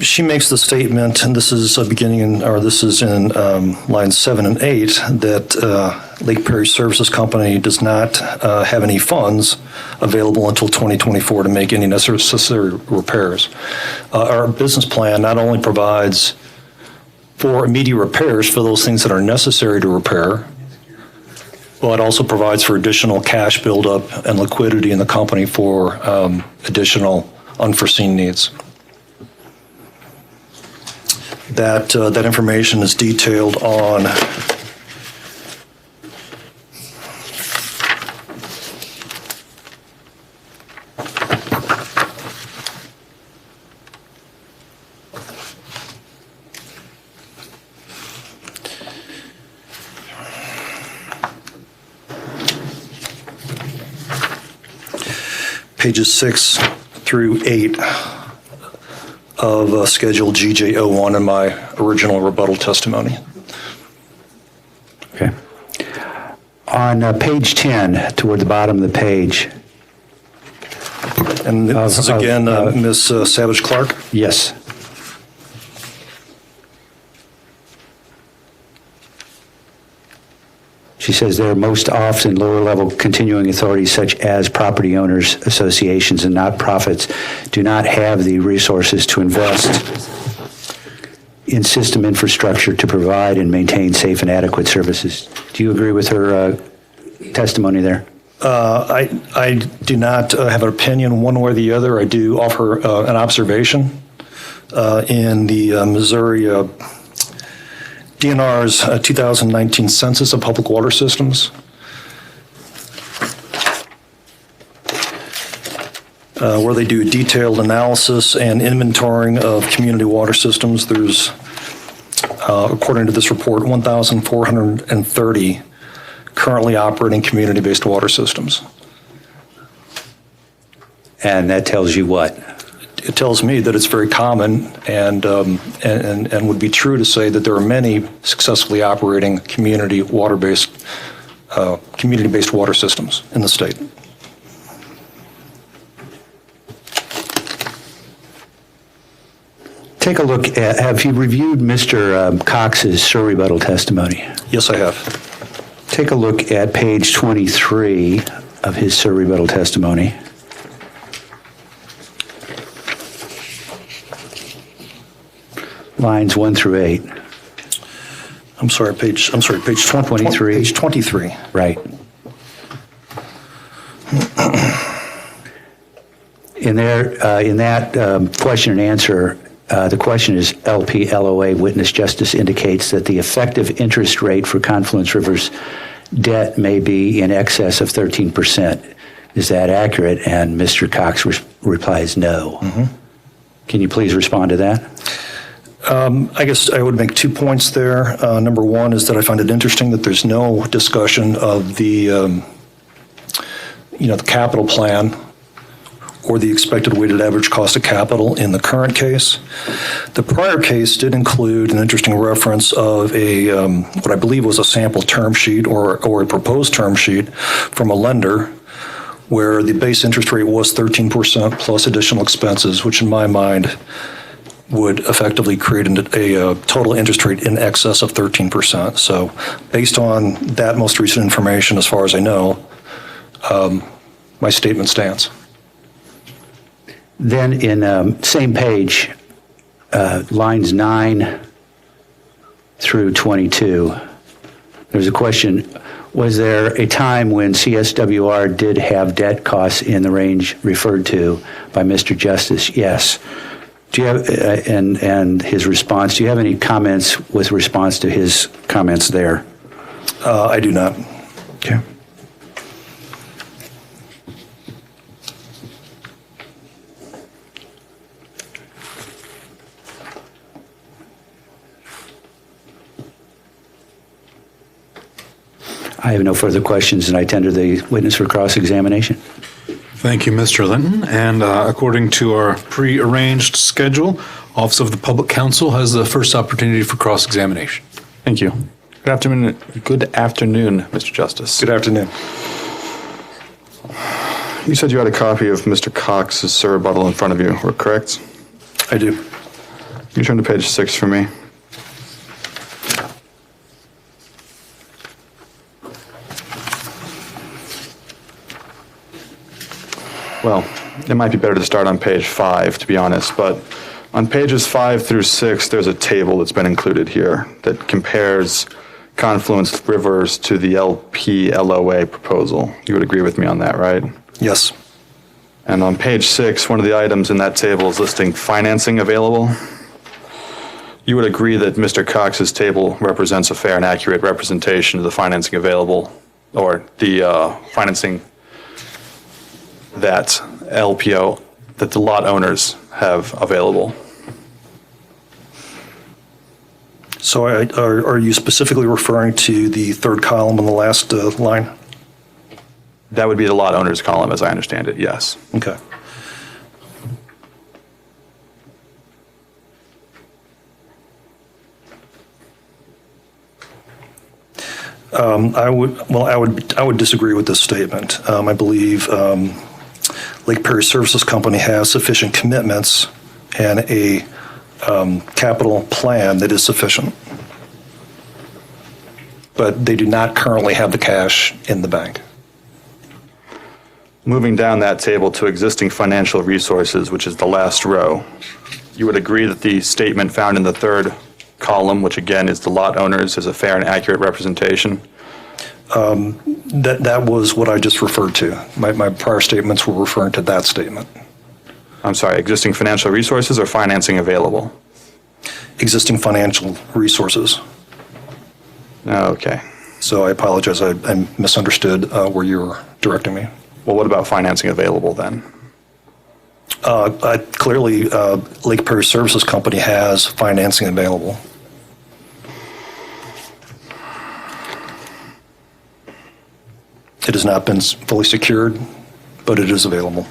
She makes the statement, and this is in lines 7 and 8, that Lake Perry Services Company does not have any funds available until 2024 to make any necessary repairs. Our business plan not only provides for immediate repairs for those things that are necessary to repair, but it also provides for additional cash buildup and liquidity in the company for additional unforeseen needs. That information is detailed on pages 6 through 8 of Schedule GJ01 in my original rebuttal testimony. Okay. On page 10, toward the bottom of the page. And this is again Ms. Savage Clark? Yes. She says there are most often lower-level continuing authorities such as property owners associations and not-profits do not have the resources to invest in system infrastructure to provide and maintain safe and adequate services. Do you agree with her testimony there? I do not have an opinion one way or the other. I do offer an observation in the Missouri DNR's 2019 Census of Public Water Systems. Where they do detailed analysis and inventorying of community water systems. There's, according to this report, 1,430 currently operating community-based water systems. And that tells you what? It tells me that it's very common and would be true to say that there are many successfully operating community-based water systems in the state. Take a look at, have you reviewed Mr. Cox's surrebuttal testimony? Yes, I have. Take a look at page 23 of his surrebuttal testimony. Lines 1 through 8. I'm sorry, page 23. Page 23. Right. In that question and answer, the question is LPLOA witness justice indicates that the effective interest rate for Confluence River's debt may be in excess of 13%. Is that accurate? And Mr. Cox replies no. Mm-hmm. Can you please respond to that? I guess I would make 2 points there. Number one is that I find it interesting that there's no discussion of the capital plan or the expected weighted average cost of capital in the current case. The prior case did include an interesting reference of a what I believe was a sample term sheet or a proposed term sheet from a lender where the base interest rate was 13% plus additional expenses, which in my mind would effectively create a total interest rate in excess of 13%. So based on that most recent information, as far as I know, my statement stands. Then in same page, lines 9 through 22, there's a question, was there a time when CSWR did have debt costs in the range referred to by Mr. Justice? Yes. Do you have, and his response, do you have any comments with response to his comments there? I do not. Okay. I have no further questions, and I tender the witness for cross-examination. Thank you, Mr. Linton. And according to our pre-arranged schedule, Office of the Public Counsel has the first opportunity for cross-examination. Thank you. Good afternoon, Mr. Justice. Good afternoon. You said you had a copy of Mr. Cox's surrebuttal in front of you, correct? I do. Can you turn to page 6 for me? Well, it might be better to start on page 5, to be honest, but on pages 5 through 6, there's a table that's been included here that compares Confluence Rivers to the LPLOA proposal. You would agree with me on that, right? Yes. And on page 6, one of the items in that table is listing financing available. You would agree that Mr. Cox's table represents a fair and accurate representation of the financing available, or the financing that LPO, that the lot owners have available. So are you specifically referring to the third column on the last line? That would be the lot owners column, as I understand it, yes. Okay. I would disagree with this statement. I believe Lake Perry Services Company has sufficient commitments and a capital plan that is sufficient. But they do not currently have the cash in the bank. Moving down that table to existing financial resources, which is the last row, you would agree that the statement found in the third column, which again is the lot owners, is a fair and accurate representation? That was what I just referred to. My prior statements were referring to that statement. I'm sorry, existing financial resources or financing available? Existing financial resources. Okay. So I apologize, I misunderstood where you were directing me. Well, what about financing available then? Clearly, Lake Perry Services Company has financing available. It has not been fully secured, but it is available.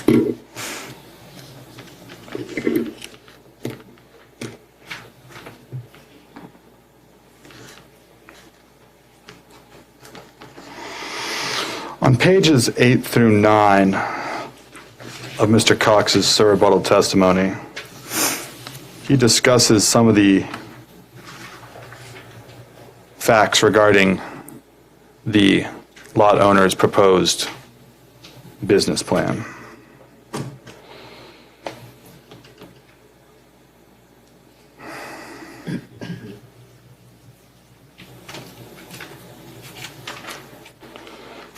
On pages 8 through 9 of Mr. Cox's rebuttal testimony, he discusses some of the facts regarding the lot owner's proposed business plan.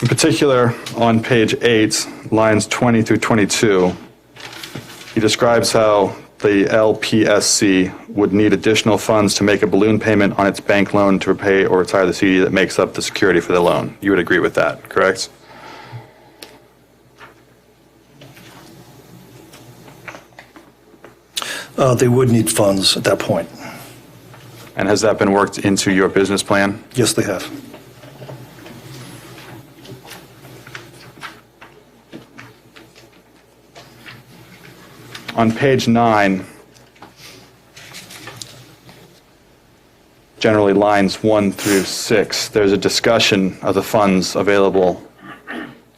In particular, on page 8, lines 20 through 22, he describes how the LPSC would need additional funds to make a balloon payment on its bank loan to repay or retire the CD that makes up the security for the loan. You would agree with that, correct? They would need funds at that point. And has that been worked into your business plan? Yes, they have. On page 9, generally lines 1 through 6, there's a discussion of the funds available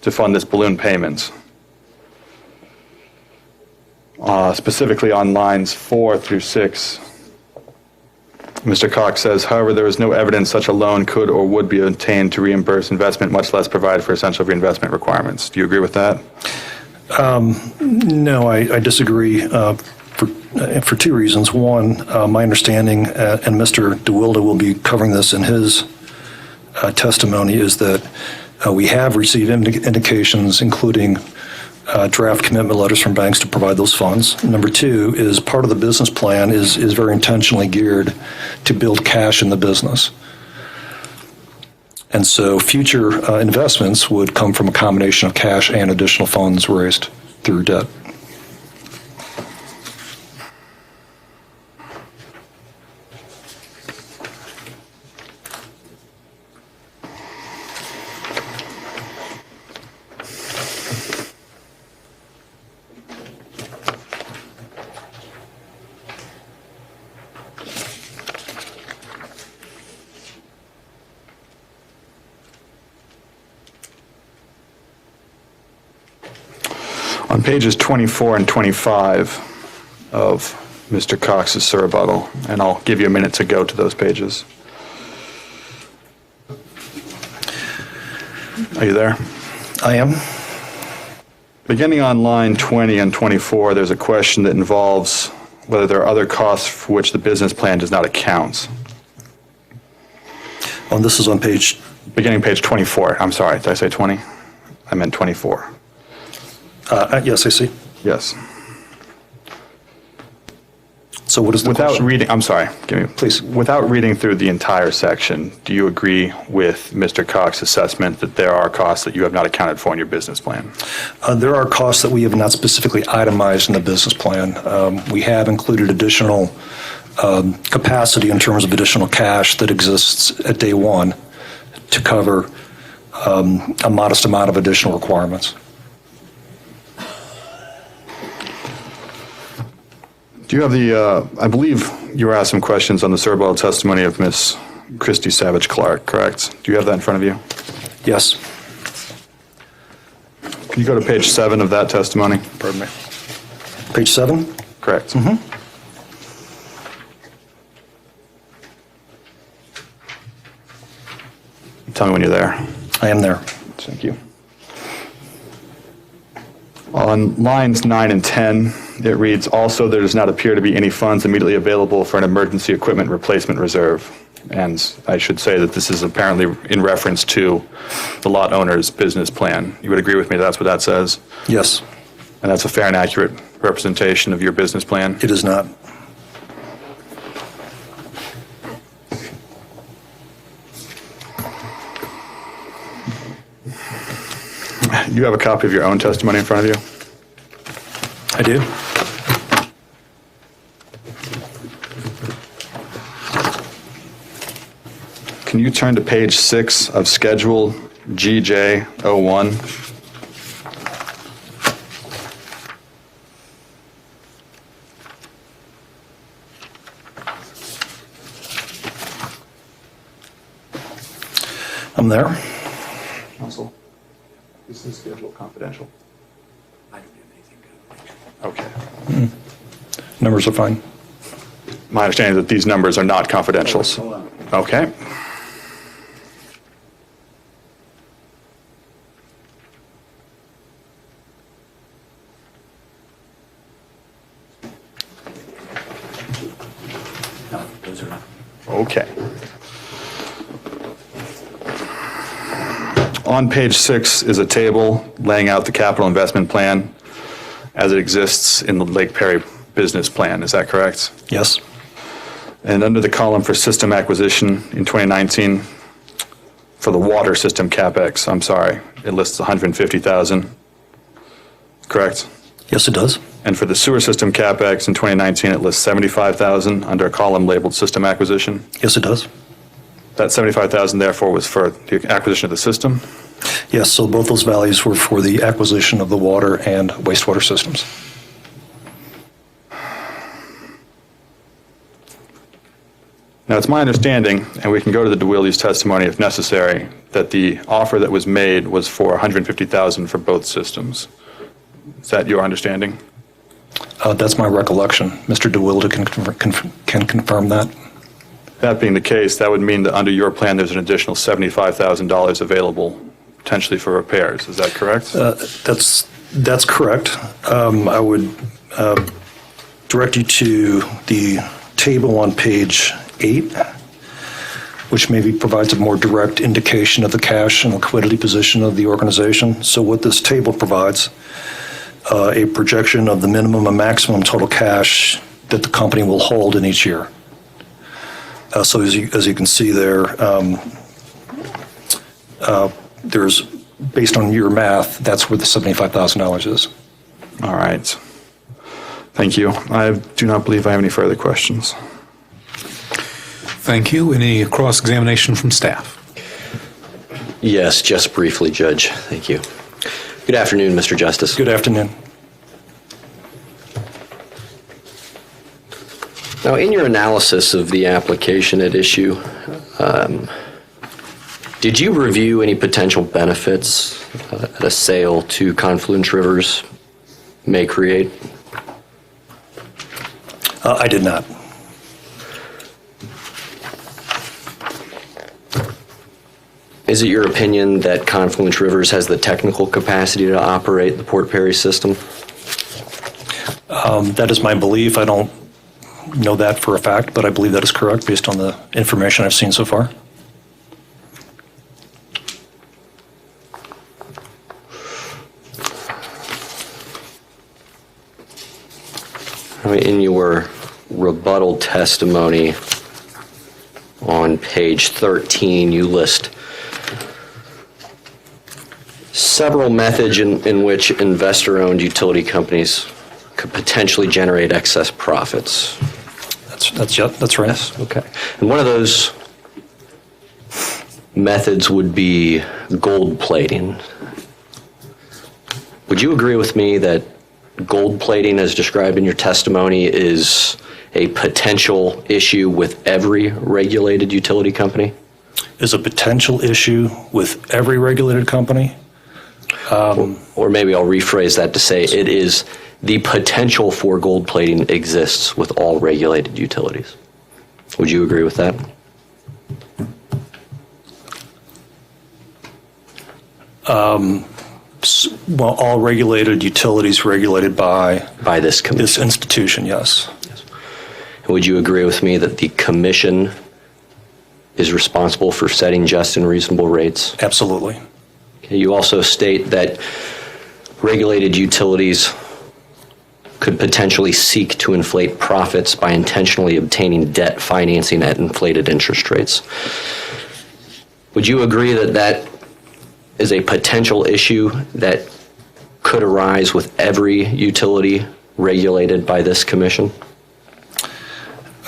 to fund this balloon payment. Specifically on lines 4 through 6, Mr. Cox says, however, there is no evidence such a loan could or would be obtained to reimburse investment, much less provide for essential reinvestment requirements. Do you agree with that? No, I disagree for two reasons. One, my understanding, and Mr. DeWilde will be covering this in his testimony, is that we have received indications, including draft commitment letters from banks to provide those funds. Number two is part of the business plan is very intentionally geared to build cash in the business. And so future investments would come from a combination of cash and additional funds raised through debt. On pages 24 and 25 of Mr. Cox's rebuttal, and I'll give you a minute to go to those pages. Are you there? I am. Beginning on line 20 and 24, there's a question that involves whether there are other costs for which the business plan does not account. Oh, this is on page... Beginning page 24. I'm sorry, did I say 20? I meant 24. Yes, I see. Yes. So what is the Without question? reading, I'm sorry, Please. Without reading through the entire section, do you agree with Mr. Cox's assessment that there are costs that you have not accounted for in your business plan? There are costs that we have not specifically itemized in the business plan. We have included additional capacity in terms of additional cash that exists at day one to cover a modest amount of additional requirements. Do you have the, I believe you were asked some questions on the rebuttal testimony of Ms. Christy Savage Clark, correct? Do you have that in front of you? Yes. Can you go to page 7 of that testimony? Pardon me. Page 7? Correct. Tell me when you're there. I am there. Thank you. On lines 9 and 10, it reads, "Also, there does not appear to be any funds immediately available for an emergency equipment replacement reserve." And I should say that this is apparently in reference to the lot owner's business plan. You would agree with me that's what that says? Yes. And that's a fair and accurate representation of your business plan? It is not. You have a copy of your own testimony in front of you? I do. Can you turn to page 6 of Schedule GJ01? I'm there. Counsel, is this schedule confidential? I don't have anything. Okay. Numbers are fine. My understanding is that these numbers are not confidential. Okay. No, those are not. Okay. On page 6 is a table laying out the capital investment plan as it exists in the Lake Perry business plan. Is that correct? Yes. And under the column for system acquisition in 2019, for the water system CapEx, I'm sorry, it lists 150,000, correct? Yes, it does. And for the sewer system CapEx in 2019, it lists 75,000 under a column labeled system acquisition. Yes, it does. That 75,000 therefore was for the acquisition of the system? Yes, so both those values were for the acquisition of the water and wastewater systems. Now, it's my understanding, and we can go to the DeWilly's testimony if necessary, that the offer that was made was for 150,000 for both systems. Is that your understanding? That's my recollection. Mr. DeWilde can confirm that. That being the case, that would mean that under your plan, there's an additional $75,000 available potentially for repairs. Is that correct? That's correct. I would direct you to the table on page 8, which maybe provides a more direct indication of the cash and liquidity position of the organization. So what this table provides, a projection of the minimum and maximum total cash that the company will hold in each year. So as you can see there, there's, based on your math, that's where the $75,000 is. All right. Thank you. I do not believe I have any further questions. Thank you. Any cross-examination from staff? Yes, just briefly, Judge. Thank you. Good afternoon, Mr. Justice. Good afternoon. Now, in your analysis of the application at issue, did you review any potential benefits that a sale to Confluence Rivers may create? I did not. Is it your opinion that Confluence Rivers has the technical capacity to operate the Port Perry system? That is my belief. I don't know that for a fact, but I believe that is correct based on the information I've seen so far. In your rebuttal testimony on page 13, you list several methods in which investor-owned utility companies could potentially generate excess profits. That's right. Yes, okay. And one of those methods would be gold plating. Would you agree with me that gold plating, as described in your testimony, is a potential issue with every regulated utility company? Is a potential issue with every regulated company? Or maybe I'll rephrase that to say it is the potential for gold plating exists with all regulated utilities. Would you agree with that? Well, all regulated utilities regulated by this commission. This institution, yes. Would you agree with me that the commission is responsible for setting just and reasonable rates? Absolutely. Okay, you also state that regulated utilities could potentially seek to inflate profits by intentionally obtaining debt financing at inflated interest rates. Would you agree that that is a potential issue that could arise with every utility regulated by this commission?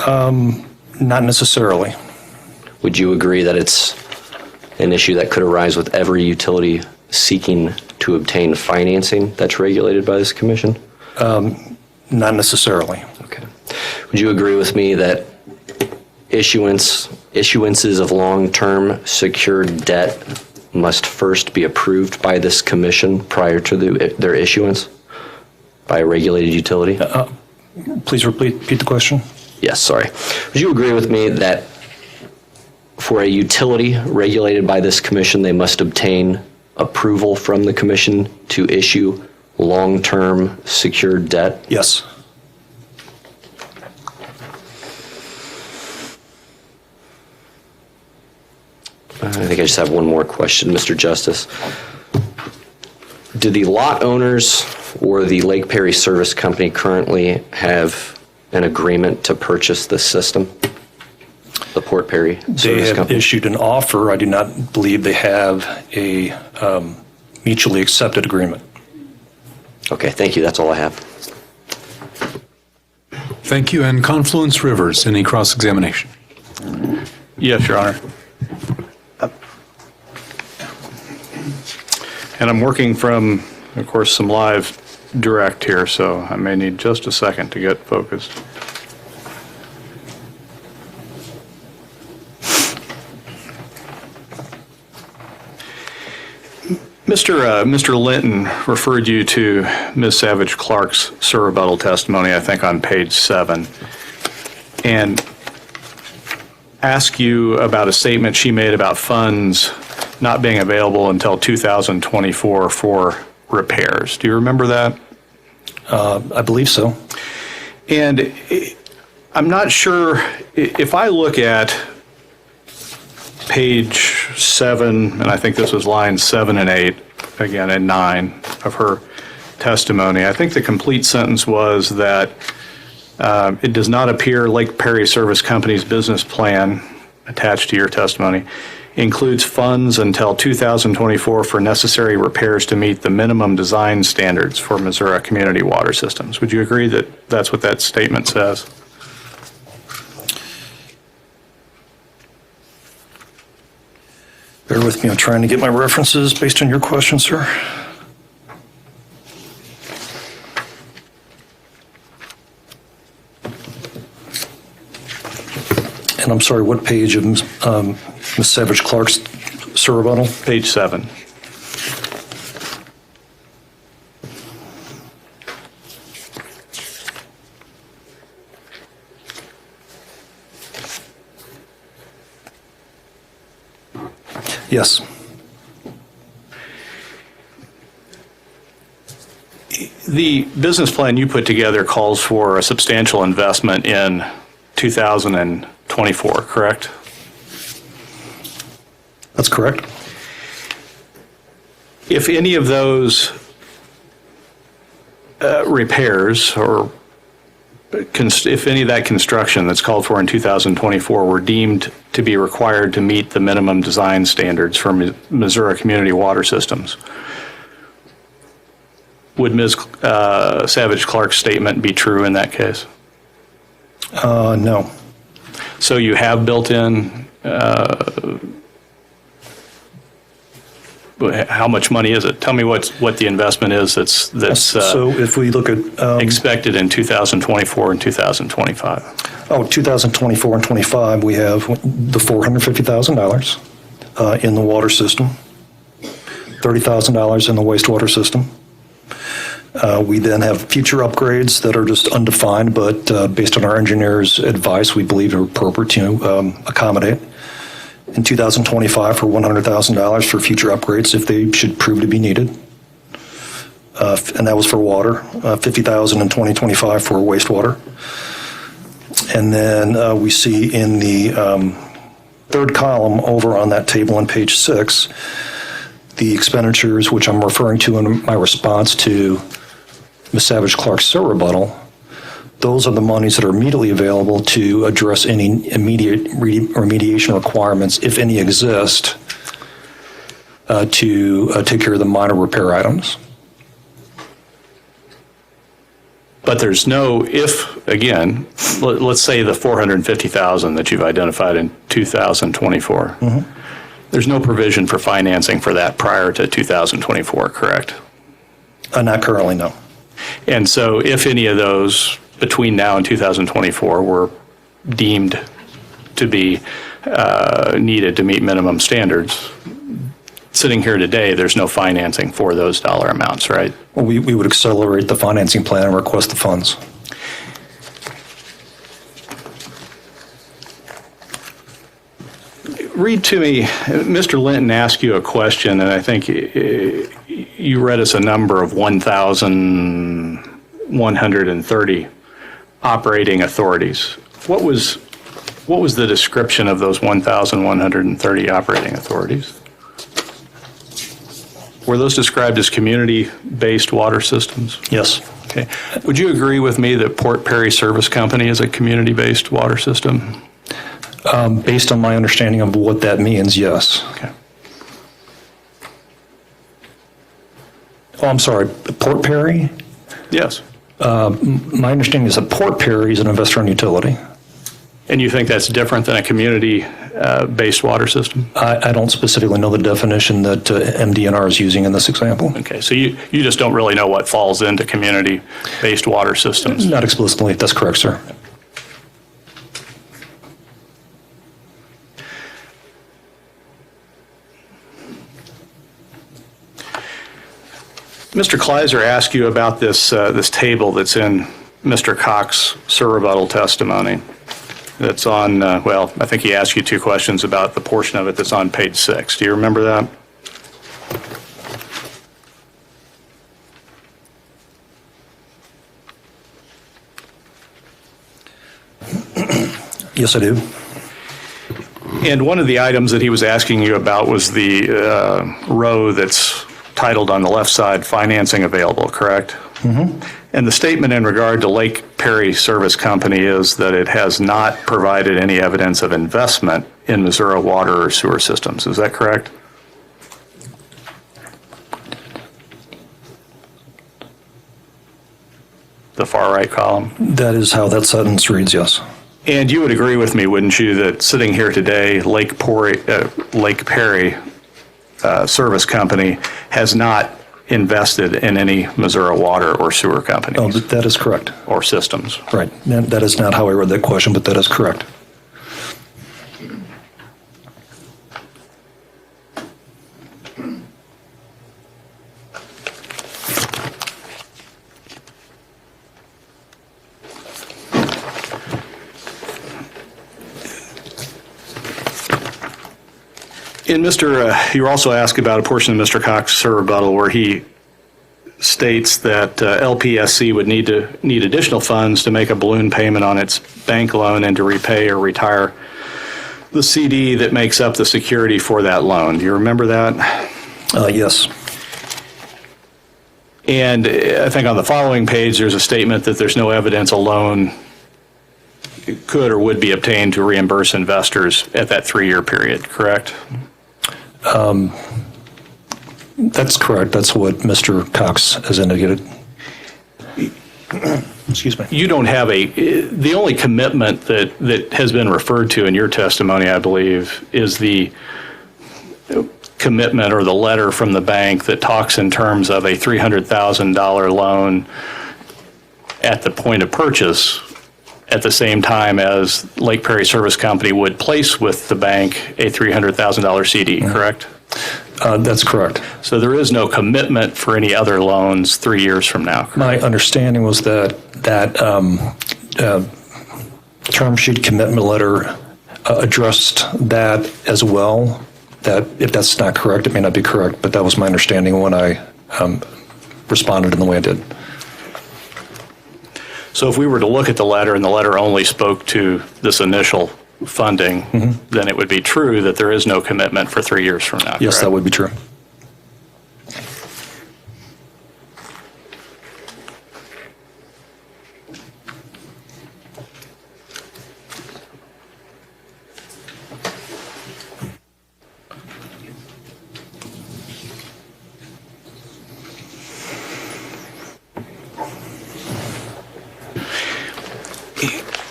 Not necessarily. Would you agree that it's an issue that could arise with every utility seeking to obtain financing that's regulated by this commission? Not necessarily. Okay. Would you agree with me that issuances of long-term secured debt must first be approved by this commission prior to their issuance by a regulated utility? Please repeat the question. Yes, sorry. Would you agree with me that for a utility regulated by this commission, they must obtain approval from the commission to issue long-term secured debt? Yes. I think I just have one more question, Mr. Justice. Do the lot owners or the Lake Perry Service Company currently have an agreement to purchase this system? The Port Perry Service They have Company? issued an offer. I do not believe they have a mutually accepted agreement. Okay, thank you. That's all I have. Thank you. And Confluence Rivers, any cross-examination? Yes, Your Honor. And I'm working from, of course, some live direct here, so I may need just a second to get focused. Mr. Linton referred you to Ms. Savage Clark's surrebuttal testimony, I think on page 7, and asked you about a statement she made about funds not being available until 2024 for repairs. Do you remember that? I believe so. And I'm not sure, if I look at page 7, and I think this was lines 7 and 8, again, and 9 of her testimony, I think the complete sentence was that it does not appear Lake Perry Service Company's business plan attached to your testimony includes funds until 2024 for necessary repairs to meet the minimum design standards for Missouri community water systems. Would you agree that that's what that statement says? Bear with me. I'm trying to get my references based on your question, sir. And I'm sorry, what page of Ms. Savage Clark's surrebuttal? Page 7. Yes. The business plan you put together calls for a substantial investment in 2024, correct? That's correct. If any of those repairs or if any of that construction that's called for in 2024 were deemed to be required to meet the minimum design standards for Missouri community water systems, would Ms. Savage Clark's statement be true in that case? No. So you have built in how much money is it? Tell me what the investment is that's So if we look at expected in 2024 and 2025. 2024 and 25, we have the $450,000 in the water system, $30,000 in the wastewater system. We then have future upgrades that are just undefined, but based on our engineer's advice, we believe are appropriate to accommodate. In 2025 for $100,000 for future upgrades if they should prove to be needed. And that was for water, $50,000 in 2025 for wastewater. And then we see in the third column over on that table on page 6, the expenditures, which I'm referring to in my response to Ms. Savage-Clark's rebuttal. Those are the monies that are immediately available to address any immediate remediation requirements, if any exist, to take care of the minor repair items. But there's no, if, again, let's say the $450,000 that you've identified in 2024, there's no provision for financing for that prior to 2024, correct? Not currently, no. And so if any of those between now and 2024 were deemed to be needed to meet minimum standards, sitting here today, there's no financing for those dollar amounts, right? Well, we would accelerate the financing plan and request the funds. Read to me, Mr. Linton asked you a question, and I think you read us a number of 1,130 operating authorities. What was the description of those 1,130 operating authorities? Were those described as community-based water systems? Yes. Okay. Would you agree with me that Port Perry Service Company is a community-based water system? Based on my understanding of what that means, yes. Okay. Oh, I'm sorry, Port Perry? Yes. My understanding is that Port Perry is an investor-owned utility. And you think that's different than a community-based water system? I don't specifically know the definition that MDNR is using in this example. Okay, so you just don't really know what falls into community-based water systems? Not explicitly, that's correct, sir. Mr. Kleiser asked you about this table that's in Mr. Cox's rebuttal testimony. That's on, well, I think he asked you 2 questions about the portion of it that's on page 6. Do you remember that? Yes, I do. And one of the items that he was asking you about was the row that's titled on the left side, financing available, correct? Mm-hmm. And the statement in regard to Lake Perry Service Company is that it has not provided any evidence of investment in Missouri water or sewer systems. Is that correct? The far right column? That is how that sentence reads, yes. And you would agree with me, wouldn't you, that sitting here today, Lake Perry Service Company has not invested in any Missouri water or sewer companies? Oh, that is correct. Or systems? Right. That is not how I read that question, but that is correct. And you were also asked about a portion of Mr. Cox's rebuttal where he states that LPSC would need additional funds to make a balloon payment on its bank loan and to repay or retire the CD that makes up the security for that loan. Do you remember that? Yes. And I think on the following page, there's a statement that there's no evidence a loan could or would be obtained to reimburse investors at that 3-year period, correct? That's correct. That's what Mr. Cox has indicated. Excuse me. You don't have the only commitment that has been referred to in your testimony, I believe, is the commitment or the letter from the bank that talks in terms of a $300,000 loan at the point of purchase at the same time as Lake Perry Service Company would place with the bank a $300,000 CD, correct? That's correct. So there is no commitment for any other loans 3 years from now, correct? My understanding was that term sheet commitment letter addressed that as well. That if that's not correct, it may not be correct, but that was my understanding when I responded in the way I did. So if we were to look at the letter and the letter only spoke to this initial funding, then it would be true that there is no commitment for 3 years from now, Yes, correct? that would be true.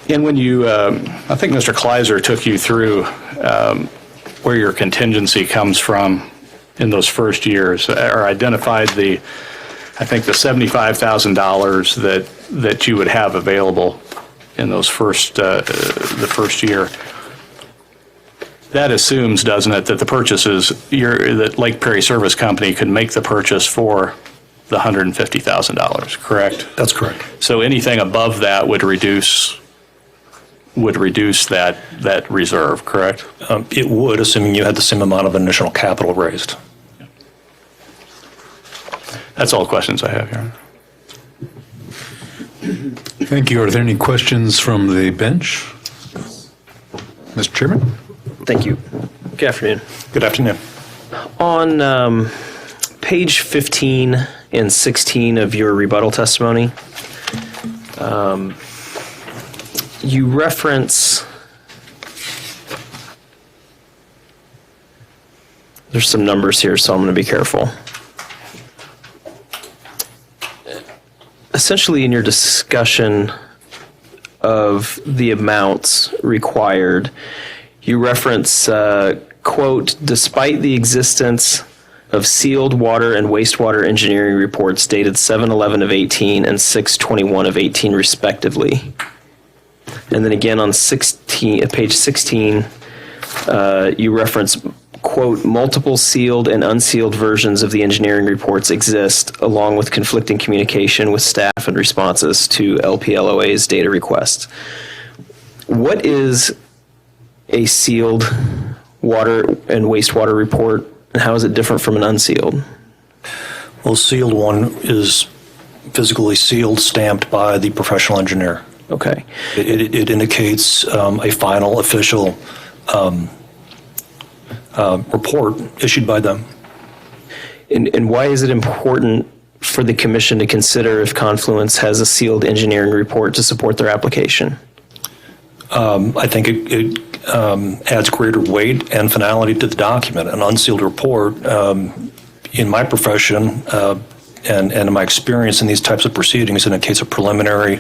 And when you, I think Mr. Kleiser took you through where your contingency comes from in those first years, or identified the, I think the $75,000 that you would have available in those the first year. That assumes, doesn't it, that the purchases, that Lake Perry Service Company could make the purchase for the $150,000, correct? That's correct. So anything above that would reduce that reserve, correct? It would, assuming you had the same amount of initial capital raised. That's all the questions I have here. Thank you. Are there any questions from the bench? Mr. Chairman? Thank you. Good afternoon. Good afternoon. On page 15 and 16 of your rebuttal testimony, you reference, there's some numbers here, so I'm going to be careful. Essentially, in your discussion of the amounts required, you reference, quote, despite the existence of sealed water and wastewater engineering reports dated 7/11 of 18 and 6/21 of 18 respectively. And then again on page 16, you reference, quote, multiple sealed and unsealed versions of the engineering reports exist, along with conflicting communication with staff and responses to LPLOA's data requests. What is a sealed water and wastewater report, and how is it different from an unsealed? Well, sealed one is physically sealed, stamped by the professional engineer. Okay. It indicates a final official report issued by them. And why is it important for the commission to consider if Confluence has a sealed engineering report to support their application? I think it adds greater weight and finality to the document. An unsealed report, in my profession and in my experience in these types of proceedings, indicates a preliminary,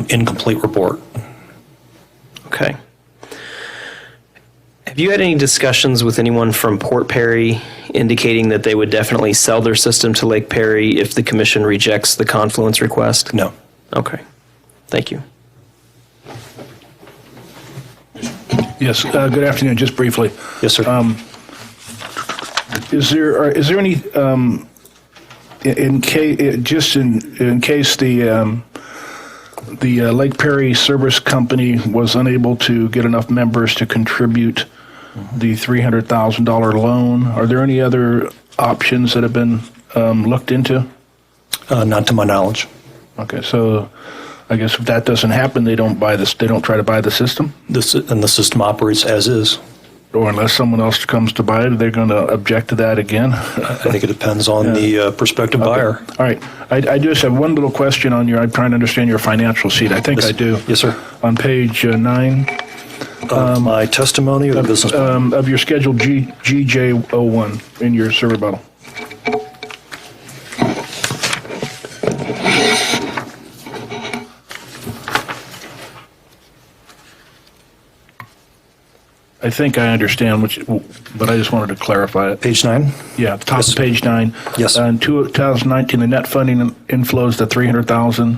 incomplete report. Okay. Have you had any discussions with anyone from Port Perry indicating that they would definitely sell their system to Lake Perry if the commission rejects the Confluence request? No. Okay. Thank you. Yes, good afternoon, just briefly. Yes, sir. Is there any, in case the Lake Perry Service Company was unable to get enough members to contribute the $300,000 loan, are there any other options that have been looked into? Not to my knowledge. Okay, so I guess if that doesn't happen, they don't buy this. They don't try to buy the system, And the system operates as is. or unless someone else comes to buy it, they're going to object to that again. I think it depends on the prospective buyer. All right, I just have one little question on your. I'm trying to understand your financial sheet. I think I do. Yes, sir. On page 9 my testimony or the business plan? of your schedule GJ01 in your server rebuttal. I think I understand, but I just wanted to clarify it. Page 9? Yeah, top of page 9. Yes. In 2019, the net funding inflows to $300,000,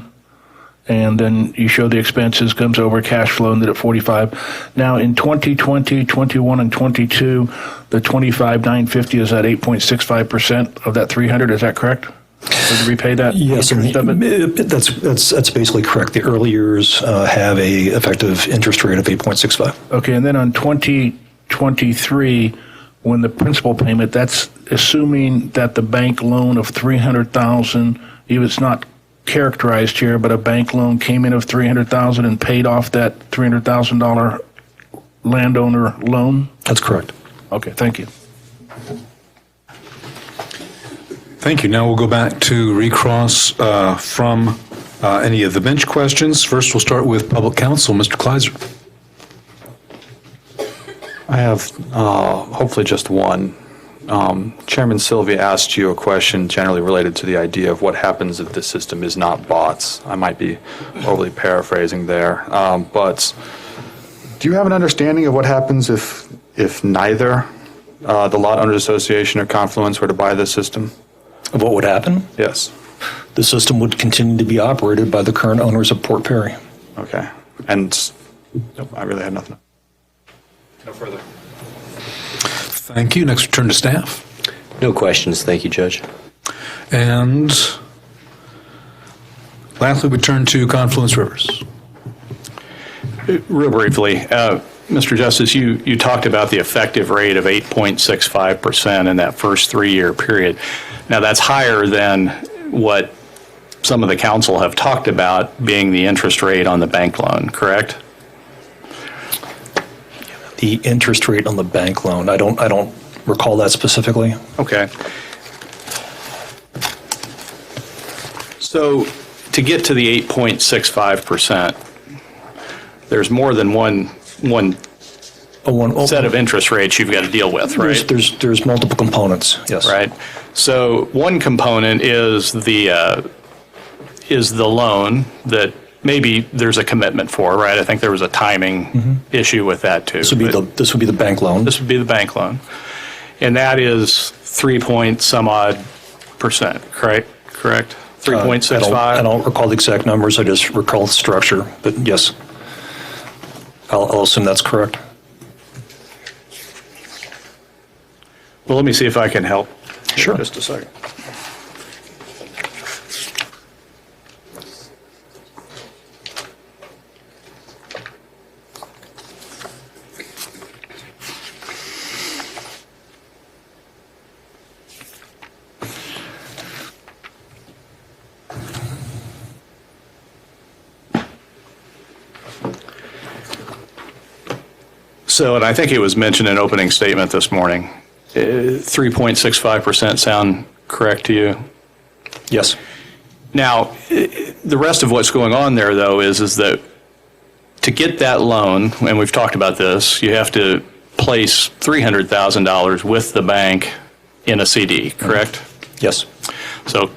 and then you show the expenses, comes over cash flow, ended at 45. Now, in 2020, 21, and 22, the 25,950 is at 8.65% of that 300. Is that correct? Did we repay that? Yes, interest of it? that's basically correct. The early years have a effective interest rate of 8.65. Okay, and then on 2023, when the principal payment, that's assuming that the bank loan of $300,000, even it's not characterized here, but a bank loan came in of $300,000 and paid off that $300,000 landowner loan? That's correct. Okay, thank you. Thank you. Now we'll go back to recross from any of the bench questions. First, we'll start with public counsel. Mr. Kleiser. I have hopefully just one. Chairman Sylvia asked you a question generally related to the idea of what happens if the system is not bots. I might be overly paraphrasing there, but Do you have an understanding of what happens if neither the Lot Owners Association or Confluence were to buy this system? Of what would happen? Yes. The system would continue to be operated by the current owners of Port Perry. Okay. And nope, I really have nothing. No further. Thank you. Next, return to staff. No questions. Thank you, Judge. And lastly, we turn to Confluence Rivers. Real briefly, Mr. Justice, you talked about the effective rate of 8.65% in that first 3-year period. Now, that's higher than what some of the council have talked about being the interest rate on the bank loan, correct? The interest rate on the bank loan, I don't recall that specifically. Okay. So to get to the 8.65%, there's more than one set of interest rates you've got to deal with, right? There's multiple components, yes. Right. So one component is the loan that maybe there's a commitment for, right? I think there was a timing issue with that too. This would be the bank loan. This would be the bank loan, and that is 3-point-some-odd%, correct? 3.65. I don't recall the exact numbers. I just recall the structure. But yes, I'll assume that's correct. Well, let me see if I can help. Sure. Just a second. So, and I think it was mentioned in opening statement this morning, 3.65% sound correct to you? Yes. Now, the rest of what's going on there, though, is that to get that loan, and we've talked about this, you have to place $300,000 with the bank in a CD, correct? Yes. So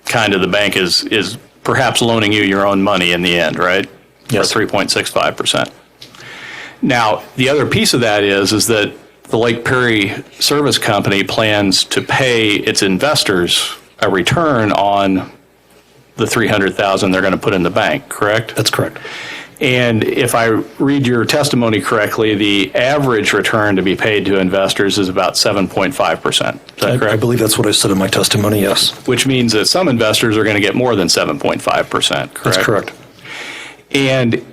kind of the bank is perhaps loaning you your own money in the end, right? Yes. For 3.65%. Now, the other piece of that is that the Lake Perry Service Company plans to pay its investors a return on the $300,000 they're going to put in the bank, correct? That's correct. And if I read your testimony correctly, the average return to be paid to investors is about 7.5%. Is that correct? I believe that's what I said in my testimony, yes. Which means that some investors are going to get more than 7.5%, correct? That's correct. And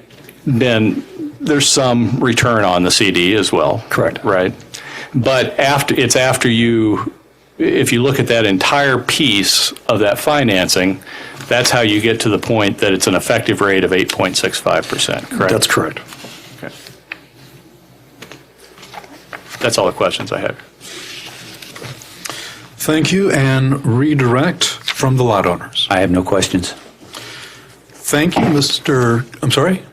then there's some return on the CD as well. Correct. Right. But after you, if you look at that entire piece of that financing, that's how you get to the point that it's an effective rate of 8.65%, correct? That's correct. Okay. That's all the questions I have. Thank you, and redirect from the lot owners. I have no questions. Thank you, I'm sorry?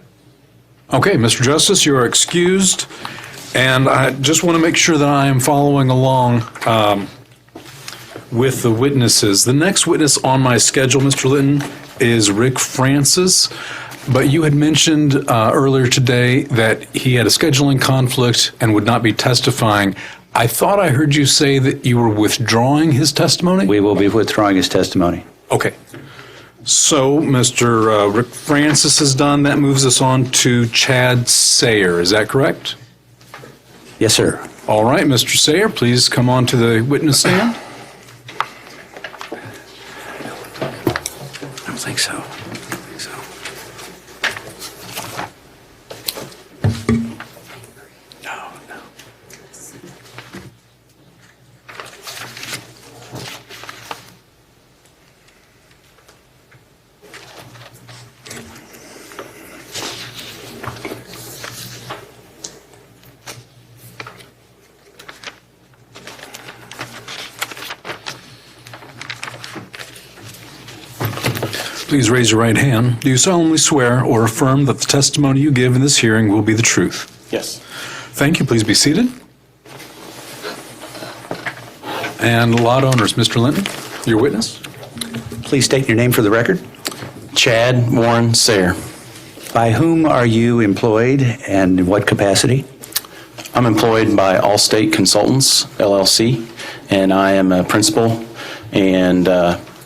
Okay, Mr. Justice, you are excused, and I just want to make sure that I am following along with the witnesses. The next witness on my schedule, Mr. Litton, is Rick Francis. But you had mentioned earlier today that he had a scheduling conflict and would not be testifying. I thought I heard you say that you were withdrawing his testimony? We will be withdrawing his testimony. Okay. So, Mr. Rick Francis is done. That moves us on to Chad Sayer. Is that correct? Yes, sir. All right, Mr. Sayer, please come on to the witness stand. I don't think so. Please raise your right hand. Do you solemnly swear or affirm that the testimony you give in this hearing will be the truth? Yes. Thank you. Please be seated. And lot owners, Mr. Linton, your witness. Please state your name for the record. Chad Warren Sayer. By whom are you employed and in what capacity? I'm employed by Allstate Consultants, LLC, and I am a principal and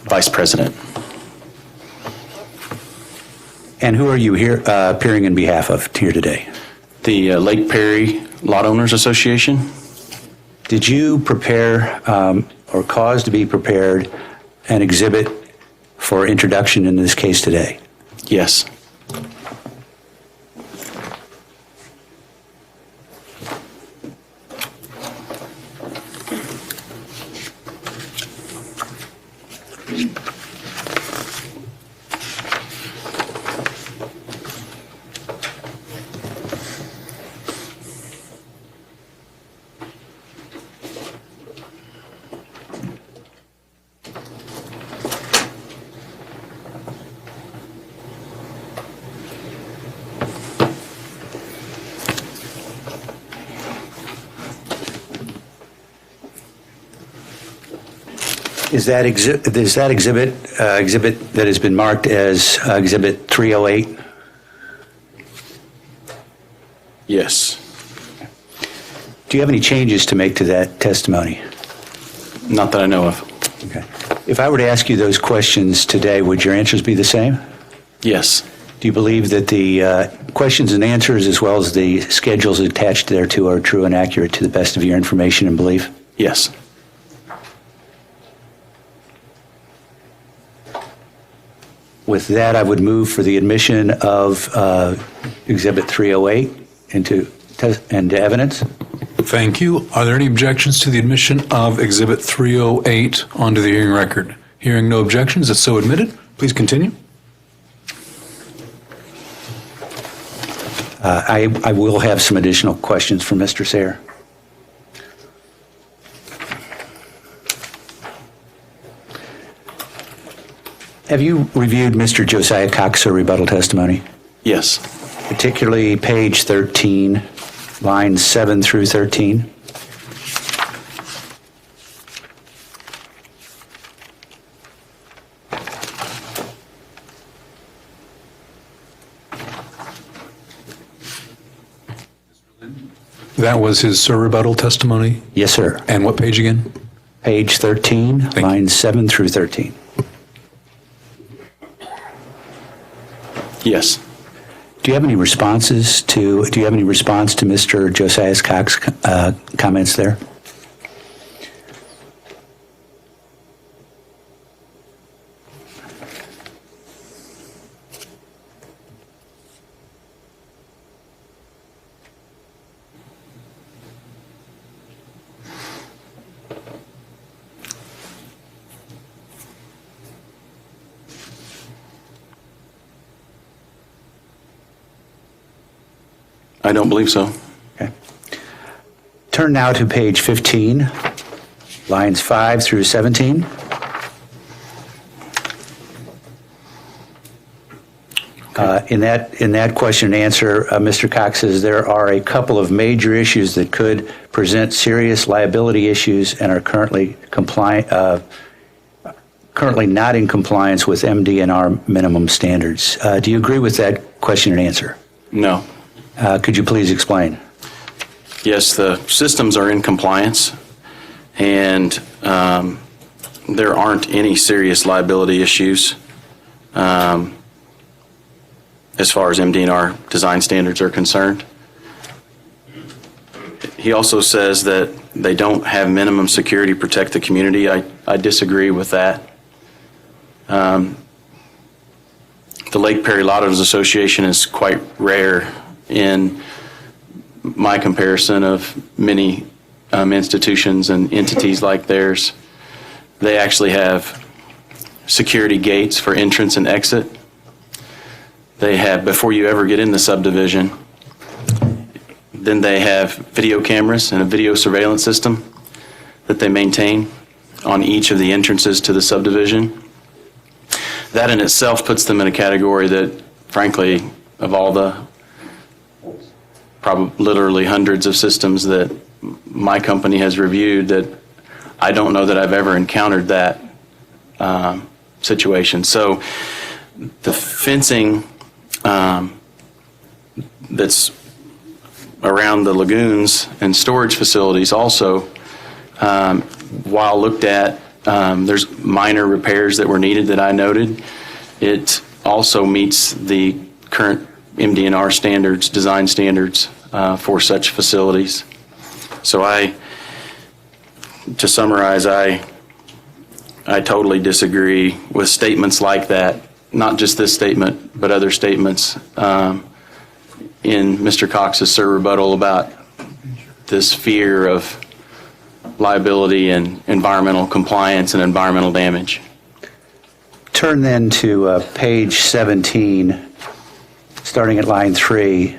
vice president. And who are you here appearing in behalf of here today? The Lake Perry Lot Owners Association. Did you prepare or cause to be prepared an exhibit for introduction in this case today? Yes. Is that exhibit that has been marked as Exhibit 308? Yes. Do you have any changes to make to that testimony? Not that I know of. Okay. If I were to ask you those questions today, would your answers be the same? Yes. Do you believe that the questions and answers, as well as the schedules attached thereto, are true and accurate to the best of your information and belief? Yes. With that, I would move for the admission of Exhibit 308 into evidence. Thank you. Are there any objections to the admission of Exhibit 308 onto the hearing record? Hearing no objections, it's so admitted. Please continue. I will have some additional questions for Mr. Sayer. Have you reviewed Mr. Josiah Cox's rebuttal testimony? Yes. Particularly page 13, lines 7 through 13? That was his rebuttal testimony? Yes, sir. And what page again? Page 13, lines 7 through 13. Yes. Do you have any response to Mr. Josiah Cox's comments there? I don't believe so. Okay. Turn now to page 15, lines 5 through 17. In that question and answer, Mr. Cox says there are a couple of major issues that could present serious liability issues and are currently currently not in compliance with MDNR minimum standards. Do you agree with that question and answer? No. Could you please explain? Yes, the systems are in compliance, and there aren't any serious liability issues as far as MDNR design standards are concerned. He also says that they don't have minimum security to protect the community. I disagree with that. The Lake Perry Lot Owners Association is quite rare in my comparison of many institutions and entities like theirs. They actually have security gates for entrance and exit. They have, before you ever get in the subdivision, then they have video cameras and a video surveillance system that they maintain on each of the entrances to the subdivision. That in itself puts them in a category that, frankly, of all the probably literally hundreds of systems that my company has reviewed, that I don't know that I've ever encountered that situation. So the fencing that's around the lagoons and storage facilities also, while looked at, there's minor repairs that were needed that I noted. It also meets the current MDNR standards, design standards for such facilities. So to summarize, I totally disagree with statements like that, not just this statement, but other statements in Mr. Cox's rebuttal about this fear of liability and environmental compliance and environmental damage. Turn then to page 17, starting at line 3.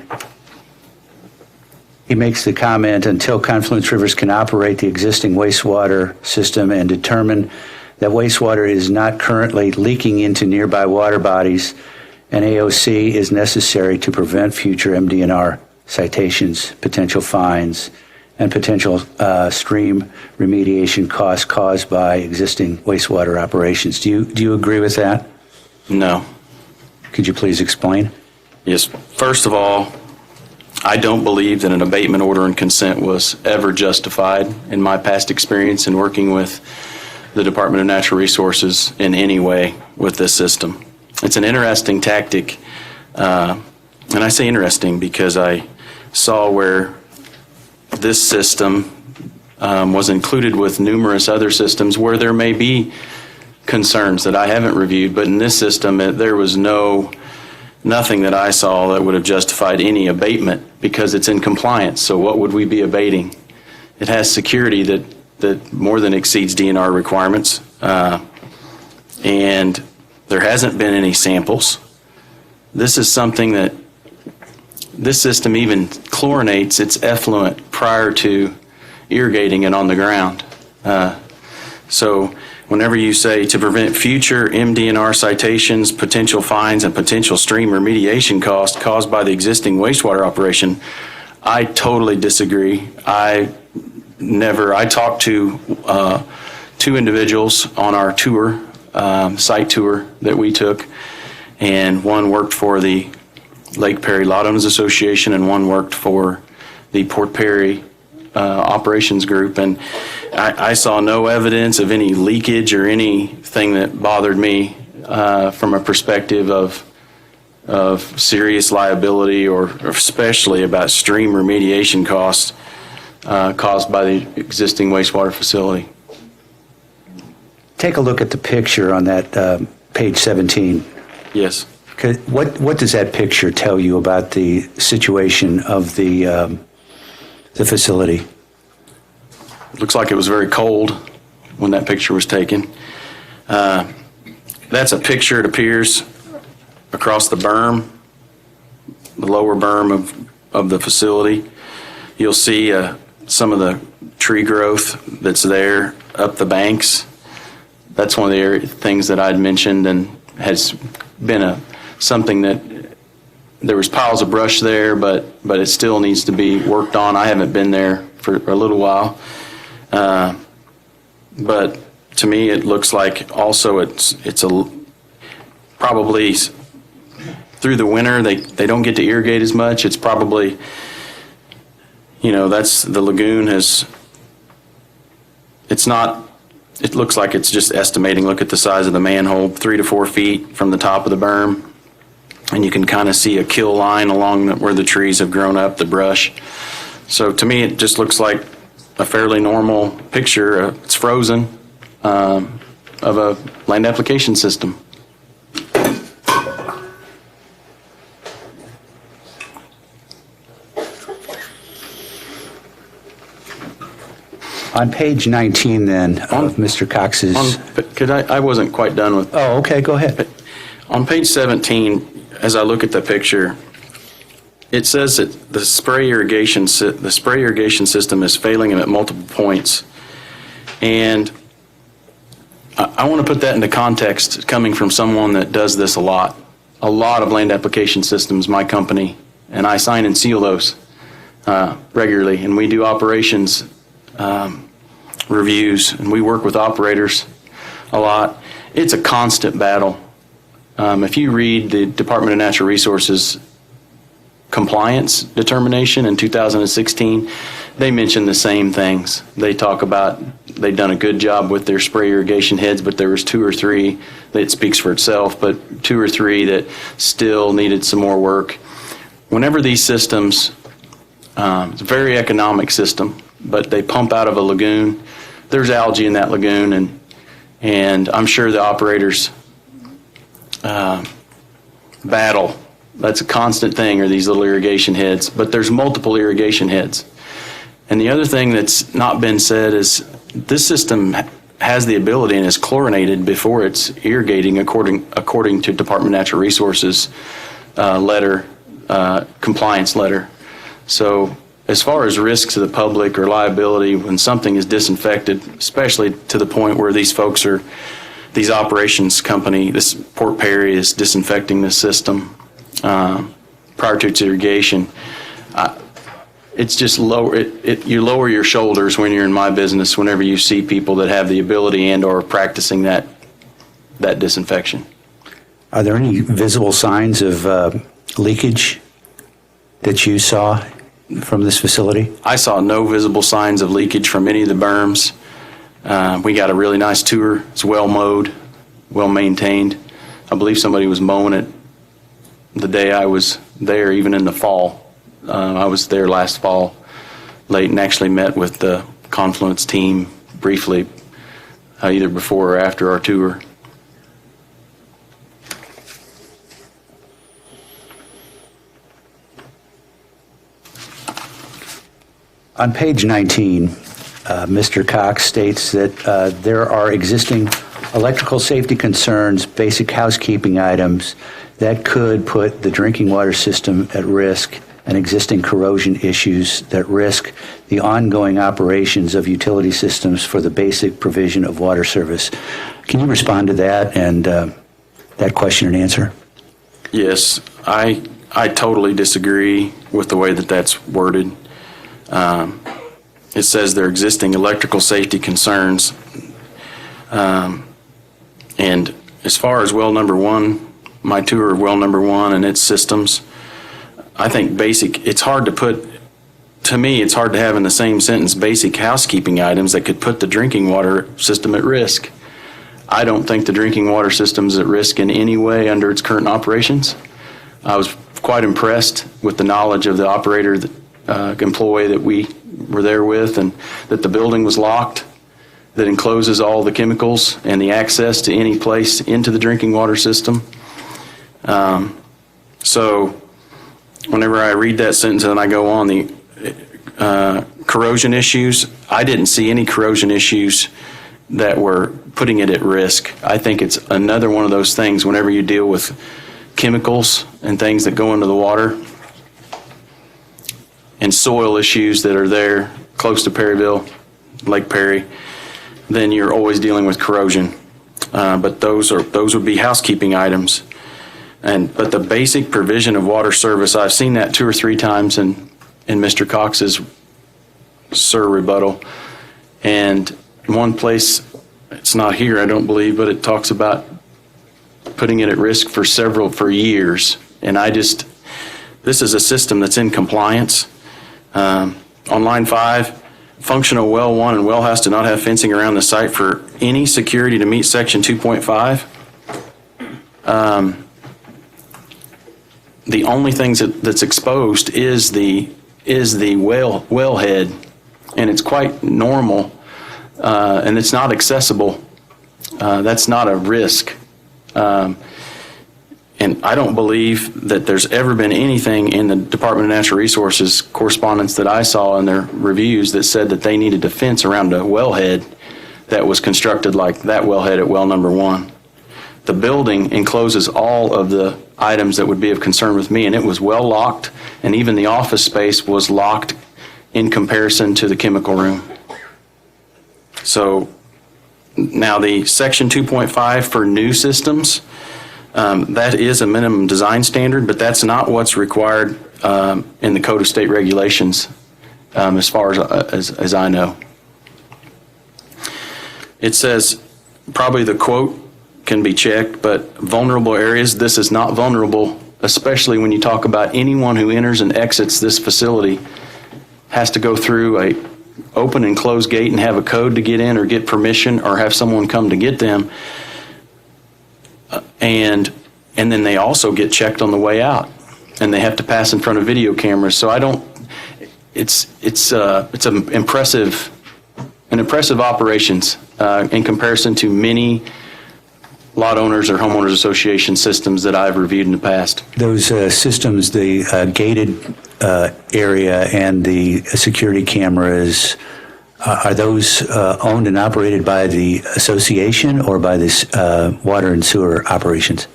He makes the comment, until Confluence Rivers can operate the existing wastewater system and determine that wastewater is not currently leaking into nearby water bodies, an AOC is necessary to prevent future MDNR citations, potential fines, and potential stream remediation costs caused by existing wastewater operations. Do you agree with that? No. Could you please explain? Yes. First of all, I don't believe that an abatement order and consent was ever justified in my past experience in working with the Department of Natural Resources in any way with this system. It's an interesting tactic, and I say interesting because I saw where this system was included with numerous other systems where there may be concerns that I haven't reviewed, but in this system there was nothing that I saw that would have justified any abatement because it's in compliance. So what would we be abating? It has security that more than exceeds DNR requirements, and there hasn't been any samples. This is something that this system even chlorinates its effluent prior to irrigating it on the ground. So whenever you say to prevent future MDNR citations, potential fines, and potential stream remediation costs caused by the existing wastewater operation, I totally disagree. I talked to two individuals on our tour, site tour that we took, and one worked for the Lake Perry Lot Owners Association and one worked for the Port Perry operations group, and I saw no evidence of any leakage or anything that bothered me from a perspective of serious liability or especially about stream remediation costs caused by the existing wastewater facility. Take a look at the picture on that page 17. Yes. What does that picture tell you about the situation of the facility? Looks like it was very cold when that picture was taken. That's a picture, it appears, across the berm, the lower berm of the facility. You'll see some of the tree growth that's there up the banks. That's one of the things that I'd mentioned and has been something that there was piles of brush there, but it still needs to be worked on. I haven't been there for a little while. But to me, it looks like also it's probably through the winter, they don't get to irrigate as much. It's probably, that's the lagoon it looks like it's just estimating. Look at the size of the manhole, 3 to 4 feet from the top of the berm. And you can kind of see a kill line along where the trees have grown up, the brush. So to me, it just looks like a fairly normal picture. It's frozen of a land application system. On page 19 then of Mr. Cox's... I wasn't quite done with... Oh, okay, go ahead. On page 17, as I look at the picture, it says that the spray irrigation system is failing him at multiple points. And I want to put that into context coming from someone that does this a lot of land application systems, my company, and I sign and seal those regularly. And we do operations reviews, and we work with operators a lot. It's a constant battle. If you read the Department of Natural Resources compliance determination in 2016, they mention the same things. They talk about they've done a good job with their spray irrigation heads, but there was 2 or 3 that speaks for itself, but 2 or 3 that still needed some more work. Whenever these systems, it's a very economic system, but they pump out of a lagoon. There's algae in that lagoon, and I'm sure the operators battle. That's a constant thing, are these little irrigation heads, but there's multiple irrigation heads. And the other thing that's not been said is this system has the ability and is chlorinated before it's irrigating according to Department of Natural Resources compliance letter. So as far as risk to the public or liability when something is disinfected, especially to the point where these operations company, this Port Perry is disinfecting the system prior to its irrigation, it's just you lower your shoulders when you're in my business whenever you see people that have the ability and or practicing that disinfection. Are there any visible signs of leakage that you saw from this facility? I saw no visible signs of leakage from any of the berms. We got a really nice tour. It's well mowed, well maintained. I believe somebody was mowing it the day I was there, even in the fall. I was there last fall late and actually met with the Confluence team briefly, either before or after our tour. On page 19, Mr. Cox states that there are existing electrical safety concerns, basic housekeeping items that could put the drinking water system at risk, and existing corrosion issues that risk the ongoing operations of utility systems for the basic provision of water service. Can you respond to that and that question and answer? Yes, I totally disagree with the way that that's worded. It says there are existing electrical safety concerns. And as far as well number 1, my tour of well number 1 and its systems, I think it's hard to have in the same sentence basic housekeeping items that could put the drinking water system at risk. I don't think the drinking water system is at risk in any way under its current operations. I was quite impressed with the knowledge of the operator, employee that we were there with, and that the building was locked, that encloses all the chemicals and the access to any place into the drinking water system. So whenever I read that sentence and I go on the corrosion issues, I didn't see any corrosion issues that were putting it at risk. I think it's another one of those things whenever you deal with chemicals and things that go into the water and soil issues that are there close to Perryville, Lake Perry, then you're always dealing with corrosion. But those would be housekeeping items. But the basic provision of water service, I've seen that 2 or 3 times in Mr. Cox's rebuttal. And one place it's not here, I don't believe, but it talks about putting it at risk for years. And this is a system that's in compliance. On line 5, functional well 1 and well house do not have fencing around the site for any security to meet section 2.5. The only things that's exposed is the wellhead, and it's quite normal, and it's not accessible. That's not a risk. And I don't believe that there's ever been anything in the Department of Natural Resources correspondence that I saw in their reviews that said that they needed a fence around a wellhead that was constructed like that wellhead at well number 1. The building encloses all of the items that would be of concern with me, and it was well locked, and even the office space was locked in comparison to the chemical room. So now the section 2.5 for new systems, that is a minimum design standard, but that's not what's required in the Code of State Regulations as far as I know. It says, probably the quote can be checked, but vulnerable areas, this is not vulnerable, especially when you talk about anyone who enters and exits this facility has to go through a open and close gate and have a code to get in or get permission or have someone come to get them. And then they also get checked on the way out, and they have to pass in front of video cameras. So it's an impressive operations in comparison to many lot owners or homeowners association systems that I've reviewed in the past. Those systems, the gated area and the security cameras, are those owned and operated by the association or by this water and sewer operations?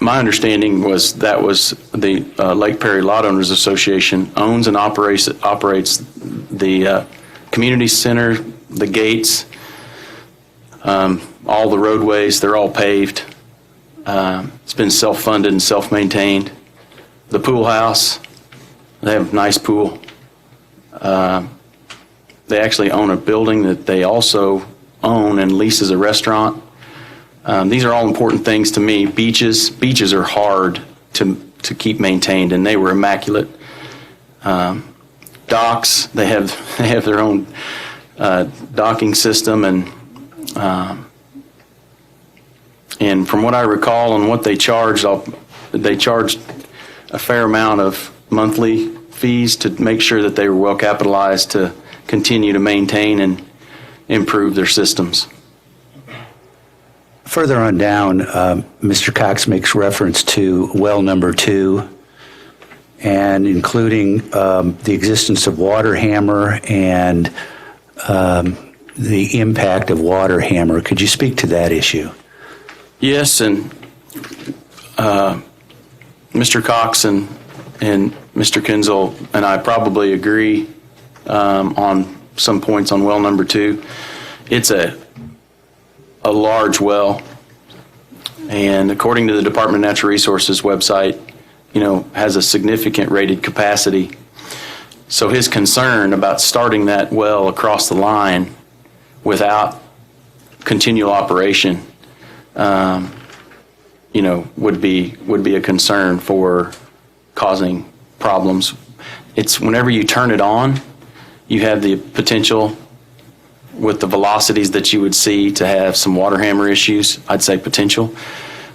My understanding was that was the Lake Perry Lot Owners Association owns and operates the community center, the gates, all the roadways. They're all paved. It's been self-funded and self-maintained. The pool house, they have a nice pool. They actually own a building that they also own and lease as a restaurant. These are all important things to me. Beaches are hard to keep maintained, and they were immaculate. Docks, they have their own docking system, and from what I recall and what they charged a fair amount of monthly fees to make sure that they were well capitalized to continue to maintain and improve their systems. Further on down, Mr. Cox makes reference to well number 2 and including the existence of water hammer and the impact of water hammer. Could you speak to that issue? Yes, and Mr. Cox and Mr. Kinzel and I probably agree on some points on well number 2. It's a large well, and according to the Department of Natural Resources website, has a significant rated capacity. So his concern about starting that well across the line without continual operation, would be a concern for causing problems. It's whenever you turn it on, you have the potential with the velocities that you would see to have some water hammer issues. I'd say potential,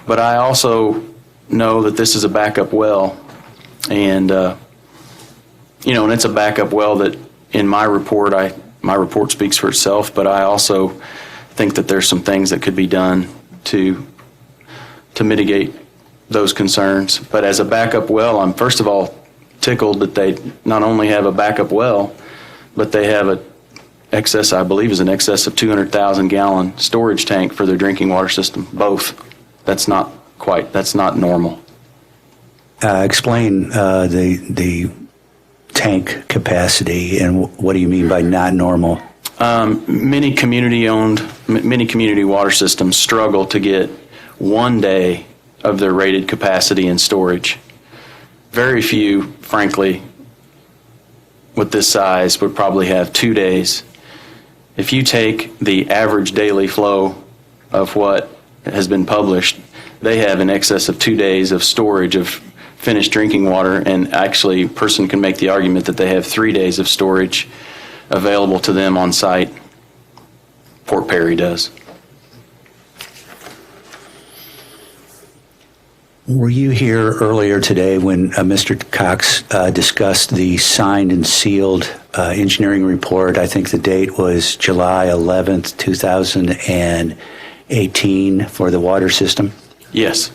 but I also know that this is a backup well, and and it's a backup well that in my report speaks for itself, but I also think that there's some things that could be done to mitigate those concerns. But as a backup well, I'm first of all tickled that they not only have a backup well, but they have I believe is an excess of 200,000 gallon storage tank for their drinking water system. Both. That's not normal. Explain the tank capacity and what do you mean by not normal? Many community water systems struggle to get 1 day of their rated capacity in storage. Very few, frankly, with this size would probably have 2 days. If you take the average daily flow of what has been published, they have in excess of 2 days of storage of finished drinking water, and actually a person can make the argument that they have 3 days of storage available to them on site. Port Perry does. Were you here earlier today when Mr. Cox discussed the signed and sealed engineering report? I think the date was July 11th, 2018 for the water system? Yes.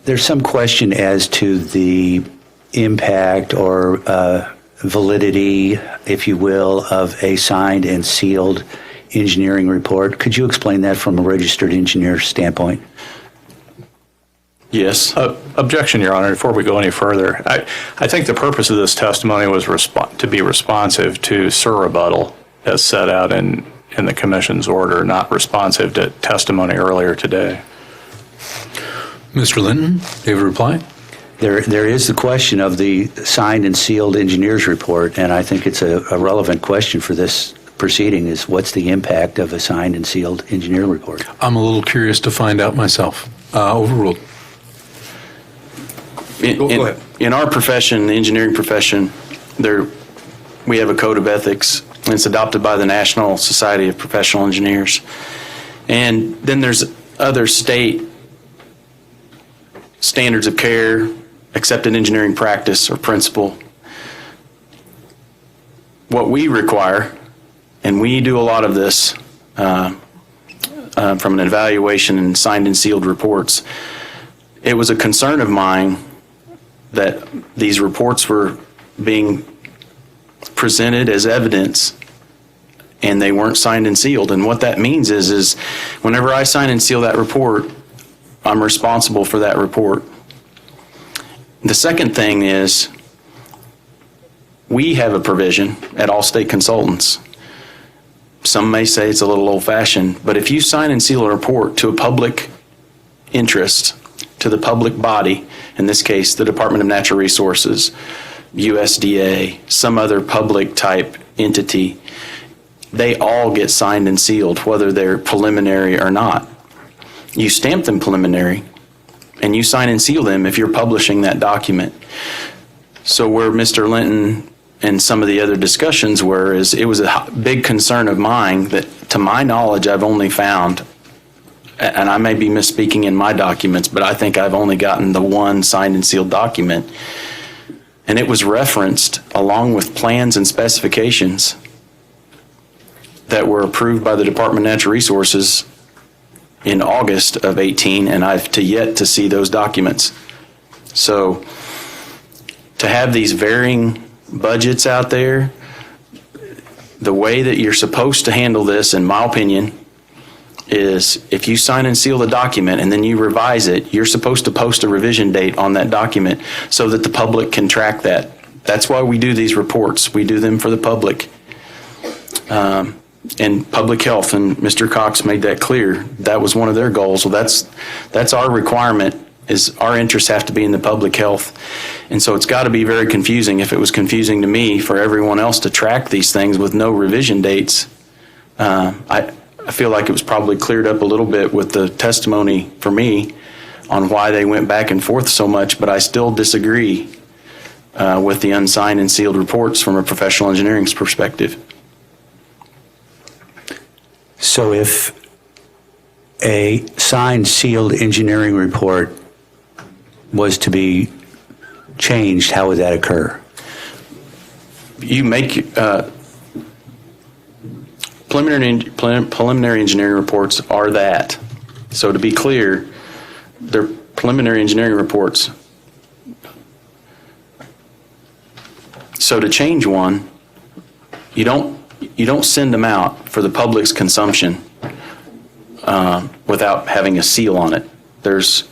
There's some question as to the impact or validity, if you will, of a signed and sealed engineering report. Could you explain that from a registered engineer standpoint? Yes. Objection, Your Honor. Before we go any further, I think the purpose of this testimony was to be responsive to surrebuttal as set out in the Commission's order, not responsive to testimony earlier today. Mr. Linton, do you have a reply? There is the question of the signed and sealed engineer's report, and I think it's a relevant question for this proceeding is what's the impact of a signed and sealed engineer report? I'm a little curious to find out myself. Overruled. Go ahead. In our profession, the engineering profession, we have a code of ethics, and it's adopted by the National Society of Professional Engineers. And then there's other state standards of care, accepted engineering practice or principle. What we require, and we do a lot of this from an evaluation and signed and sealed reports, it was a concern of mine that these reports were being presented as evidence and they weren't signed and sealed. And what that means is whenever I sign and seal that report, I'm responsible for that report. The second thing is we have a provision at Allstate Consultants. Some may say it's a little old-fashioned, but if you sign and seal a report to a public interest, to the public body, in this case, the Department of Natural Resources, USDA, some other public type entity, they all get signed and sealed, whether they're preliminary or not. You stamp them preliminary, and you sign and seal them if you're publishing that document. So where Mr. Linton and some of the other discussions were, is it was a big concern of mine that, to my knowledge, I've only found, and I may be misspeaking in my documents, but I think I've only gotten the one signed and sealed document. And it was referenced along with plans and specifications that were approved by the Department of Natural Resources in August of 18, and I've yet to see those documents. So to have these varying budgets out there, the way that you're supposed to handle this, in my opinion, is if you sign and seal the document and then you revise it, you're supposed to post a revision date on that document so that the public can track that. That's why we do these reports. We do them for the public. And public health, and Mr. Cox made that clear. That was one of their goals. Well, that's our requirement, is our interests have to be in the public health. And so it's got to be very confusing. If it was confusing to me for everyone else to track these things with no revision dates, I feel like it was probably cleared up a little bit with the testimony for me on why they went back and forth so much, but I still disagree with the unsigned and sealed reports from a professional engineering's perspective. So if a signed, sealed engineering report was to be changed, how would that occur? You make preliminary engineering reports are that. So to be clear, they're preliminary engineering reports. So to change one, you don't send them out for the public's consumption without having a seal on it. There's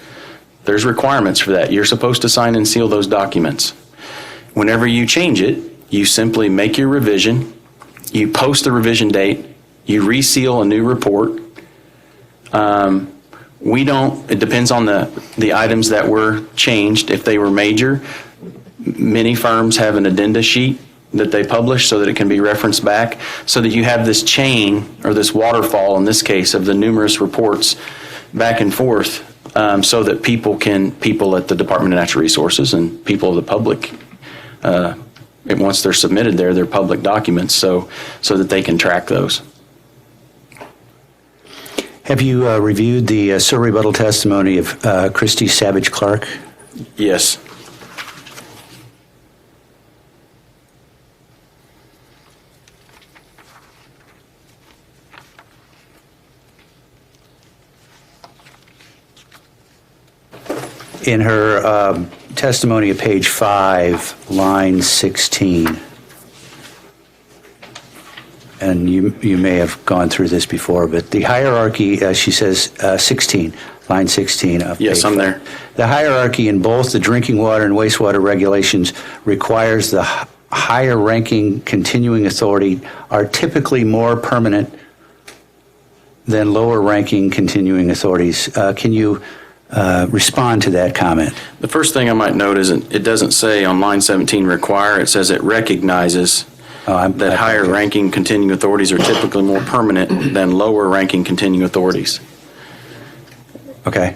requirements for that. You're supposed to sign and seal those documents. Whenever you change it, you simply make your revision, you post the revision date, you reseal a new report. It depends on the items that were changed. If they were major, many firms have an addenda sheet that they publish so that it can be referenced back, so that you have this chain or this waterfall in this case of the numerous reports back and forth, so that people at the Department of Natural Resources and people of the public, and once they're submitted there, they're public documents, so that they can track those. Have you reviewed the rebuttal testimony of Christy Savage Clark? Yes. In her testimony at page 5, line 16, and you may have gone through this before, but the hierarchy, she says, 16, line 16 of Yes, page I'm 5. there. The hierarchy in both the drinking water and wastewater regulations requires the higher ranking continuing authority are typically more permanent than lower ranking continuing authorities. Can you respond to that comment? The first thing I might note is it doesn't say on line 17 require, it says it recognizes that higher ranking continuing authorities are typically more permanent than lower ranking continuing authorities. Okay.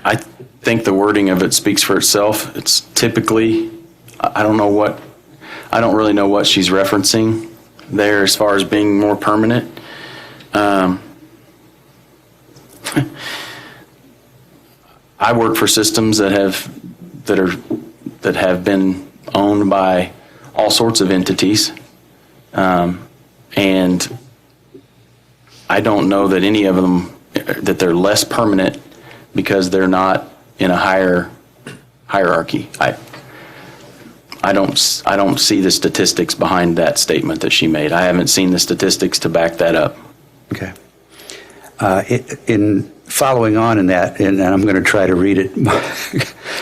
I think the wording of it speaks for itself. It's typically, I don't really know what she's referencing there as far as being more permanent. I work for systems that have been owned by all sorts of entities, and I don't know that any of them that they're less permanent because they're not in a higher hierarchy. I don't see the statistics behind that statement that she made. I haven't seen the statistics to back that up. Okay. In following on in that, and I'm going to try to read it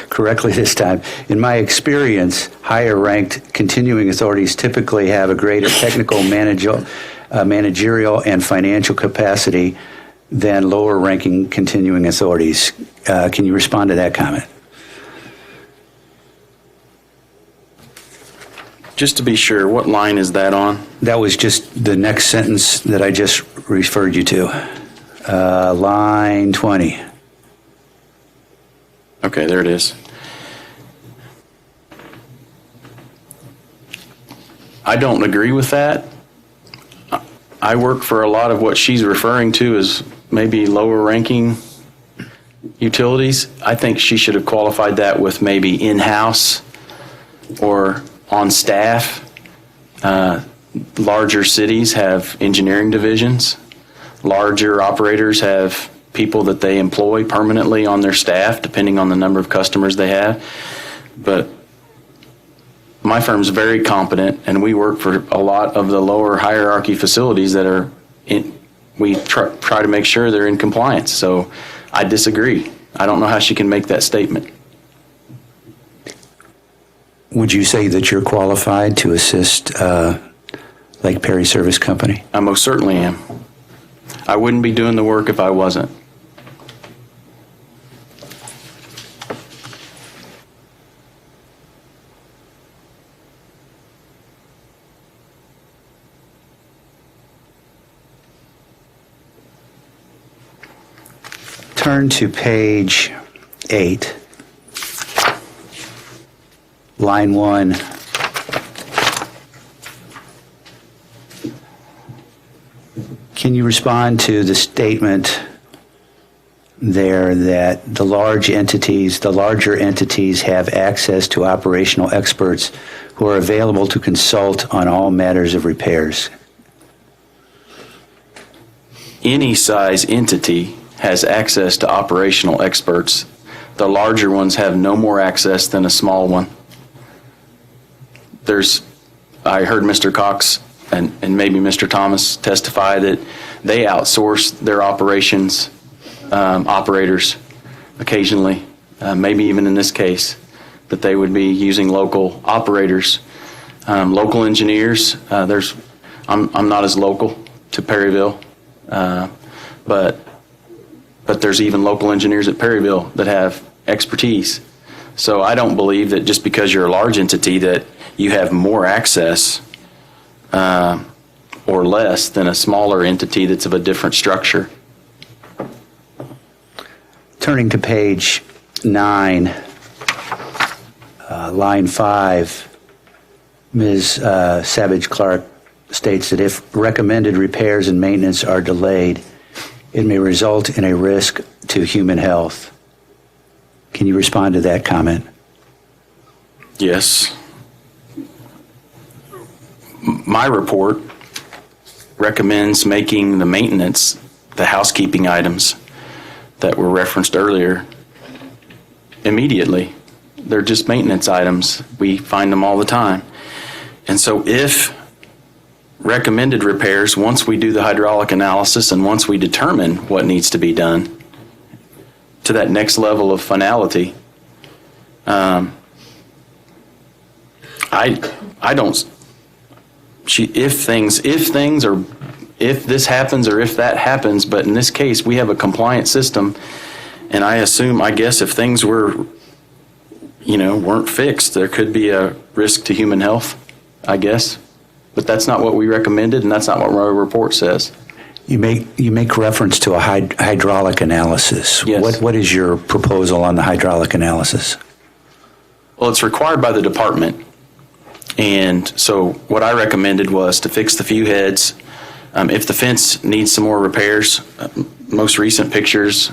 correctly this time, in my experience, higher ranked continuing authorities typically have a greater technical, managerial, and financial capacity than lower ranking continuing authorities. Can you respond to that comment? Just to be sure, what line is that on? That was just the next sentence that I just referred you to. Line 20. Okay, there it is. I don't agree with that. I work for a lot of what she's referring to as maybe lower ranking utilities. I think she should have qualified that with maybe in-house or on staff. Larger cities have engineering divisions. Larger operators have people that they employ permanently on their staff, depending on the number of customers they have. But my firm's very competent, and we work for a lot of the lower hierarchy facilities that are in, we try to make sure they're in compliance. So I disagree. I don't know how she can make that statement. Would you say that you're qualified to assist Lake Perry Service Company? I most certainly am. I wouldn't be doing the work if I wasn't. Turn to page 8, line 1. Can you respond to the statement there that the larger entities have access to operational experts who are available to consult on all matters of repairs? Any size entity has access to operational experts. The larger ones have no more access than a small one. I heard Mr. Cox and maybe Mr. Thomas testify that they outsource their operations operators occasionally, maybe even in this case, that they would be using local operators, local engineers. I'm not as local to Perryville, but but there's even local engineers at Perryville that have expertise. So I don't believe that just because you're a large entity that you have more access or less than a smaller entity that's of a different structure. Turning to page 9, line 5, Ms. Savage Clark states that if recommended repairs and maintenance are delayed, it may result in a risk to human health. Can you respond to that comment? Yes. My report recommends making the maintenance, the housekeeping items that were referenced earlier, immediately. They're just maintenance items. We find them all the time. And so if recommended repairs, once we do the hydraulic analysis and once we determine what needs to be done to that next level of finality, I don't. If this happens or if that happens, but in this case we have a compliant system, and I guess if things weren't fixed, there could be a risk to human health, I guess. But that's not what we recommended, and that's not what our report says. You make reference to a hydraulic analysis. Yes. What is your proposal on the hydraulic analysis? Well, it's required by the department. And so what I recommended was to fix the few heads. If the fence needs some more repairs, most recent pictures,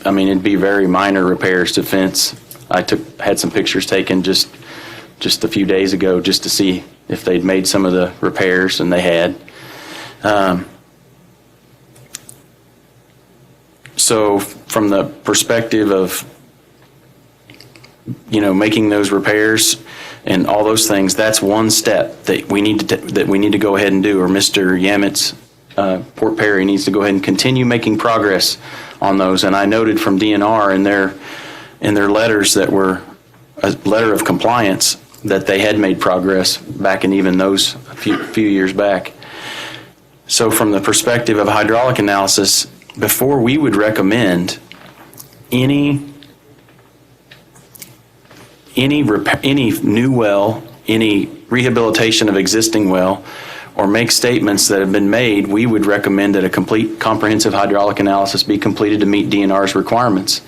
it'd be very minor repairs to fence. I had some pictures taken just a few days ago just to see if they'd made some of the repairs, and they had. So from the perspective of, making those repairs and all those things, that's one step that we need to go ahead and do, or Mr. Yamet's Port Perry needs to go ahead and continue making progress on those. And I noted from DNR in their letters that were a letter of compliance that they had made progress back in even those few years back. So from the perspective of hydraulic analysis, before we would recommend any new well, any rehabilitation of existing well, or make statements that have been made, we would recommend that a complete comprehensive hydraulic analysis be completed to meet DNR's requirements,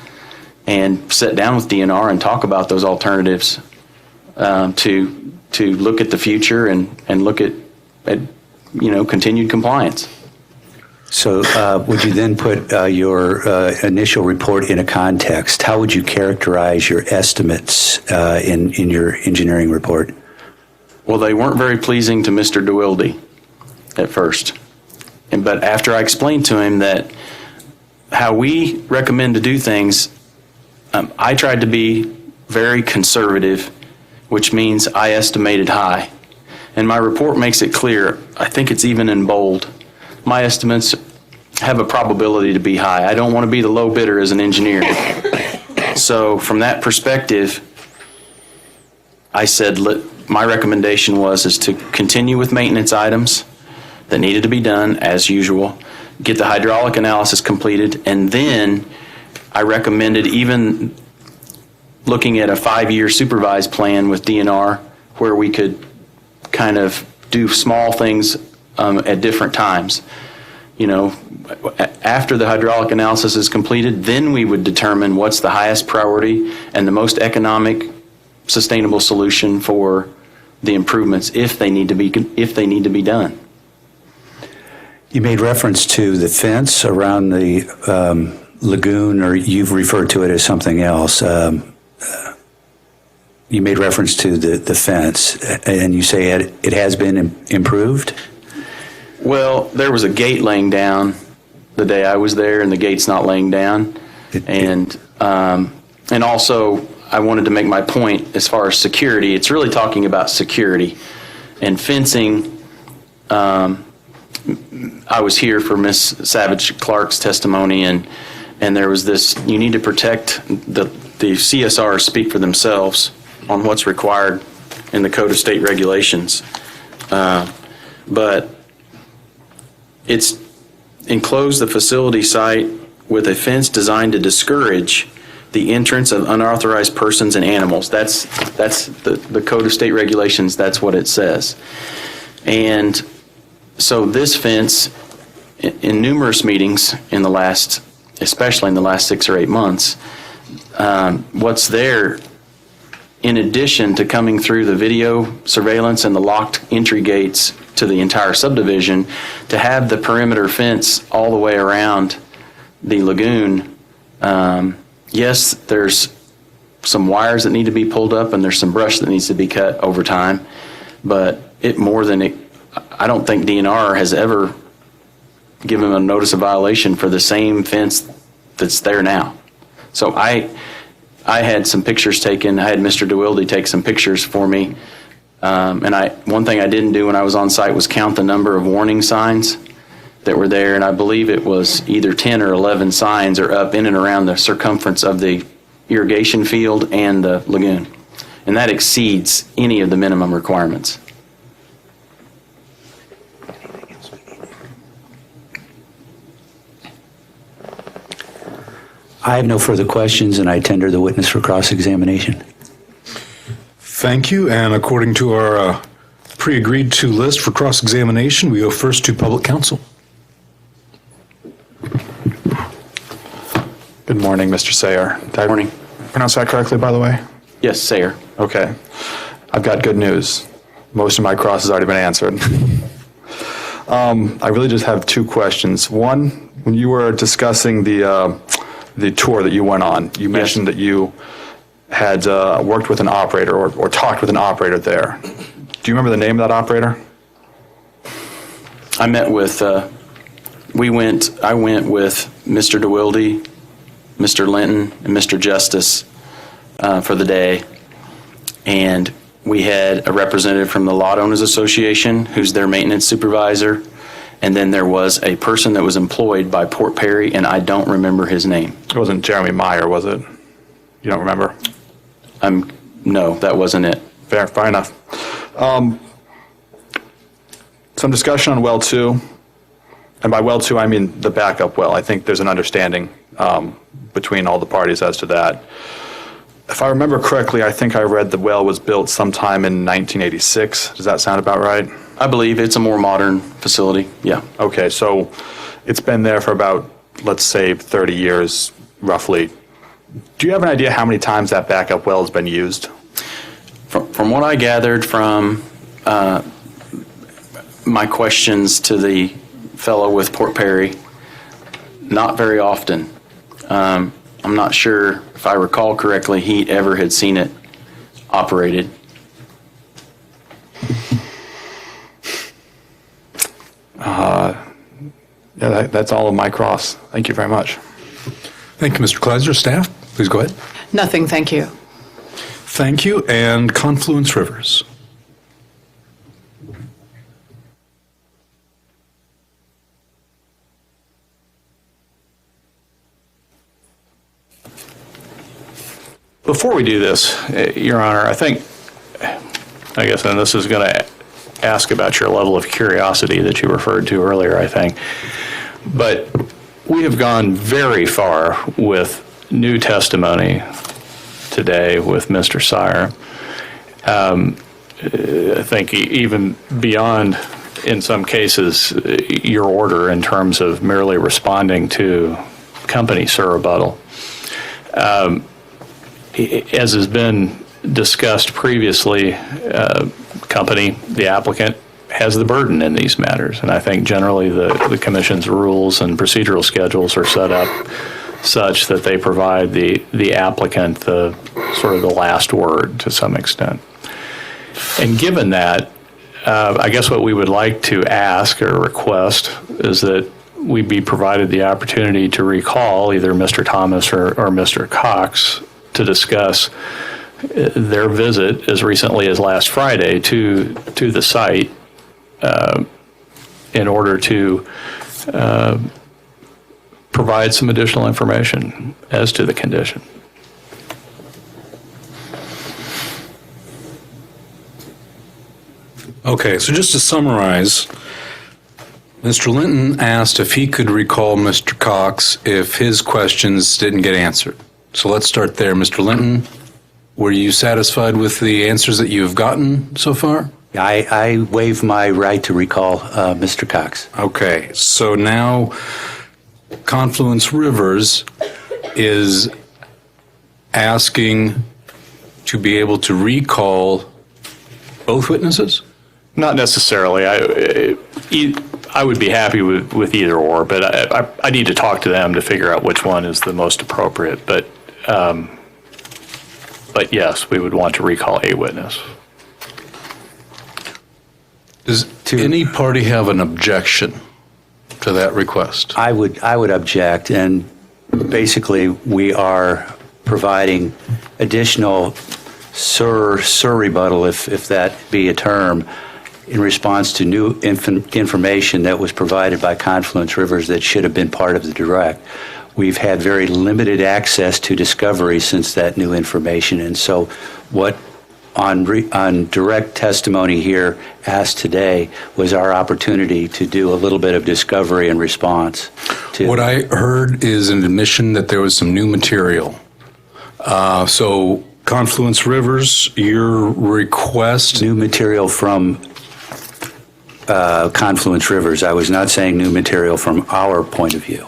and sit down with DNR and talk about those alternatives to look at the future and look at continued compliance. So would you then put your initial report in a context? How would you characterize your estimates in your engineering report? Well, they weren't very pleasing to Mr. DeWilde at first. But after I explained to him that how we recommend to do things, I tried to be very conservative, which means I estimated high. And my report makes it clear, I think it's even in bold, my estimates have a probability to be high. I don't want to be the low bidder as an engineer. So from that perspective, I said my recommendation is to continue with maintenance items that needed to be done as usual, get the hydraulic analysis completed, and then I recommended even looking at a 5-year supervised plan with DNR where we could kind of do small things at different times. After the hydraulic analysis is completed, then we would determine what's the highest priority and the most economic, sustainable solution for the improvements if they need to be done. You made reference to the fence around the lagoon, or you've referred to it as something else. You made reference to the fence, and you say it has been improved? Well, there was a gate laying down the day I was there, and the gate's not laying down. And also, I wanted to make my point as far as security. It's really talking about security. And fencing, I was here for Ms. Savage Clark's testimony, and there was this, you need to protect, the CSRs speak for themselves on what's required in the Code of State Regulations. But it's enclosed the facility site with a fence designed to discourage the entrance of unauthorized persons and animals. That's the Code of State Regulations, that's what it says. And so this fence, in numerous meetings in the last, especially in the last 6 or 8 months, what's there, in addition to coming through the video surveillance and the locked entry gates to the entire subdivision, to have the perimeter fence all the way around the lagoon. Yes, there's some wires that need to be pulled up and there's some brush that needs to be cut over time, but I don't think DNR has ever given a notice of violation for the same fence that's there now. So I had some pictures taken. I had Mr. DeWilde take some pictures for me. And one thing I didn't do when I was on site was count the number of warning signs that were there, and I believe it was either 10 or 11 signs are up in and around the circumference of the irrigation field and the lagoon. And that exceeds any of the minimum requirements. I have no further questions, and I tender the witness for cross-examination. Thank you. And according to our pre-agreed to list for cross-examination, we go first to public counsel. Good morning, Mr. Sayer. Did I pronounce that correctly, by the way? Yes, Sayer. Okay. I've got good news. Most of my cross has already been answered. I really just have 2 questions. One, when you were discussing the tour that you went on, you mentioned that you had worked with an operator or talked with an operator there. Do you remember the name of that operator? I met with, I went with Mr. DeWilde, Mr. Linton, and Mr. Justice for the day. And we had a representative from the Lot Owners Association, who's their maintenance supervisor. And then there was a person that was employed by Port Perry, and I don't remember his name. It wasn't Jeremy Meyer, was it? You don't remember? No, that wasn't it. Fair enough. Some discussion on well 2. And by well 2, I mean the backup well. I think there's an understanding between all the parties as to that. If I remember correctly, I think I read the well was built sometime in 1986. Does that sound about right? I believe it's a more modern facility, yeah. Okay, so it's been there for about, let's say, 30 years, roughly. Do you have an idea how many times that backup well has been used? From what I gathered from my questions to the fellow with Port Perry, not very often. I'm not sure, if I recall correctly, he ever had seen it operated. Yeah, that's all of my cross. Thank you very much. Thank you, Mr. Kleiser. Staff, please go ahead. Nothing, thank you. Thank you. And Confluence Rivers. Before we do this, Your Honor, I guess, and this is going to ask about your level of curiosity that you referred to earlier, I think. But we have gone very far with new testimony today with Mr. Sire. I think even beyond, in some cases, your order in terms of merely responding to company surrebuttal. As has been discussed previously, company, the applicant, has the burden in these matters. And I think generally the Commission's rules and procedural schedules are set up such that they provide the applicant the sort of the last word to some extent. And given that, I guess what we would like to ask or request is that we be provided the opportunity to recall either Mr. Thomas or Mr. Cox to discuss their visit as recently as last Friday to the site in order to provide some additional information as to the condition. Okay, so just to summarize, Mr. Linton asked if he could recall Mr. Cox if his questions didn't get answered. So let's start there. Mr. Linton, were you satisfied with the answers that you've gotten so far? I waive my right to recall Mr. Cox. Okay, so now Confluence Rivers is asking to be able to recall both witnesses? Not necessarily. I would be happy with either or, but I need to talk to them to figure out which one is the most appropriate. But yes, we would want to recall a witness. Does any party have an objection to that request? I would object, and basically we are providing additional rebuttal, if that be a term, in response to new information that was provided by Confluence Rivers that should have been part of the direct. We've had very limited access to discovery since that new information, and so what on direct testimony here asked today was our opportunity to do a little bit of discovery and response to. What I heard is an admission that there was some new material. So Confluence Rivers, your request? New material from Confluence Rivers. I was not saying new material from our point of view.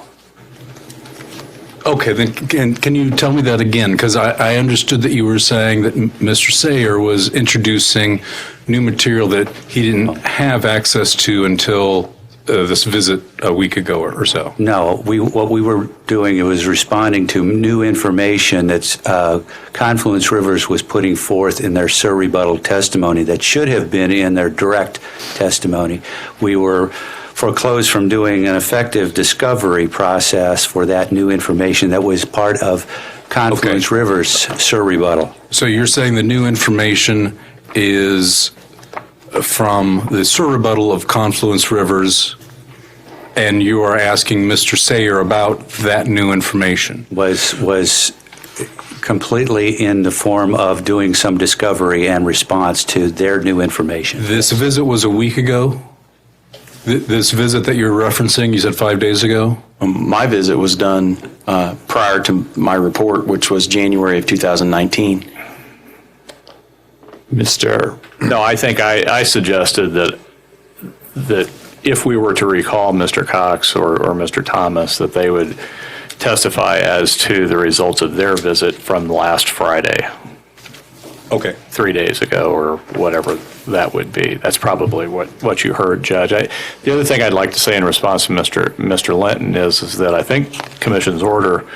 Okay, then can you tell me that again? Because I understood that you were saying that Mr. Sayer was introducing new material that he didn't have access to until this visit a week ago or so. No, what we were doing was responding to new information that Confluence Rivers was putting forth in their rebuttal testimony that should have been in their direct testimony. We were foreclosed from doing an effective discovery process for that new information that was part of Confluence Rivers' rebuttal. So you're saying the new information is from the rebuttal of Confluence Rivers, and you are asking Mr. Sayer about that new information? Was completely in the form of doing some discovery and response to their new information. This visit was a week ago? This visit that you're referencing, you said 5 days ago? My visit was done prior to my report, which was January of 2019. No, I think I suggested that if we were to recall Mr. Cox or Mr. Thomas, that they would testify as to the results of their visit from last Friday. Okay. 3 days ago or whatever that would be. That's probably what you heard, Judge. The other thing I'd like to say in response to Mr. Linton is that I think Commission's order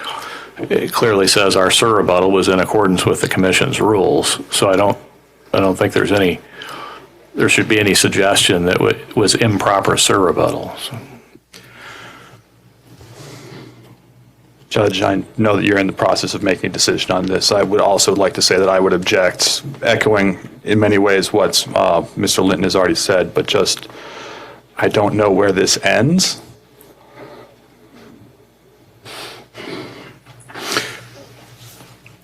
clearly says our rebuttal was in accordance with the Commission's rules. So I don't think there should be any suggestion that was improper rebuttal. So. Judge, I know that you're in the process of making a decision on this. I would also like to say that I would object, echoing in many ways what Mr. Linton has already said, but just I don't know where this ends.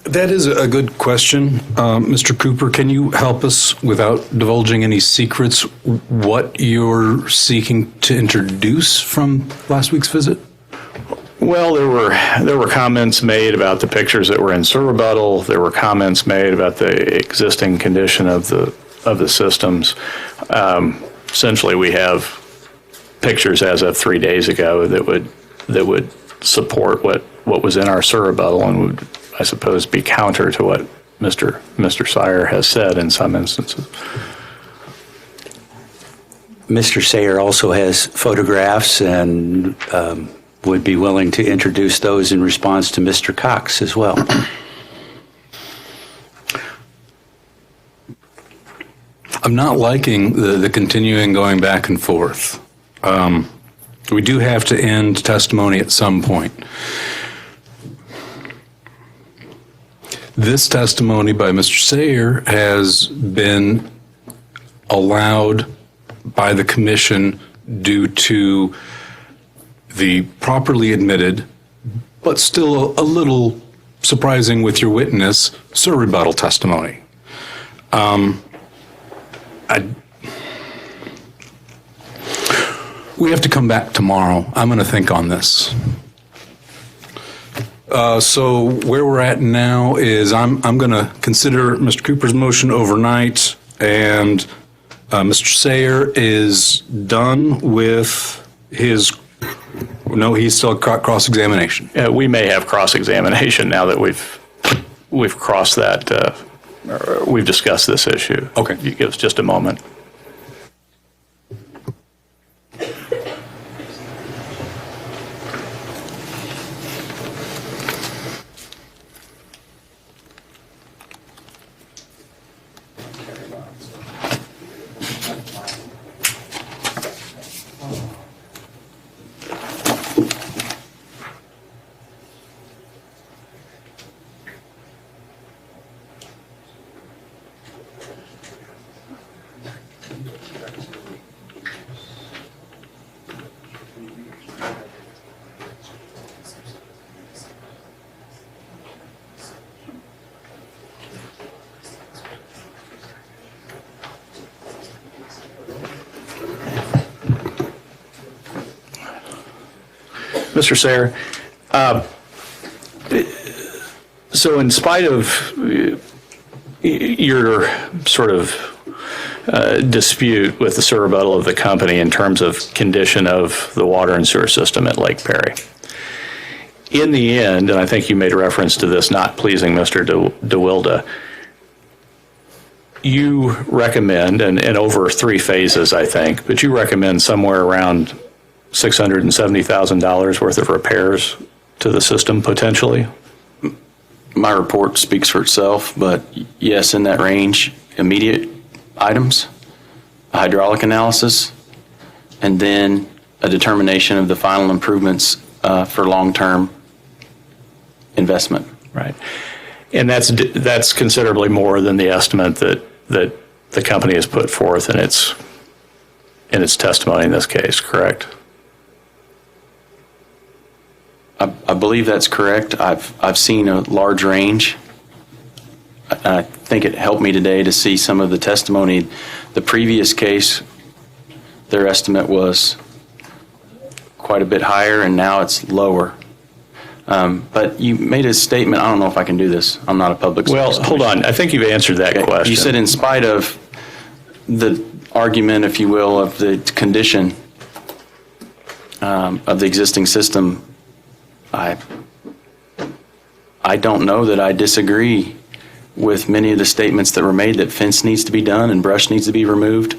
That is a good question. Mr. Cooper, can you help us, without divulging any secrets, what you're seeking to introduce from last week's visit? Well, there were comments made about the pictures that were in rebuttal. There were comments made about the existing condition of the systems. Essentially, we have pictures as of 3 days ago that would support what was in our rebuttal and would, I suppose, be counter to what Mr. Sayer has said in some instances. Mr. Sayer also has photographs and would be willing to introduce those in response to Mr. Cox as well. I'm not liking the continuing going back and forth. We do have to end testimony at some point. This testimony by Mr. Sayer has been allowed by the Commission due to the properly admitted, but still a little surprising with your witness, rebuttal testimony. We have to come back tomorrow. I'm going to think on this. So where we're at now is I'm going to consider Mr. Cooper's motion overnight, and Mr. Sayer is done with his, no, he's still cross-examination. We may have cross-examination now that we've crossed that, we've discussed this issue. Okay. You give us just a moment. Mr. Sayer, so in spite of your sort of dispute with the surrebuttal of the company in terms of condition of the water and sewer system at Lake Perry, in the end, and I think you made reference to this not pleasing Mr. DeWilde, you recommend, and over 3 phases, I think, but you recommend somewhere around $670,000 worth of repairs to the system potentially? My report speaks for itself, but yes, in that range, immediate items, a hydraulic analysis, and then a determination of the final improvements for long-term investment. Right. And that's considerably more than the estimate that the company has put forth in its testimony in this case, correct? I believe that's correct. I've seen a large range. I think it helped me today to see some of the testimony. The previous case, their estimate was quite a bit higher, and now it's lower. But you made a statement. I don't know if I can do this. I'm not a public service Well, hold on. I think you answered that question. You said in spite of the argument, if you will, of the condition of the existing system, I don't know that I disagree with many of the statements that were made that fence needs to be done and brush needs to be removed.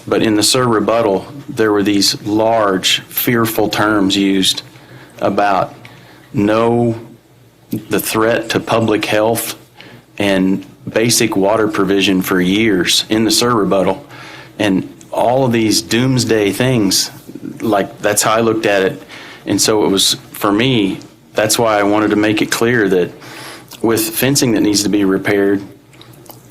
But in the SIR rebuttal, there were these large, fearful terms used about the threat to public health and basic water provision for years in the SIR rebuttal. And all of these doomsday things, like that's how I looked at it. And so it was, for me, that's why I wanted to make it clear that with fencing that needs to be repaired,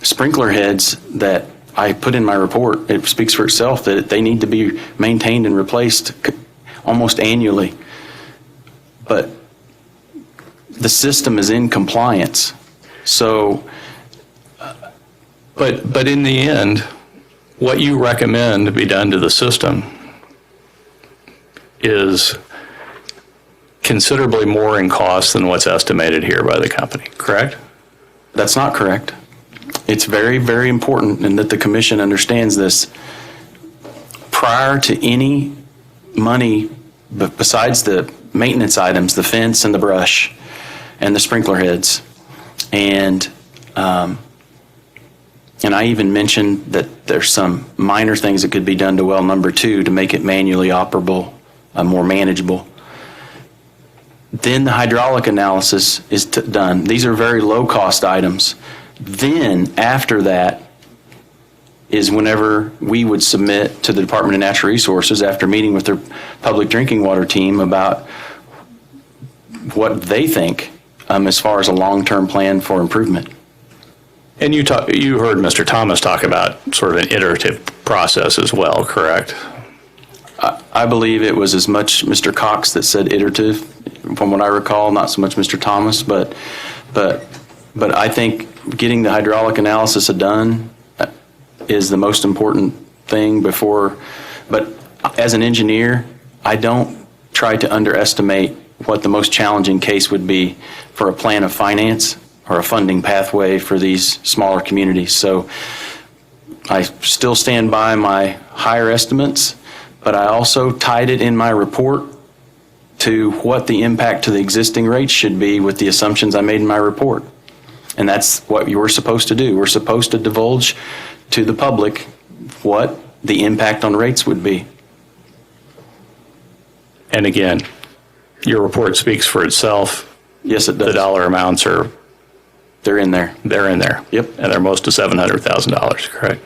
sprinkler heads that I put in my report, it speaks for itself that they need to be maintained and replaced almost annually. But the system is in compliance. So, but in the end, what you recommend to be done to the system is considerably more in cost than what's estimated here by the company, correct? That's not correct. It's very, very important, and that the commission understands this. Prior to any money, besides the maintenance items, the fence and the brush and the sprinkler heads, and I even mentioned that there's some minor things that could be done to well number 2 to make it manually operable, more manageable. Then the hydraulic analysis is done. These are very low-cost items. Then, after that, is whenever we would submit to the Department of Natural Resources after meeting with their public drinking water team about what they think as far as a long-term plan for improvement. And you heard Mr. Thomas talk about sort of an iterative process as well, correct? I believe it was as much Mr. Cox that said iterative, from what I recall, not so much Mr. Thomas, but I think getting the hydraulic analysis done is the most important thing before. But as an engineer, I don't try to underestimate what the most challenging case would be for a plan of finance or a funding pathway for these smaller communities. So I still stand by my higher estimates, but I also tied it in my report to what the impact to the existing rates should be with the assumptions I made in my report. And that's what you were supposed to do. We're supposed to divulge to the public what the impact on rates would be. And again, your report speaks for itself. Yes, it does. The dollar amounts are... They're in there. They're in there. Yep. And they're most to $700,000, correct?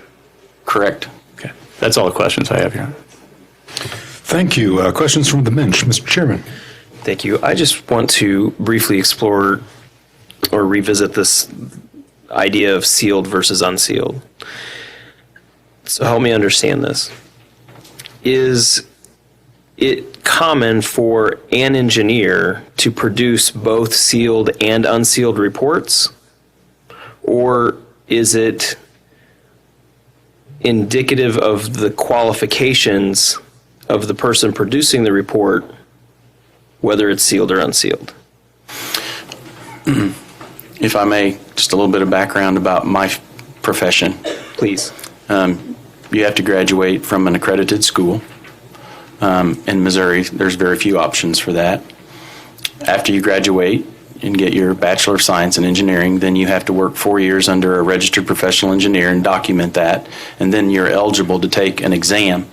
Correct. Okay. That's all the questions I have here. Thank you. Questions from the bench, Mr. Chairman. Thank you. I just want to briefly explore or revisit this idea of sealed versus unsealed. So help me understand this. Is it common for an engineer to produce both sealed and unsealed reports? Or is it indicative of the qualifications of the person producing the report, whether it's sealed or unsealed? If I may, just a little bit of background about my profession. Please. You have to graduate from an accredited school. In Missouri, there's very few options for that. After you graduate and get your Bachelor of Science in Engineering, then you have to work 4 years under a registered professional engineer and document that, and then you're eligible to take an exam.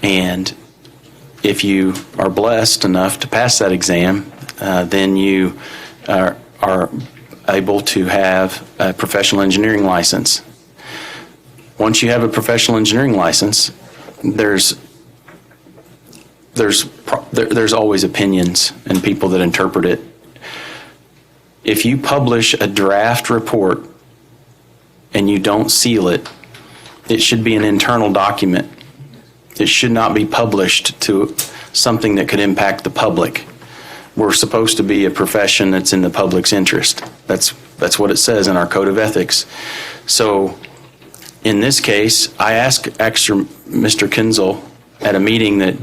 And if you are blessed enough to pass that exam, then you are able to have a professional engineering license. Once you have a professional engineering license, there's always opinions and people that interpret it. If you publish a draft report and you don't seal it, it should be an internal document. It should not be published to something that could impact the public. We're supposed to be a profession that's in the public's interest. That's what it says in our code of ethics. So in this case, I asked Mr. Kinzel at a meeting that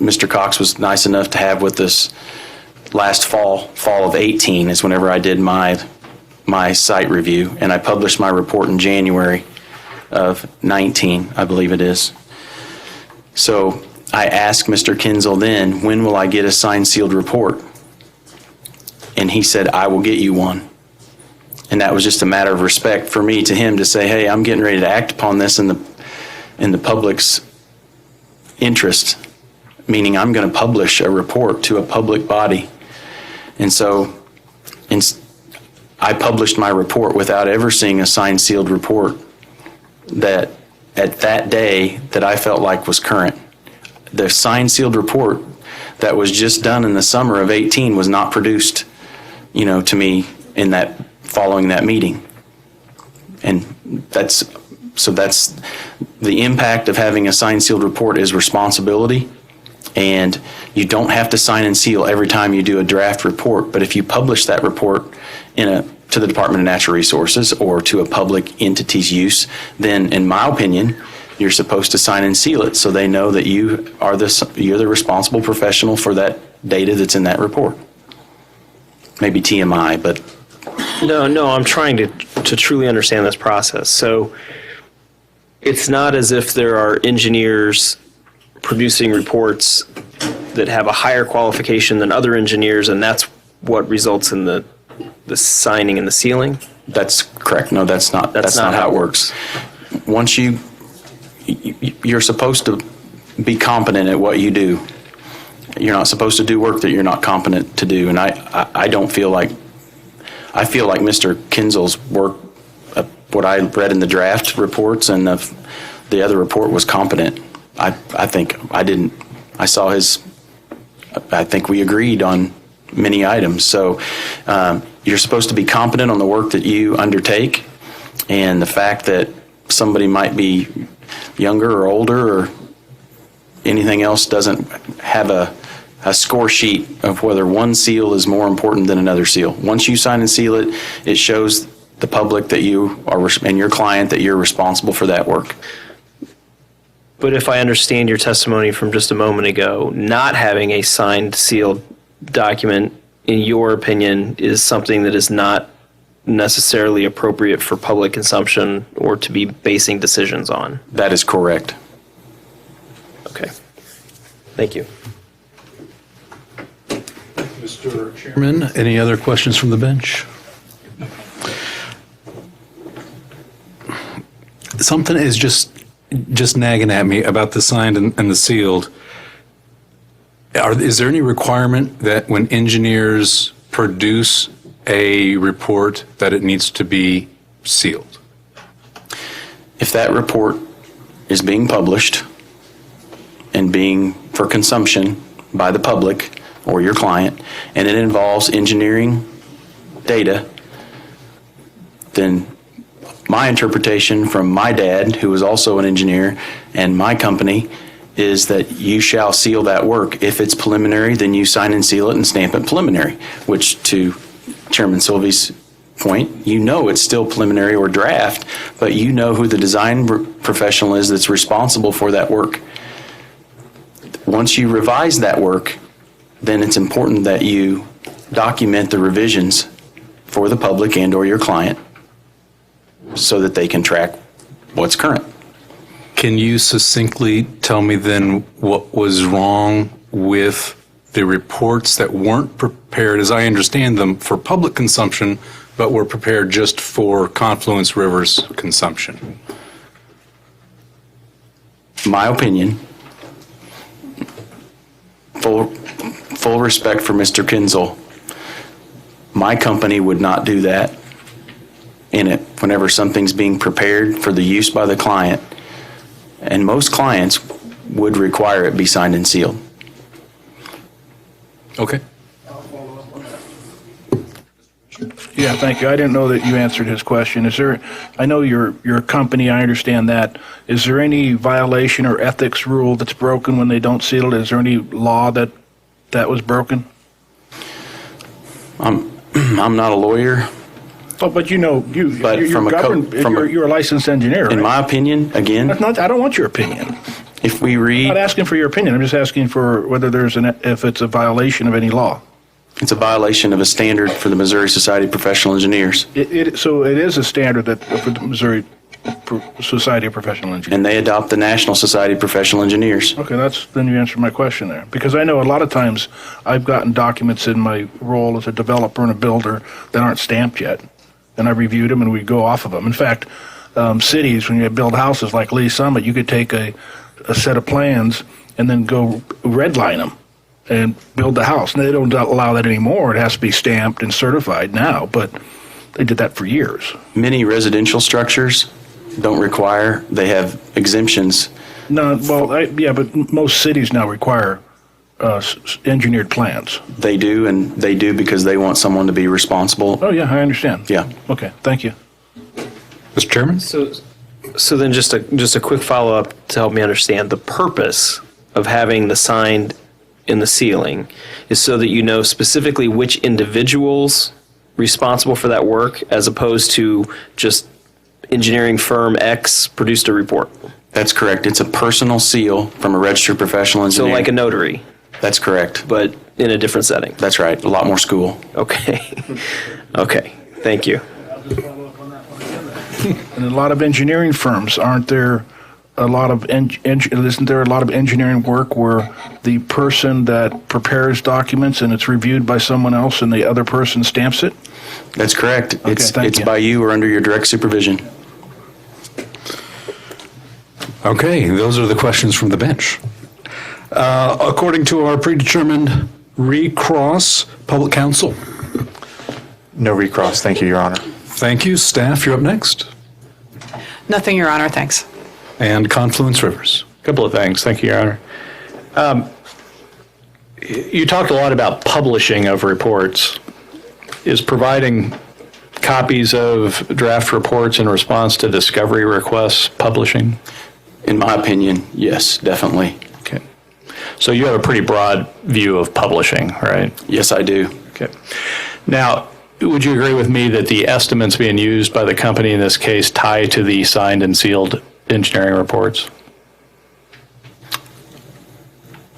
Mr. Cox was nice enough to have with us last fall of 18 is whenever I did my site review, and I published my report in January of 19, I believe it is. So I asked Mr. Kinzel then, when will I get a signed sealed report? And he said, I will get you one. And that was just a matter of respect for me to him to say, hey, I'm getting ready to act upon this in the public's interest, meaning I'm going to publish a report to a public body. And so I published my report without ever seeing a signed sealed report that at that day that I felt like was current. The signed sealed report that was just done in the summer of 18 was not produced, to me in that following that meeting. And that's the impact of having a signed sealed report is responsibility. And you don't have to sign and seal every time you do a draft report. But if you publish that report to the Department of Natural Resources or to a public entity's use, then in my opinion, you're supposed to sign and seal it so they know that you're the responsible professional for that data that's in that report. Maybe TMI, but... No, I'm trying to truly understand this process. So it's not as if there are engineers producing reports that have a higher qualification than other engineers, and that's what results in the signing and the sealing? That's correct. No, that's not how it works. Once you're supposed to be competent at what you do. You're not supposed to do work that you're not competent to do. And I feel like Mr. Kinzel's work, what I read in the draft reports and the other report was competent. I think we agreed on many items. So you're supposed to be competent on the work that you undertake, and the fact that somebody might be younger or older or anything else doesn't have a score sheet of whether one seal is more important than another seal. Once you sign and seal it, it shows the public that you are and your client that you're responsible for that work. But if I understand your testimony from just a moment ago, not having a signed, sealed document, in your opinion, is something that is not necessarily appropriate for public consumption or to be basing decisions on. That is correct. Okay. Thank you. Mr. Chairman, any other questions from the bench? Something is just nagging at me about the signed and the sealed. Is there any requirement that when engineers produce a report that it needs to be sealed? If that report is being published and being for consumption by the public or your client, and it involves engineering data, then my interpretation from my dad, who was also an engineer, and my company, is that you shall seal that work. If it's preliminary, then you sign and seal it and stamp it preliminary, which, to Chairman Sylvie's point, you know it's still preliminary or draft, but you know who the design professional is that's responsible for that work. Once you revise that work, then it's important that you document the revisions for the public and or your client so that they can track what's current. Can you succinctly tell me then what was wrong with the reports that weren't prepared, as I understand them, for public consumption, but were prepared just for Confluence River's consumption? My opinion, full respect for Mr. Kinzel, my company would not do that in it whenever something's being prepared for the use by the client. And most clients would require it be signed and sealed. Okay. Yeah, thank you. I didn't know that you answered his question. Is there, I know your company, I understand that. Is there any violation or ethics rule that's broken when they don't seal it? Is there any law that was broken? I'm not a lawyer. Oh, but you know, you're a licensed engineer, right? In my opinion, again, I don't want your opinion. If we read, I'm not asking for your opinion. I'm just asking for whether if it's a violation of any law. It's a violation of a standard for the Missouri Society of Professional Engineers. So it is a standard for the Missouri Society of Professional Engineers. And they adopt the National Society of Professional Engineers. Okay, then you answered my question there. Because I know a lot of times I've gotten documents in my role as a developer and a builder that aren't stamped yet. And I reviewed them and we go off of them. In fact, cities, when you build houses like Lee Summit, you could take a set of plans and then go redline them and build the house. And they don't allow that anymore. It has to be stamped and certified now, but they did that for years. Many residential structures don't require, they have exemptions. No, well, yeah, but most cities now require engineered plans. They do, and they do because they want someone to be responsible. Oh, yeah, I understand. Yeah. Okay, thank you. Mr. Chairman? So then just a quick follow-up to help me understand. The purpose of having the signed in the ceiling is so that you know specifically which individuals responsible for that work, as opposed to just engineering firm X produced a report. That's correct. It's a personal seal from a registered professional engineer. So like a notary. That's correct. But in a different setting. That's right. A lot more school. Okay. Okay. Thank you. And a lot of engineering firms, isn't there a lot of engineering work where the person that prepares documents and it's reviewed by someone else and the other person stamps it? That's correct. Okay, it's by you or under your direct supervision. Okay, those are the questions from the bench. According to our predetermined recross, public counsel. No recross. Thank you, Your Honor. Thank you. Staff, you're up next. Nothing, Your Honor, thanks. And Confluence Rivers. A couple of things. Thank you, Your Honor. You talked a lot about publishing of reports. Is providing copies of draft reports in response to discovery requests publishing? In my opinion, yes, definitely. Okay. So you have a pretty broad view of publishing, right? Yes, I do. Okay. Now, would you agree with me that the estimates being used by the company in this case tie to the signed and sealed engineering reports?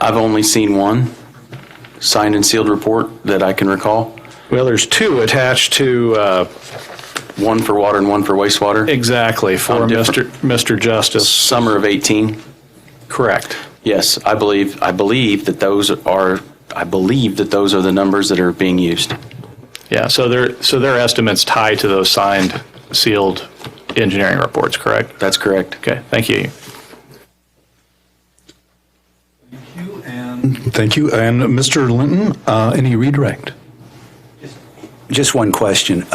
I've only seen one signed and sealed report that I can recall. Well, there's two attached to, One for water and one for wastewater. exactly, for On different- Mr. Justice. Summer of 18. Correct. Yes, I believe that those are the numbers that are being used. Yeah, so their estimates tie to those signed, sealed engineering reports, correct? That's correct. Okay, thank you. Thank you. And Mr. Linton, any redirect? Just one question.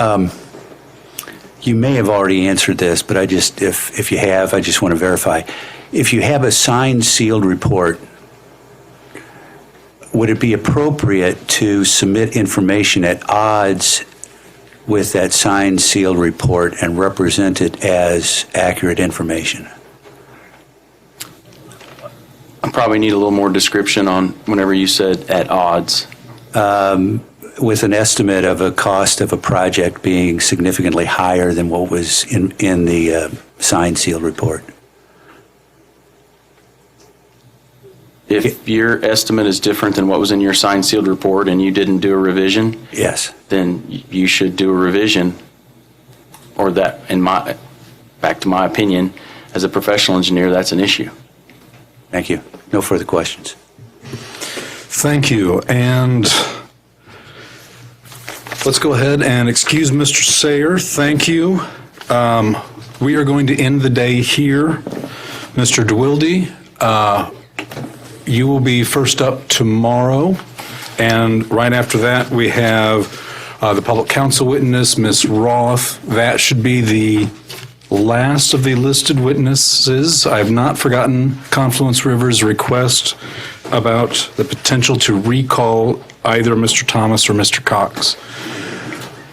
You may have already answered this, but if you have, I just want to verify. If you have a signed, sealed report, would it be appropriate to submit information at odds with that signed, sealed report and represent it as accurate information? I probably need a little more description on whenever you said at odds. With an estimate of a cost of a project being significantly higher than what was in the signed, sealed report. If your estimate is different than what was in your signed sealed report and you didn't do a revision, Yes. then you should do a revision. Or that, back to my opinion, as a professional engineer, that's an issue. Thank you. No further questions. Thank you. And let's go ahead and excuse Mr. Sayer. Thank you. We are going to end the day here. Mr. DeWilde, you will be first up tomorrow. And right after that, we have the public counsel witness, Ms. Roth. That should be the last of the listed witnesses. I have not forgotten Confluence River's request about the potential to recall either Mr. Thomas or Mr. Cox.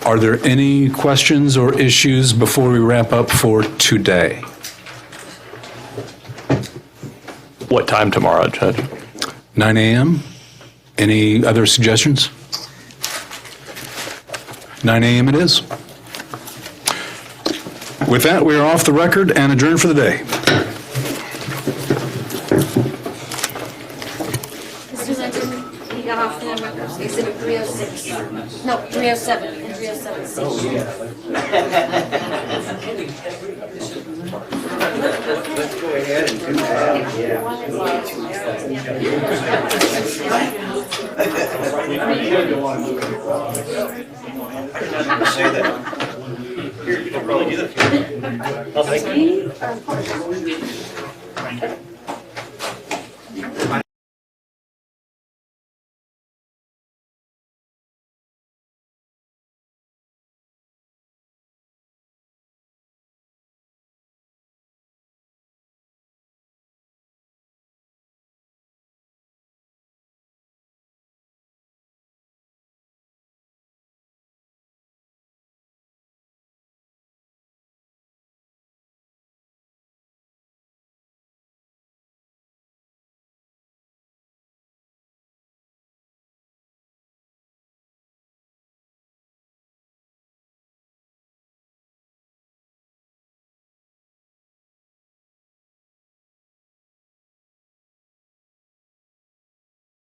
Are there any questions or issues before we wrap up for today? What time tomorrow, Judge? 9 a.m.? Any other suggestions? 9 a.m. it is. With that, we are off the record and adjourned for the day. Mr. Linton, he got off the record. They said 306. No, 307 and 307. Let's go ahead and do that. Here, you can probably do that. I'll take it.